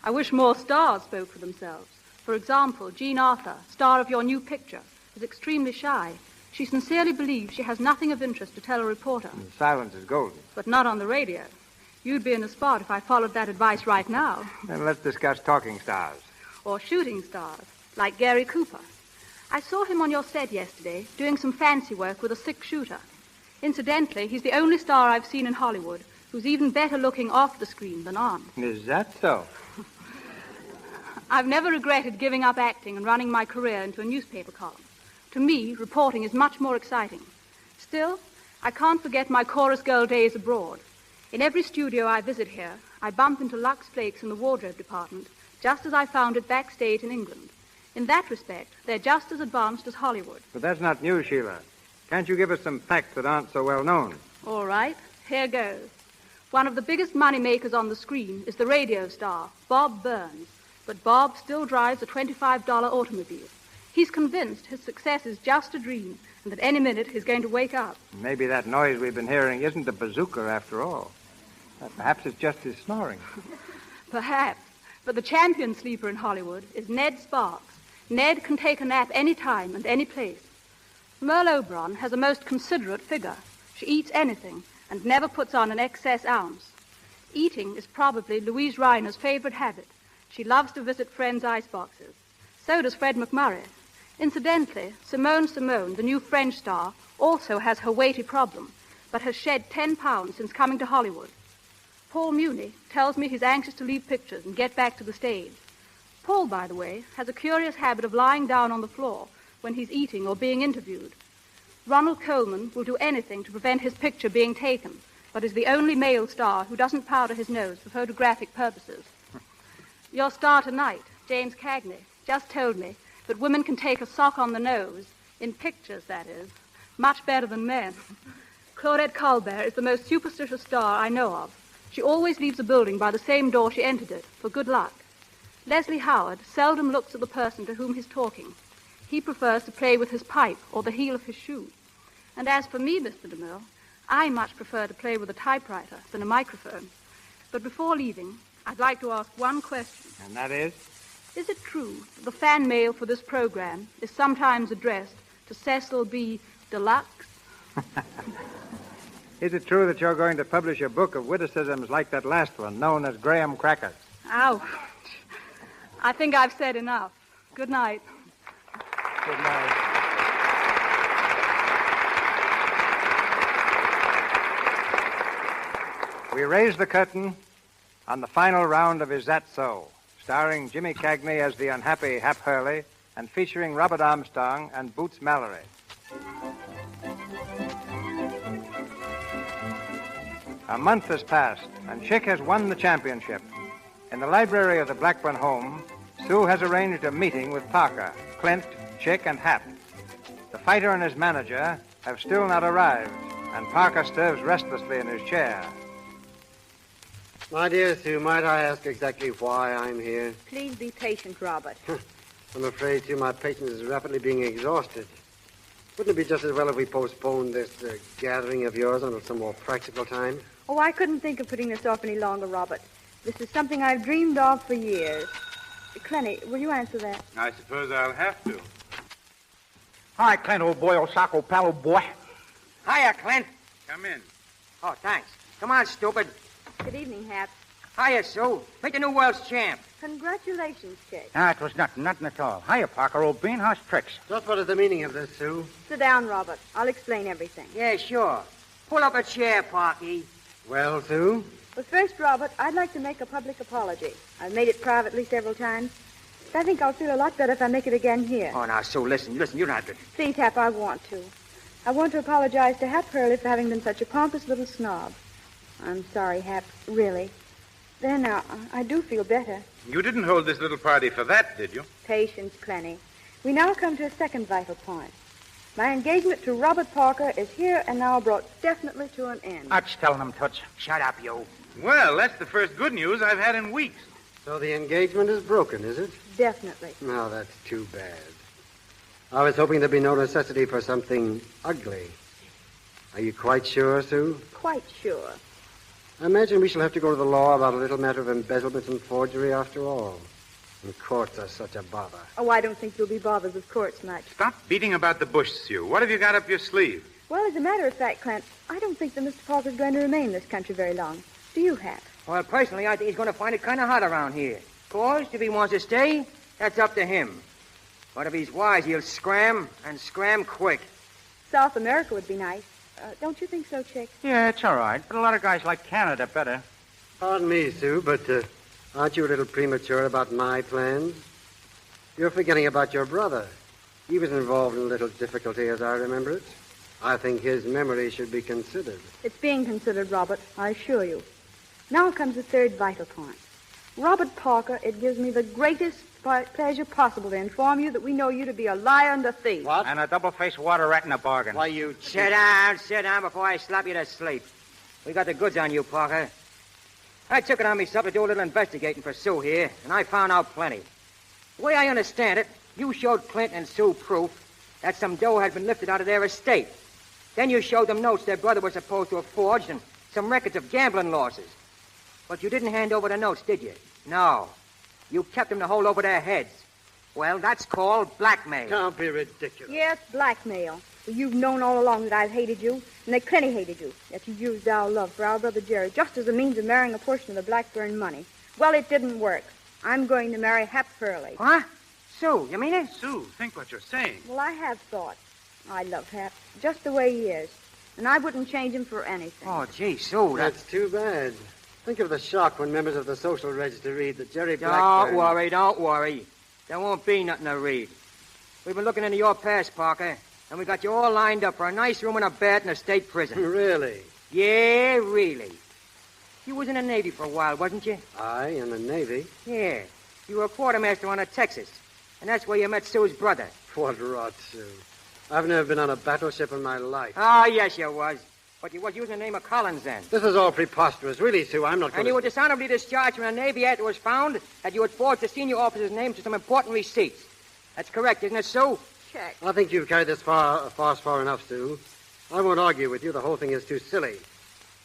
I wish more stars spoke for themselves. For example, Jean Arthur, star of your new picture, is extremely shy. She sincerely believes she has nothing of interest to tell a reporter. And silence is golden. But not on the radio. You'd be in a spot if I followed that advice right now. Then let's discuss talking stars. Or shooting stars, like Gary Cooper. I saw him on your set yesterday doing some fancy work with a six-shooter. Incidentally, he's the only star I've seen in Hollywood who's even better looking off the screen than on. Is that so? I've never regretted giving up acting and running my career into a newspaper column. To me, reporting is much more exciting. Still, I can't forget my chorus girl days abroad. In every studio I visit here, I bump into Lux Flakes in the wardrobe department, just as I found it backstage in England. In that respect, they're just as advanced as Hollywood. But that's not new, Sheila. Can't you give us some facts that aren't so well known? All right, here goes. One of the biggest money makers on the screen is the radio star, Bob Burns. But Bob still drives a $25 automobile. He's convinced his success is just a dream and that any minute he's going to wake up. Maybe that noise we've been hearing isn't a bazooka after all. Perhaps it's just his snoring. Perhaps. But the champion sleeper in Hollywood is Ned Sparks. Ned can take a nap any time and any place. Merle Oberon has a most considerate figure. She eats anything and never puts on an excess ounce. Eating is probably Louise Reiner's favorite habit. She loves to visit friends' iceboxes. So does Fred McMurray. Incidentally, Simone, the new French star, also has her weighty problem, but has shed 10 pounds since coming to Hollywood. Paul Muni tells me he's anxious to leave pictures and get back to the stage. Paul, by the way, has a curious habit of lying down on the floor when he's eating or being interviewed. Ronald Colman will do anything to prevent his picture being taken, but is the only male star who doesn't powder his nose for photographic purposes. Your star tonight, James Cagney, just told me that women can take a sock on the nose, in pictures, that is, much better than men. Claudette Colbert is the most superstitious star I know of. She always leaves a building by the same door she entered it, for good luck. Leslie Howard seldom looks at the person to whom he's talking. He prefers to play with his pipe or the heel of his shoe. And as for me, Mr. DeMille, I much prefer to play with a typewriter than a microphone. But before leaving, I'd like to ask one question. And that is? Is it true that the fan mail for this program is sometimes addressed to Cecil B. Deluxe? Is it true that you're going to publish a book of witticisms like that last one, known as Graham Crackers? Ouch. I think I've said enough. Good night. Good night. We raise the curtain on the final round of Is That So, starring Jimmy Cagney as the unhappy Hap Hurley and featuring Robert Armstrong and Boots Mallory. A month has passed, and Chick has won the championship. In the library of the Blackburn home, Sue has arranged a meeting with Parker, Clint, Chick, and Hap. The fighter and his manager have still not arrived, and Parker stirs restlessly in his chair. My dear Sue, might I ask exactly why I'm here? Please be patient, Robert. I'm afraid, Sue, my patience is rapidly being exhausted. Wouldn't it be just as well if we postponed this gathering of yours until some more practical time? Oh, I couldn't think of putting this off any longer, Robert. This is something I've dreamed of for years. Clenny, will you answer that? I suppose I'll have to. Hi, Clint, old boy, old sock, old pal, old boy. Hiya, Clint. Come in. Oh, thanks. Come on, stupid. Good evening, Hap. Hiya, Sue. Make the new world's champ. Congratulations, Chick. Ah, it was nothing at all. Hiya, Parker, old bean, how's tricks? Just what is the meaning of this, Sue? Sit down, Robert. I'll explain everything. Yeah, sure. Pull up a chair, Parky. Well, Sue? But first, Robert, I'd like to make a public apology. I've made it privately several times. But I think I'll feel a lot better if I make it again here. Oh, now, Sue, listen, you don't have to. Please, Hap, I want to. I want to apologize to Hap Hurley for having been such a pompous little snob. I'm sorry, Hap, really. There now, I do feel better. You didn't hold this little party for that, did you? Patience, Clenny. We now come to a second vital point. My engagement to Robert Parker is here and now brought definitely to an end. That's telling him, Toots. Shut up, you. Well, that's the first good news I've had in weeks. So the engagement is broken, is it? Definitely. No, that's too bad. I was hoping there'd be no necessity for something ugly. Are you quite sure, Sue? Quite sure. I imagine we shall have to go to the law about a little matter of embezzlement and forgery after all. And courts are such a bother. Oh, I don't think you'll be bothered with courts much. Stop beating about the bush, Sue. What have you got up your sleeve? Well, as a matter of fact, Clint, I don't think that Mr. Parker's going to remain in this country very long. Do you, Hap? Well, personally, I think he's going to find it kind of hot around here. Of course, if he wants to stay, that's up to him. But if he's wise, he'll scram, and scram quick. South America would be nice. Don't you think so, Chick? Yeah, it's all right. But a lot of guys like Canada better. Pardon me, Sue, but aren't you a little premature about my plans? You're forgetting about your brother. He was involved in a little difficulty, as I remember it. I think his memory should be considered. It's being considered, Robert, I assure you. Now comes the third vital point. Robert Parker, it gives me the greatest pleasure possible to inform you that we know you to be a liar and a thief. What? And a double-faced water rat in a bargain. Why, you... Sit down before I slap you to sleep. We got the goods on you, Parker. I took it on myself to do a little investigating for Sue here, and I found out plenty. The way I understand it, you showed Clint and Sue proof that some dough had been lifted out of their estate. Then you showed them notes their brother was supposed to have forged and some records of gambling losses. But you didn't hand over the notes, did you? No. You kept them to hold over their heads. Well, that's called blackmail. Don't be ridiculous. Yes, blackmail. Well, you've known all along that I've hated you, and that Clenny hated you. That you used our love for our brother Jerry just as a means of marrying a portion of the Blackburn money. Well, it didn't work. I'm going to marry Hap Hurley. What? Sue, you mean it? Sue, think what you're saying. Well, I have thought. I love Hap, just the way he is. And I wouldn't change him for anything. Oh, gee, Sue, That's too bad. Think of the shock when members of the social register read that Jerry Blackburn... Don't worry. There won't be nothing to read. We've been looking into your past, Parker, and we got you all lined up for a nice room and a bed in a state prison. Really? Yeah, really. You was in the Navy for a while, wasn't you? I in the Navy? Yeah. You were a quartermaster on a Texas, and that's where you met Sue's brother. What rot, Sue. I've never been on a battleship in my life. Oh, yes, you was. But you was using the name of Collins then. This is all preposterous. Really, Sue, I'm not going And you were dishonorably discharged from the Navy after it was found that you had forged the senior officer's name to some important receipts. That's correct, isn't it, Sue? Check. I think you've carried this far enough, Sue. I won't argue with you. The whole thing is too silly.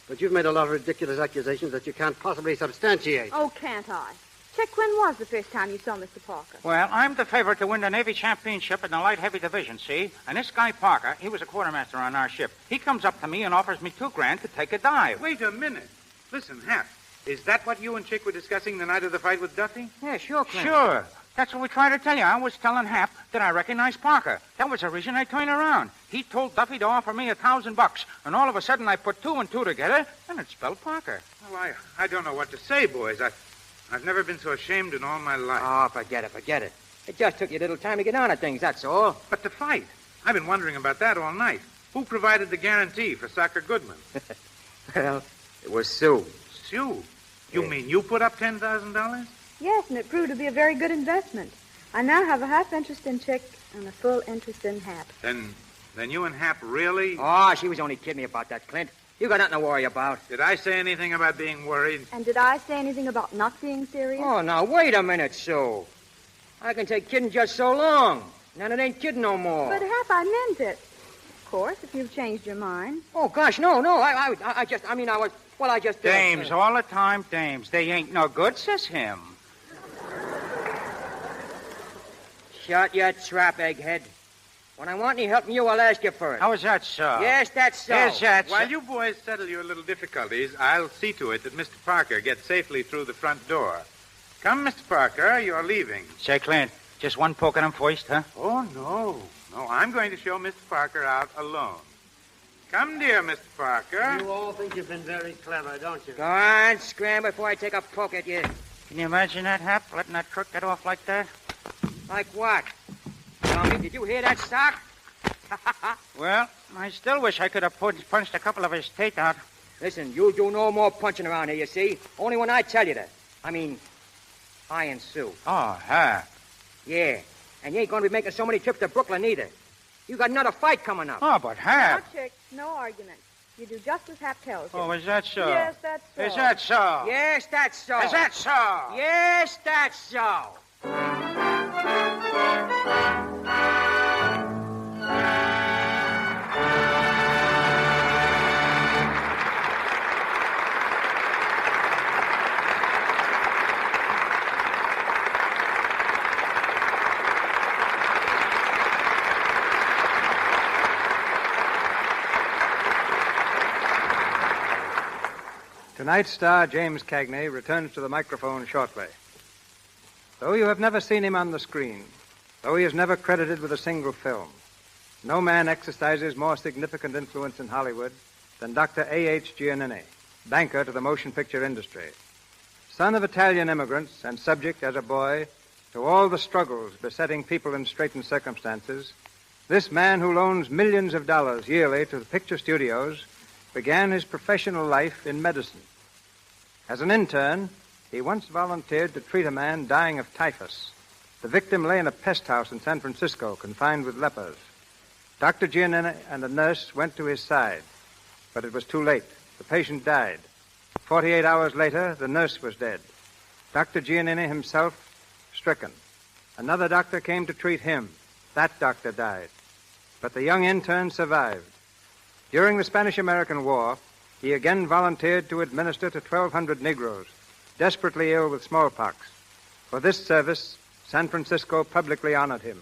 But you've made a lot of ridiculous accusations that you can't possibly substantiate. Oh, can't I? Check, when was the first time you saw Mr. Parker? Well, I'm the favorite to win the Navy championship in the light heavy division, see? And this guy Parker, he was a quartermaster on our ship. He comes up to me and offers me $2,000 to take a dive. Wait a minute. Listen, Hap, is that what you and Chick were discussing the night of the fight with Duffy? Yeah, sure, Clint. Sure. That's what we tried to tell you. I was telling Hap that I recognized Parker. That was the reason I turned around. He told Duffy to offer me $1,000, and all of a sudden I put two and two together, and it spelled Parker. Well, I don't know what to say, boys. I've never been so ashamed in all my life. Oh, forget it. It just took you a little time to get on at things, that's all. But the fight, I've been wondering about that all night. Who provided the guarantee for Soccer Goodman? Well, it was Sue. Sue? You mean you put up $10,000? Yes, and it proved to be a very good investment. I now have a half interest in Chick and a full interest in Hap. Then you and Hap really... Oh, she was only kidding me about that, Clint. You got nothing to worry about. Did I say anything about being worried? And did I say anything about not being serious? Oh, now, wait a minute, Sue. I can take kidding just so long. Then it ain't kidding no more. But, Hap, I meant it. Of course, if you've changed your mind. Oh, gosh, no. I just... Dames, all the time, dames. They ain't no good, says him. Shut your trap, egghead. When I want any help from you, I'll ask you first. How is that so? Yes, that's so. Yes, that's While you boys settle your little difficulties, I'll see to it that Mr. Parker gets safely through the front door. Come, Mr. Parker, you're leaving. Say, Clint, just one poke at him first, huh? Oh, no. No, I'm going to show Mr. Parker out alone. Come, dear Mr. Parker. You all think you've been very clever, don't you? Go on, scram before I take a poke at you. Can you imagine that, Hap, letting that crook get off like that? Like what? Tell me, did you hear that, Sock? Well, I still wish I could have punched a couple of his teeth out. Listen, you do no more punching around here, you see? Only when I tell you to. I mean, I and Sue. Oh, Hap. Yeah, and you ain't going to be making so many trips to Brooklyn either. You got another fight coming up. Oh, but Hap. No, Chick, no argument. You do just as Hap tells you. Oh, is that so? Yes, that's so. Is that so? Yes, that's so. Is that so? Yes, that's so. Tonight's star, James Cagney, returns to the microphone shortly. Though you have never seen him on the screen, though he is never credited with a single film, no man exercises more significant influence in Hollywood than Dr. A.H. Giannini, banker to the motion picture industry. Son of Italian immigrants and subject as a boy to all the struggles besetting people in straitened circumstances, this man who loans millions of dollars yearly to the picture studios began his professional life in medicine. As an intern, he once volunteered to treat a man dying of typhus. The victim lay in a pest house in San Francisco, confined with lepers. Dr. Giannini and a nurse went to his side, but it was too late. The patient died. 48 hours later, the nurse was dead. Dr. Giannini himself stricken. Another doctor came to treat him. That doctor died. But the young intern survived. During the Spanish-American War, he again volunteered to administer to 1,200 Negroes, desperately ill with smallpox. For this service, San Francisco publicly honored him.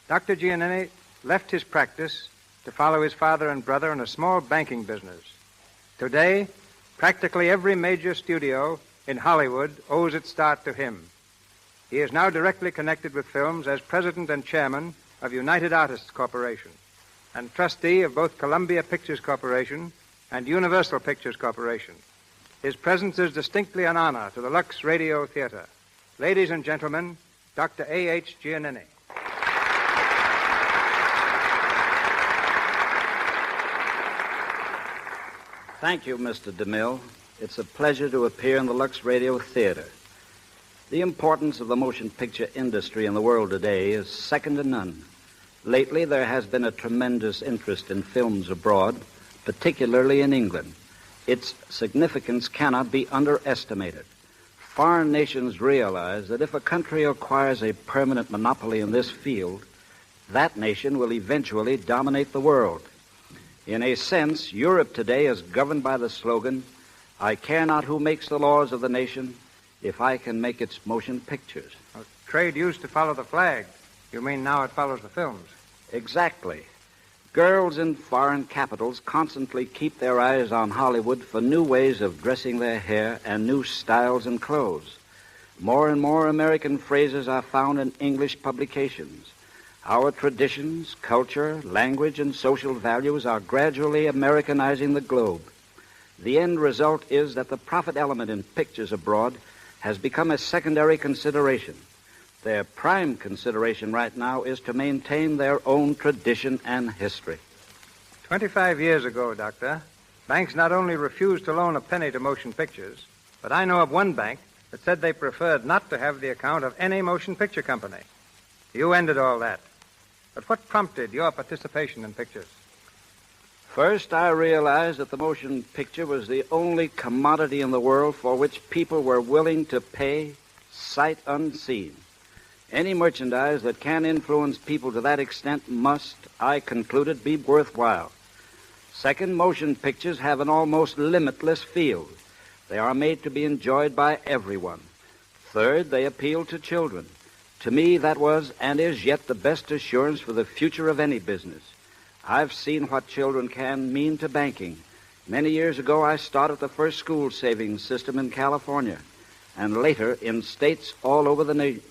Dr. Giannini left his practice to follow his father and brother in a small banking business. Today, practically every major studio in Hollywood owes its start to him. He is now directly connected with films as president and chairman of United Artists Corporation and trustee of both Columbia Pictures Corporation and Universal Pictures Corporation. His presence is distinctly an honor to the Lux Radio Theater. Ladies and gentlemen, Dr. A.H. Giannini. Thank you, Mr. DeMille. It's a pleasure to appear in the Lux Radio Theater. The importance of the motion picture industry in the world today is second to none. Lately, there has been a tremendous interest in films abroad, particularly in England. Its significance cannot be underestimated. Foreign nations realize that if a country acquires a permanent monopoly in this field, that nation will eventually dominate the world. In a sense, Europe today is governed by the slogan, "I care not who makes the laws of the nation, if I can make its motion pictures." Trade used to follow the flag. You mean now it follows the films? Exactly. Girls in foreign capitals constantly keep their eyes on Hollywood for new ways of dressing their hair and new styles and clothes. More and more American phrases are found in English publications. Our traditions, culture, language, and social values are gradually Americanizing the globe. The end result is that the profit element in pictures abroad has become a secondary consideration. Their prime consideration right now is to maintain their own tradition and history. 25 years ago, Doctor, banks not only refused to loan a penny to motion pictures, but I know of one bank that said they preferred not to have the account of any motion picture company. You ended all that. But what prompted your participation in pictures? First, I realized that the motion picture was the only commodity in the world for which people were willing to pay sight unseen. Any merchandise that can influence people to that extent must, I concluded, be worthwhile. Second, motion pictures have an almost limitless field. They are made to be enjoyed by everyone. Third, they appeal to children. To me, that was and is yet the best assurance for the future of any business. I've seen what children can mean to banking. Many years ago, I started the first school savings system in California, and later in states all over the nation.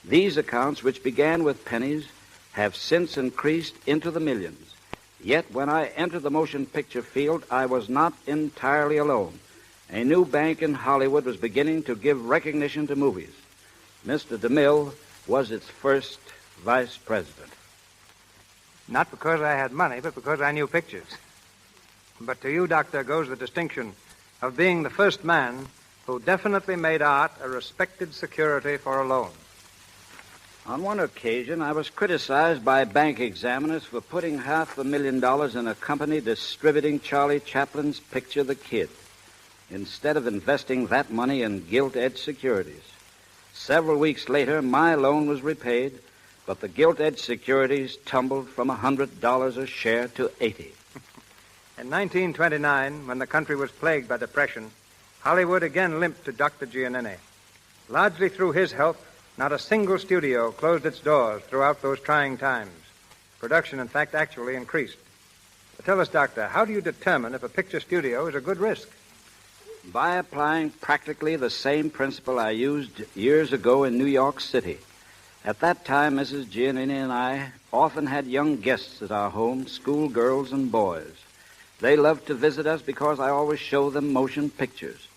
These accounts, which began with pennies, have since increased into the millions. Yet when I entered the motion picture field, I was not entirely alone. A new bank in Hollywood was beginning to give recognition to movies. Mr. DeMille was its first vice president. Not because I had money, but because I knew pictures. But to you, Doctor, goes the distinction of being the first man who definitely made art a respected security for a loan. On one occasion, I was criticized by bank examiners for putting $500,000 in a company distributing Charlie Chaplin's picture, The Kid, instead of investing that money in gilt-edged securities. Several weeks later, my loan was repaid, but the gilt-edged securities tumbled from $100 a share to $80. In 1929, when the country was plagued by depression, Hollywood again limped to Dr. Giannini. Largely through his help, not a single studio closed its doors throughout those trying times. Production, in fact, actually increased. But tell us, Doctor, how do you determine if a picture studio is a good risk? By applying practically the same principle I used years ago in New York City. At that time, Mrs. Giannini and I often had young guests at our home, schoolgirls and boys. They loved to visit us because I always showed them motion pictures.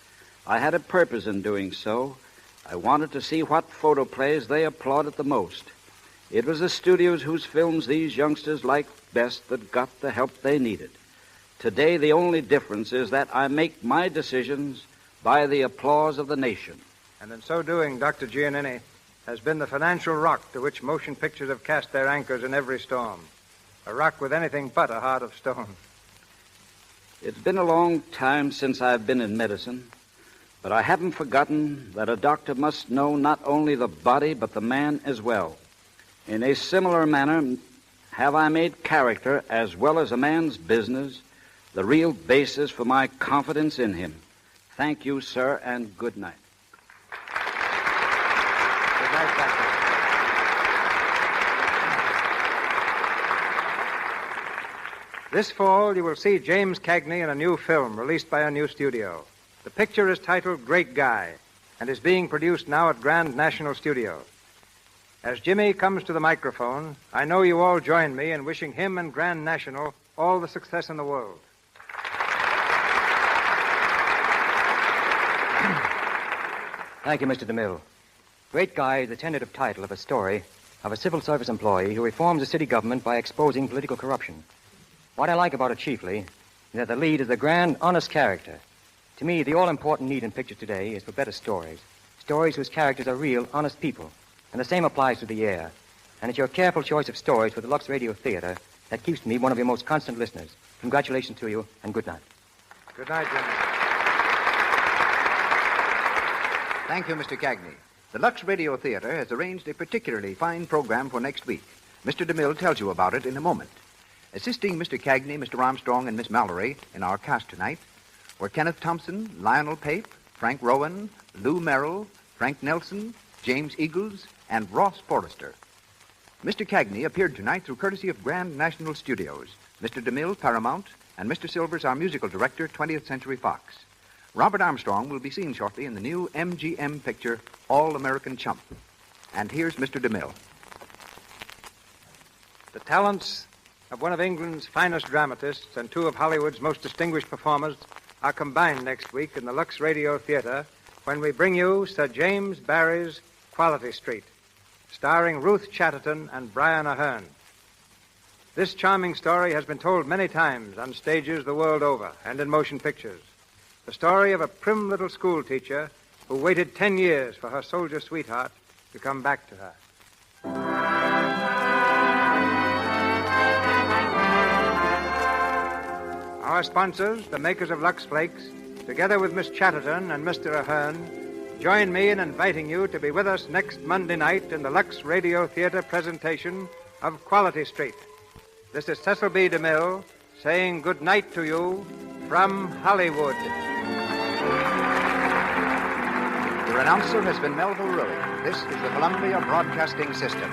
I had a purpose in doing so. I wanted to see what photoplays they applauded the most. It was the studios whose films these youngsters liked best that got the help they needed. Today, the only difference is that I make my decisions by the applause of the nation. And in so doing, Dr. Giannini has been the financial rock to which motion pictures have cast their anchors in every storm. A rock with anything but a heart of stone. It's been a long time since I've been in medicine, but I haven't forgotten that a doctor must know not only the body, but the man as well. In a similar manner, have I made character, as well as a man's business, the real basis for my confidence in him. Thank you, sir, and good night. Good night, Doctor. This fall, you will see James Cagney in a new film released by a new studio. The picture is titled Great Guy and is being produced now at Grand National Studios. As Jimmy comes to the microphone, I know you all join me in wishing him and Grand National all the success in the world. Thank you, Mr. DeMille. Great Guy is the tentative title of a story of a civil service employee who reforms the city government by exposing political corruption. What I like about it chiefly is that the lead is a grand, honest character. To me, the all-important need in pictures today is for better stories. Stories whose characters are real, honest people. And the same applies to the air. And it's your careful choice of stories for the Lux Radio Theater that keeps me one of your most constant listeners. Congratulations to you, and good night. Good night, Jimmy. Thank you, Mr. Cagney. The Lux Radio Theater has arranged a particularly fine program for next week. Mr. DeMille tells you about it in a moment. Assisting Mr. Cagney, Mr. Armstrong, and Miss Mallory in our cast tonight were Kenneth Thompson, Lionel Pape, Frank Rowan, Lou Merrill, Frank Nelson, James Eagles, and Ross Forrester. Mr. Cagney appeared tonight through courtesy of Grand National Studios, Mr. DeMille, Paramount, and Mr. Silvers, our musical director, 20th Century Fox. Robert Armstrong will be seen shortly in the new MGM picture, All-American Chump. And here's Mr. DeMille. The talents of one of England's finest dramatists and two of Hollywood's most distinguished performers are combined next week in the Lux Radio Theater when we bring you Sir James Barrie's Quality Street, starring Ruth Chatterton and Brian Aherne. This charming story has been told many times on stages the world over and in motion pictures. The story of a prim little school teacher who waited 10 years for her soldier sweetheart to come back to her. Our sponsors, the makers of Lux Flakes, together with Miss Chatterton and Mr. Aherne, join me in inviting you to be with us next Monday night in the Lux Radio Theater presentation of Quality Street. This is Cecil B. DeMille saying good night to you from Hollywood. Your announcer has been Melville Ruick. This is the Columbia Broadcasting System.